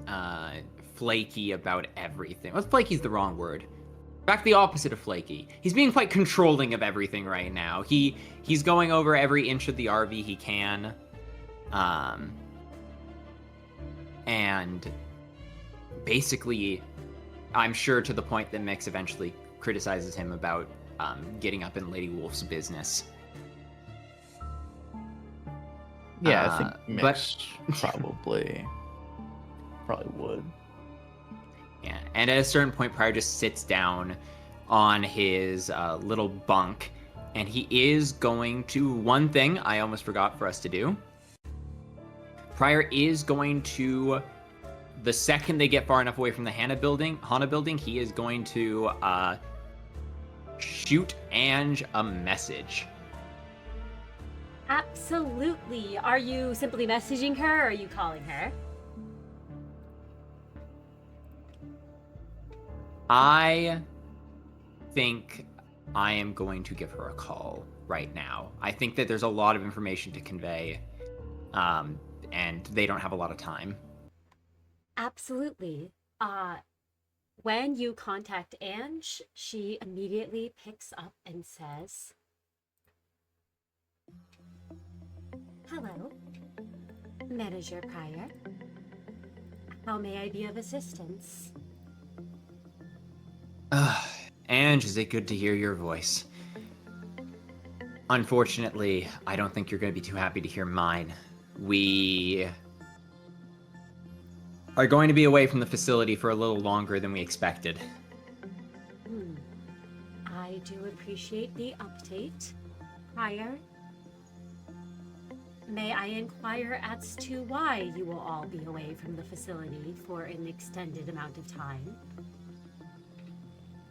flaky about everything. Well, flaky's the wrong word. In fact, the opposite of flaky. He's being quite controlling of everything right now. He's going over every inch of the RV he can. And basically, I'm sure to the point that Miix eventually criticizes him about getting up in Lady Wolf's business. Yeah, I think Miix but probably would. Yeah, and at a certain point, Pryor just sits down on his little bunk, and he is going to, one thing I almost forgot for us to do. Pryor is going to, the second they get far enough away from the Hana building, he is going to shoot Ange a message. Absolutely. Are you simply messaging her, or are you calling her? I think I am going to give her a call right now. I think that there's a lot of information to convey, and they don't have a lot of time. Absolutely. When you contact Ange, she immediately picks up and says, "Hello, Manager Pryor. How may I be of assistance?" Ange, is it good to hear your voice? Unfortunately, I don't think you're going to be too happy to hear mine. We are going to be away from the facility for a little longer than we expected. I do appreciate the update, Pryor. May I inquire as to why you will all be away from the facility for an extended amount of time?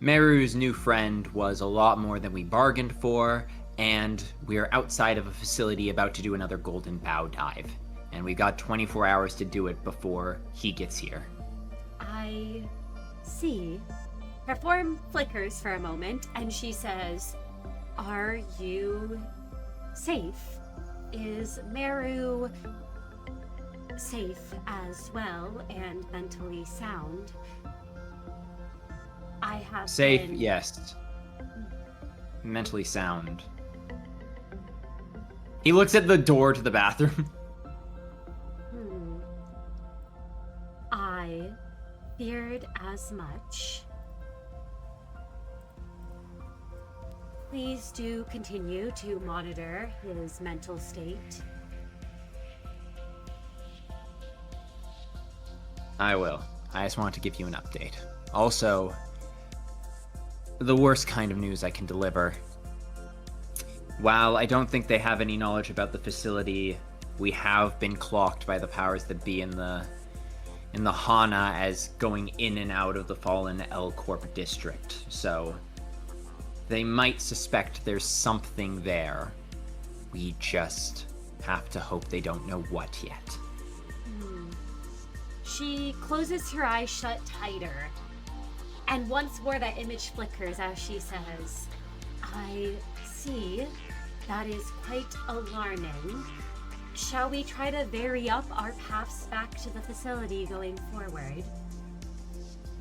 Merru's new friend was a lot more than we bargained for, and we're outside of a facility about to do another Golden Bow dive. And we've got 24 hours to do it before he gets here. I see. Her form flickers for a moment, and she says, "Are you safe? Is Merru safe as well and mentally sound?" I have Safe, been... yes. Mentally sound. He looks at the door to the bathroom. I feared as much. Please do continue to monitor his mental state. I will. I just wanted to give you an update. Also, the worst kind of news I can deliver. While I don't think they have any knowledge about the facility, we have been clocked by the powers that be in the Hana as going in and out of the fallen L Corp district. So they might suspect there's something there. We just have to hope they don't know what yet. She closes her eyes shut tighter, and once more that image flickers as she says, I see. That is quite alarming. Shall we try to vary up our paths back to the facility going forward?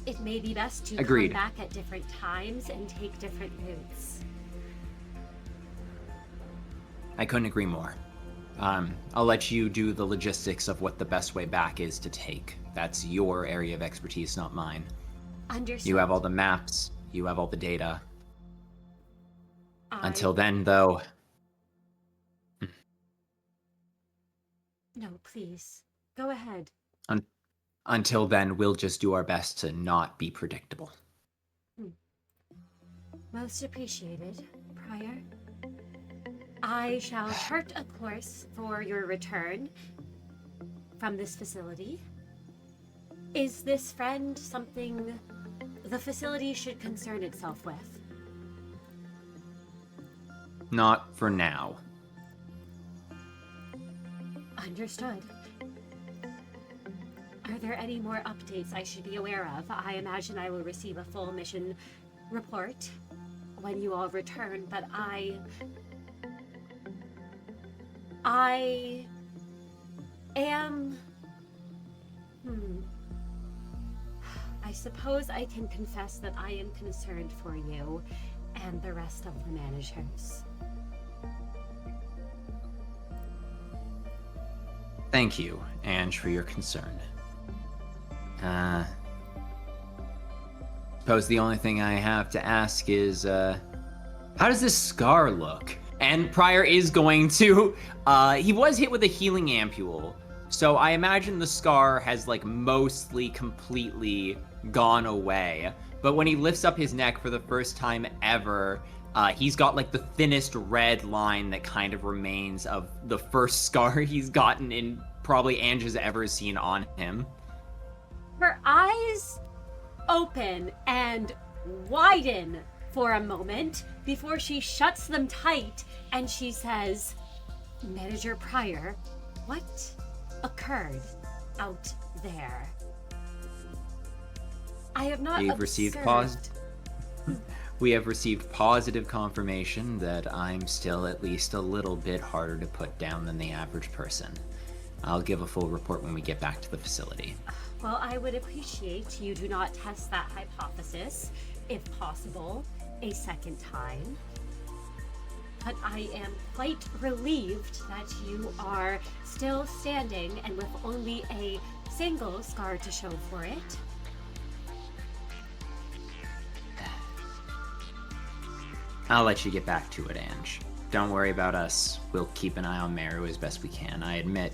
It may be best to Agreed. come back at different times and take different routes. I couldn't agree more. I'll let you do the logistics of what the best way back is to take. That's your area of expertise, not mine. Understood. You have all the maps, you have all the data. I- Until then, though... No, please. Go ahead. Until then, we'll just do our best to not be predictable. Most appreciated, Prior. I shall chart a course for your return from this facility. Is this friend something the facility should concern itself with? Not for now. Understood. Are there any more updates I should be aware of? I imagine I will receive a full mission report when you all return, but I am... I suppose I can confess that I am concerned for you and the rest of the managers. Thank you, Ange, for your concern. Suppose the only thing I have to ask is, how does this scar look? And Prior is going to, he was hit with a healing ampule, so I imagine the scar has, like, mostly completely gone away. But when he lifts up his neck for the first time ever, he's got, like, the thinnest red line that kind of remains of the first scar he's gotten in probably Ange has ever seen on him. Her eyes open and widen for a moment before she shuts them tight and she says, Manager Prior, what occurred out there? I have not observed... We have received positive confirmation that I'm still at least a little bit harder to put down than the average person. I'll give a full report when we get back to the facility. Well, I would appreciate you do not test that hypothesis, if possible, a second time. But I am quite relieved that you are still standing and with only a single scar to show for it. I'll let you get back to it, Ange. Don't worry about us. We'll keep an eye on Merru as best we can. I admit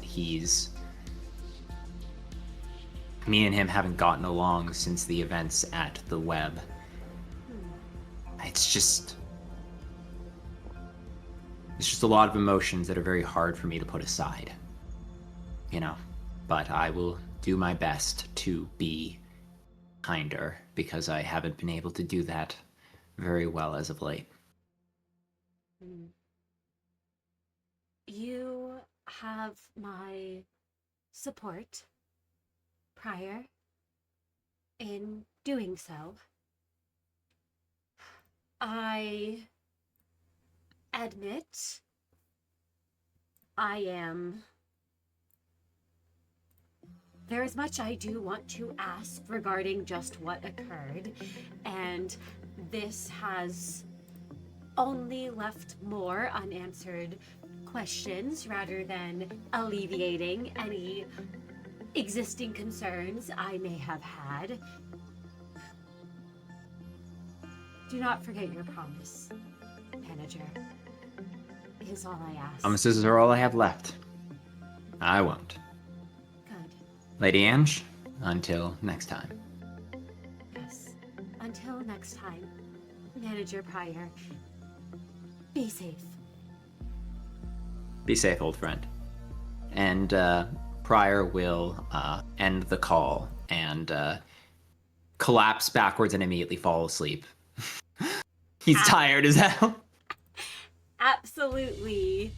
me and him haven't gotten along since the events at the web. It's just a lot of emotions that are very hard for me to put aside. You know, but I will do my best to be kinder because I haven't been able to do that very well as of late. You have my support, Prior, in doing so. I admit there is much I do want to ask regarding just what occurred, and this has only left more unanswered questions rather than alleviating any existing concerns I may have had. Do not forget your promise, Manager. Is all I ask. Promises are all I have left. I won't. Good. Lady Ange, until next time. Yes. Until next time, Manager Pryor, be safe. Be safe, old friend. And Pryor will end the call and collapse backwards and immediately fall asleep. He's tired as hell. Absolutely.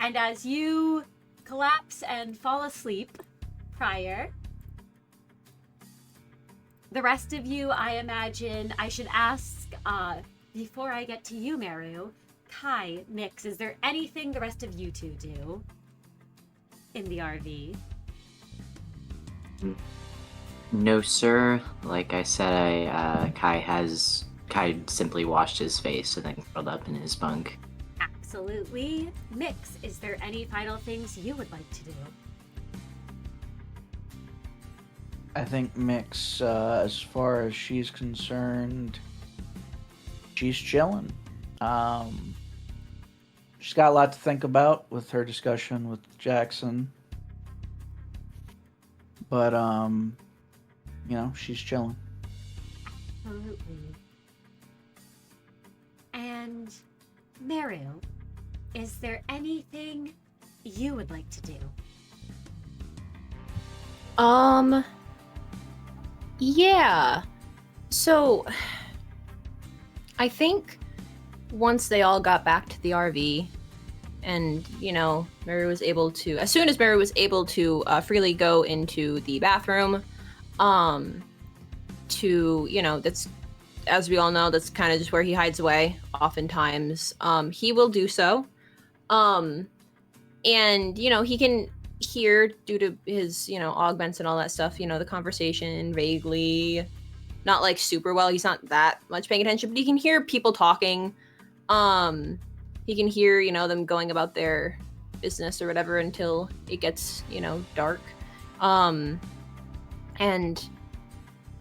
And as you collapse and fall asleep, Pryor, the rest of you, I imagine, I should ask, before I get to you, Merru, Kai, Miix, is there anything the rest of you two do in the RV? No, sir. Like I said, Kai simply washed his face and then curled up in his bunk. Absolutely. Miix, is there any final things you would like to do? I think Miix, as far as she's concerned, she's chilling. She's got a lot to think about with her discussion with Jackson. But, she's chilling. Absolutely. And Merru, is there anything you would like to do? Yeah. So, I think once they all got back to the RV, and Merru was able to, as soon as Merru was able to freely go into the bathroom, that's, as we all know, that's kind of just where he hides away oftentimes. He will do so. And he can hear, due to his, augments and all that stuff, the conversation vaguely, not like super well. He's not that much paying attention, but he can hear people talking. He can hear, them going about their business or whatever until it gets, dark. And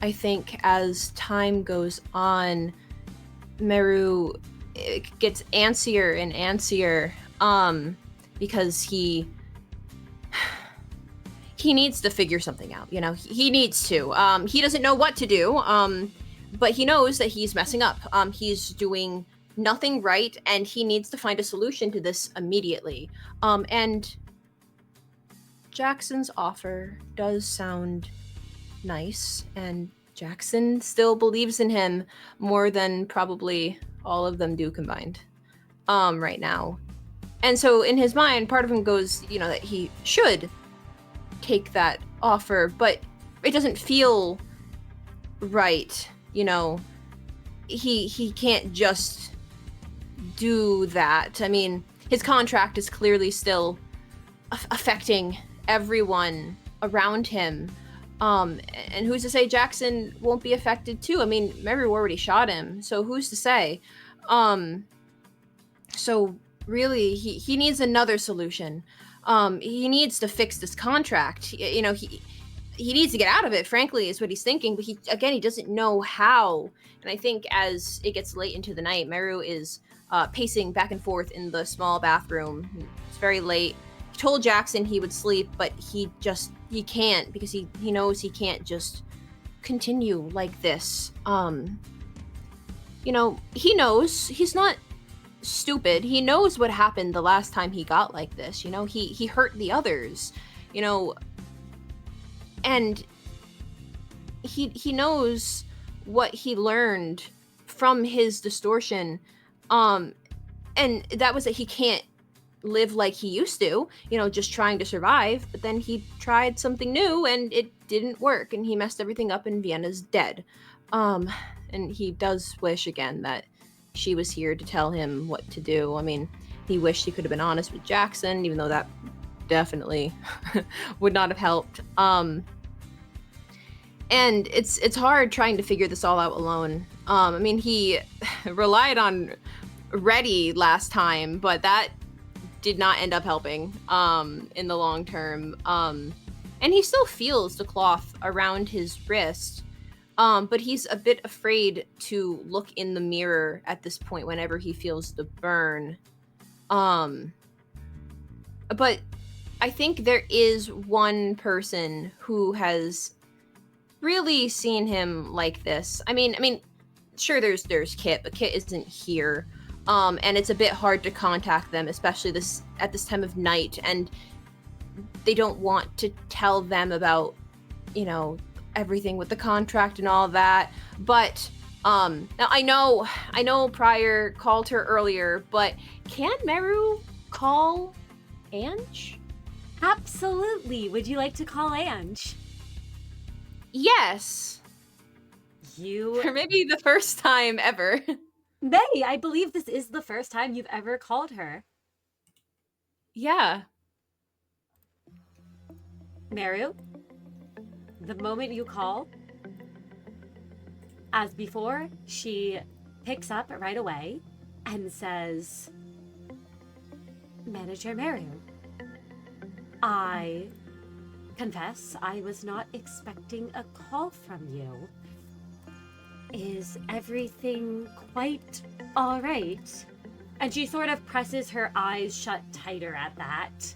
I think as time goes on, Merru gets antsier and antsier, because he needs to figure something out. He needs to. He doesn't know what to do, but he knows that he's messing up. He's doing nothing right, and he needs to find a solution to this immediately. And Jackson's offer does sound nice, and Jackson still believes in him more than probably all of them do combined right now. And so in his mind, part of him goes, that he should take that offer, but it doesn't feel right. He can't just do that. I mean, his contract is clearly still affecting everyone around him. And who's to say Jackson won't be affected too? I mean, Merru already shot him, so who's to say? So really, he needs another solution. He needs to fix this contract. He needs to get out of it, frankly, is what he's thinking, but he doesn't know how. And I think as it gets late into the night, Merru is pacing back and forth in the small bathroom. It's very late. He told Jackson he would sleep, but he can't, because he knows he can't just continue like this. He knows he's not stupid. He knows what happened the last time he got like this. He hurt the others, and he knows what he learned from his distortion, and that was that he can't live like he used to, just trying to survive. But then he tried something new and it didn't work, and he messed everything up, and Vienna's dead. And he does wish again that she was here to tell him what to do. I mean, he wished he could have been honest with Jackson, even though that definitely would not have helped. And it's hard trying to figure this all out alone. I mean, he relied on Reddy last time, but that did not end up helping in the long term. And he still feels the cloth around his wrist, but he's a bit afraid to look in the mirror at this point whenever he feels the burn. But I think there is one person who has really seen him like this. I mean, sure, there's Kit, but Kit isn't here, and it's a bit hard to contact them, especially at this time of night, and they don't want to tell them about, everything with the contract and all that. But now I know Pryor called her earlier, but can Merru call Ange? Absolutely. Would you like to call Ange? Yes. Or maybe the first time ever. May, I believe this is the first time you've ever called her. Yeah. Merru, the moment you call, as before, she picks up right away and says, Manager Merru, I confess I was not expecting a call from you. Is everything quite all right? And she sort of presses her eyes shut tighter at that.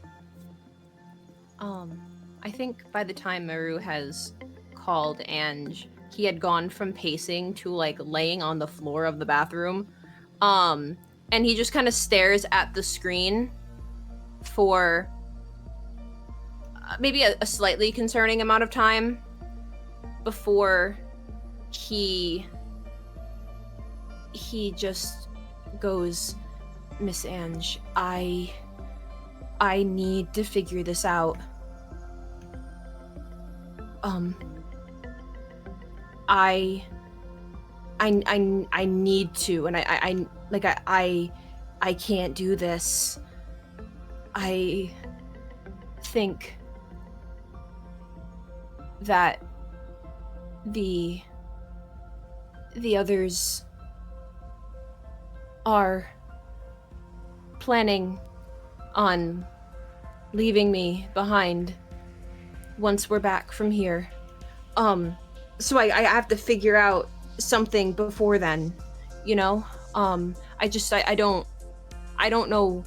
I think by the time Merru has called Ange, he had gone from pacing to laying on the floor of the bathroom. And he just kind of stares at the screen for maybe a slightly concerning amount of time before he just goes, Miss Ange, I need to figure this out. I need to, and I can't do this. I think that the others are planning on leaving me behind once we're back from here. So I have to figure out something before then, I don't know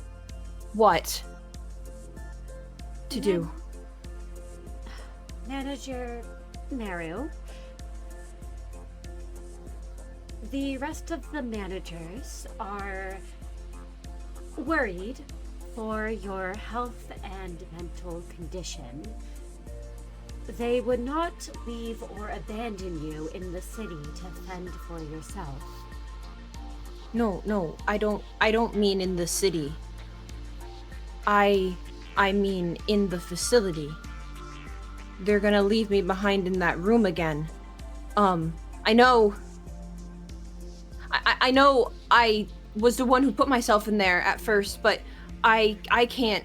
what to do. Manager Merru, the rest of the managers are worried for your health and mental condition. They would not leave or abandon you in the city to fend for yourself. No, I don't mean in the city. I mean in the facility. They're gonna leave me behind in that room again. I know I was the one who put myself in there at first, but I can't.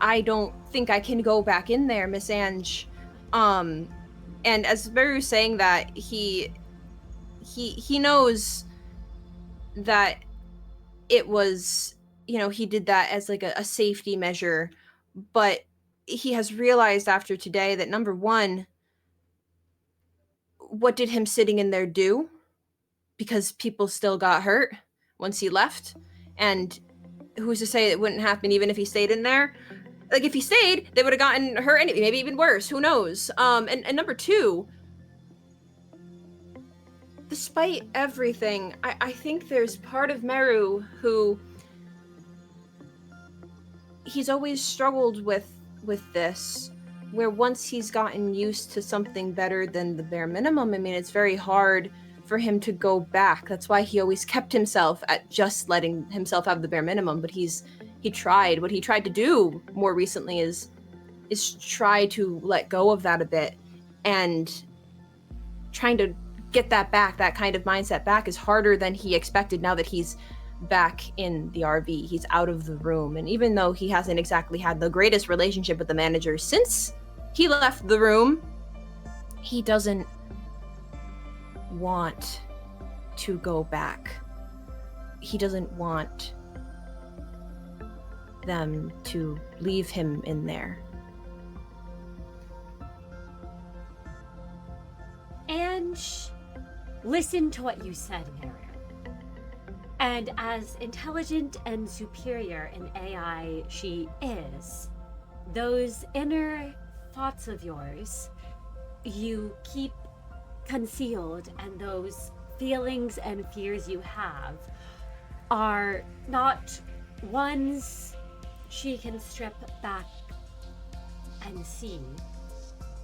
I don't think I can go back in there, Miss Ange. And as Merru's saying that, he knows that it was, he did that as a safety measure, but he has realized after today that, number one, what did him sitting in there do? Because people still got hurt once he left, and who's to say it wouldn't happen even if he stayed in there? If he stayed, they would have gotten hurt anyway, maybe even worse, who knows? And number two, despite everything, I think there's part of Merru who he's always struggled with this, where once he's gotten used to something better than the bare minimum, it's very hard for him to go back. That's why he always kept himself at just letting himself have the bare minimum, but he tried. What he tried to do more recently is try to let go of that a bit, and trying to get that back, that kind of mindset back, is harder than he expected now that he's back in the RV. He's out of the room, and even though he hasn't exactly had the greatest relationship with the manager since he left the room, he doesn't want to go back. He doesn't want them to leave him in there. Ange, listen to what you said, Merru. And as intelligent and superior in AI she is, those inner thoughts of yours you keep concealed, and those feelings and fears you have are not ones she can strip back and see.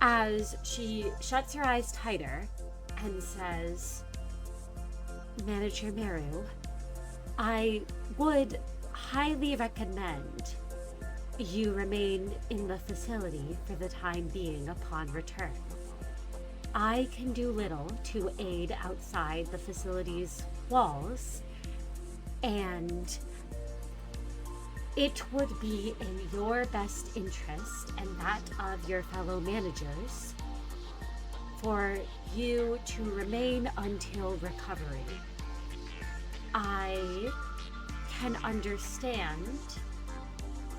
As she shuts her eyes tighter and says, Manager Merru, I would highly recommend you remain in the facility for the time being upon return. I can do little to aid outside the facility's walls, and it would be in your best interest and that of your fellow managers for you to remain until recovery. I can understand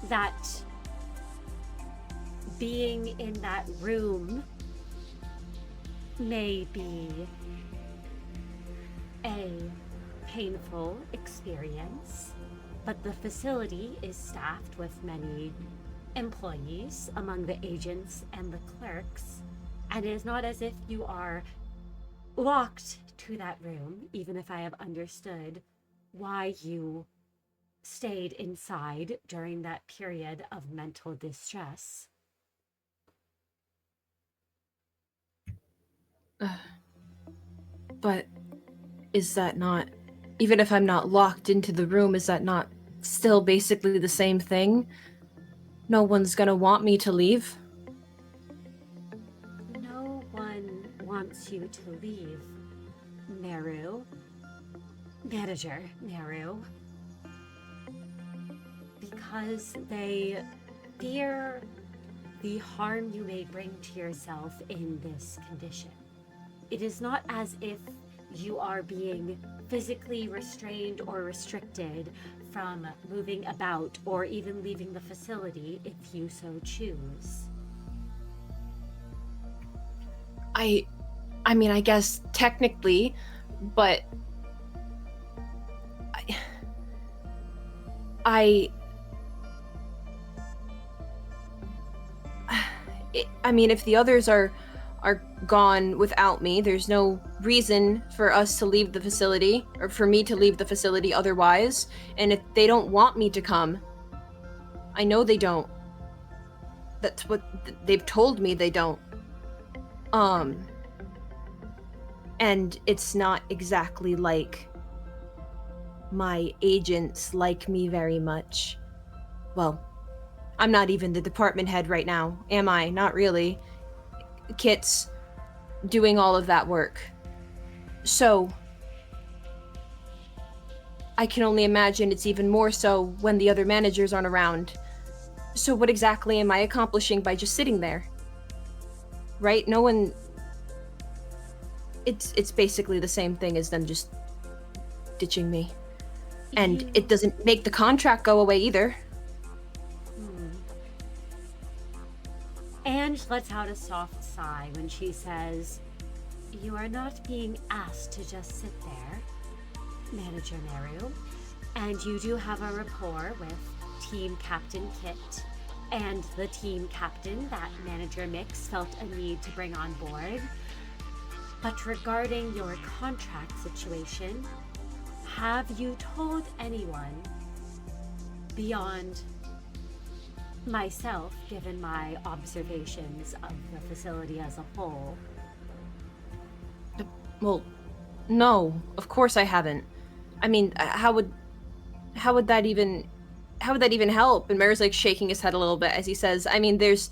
that being in that room may be a painful experience, but the facility is staffed with many employees among the agents and the clerks, and it is not as if you are locked to that room, even if I have understood why you stayed inside during that period of mental distress. But is that not, even if I'm not locked into the room, is that not still basically the same thing? No one's gonna want me to leave? No one wants you to leave, Merru. Manager Merru. Because they fear the harm you may bring to yourself in this condition. It is not as if you are being physically restrained or restricted from moving about or even leaving the facility if you so choose. I mean, I guess technically, but I mean, if the others are gone without me, there's no reason for us to leave the facility, or for me to leave the facility otherwise. And if they don't want me to come, I know they don't. That's what they've told me they don't. And it's not exactly like my agents like me very much. Well, I'm not even the department head right now, am I? Not really. Kit's doing all of that work. So, I can only imagine it's even more so when the other managers aren't around. So what exactly am I accomplishing by just sitting there? Right? No one... It's basically the same thing as them just ditching me. And it doesn't make the contract go away either. Ange lets out a soft sigh when she says, "You are not being asked to just sit there, Manager Merru, and you do have a rapport with Team Captain Kit and the team captain that Manager Miix felt a need to bring on board. But regarding your contract situation, have you told anyone beyond myself, given my observations of the facility as a whole?" Well, no, of course I haven't. I mean, how would that even help? And Merru's like shaking his head a little bit as he says, I mean, there's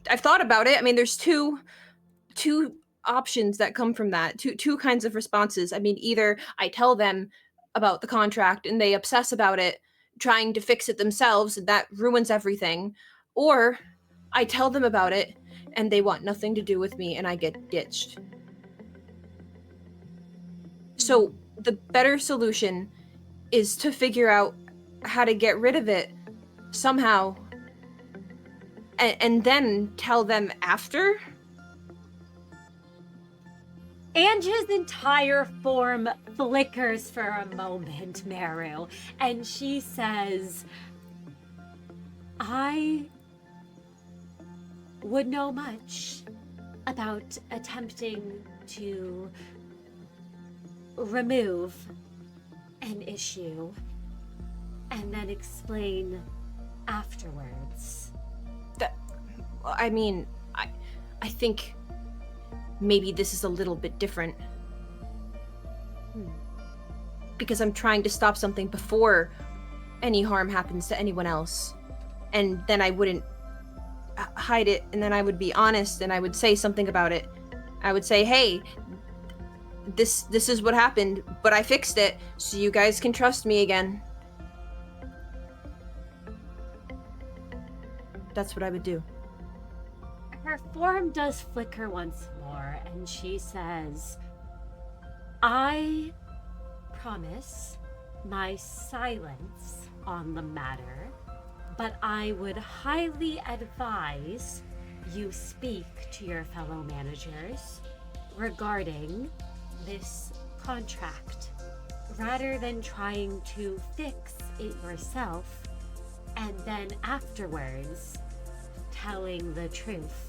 I've thought about it. I mean, there's two options that come from that. Two kinds of responses. I mean, either I tell them about the contract and they obsess about it, trying to fix it themselves, and that ruins everything, or I tell them about it and they want nothing to do with me and I get ditched. So the better solution is to figure out how to get rid of it somehow and then tell them after. Ange's entire form flickers for a moment, Merru, and she says, I would know much about attempting to remove an issue and then explain afterwards. I mean, I think maybe this is a little bit different. Because I'm trying to stop something before any harm happens to anyone else. And then I wouldn't hide it, and then I would be honest, and I would say something about it. I would say, hey, this is what happened, but I fixed it, so you guys can trust me again. That's what I would do. Her form does flicker once more, and she says, I promise my silence on the matter, but I would highly advise you speak to your fellow managers regarding this contract, rather than trying to fix it yourself and then afterwards telling the truth.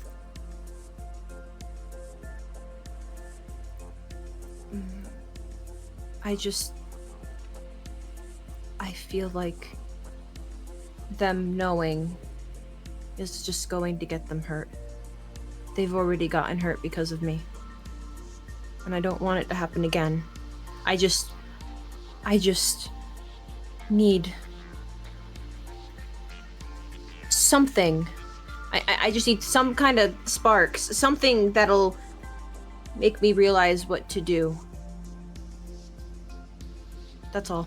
I feel like them knowing is just going to get them hurt. They've already gotten hurt because of me. And I don't want it to happen again. I just need something. I just need some kind of sparks, something that'll make me realize what to do. That's all.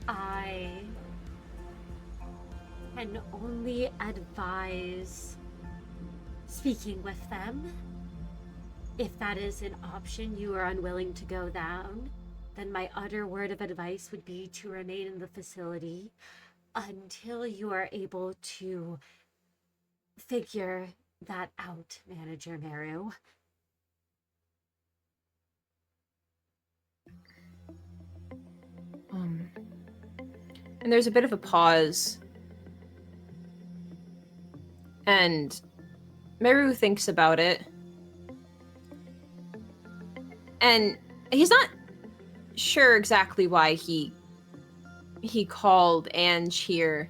I can only advise speaking with them. If that is an option you are unwilling to go down, then my utter word of advice would be to remain in the facility until you are able to figure that out, Manager Merru. And there's a bit of a pause. And Merru thinks about it. And he's not sure exactly why he called Ange here.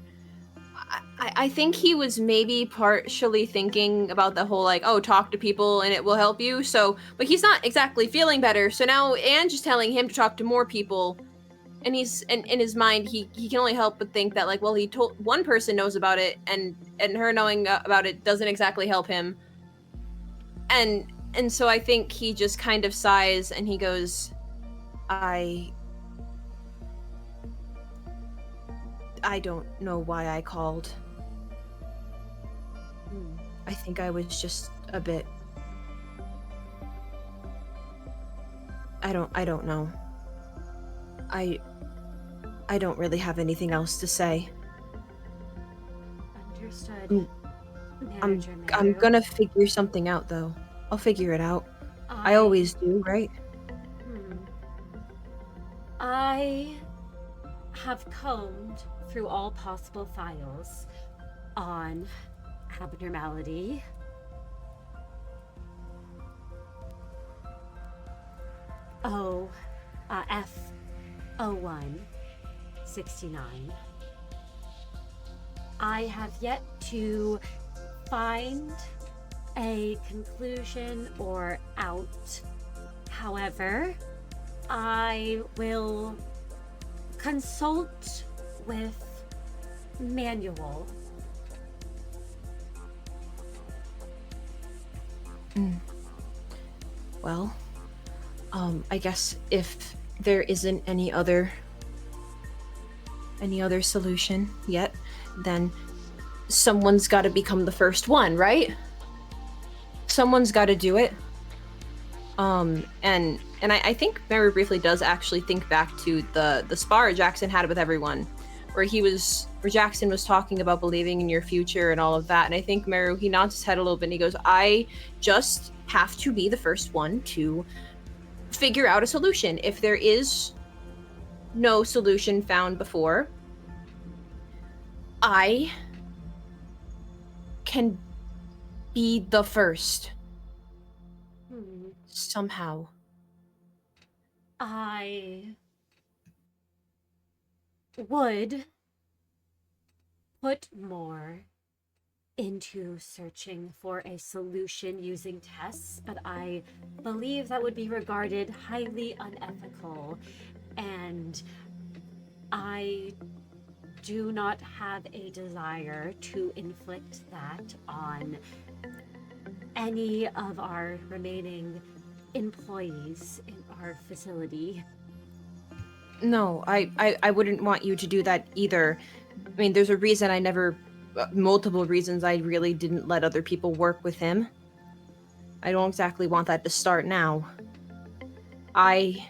I think he was maybe partially thinking about the whole, like, oh, talk to people and it will help you. So, but he's not exactly feeling better. So now Ange is telling him to talk to more people. And he's in his mind, he can only help but think that, like, well, he told one person knows about it, and her knowing about it doesn't exactly help him. And so I think he just kind of sighs and he goes, I don't know why I called. I think I was just a bit. I don't know. I don't really have anything else to say. Understood. I'm Merru. gonna figure something out, though. I'll figure it out. I always do, right? I have combed through all possible files on Abnormality. F0169. I have yet to find a conclusion or out. However, I will consult with manual. Well, I guess if there isn't any other solution yet, then someone's got to become the first one, right? Someone's got to do it. And I think Merru briefly does actually think back to the spar Jackson had with everyone, where Jackson was talking about believing in your future and all of that. And I think Merru, he nods his head a little bit and he goes, I just have to be the first one to figure out a solution. If there is no solution found before, I can be the first. Somehow. I would put more into searching for a solution using tests, but I believe that would be regarded highly unethical, and I do not have a desire to inflict that on any of our remaining employees in our facility. No, I wouldn't want you to do that either. I mean, there's a reason I never, multiple reasons I really didn't let other people work with him. I don't exactly want that to start now. I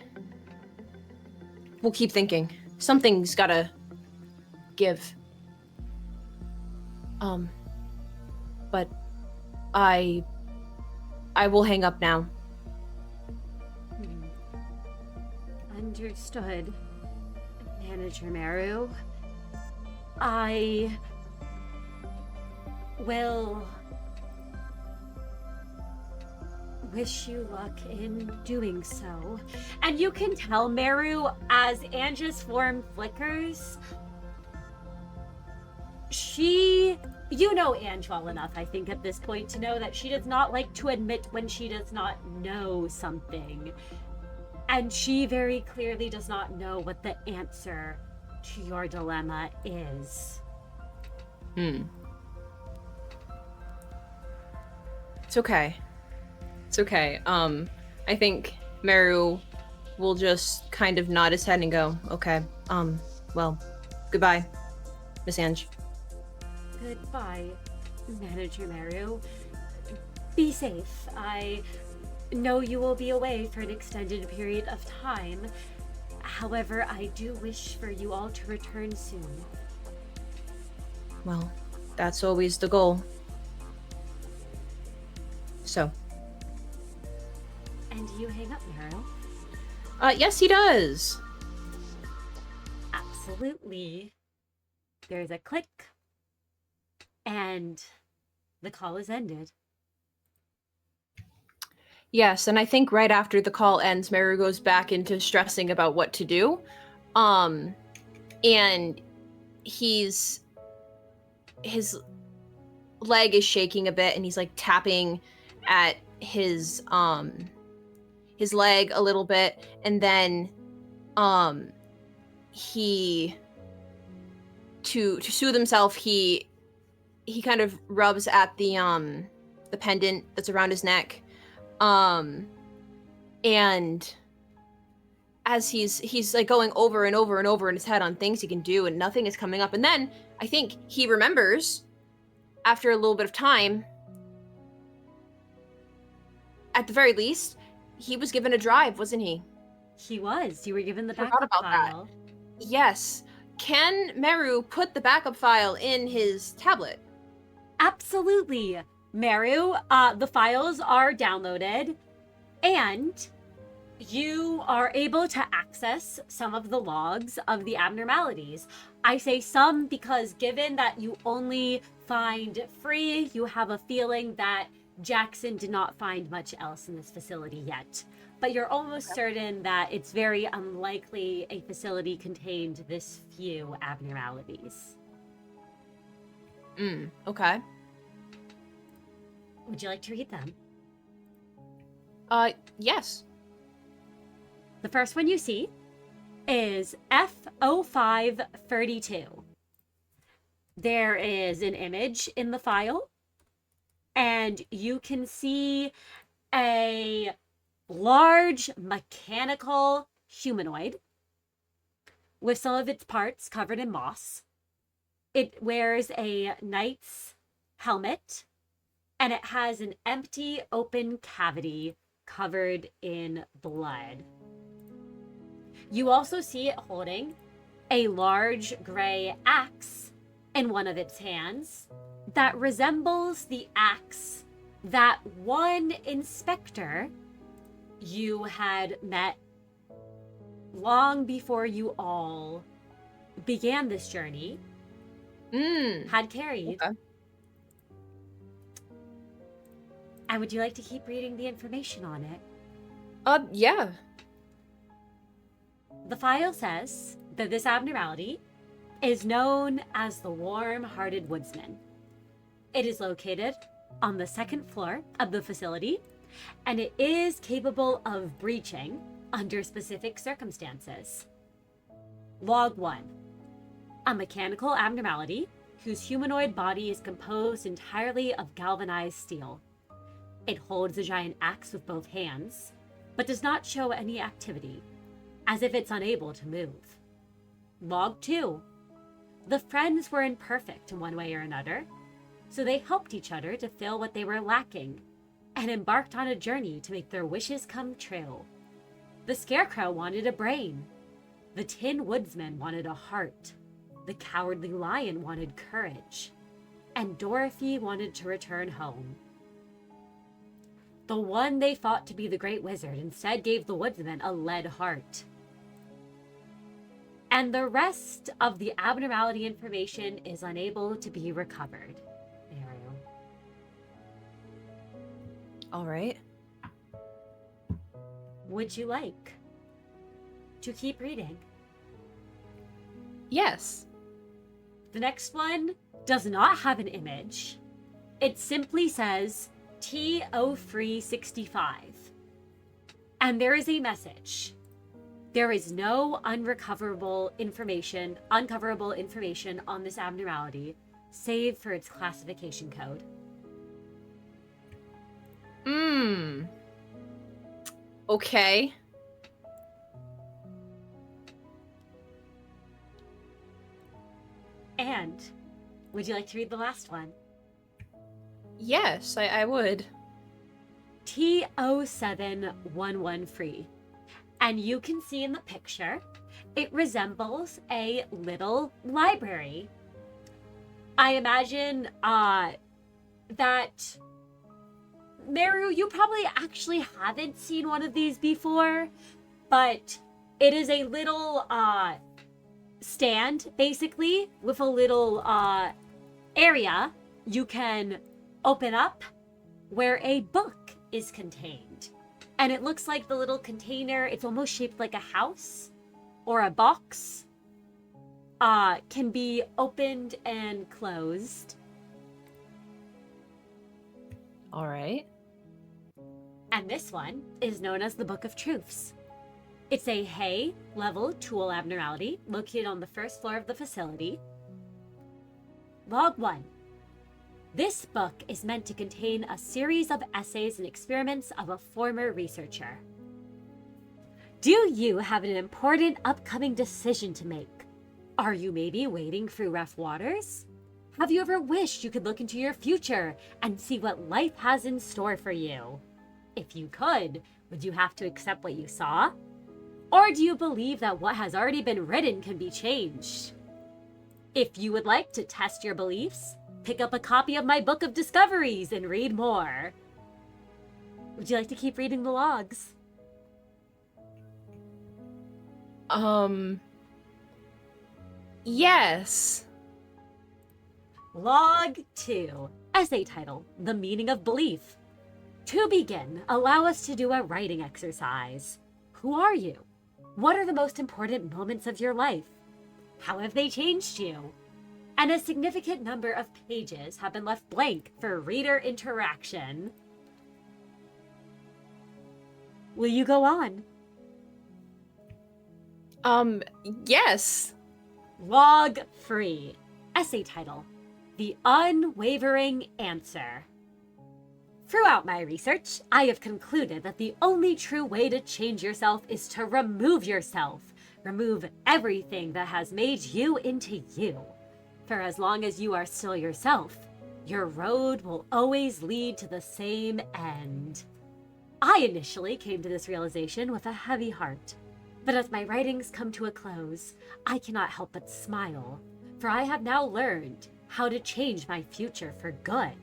will keep thinking. Something's gotta give. But I will hang up now. Understood, Manager Merru. I will wish you luck in doing so. And you can tell, Merru, as Ange's form flickers, you know Ange well enough, I think, at this point, to know that she does not like to admit when she does not know something. And she very clearly does not know what the answer to your dilemma is. It's okay. It's okay. I think Merru will just kind of nod his head and go, okay, well, goodbye, Miss Ange. Goodbye, Manager Merru. Be safe. I know you will be away for an extended period of time. However, I do wish for you all to return soon. Well, that's always the goal. So. And you hang up, Merru? Yes, he does. Absolutely. There's a click, and the call is ended. Yes, and I think right after the call ends, Merru goes back into stressing about what to do. And his leg is shaking a bit, and he's like tapping at his leg a little bit, and then he to soothe himself, he kind of rubs at the pendant that's around his neck. And as he's like going over and over and over in his head on things he can do, and nothing is coming up. And then I think he remembers, after a little bit of time, at the very least, he was given a drive, wasn't he? He was. You were given the Forgot backup about that. file. Yes. Can Merru put the backup file in his tablet? Absolutely. Merru, the files are downloaded, and you are able to access some of the logs of the abnormalities. I say some because given that you only find free, you have a feeling that Jackson did not find much else in this facility yet. But you're almost certain that it's very unlikely a facility contained this few abnormalities. Okay. Would you like to read them? Yes. The first one you see is F0532. There is an image in the file, and you can see a large mechanical humanoid with some of its parts covered in moss. It wears a knight's helmet, and it has an empty, open cavity covered in blood. You also see it holding a large gray axe in one of its hands that resembles the axe that one inspector you had met long before you all began this journey had carried. Okay. And would you like to keep reading the information on it? Yeah. The file says that this abnormality is known as the Warm-Hearted Woodsman. It is located on the second floor of the facility, and it is capable of breaching under specific circumstances. Log 1. A mechanical abnormality whose humanoid body is composed entirely of galvanized steel. It holds a giant axe with both hands, but does not show any activity, as if it's unable to move. Log 2. The friends were imperfect in one way or another, so they helped each other to fill what they were lacking, and embarked on a journey to make their wishes come true. The Scarecrow wanted a brain. The Tin Woodsman wanted a heart. The Cowardly Lion wanted courage. And Dorothy wanted to return home. The one they thought to be the Great Wizard instead gave the Woodsman a lead heart. And the rest of the abnormality information is unable to be recovered. Merru. All right. Would you like to keep reading? Yes. The next one does not have an image. It simply says T0365. And there is a message. There is no uncoverable information on this abnormality, save for its classification code. Okay. And would you like to read the last one? Yes, I would. T0711 and you can see in the picture it resembles a little library. I imagine that Merru, you probably actually haven't seen one of these before, but it is a little stand basically with a little area you can open up where a book is contained. And it looks like the little container, it's almost shaped like a house or a box, can be opened and closed. All right. And this one is known as the Book of Truths. It's a Hay level tool abnormality located on the first floor of the facility. Log 1. This book is meant to contain a series of essays and experiments of a former researcher. Do you have an important upcoming decision to make? Are you maybe wading through rough waters? Have you ever wished you could look into your future and see what life has in store for you? If you could, would you have to accept what you saw? Or do you believe that what has already been written can be changed? If you would like to test your beliefs, pick up a copy of my Book of Discoveries and read more. Would you like to keep reading the logs? Yes. Log 2. Essay title, The Meaning of Belief. To begin, allow us to do a writing exercise. Who are you? What are the most important moments of your life? How have they changed you? And a significant number of pages have been left blank for reader interaction. Will you go on? Yes. Log 3. Essay title, The Unwavering Answer. Throughout my research, I have concluded that the only true way to change yourself is to remove yourself. Remove everything that has made you into you. For as long as you are still yourself, your road will always lead to the same end. I initially came to this realization with a heavy heart. But as my writings come to a close, I cannot help but smile, for I have now learned how to change my future for good,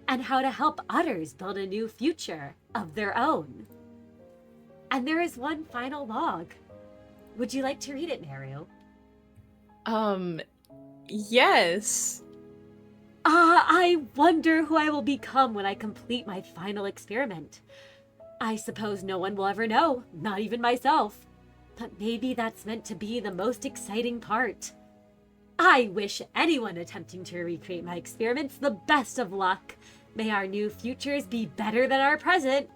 and how to help others build a new future of their own. And there is one final log. Would you like to read it, Merru? Yes. I wonder who I will become when I complete my final experiment. I suppose no one will ever know, not even myself. But maybe that's meant to be the most exciting part. I wish anyone attempting to recreate my experiments the best of luck. May our new futures be better than our present.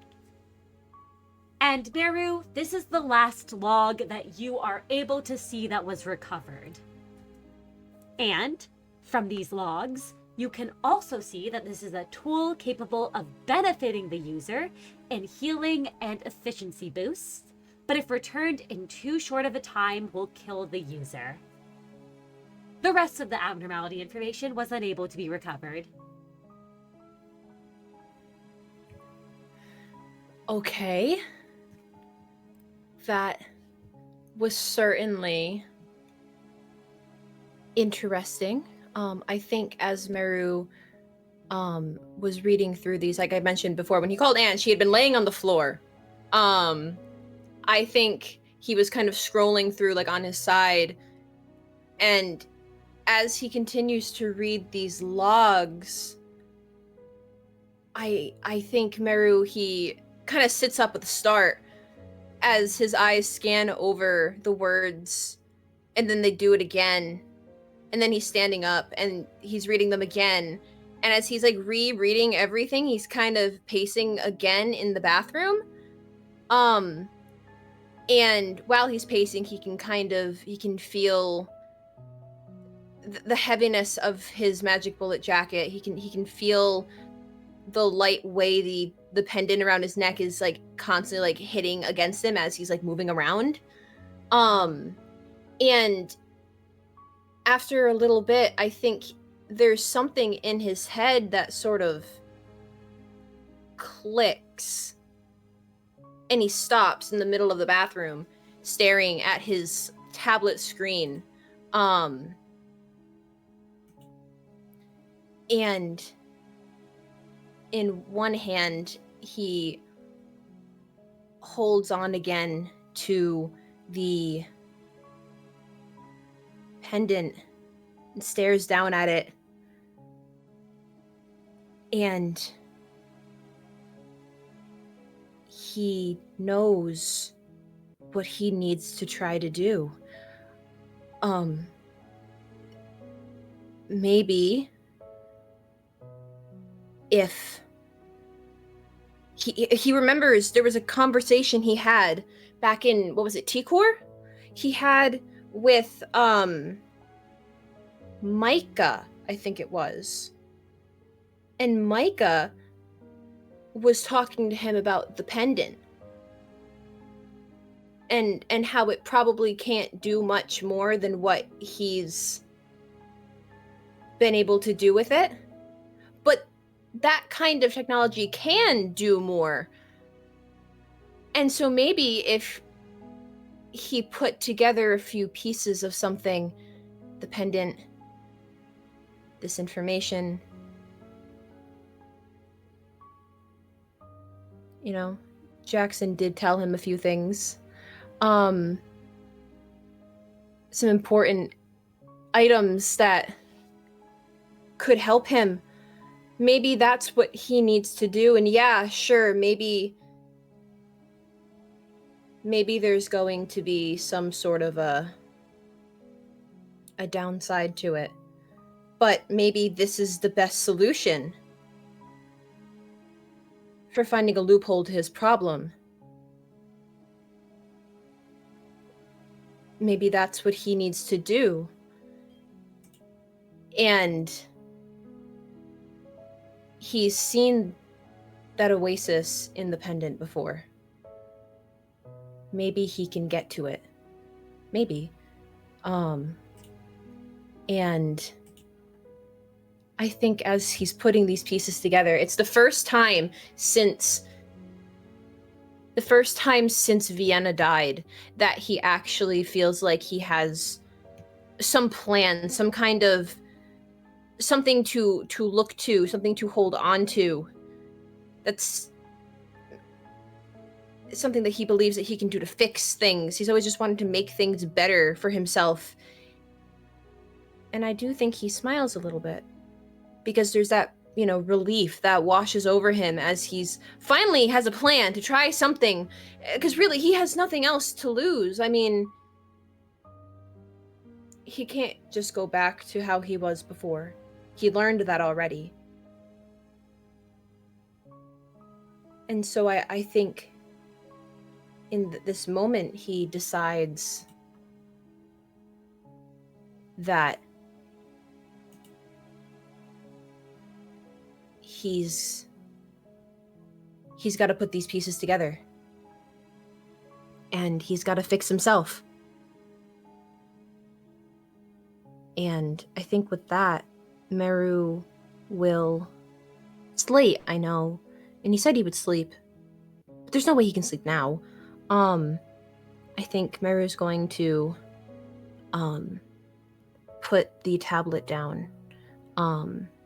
And Merru, this is the last log that you are able to see that was recovered. And from these logs, you can also see that this is a tool capable of benefiting the user in healing and efficiency boosts, but if returned in too short of a time, will kill the user. The rest of the abnormality information was unable to be recovered. Okay. That was certainly interesting. I think as Merru was reading through these, like I mentioned before, when he called Ange, she had been laying on the floor. I think he was kind of scrolling through like on his side, and as he continues to read these logs, I think Merru, he kind of sits up at the start as his eyes scan over the words, and then they do it again, and then he's standing up and he's reading them again, and as he's like rereading everything, he's kind of pacing again in the bathroom. And while he's pacing, he can feel the heaviness of his magic bullet jacket. He can feel the light way the pendant around his neck is like constantly like hitting against him as he's like moving around. And after a little bit, I think there's something in his head that sort of clicks, and he stops in the middle of the bathroom staring at his tablet screen. And in one hand, he holds on again to the pendant and stares down at it. And he knows what he needs to try to do. Maybe if he remembers there was a conversation he had back in, what was it, T-Core? He had with Micah, I think it was. And Micah was talking to him about the pendant. And how it probably can't do much more than what he's been able to do with it. But that kind of technology can do more. And so maybe if he put together a few pieces of something, the pendant, this information, you know, Jackson did tell him a few things. Some important items that could help him. Maybe that's what he needs to do. And yeah, sure, maybe there's going to be some sort of a downside to it. But maybe this is the best solution for finding a loophole to his problem. Maybe that's what he needs to do. And he's seen that oasis in the pendant before. Maybe he can get to it. Maybe. And I think as he's putting these pieces together, it's the first time since the first time since Vienna died that he actually feels like he has some plan, some kind of something to look to, something to hold on to. That's something that he believes that he can do to fix things. He's always just wanted to make things better for himself. And I do think he smiles a little bit because there's that, relief that washes over him as he's finally has a plan to try something. Because really, he has nothing else to lose. I mean, he can't just go back to how he was before. He learned that already. And so I think in this moment, he decides that he's got to put these pieces together. And he's got to fix himself. And I think with that, Merru will slate, I know. And he said he would sleep. But there's no way he can sleep now. I think Meru's going to put the tablet down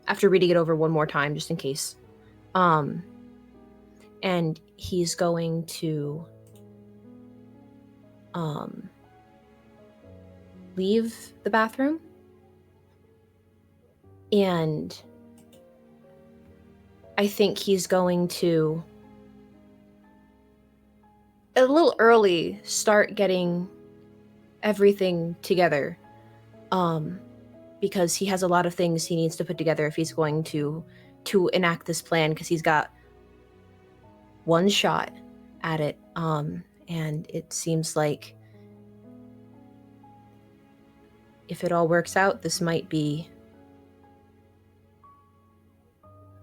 after reading it over one more time, just in case. And he's going to leave the bathroom. And I think he's going to, a little early, start getting everything together. Because he has a lot of things he needs to put together if he's going to enact this plan, because he's got one shot at it. And it seems like if it all works out, this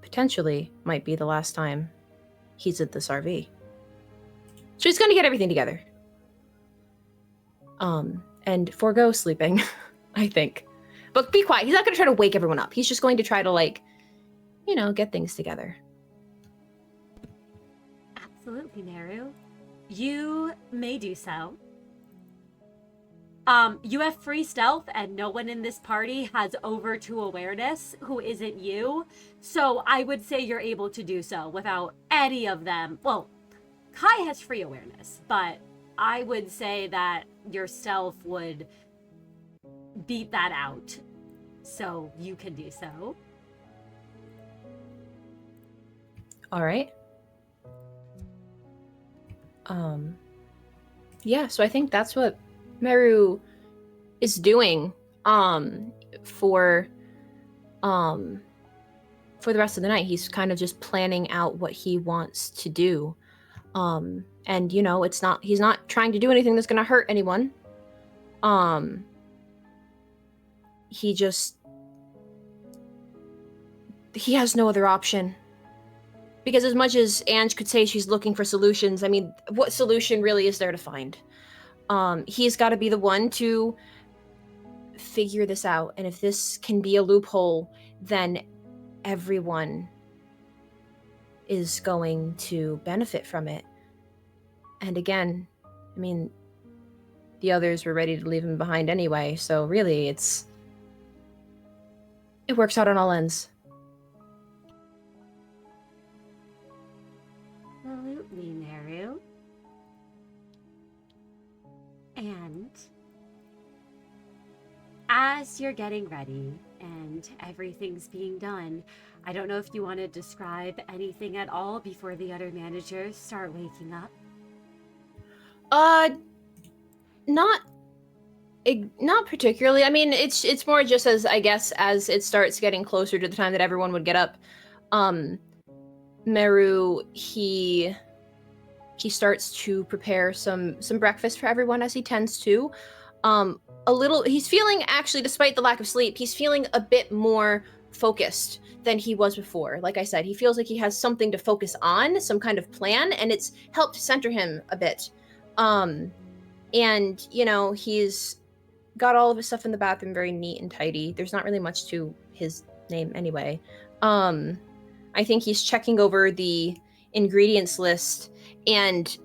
potentially might be the last time he's at this RV. So he's going to get everything together. And forego sleeping, I think. But be quiet. He's not going to try to wake everyone up. He's just going to try to, get things together. Absolutely, Merru. You may do so. You have free stealth, and no one in this party has over 2 awareness who isn't you. So I would say you're able to do so without any of them. Well, Kai has free awareness, but I would say that your stealth would beat that out. So you can do so. All right. Yeah, so I think that's what Merru is doing for the rest of the night. He's kind of just planning out what he wants to do. And he's not trying to do anything that's going to hurt anyone. He has no other option. Because as much as Ange could say she's looking for solutions, I mean, what solution really is there to find? He's got to be the one to figure this out. And if this can be a loophole, then everyone is going to benefit from it. And again, I mean, the others were ready to leave him behind anyway. So really, it works out on all ends. Absolutely, Merru. And as you're getting ready and everything's being done, I don't know if you want to describe anything at all before the other managers start waking up. Not particularly. I mean, it's more just as it starts getting closer to the time that everyone would get up. Merru, he starts to prepare some breakfast for everyone, as he tends to. He's feeling, actually, despite the lack of sleep, he's feeling a bit more focused than he was before. Like I said, he feels like he has something to focus on, some kind of plan, and it's helped center him a bit. And, he's got all of his stuff in the bathroom very neat and tidy. There's not really much to his name anyway. I think he's checking over the ingredients list, and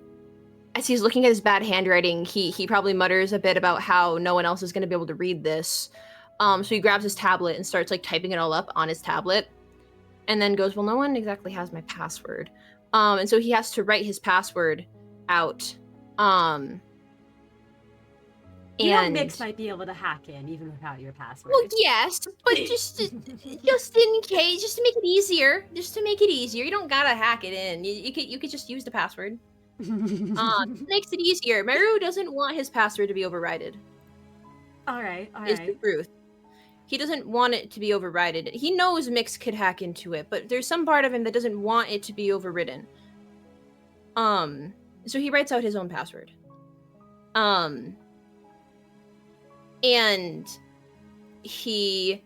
as he's looking at his bad handwriting, he probably mutters a bit about how no one else is going to be able to read this. So he grabs his tablet and starts like typing it all up on his tablet, and then goes, well, no one exactly has my password. And so he has to write his password out. You know, And Miix might be able to hack in even without your password. well, yes, but just in case, just to make it easier. You don't gotta hack it in. You could just use the password. Makes it easier. Merru doesn't want his password to be overridden. all right. Is the truth. He doesn't want it to be overridden. He knows Miix could hack into it, but there's some part of him that doesn't want it to be overridden. So he writes out his own password. And he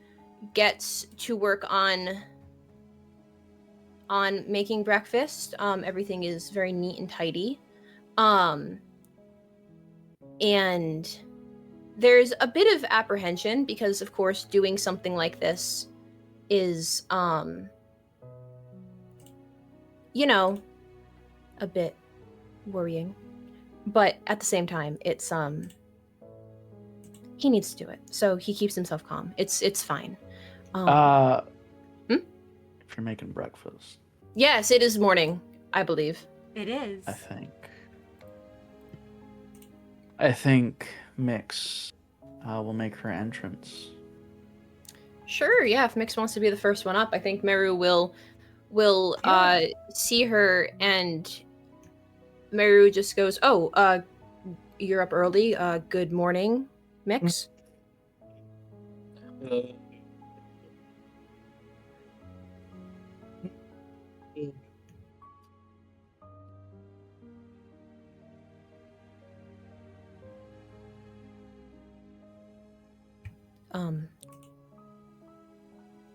gets to work on making breakfast. Everything is very neat and tidy. And there's a bit of apprehension because, of course, doing something like this is, a bit worrying. But at the same time, it's, he needs to do it. So he keeps himself calm. It's fine. If you're making breakfast. Yes, it is morning, I believe. It is. I think Miix will make her entrance. Sure, yeah, if Miix wants to be the first one up, I think Merru will see her, and Merru just goes, "Oh, you're up early. Good morning, Miix."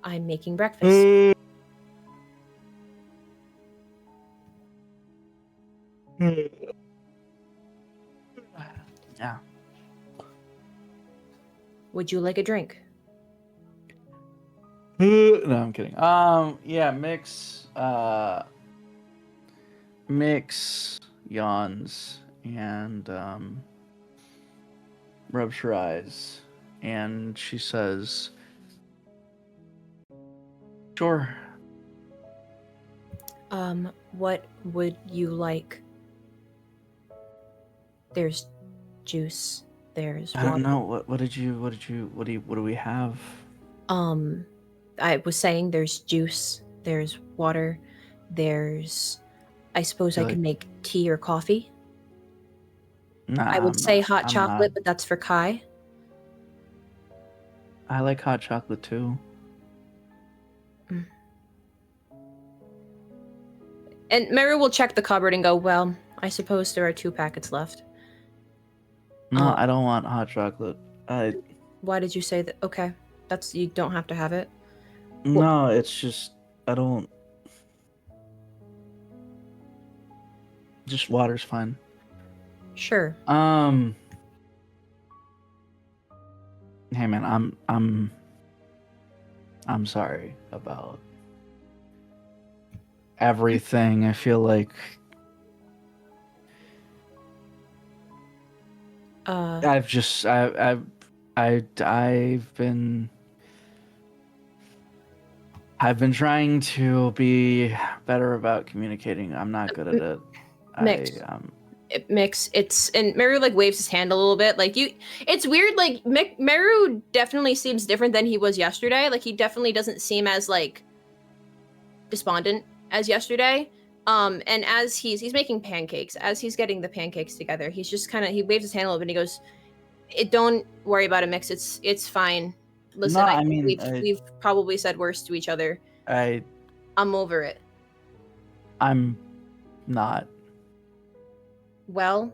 I'm making breakfast. Yeah. Would you like a drink? No, I'm kidding. Yeah, Miix yawns and rubs her eyes, and she says, "Sure." What would you like? There's juice. There's I water. don't know. What do we have? I was saying there's juice, there's water, I suppose I could make tea or coffee. Nah, I would say hot chocolate, but that's for Kai. I like hot chocolate too. And Merru will check the cupboard and go, well, I suppose there are 2 packets left. No, I don't want hot chocolate. Why did you say that? Okay, you don't have to have it. No, it's just I don't. Just water's fine. Sure. Hey man, I'm sorry about everything. I feel like I've been trying to be better about communicating. I'm not good at it. Miix, and Merru like waves his hand a little bit. Like it's weird. Like Merru definitely seems different than he was yesterday. Like he definitely doesn't seem as like despondent as yesterday. And as he's making pancakes, as he's getting the pancakes together, he's just he waves his hand a little bit and he goes, "Don't worry about it, Miix. It's fine. Listen, No, we've probably said worse to each other. I'm over it." I'm not. Well,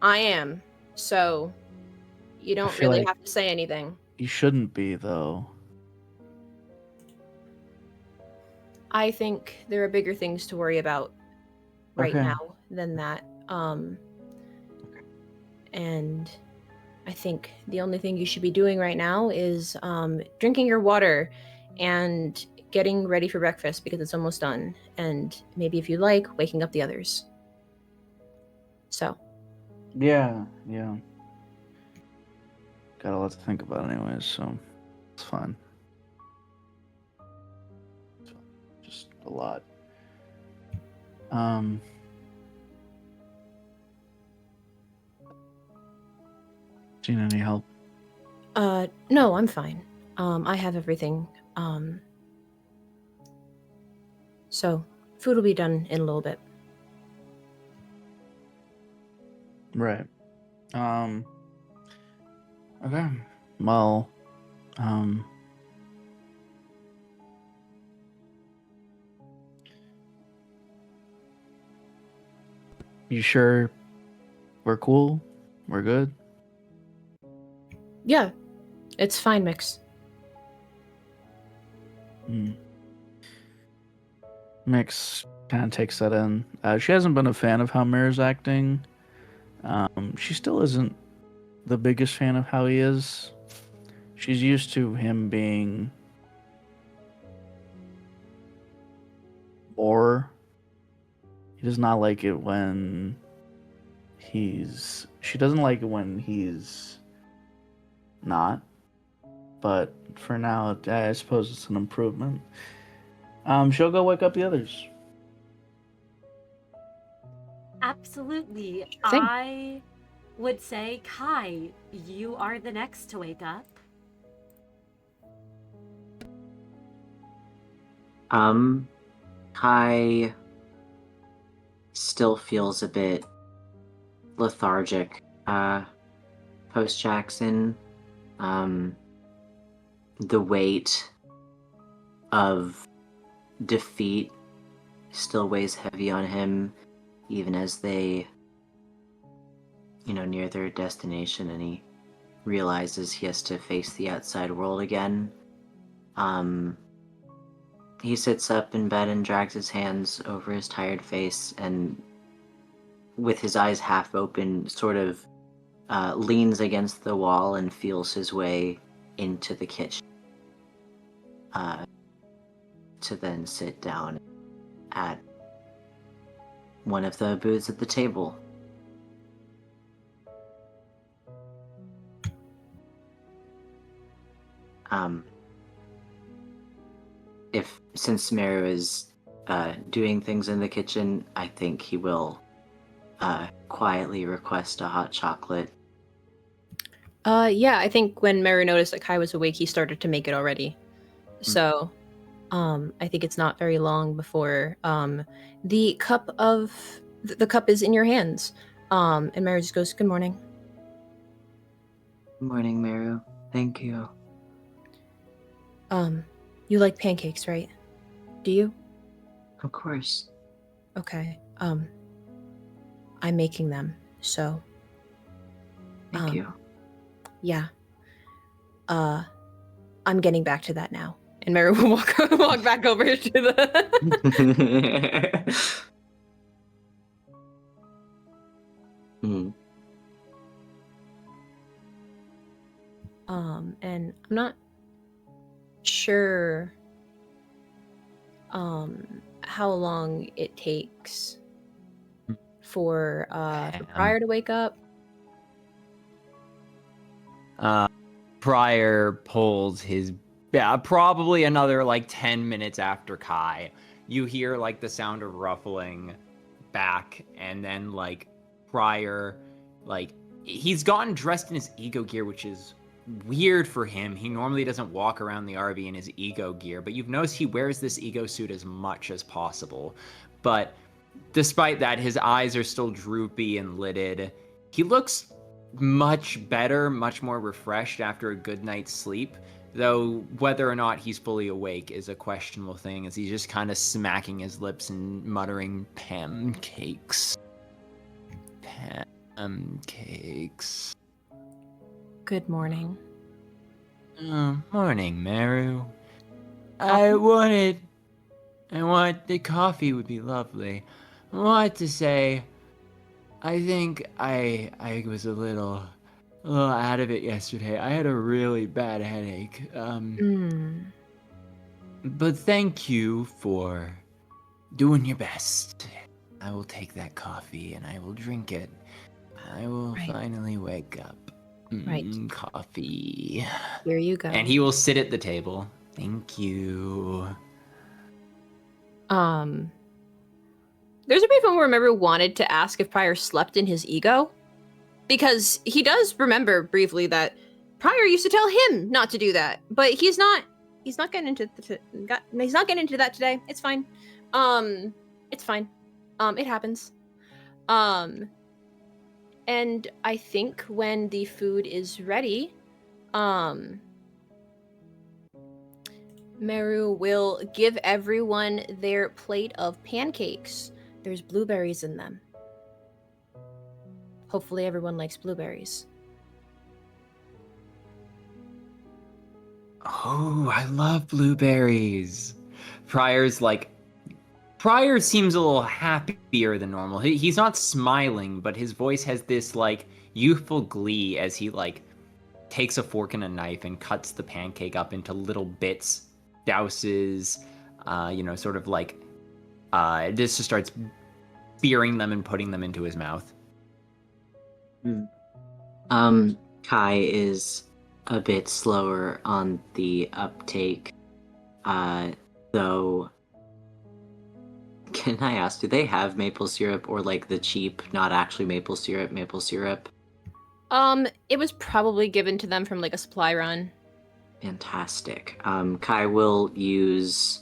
I am. So you don't really have to say anything. You shouldn't be, though. I think there are bigger things to worry about right now than that. And I think the only thing you should be doing right now is drinking your water and getting ready for breakfast because it's almost done, and maybe if you like, waking up the others. So. Yeah. Got a lot to think about anyways, so it's fine. Just a lot. Seen any help? No, I'm fine. I have everything. So food will be done in a little bit. Right. Okay. Well, you sure we're cool? We're good? Yeah, it's fine, Miix. Miix kind of takes that in. She hasn't been a fan of how Merru's acting. She still isn't the biggest fan of how he is. She's used to him being more. He does not like it when she doesn't like it when he's not. But for now, I suppose it's an improvement. She'll go wake up the others. Absolutely. Same. I would say, Kai, you are the next to wake up. Kai still feels a bit lethargic, post Jackson. The weight of defeat still weighs heavy on him, even as they, near their destination, and he realizes he has to face the outside world again. He sits up in bed and drags his hands over his tired face, and with his eyes half open, sort of leans against the wall and feels his way into the kitchen to then sit down at one of the booths at the table. Since Merru is doing things in the kitchen, I think he will quietly request a hot chocolate. Yeah, I think when Merru noticed that Kai was awake, he started to make it already. So, I think it's not very long before the cup is in your hands. And Merru just goes, "Good morning." Good morning, Merru. Thank you. You like pancakes, right? Do you? Of course. Okay. I'm making them, so. Thank you. Yeah. I'm getting back to that now. And Merru will walk back over to the. And I'm not sure how long it takes for Prior to wake up. Prior pulls his probably another 10 minutes after Kai. You hear the sound of ruffling back, and then Prior he's gotten dressed in his ego gear, which is weird for him. He normally doesn't walk around the RV in his ego gear, but you've noticed he wears this ego suit as much as possible. But despite that, his eyes are still droopy and lidded. He looks much better, much more refreshed after a good night's sleep, though whether or not he's fully awake is a questionable thing, as he's just kind of smacking his lips and muttering pancakes. Pancakes. Good morning. Morning, Merru. I wanted the coffee would be lovely. I wanted to say, I think I was a little out of it yesterday. I had a really bad headache. But thank you for doing your best. I will take that coffee and I will drink it. I will Right. finally wake up. Right. Coffee. Here you go. And he will sit at the table. Thank you. There's a brief moment where Merru wanted to ask if Pryor slept in his ego, because he does remember briefly that Pryor used to tell him not to do that, but he's not getting into he's not getting into that today. It's fine. It's fine. It happens. And I think when the food is ready, Merru will give everyone their plate of pancakes. There's blueberries in them. Hopefully everyone likes blueberries. Oh, I love blueberries. Pryor seems a little happier than normal. He's not smiling, but his voice has this like youthful glee as he like takes a fork and a knife and cuts the pancake up into little bits, douses, sort of like this just starts spearing them and putting them into his mouth. Kai is a bit slower on the uptake, though. Can I ask, do they have maple syrup or like the cheap, not actually maple syrup? It was probably given to them from like a supply run. Fantastic. Kai will use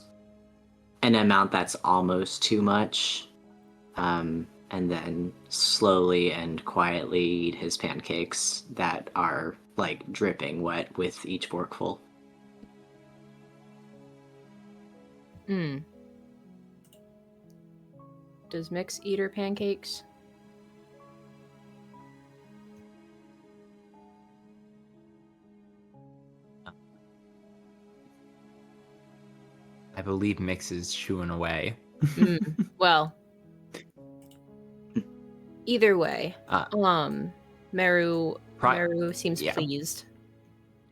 an amount that's almost too much, and then slowly and quietly eat his pancakes that are like dripping wet with each forkful. Does Miix eat her pancakes? I believe Miix is chewing away. Well, either way, Merru seems pleased.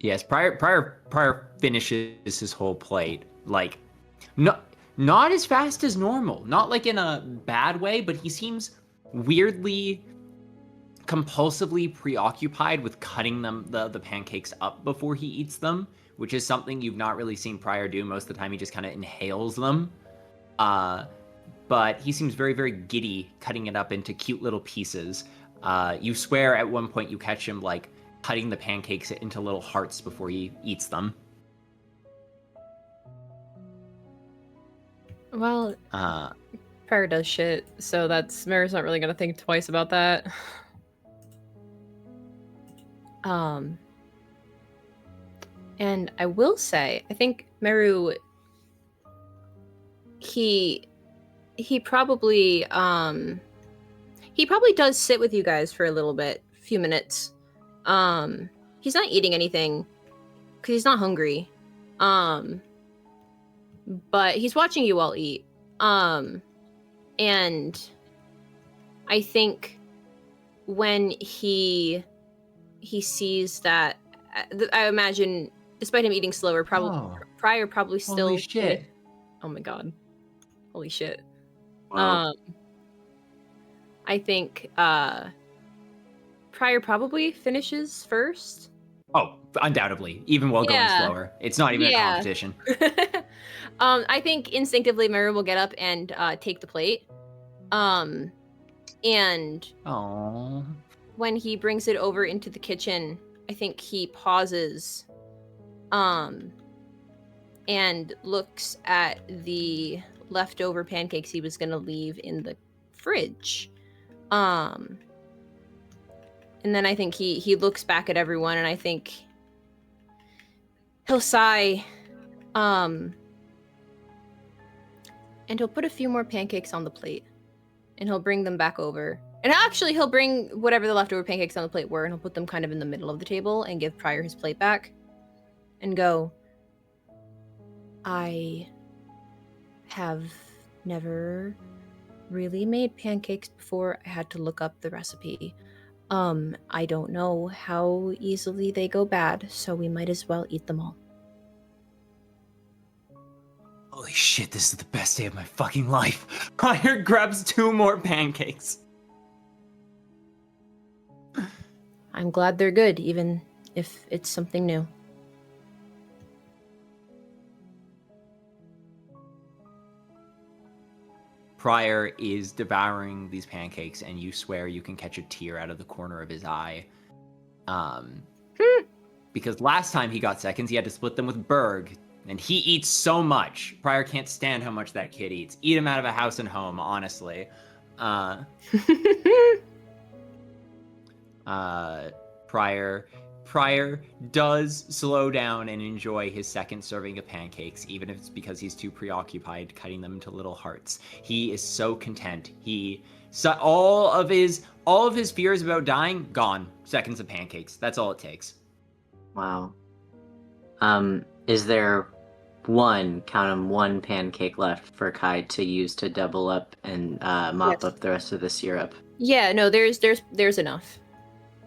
Yes, Pryor finishes his whole plate, like not as fast as normal, not like in a bad way, but he seems weirdly compulsively preoccupied with cutting the pancakes up before he eats them, which is something you've not really seen Pryor do. Most of the time he just kind of inhales them. But he seems very, very giddy cutting it up into cute little pieces. You swear at one point you catch him like cutting the pancakes into little hearts before he eats them. Well, Pryor does shit, so Merru's not really gonna think twice about that. And I will say, I think Merru, he probably does sit with you guys for a little bit, a few minutes. He's not eating anything because he's not hungry. But he's watching you all eat. And I think when he sees that, I imagine, despite him eating slower, Pryor probably still. Holy shit! Oh my god! Holy shit! Wow. I think Pryor probably finishes first. Oh, undoubtedly, even while going slower. It's not even a competition. I think instinctively Merru will get up and take the plate. And Aww. when he brings it over into the kitchen, I think he pauses and looks at the leftover pancakes he was going to leave in the fridge. And then I think he looks back at everyone, and I think he'll sigh, and he'll put a few more pancakes on the plate, and he'll bring them back over. And actually, he'll bring whatever the leftover pancakes on the plate were, and he'll put them kind of in the middle of the table and give Pryor his plate back and go, I have never really made pancakes before. I had to look up the recipe. I don't know how easily they go bad, so we might as well eat them all. Holy shit, this is the best day of my fucking life. Pryor grabs 2 more pancakes. I'm glad they're good, even if it's something new. Pryor is devouring these pancakes, and you swear you can catch a tear out of the corner of his eye. Because last time he got seconds, he had to split them with Berg, and he eats so much. Pryor can't stand how much that kid eats. Eat him out of a house and home, honestly. Pryor does slow down and enjoy his second serving of pancakes, even if it's because he's too preoccupied cutting them into little hearts. He is so content. All of his fears about dying gone. Seconds of pancakes. That's all it takes. Wow. Is there one pancake left for Kai to use to double up and mop Yes. up the rest of the syrup? Yeah, no, there's enough.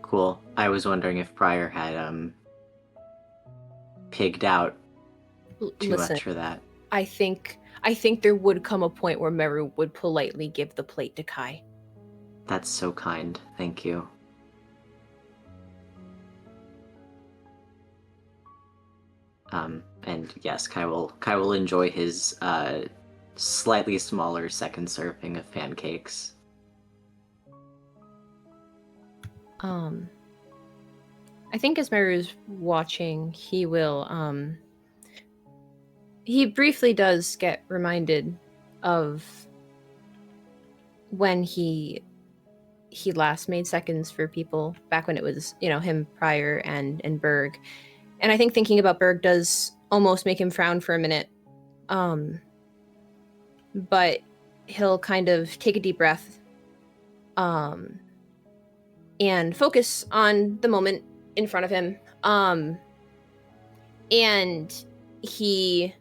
Cool. I was wondering if Pryor had pigged out too Listen, much for that. I think there would come a point where Merru would politely give the plate to Kai. That's so kind. Thank you. And yes, Kai will enjoy his slightly smaller second serving of pancakes. I think as Meru's watching, he will he briefly does get reminded of when he last made seconds for people back when it was, him, Pryor, and Berg. And I think thinking about Berg does almost make him frown for a minute. But he'll kind of take a deep breath and focus on the moment in front of him. And he,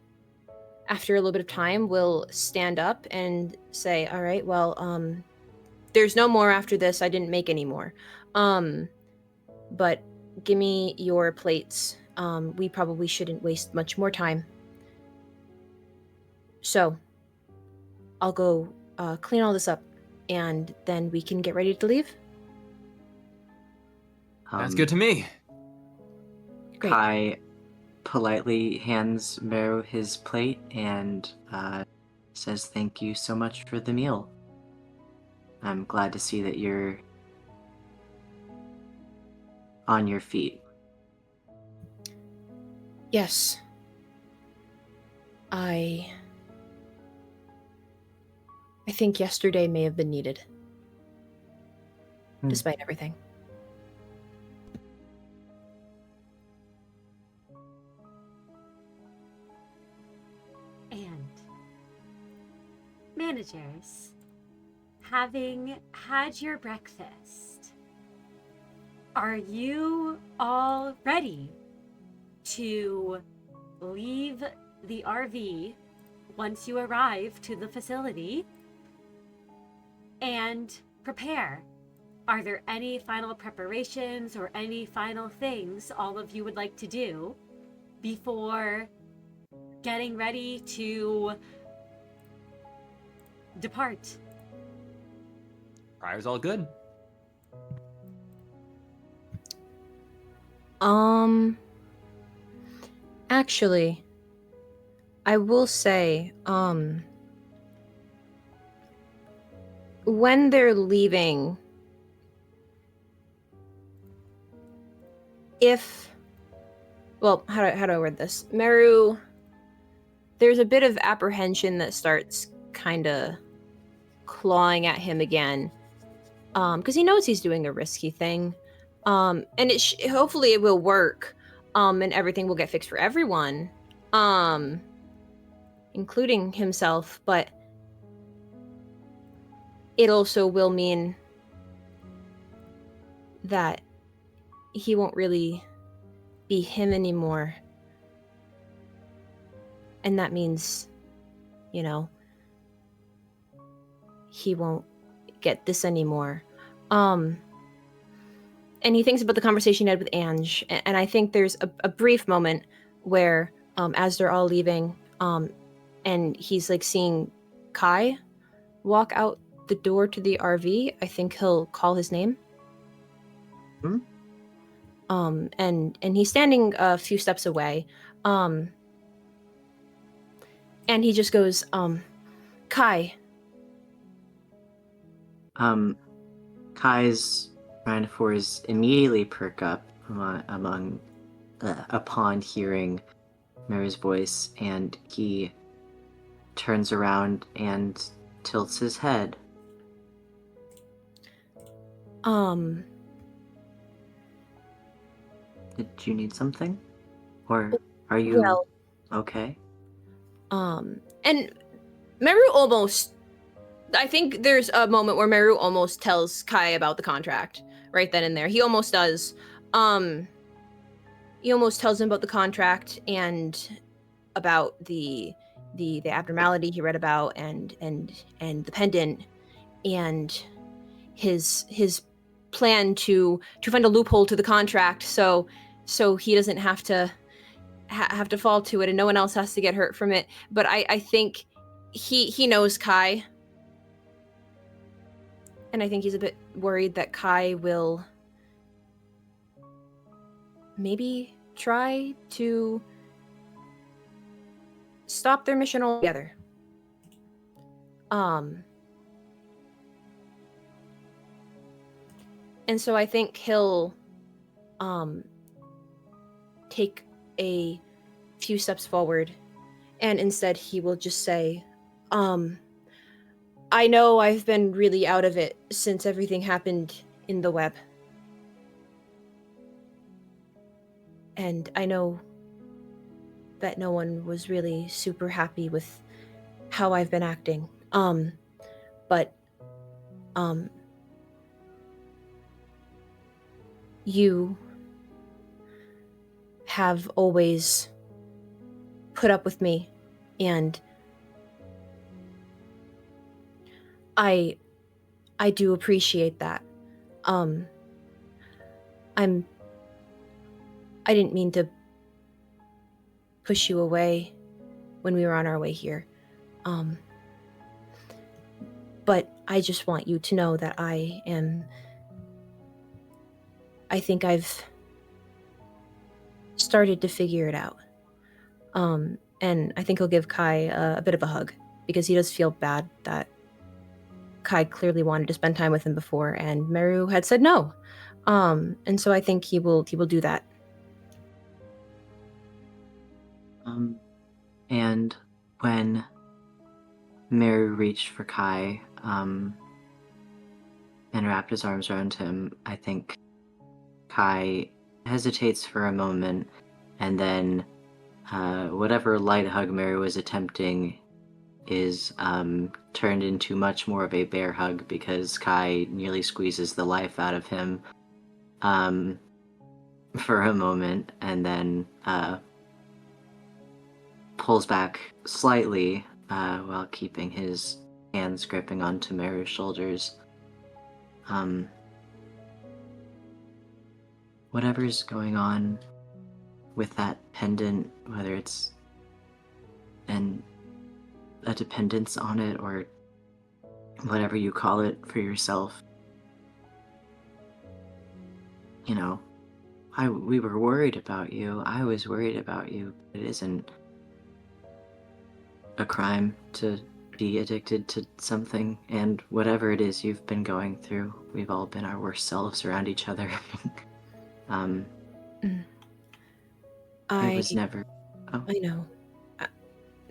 after a little bit of time, will stand up and say, all right, well, there's no more after this. I didn't make any more. But give me your plates. We probably shouldn't waste much more time. So I'll go clean all this up, and then we can get ready to leave. That's good to me. Great. Kai politely hands Merru his plate and says thank you so much for the meal. I'm glad to see that you're on your feet. Yes. I think yesterday may have been needed. Despite everything. And managers, having had your breakfast, are you all ready to leave the RV once you arrive to the facility and prepare? Are there any final preparations or any final things all of you would like to do before getting ready to depart? Pryor's all good. Actually, I will say, when they're leaving, how do I word this? Merru, there's a bit of apprehension that starts kind of clawing at him again, because he knows he's doing a risky thing, and hopefully it will work, and everything will get fixed for everyone, including himself, but it also will mean that he won't really be him anymore. And that means, he won't get this anymore. And he thinks about the conversation he had with Ange. And I think there's a brief moment where, as they're all leaving, and he's like seeing Kai walk out the door to the RV, I think he'll call his name. Hmm? And he's standing a few steps away. And he just goes, Kai. Kai's rhinophores immediately perk up upon hearing Merru's voice, and he turns around and tilts his head. Did you need something? Or are you Well, okay? and Merru almost, I think there's a moment where Merru almost tells Kai about the contract right then and there. He almost does. He almost tells him about the contract and about the abnormality he read about and the pendant and his plan to find a loophole to the contract so he doesn't have to fall to it and no one else has to get hurt from it. But I think he knows Kai, and I think he's a bit worried that Kai will maybe try to stop their mission altogether. And so I think he'll take a few steps forward, and instead he will just say, I know I've been really out of it since everything happened in the web. And I know that no one was really super happy with how I've been acting. But you have always put up with me, and I do appreciate that. I didn't mean to push you away when we were on our way here. But I just want you to know that I think I've started to figure it out. And I think he'll give Kai a bit of a hug, because he does feel bad that Kai clearly wanted to spend time with him before, and Merru had said no. And so I think he will do that. And when Merru reached for Kai, and wrapped his arms around him, I think Kai hesitates for a moment, and then whatever light hug Merru was attempting is turned into much more of a bear hug, because Kai nearly squeezes the life out of him for a moment, and then pulls back slightly while keeping his hands gripping onto Merru's shoulders. Whatever's going on with that pendant, whether it's a dependence on it or whatever you call it for yourself, you know, we were worried about you. I was worried about you. It isn't a crime to be addicted to something, and whatever it is you've been going through, we've all been our worst selves around each other. It was never. Oh. I know.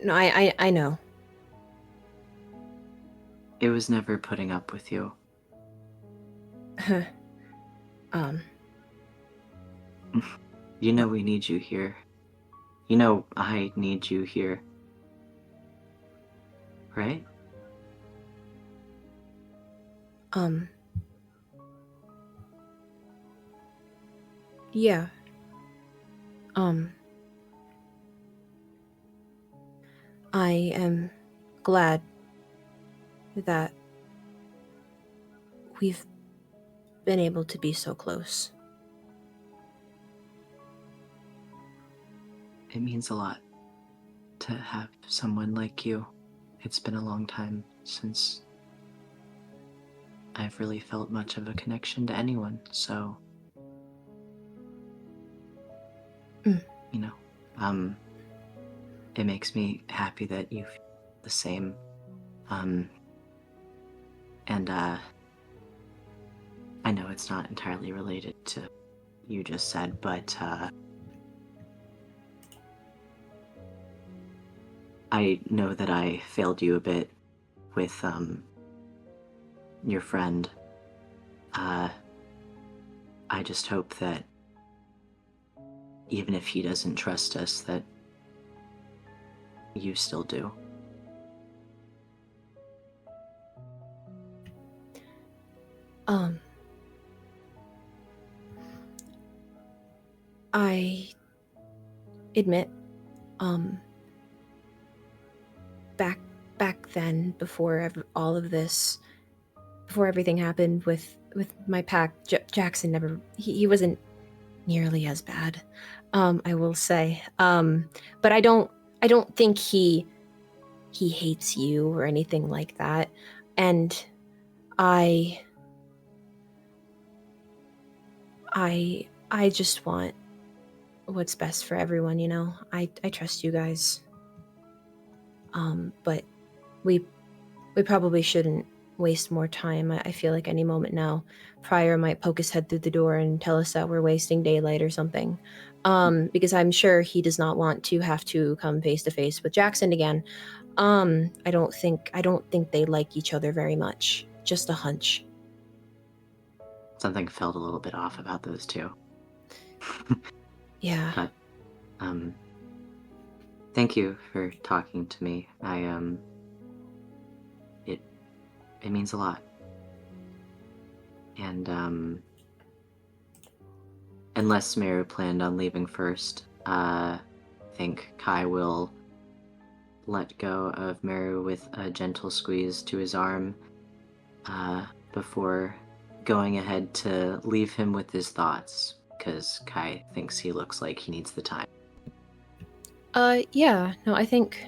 I know. It was never putting up with you. You know we need you here. You know I need you here. Right? Yeah. I am glad that we've been able to be so close. It means a lot to have someone like you. It's been a long time since I've really felt much of a connection to anyone, so... You know, it makes me happy that you feel the same. And, I know it's not entirely related to what you just said, but, I know that I failed you a bit with, your friend. I just hope that even if he doesn't trust us, that you still do. I admit, back then, before all of this, before everything happened with my pack, Jackson never, he wasn't nearly as bad, I will say. But I don't think he hates you or anything like that. And I just want what's best for everyone, you know? I trust you guys. But we probably shouldn't waste more time. I feel like any moment now, Pryor might poke his head through the door and tell us that we're wasting daylight or something. Because I'm sure he does not want to have to come face to face with Jackson again. I don't think they like each other very much. Just a hunch. Something felt a little bit off about those two. Yeah. But, thank you for talking to me. It means a lot. And, unless Merru planned on leaving first, I think Kai will let go of Merru with a gentle squeeze to his arm, before going ahead to leave him with his thoughts, because Kai thinks he looks like he needs the time. Yeah. No, I think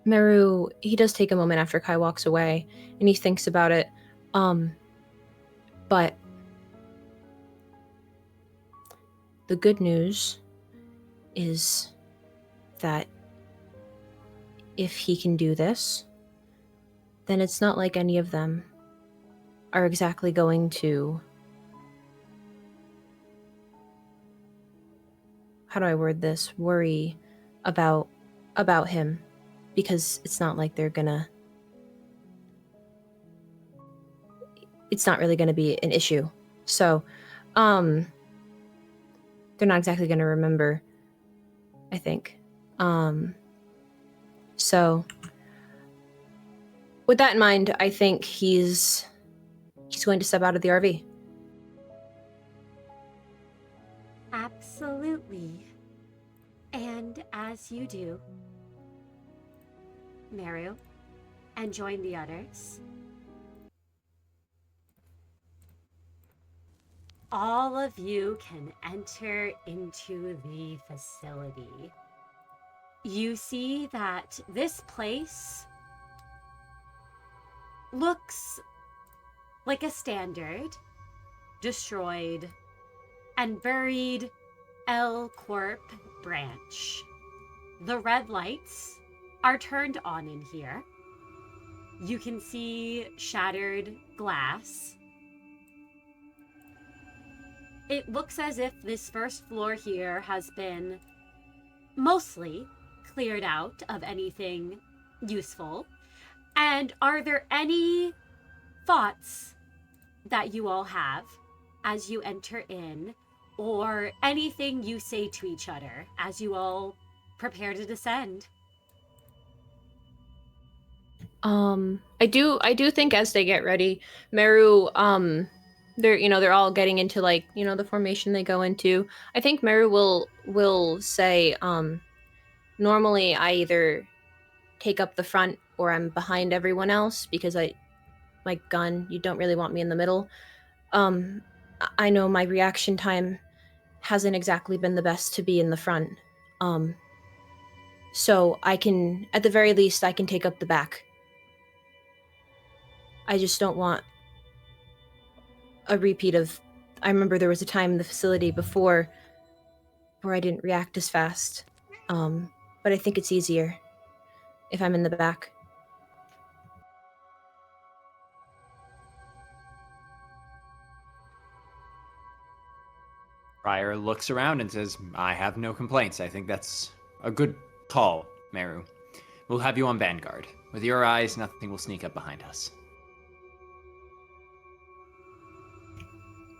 Merru, he does take a moment after Kai walks away, and he thinks about it. But the good news is that if he can do this, then it's not like any of them are exactly going to... How do I word this? Worry about him, because it's not like they're gonna... It's not really gonna be an issue. So, they're not exactly gonna remember, I think. So, with that in mind, I think he's going to step out of the RV. Absolutely. And as you do, Merru, and join the others, all of you can enter into the facility. You see that this place looks like a standard, destroyed, and buried L Corp branch. The red lights are turned on in here. You can see shattered glass. It looks as if this first floor here has been mostly cleared out of anything useful. And are there any thoughts that you all have as you enter in, or anything you say to each other as you all prepare to descend? I do think as they get ready, Merru, they're all getting into, like, the formation they go into. I think Merru will say, normally I either take up the front or I'm behind everyone else, because my gun, you don't really want me in the middle. I know my reaction time hasn't exactly been the best to be in the front. So I can, at the very least, I can take up the back. I just don't want a repeat of... I remember there was a time in the facility before where I didn't react as fast. But I think it's easier if I'm in the back. Prior looks around and says, I have no complaints. I think that's a good call, Merru. We'll have you on Vanguard. With your eyes, nothing will sneak up behind us.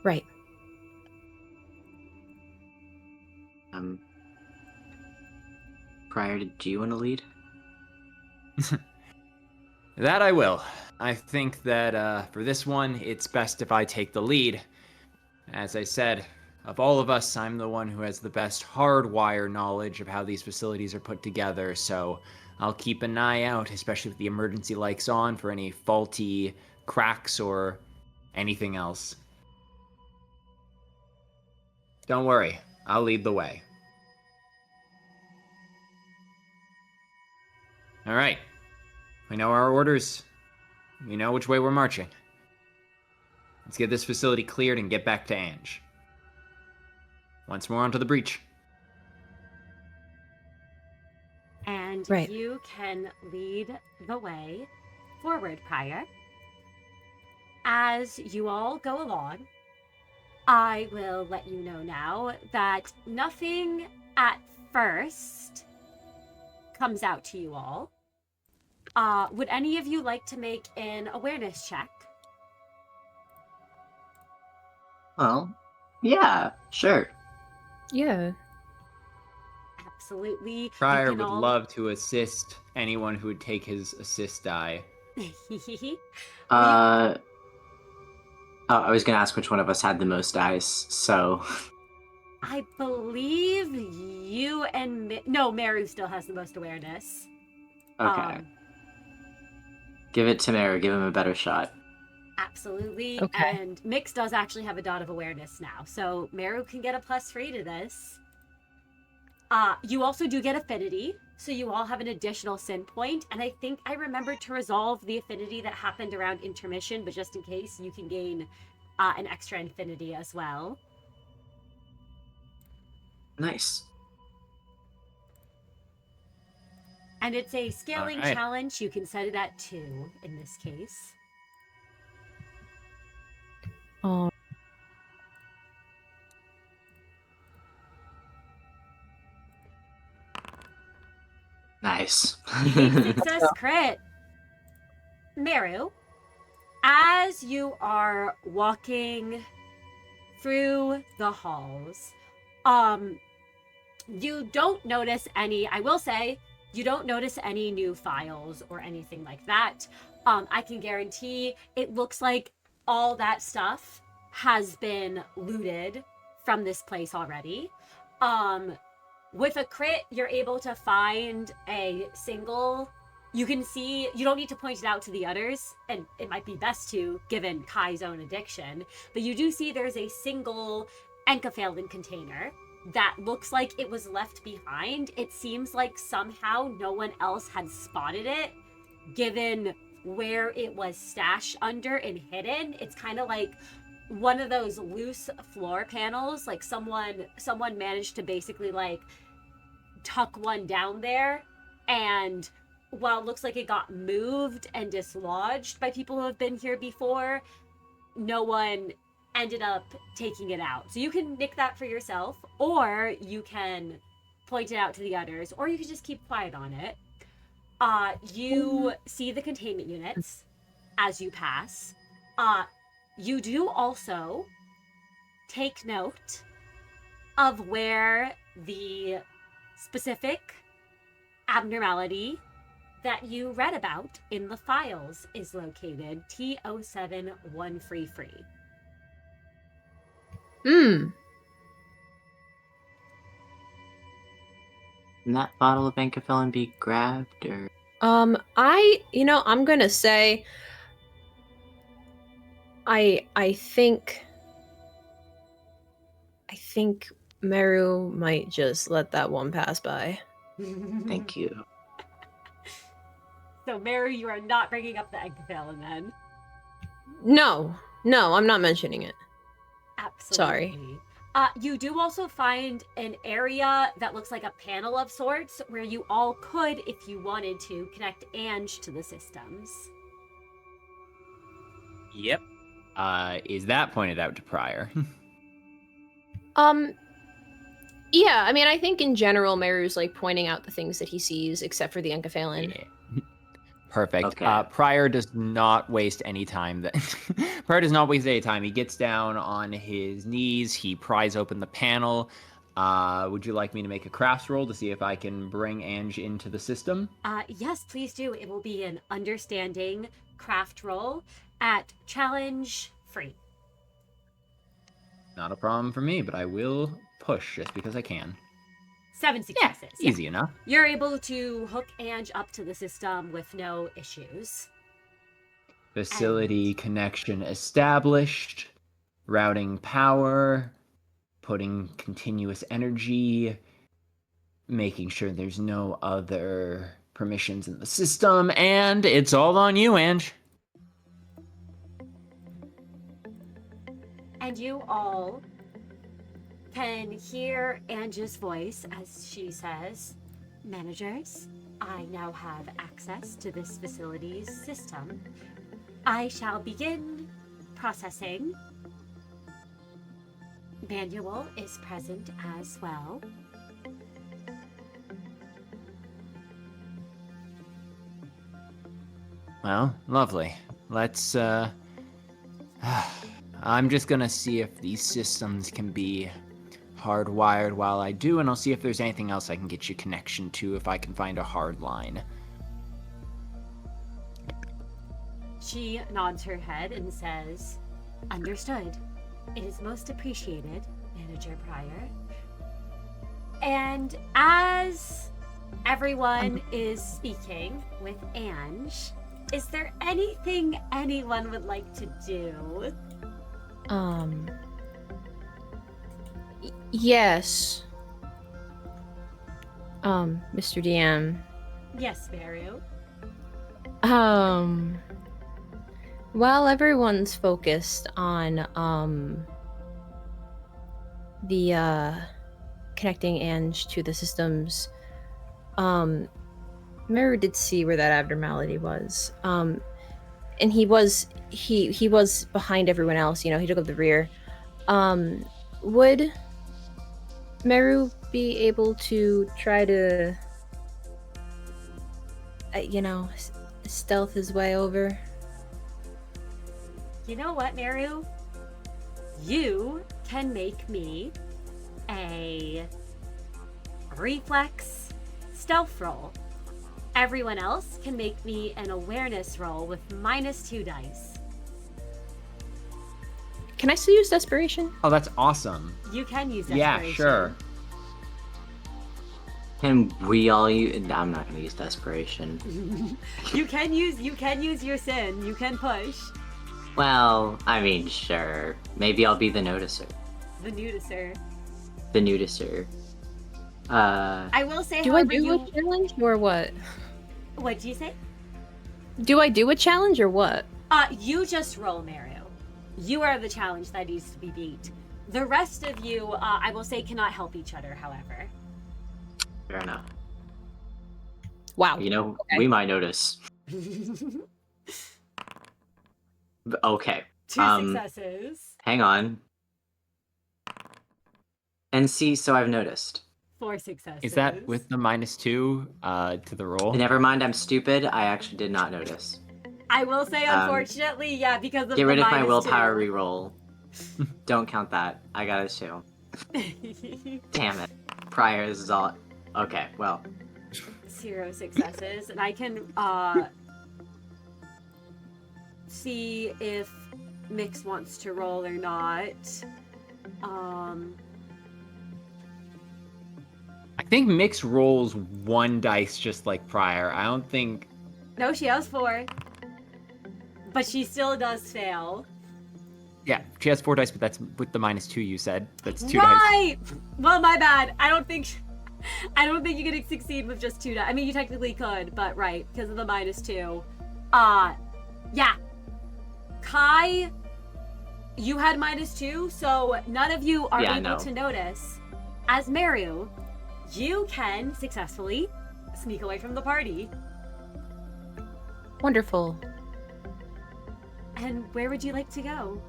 Right. Prior, do you want to lead? That I will. I think that for this one, it's best if I take the lead. As I said, of all of us, I'm the one who has the best hardwire knowledge of how these facilities are put together, so I'll keep an eye out, especially with the emergency lights on, for any faulty cracks or anything else. Don't worry, I'll lead the way. All right. We know our orders. We know which way we're marching. Let's get this facility cleared and get back to Ange. Once more onto the breach. And Right. you can lead the way forward, Prior. As you all go along, I will let you know now that nothing at first comes out to you all. Would any of you like to make an awareness check? Well, yeah, sure. Yeah. Absolutely. You Prior can would all- love to assist anyone who would take his assist die. Oh, I was gonna ask which one of us had the most dice, so... I believe you and... No, Merru still has the most awareness. Okay. Give it to Merru, give him a better shot. Absolutely. Okay. And Miix does actually have a dot of awareness now, so Merru can get a +3 to this. You also do get affinity, so you all have an additional sin point, and I think I remembered to resolve the affinity that happened around intermission, but just in case, you can gain an extra infinity as well. Nice. And it's a scaling Alright. challenge. You can set it at 2 in this case. Oh. Nice. Success crit. Merru, as you are walking through the halls, you don't notice any, I will say, you don't notice any new files or anything like that. I can guarantee it looks like all that stuff has been looted from this place already. With a crit, you're able to find a single... You can see... You don't need to point it out to the others, and it might be best to, given Kai's own addiction, but you do see there's a single Enkaphalin container that looks like it was left behind. It seems like somehow no one else had spotted it, given where it was stashed under and hidden. It's kind of like one of those loose floor panels, like someone managed to basically like tuck one down there, and while it looks like it got moved and dislodged by people who have been here before, no one ended up taking it out. So you can nick that for yourself, or you can point it out to the others, or you can just keep quiet on it. You see the containment units as you pass. You do also take note of where the specific abnormality that you read about in the files is located. T07133. Can that bottle of Enkaphalin be grabbed, or... I'm gonna say I think Merru might just let that one pass by. Thank you. So, Merru, you are not bringing up the enigmatic then. No, I'm not mentioning it. Absolutely. Sorry. You do also find an area that looks like a panel of sorts where you all could, if you wanted to, connect Ange to the systems. Yep. Is that pointed out to Pryor? Yeah, I mean, I think in general, Meru's like pointing out the things that he sees, except for the Enkaphalen. Yeah. Perfect. Okay. Pryor does not waste any time. Pryor does not waste any time. He gets down on his knees. He pries open the panel. Would you like me to make a crafts roll to see if I can bring Ange into the system? Yes, please do. It will be an understanding craft roll at challenge free. Not a problem for me, but I will push just because I can. 7 successes. Easy enough. You're able to hook Ange up to the system with no issues. Facility connection established. Routing power. Putting continuous energy. Making sure there's no other permissions in the system. And it's all on you, Ange. And you all can hear Ange's voice as she says, "Managers, I now have access to this facility's system. I shall begin processing. Manual is present as well. Well, lovely. Let's, I'm just gonna see if these systems can be hardwired while I do, and I'll see if there's anything else I can get you connection to if I can find a hard line." She nods her head and says, "Understood. It is most appreciated, Manager Pryor." And as everyone is speaking with Ange, is there anything anyone would like to do? Yes. Mr. DM. Yes, Merru. While everyone's focused on, the, connecting Ange to the systems, Merru did see where that abnormality was. And he was behind everyone else, you know, he took up the rear. Would Merru be able to try to, stealth his way over? You know what, Merru? You can make me a reflex stealth roll. Everyone else can make me an awareness roll with -2 dice. Can I still use desperation? Oh, that's awesome. You can use desperation. Yeah, sure. Can we all use... I'm not gonna use desperation. You can use your sin. You can push. Well, I mean, sure. Maybe I'll be the noticer. The nudicer. The nudicer. I will say, Do I however, do a challenge or what? What'd you say? Do I do a challenge or what? You just roll, Merru. You are the challenge that needs to be beat. The rest of you, I will say, cannot help each other, however. Fair enough. Wow. You know, Okay. we might notice. Okay. 2 successes. Hang on. And see, so I've noticed. 4 successes. Is that with the -2 to the roll? Never mind, I'm stupid. I actually did not notice. I will say, unfortunately, yeah, because of Get rid the of my willpower -2. reroll. Don't count that. I got a 2. Damn it. Pryor, this is all... Okay, well. 0 successes, and I can see if Miix wants to roll or not. I think Miix rolls 1 dice just like Pryor. I don't think... No, she has 4. But she still does fail. Yeah, she has 4 dice, but that's with the -2 you said. That's 2 dice. Right! Well, my bad. I don't think... I don't think you could succeed with just 2 I mean, you technically could, but right, because of the -2. Yeah. Kai, you had -2, so none of you are able to notice. As Merru, you can successfully sneak away from the party. Wonderful. And where would you like to go?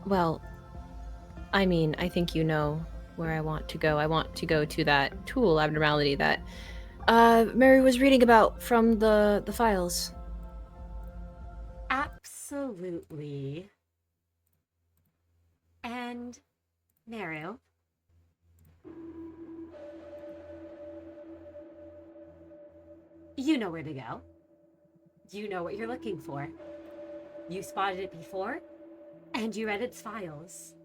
Well, I mean, I think you know where I want to go. I want to go to that tool abnormality that Merru was reading about from the files. Absolutely. And Merru, you know where to go. You know what you're looking for. You spotted it before, and you read its files.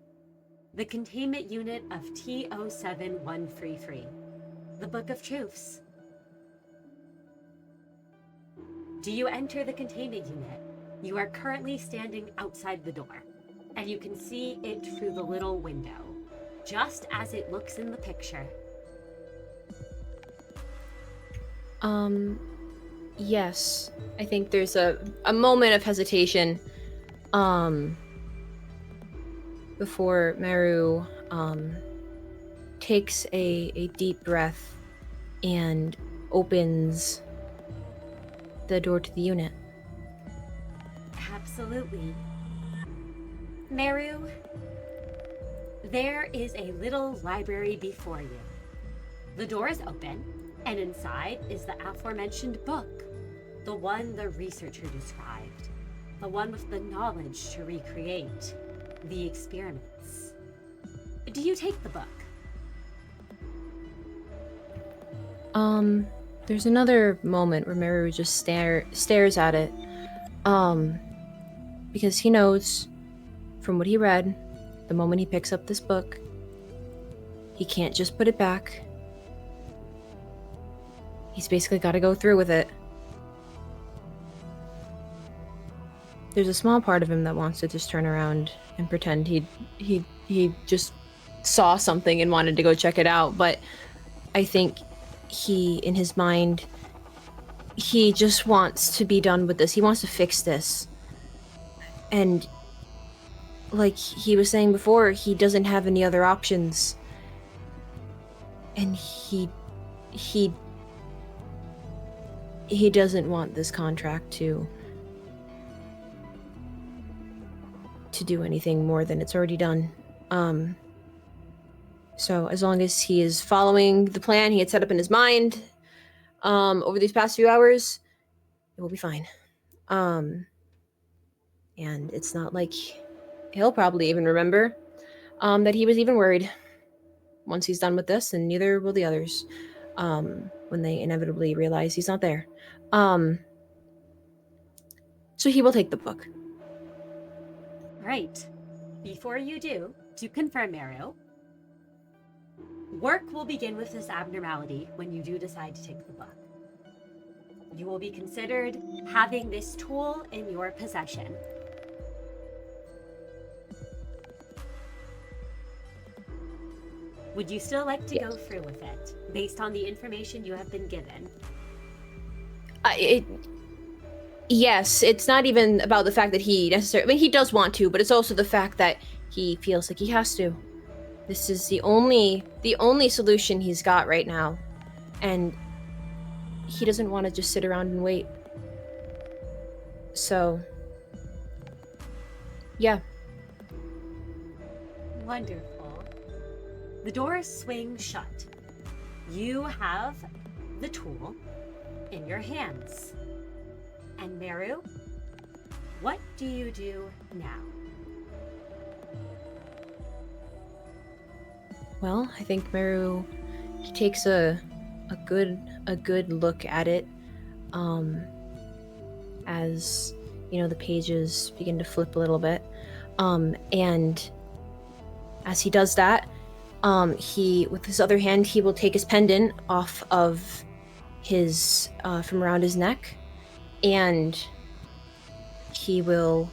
The containment unit of T07133, the Book of Truths. Do you enter the containment unit? You are currently standing outside the door, and you can see it through the little window, just as it looks in the picture. Yes. I think there's a moment of hesitation, before Merru, takes a deep breath and opens the door to the unit. Absolutely. Merru, there is a little library before you. The door is open, and inside is the aforementioned book. The one the researcher described. The one with the knowledge to recreate the experiments. Do you take the book? There's another moment where Merru just stares at it. Because he knows from what he read, the moment he picks up this book, he can't just put it back. He's basically got to go through with it. There's a small part of him that wants to just turn around and pretend he just saw something and wanted to go check it out, but I think he, in his mind, he just wants to be done with this. He wants to fix this. And like he was saying before, he doesn't have any other options. And he doesn't want this contract to do anything more than it's already done. So as long as he is following the plan he had set up in his mind over these past few hours, it will be fine. And it's not like he'll probably even remember that he was even worried once he's done with this, and neither will the others when they inevitably realize he's not there. So he will take the book. Right. Before you do, to confirm, Merru, work will begin with this abnormality when you do decide to take the book. You will be considered having this tool in your possession. Would you still like to go through with it, based on the information you have been given? Yes, it's not even about the fact that he necessarily... I mean, he does want to, but it's also the fact that he feels like he has to. This is the only solution he's got right now. And he doesn't want to just sit around and wait. So, yeah. Wonderful. The doors swing shut. You have the tool in your hands. And Merru, what do you do now? Well, I think Merru, he takes a good look at it, as you know the pages begin to flip a little bit, and as he does that, he with his other hand he will take his pendant off of his from around his neck, and he will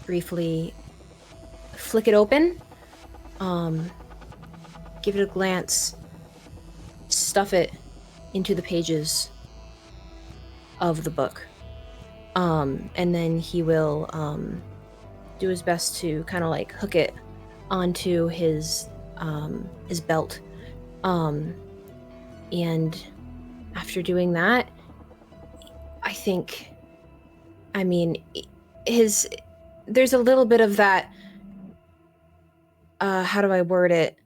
briefly flick it open. give it a glance, stuff it into the pages of the book. And then he will do his best to kind of like hook it onto his belt. And after doing that, I think, I mean, there's a little bit of that, how do I word it?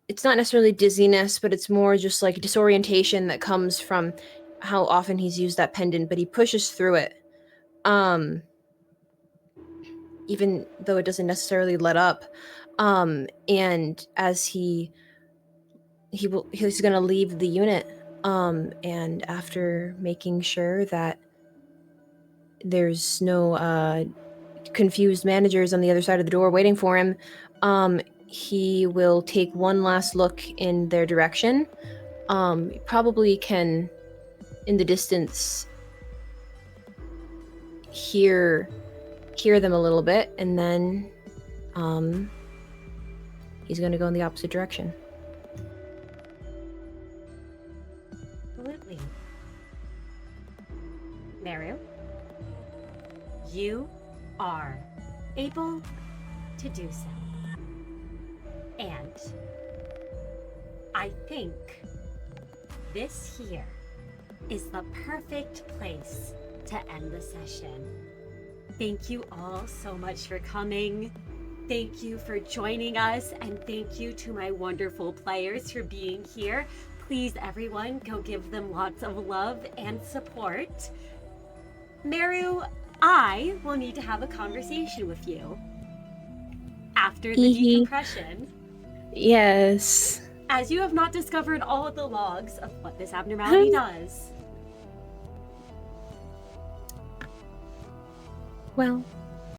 It's not necessarily dizziness, but it's more just like disorientation that comes from how often he's used that pendant, but he pushes through it. Even though it doesn't necessarily let up. And as he's gonna leave the unit, and after making sure that there's no confused managers on the other side of the door waiting for him, he will take one last look in their direction. Probably can, in the distance, hear them a little bit, and then he's going to go in the opposite direction. Absolutely. Merru, you are able to do so. And I think this here is the perfect place to end the session. Thank you all so much for coming. Thank you for joining us, and thank you to my wonderful players for being here. Please, everyone, go give them lots of love and support. Merru, I will need to have a conversation with you after the decompression. Yes. As you have not discovered all of the logs of what this abnormality does. Well,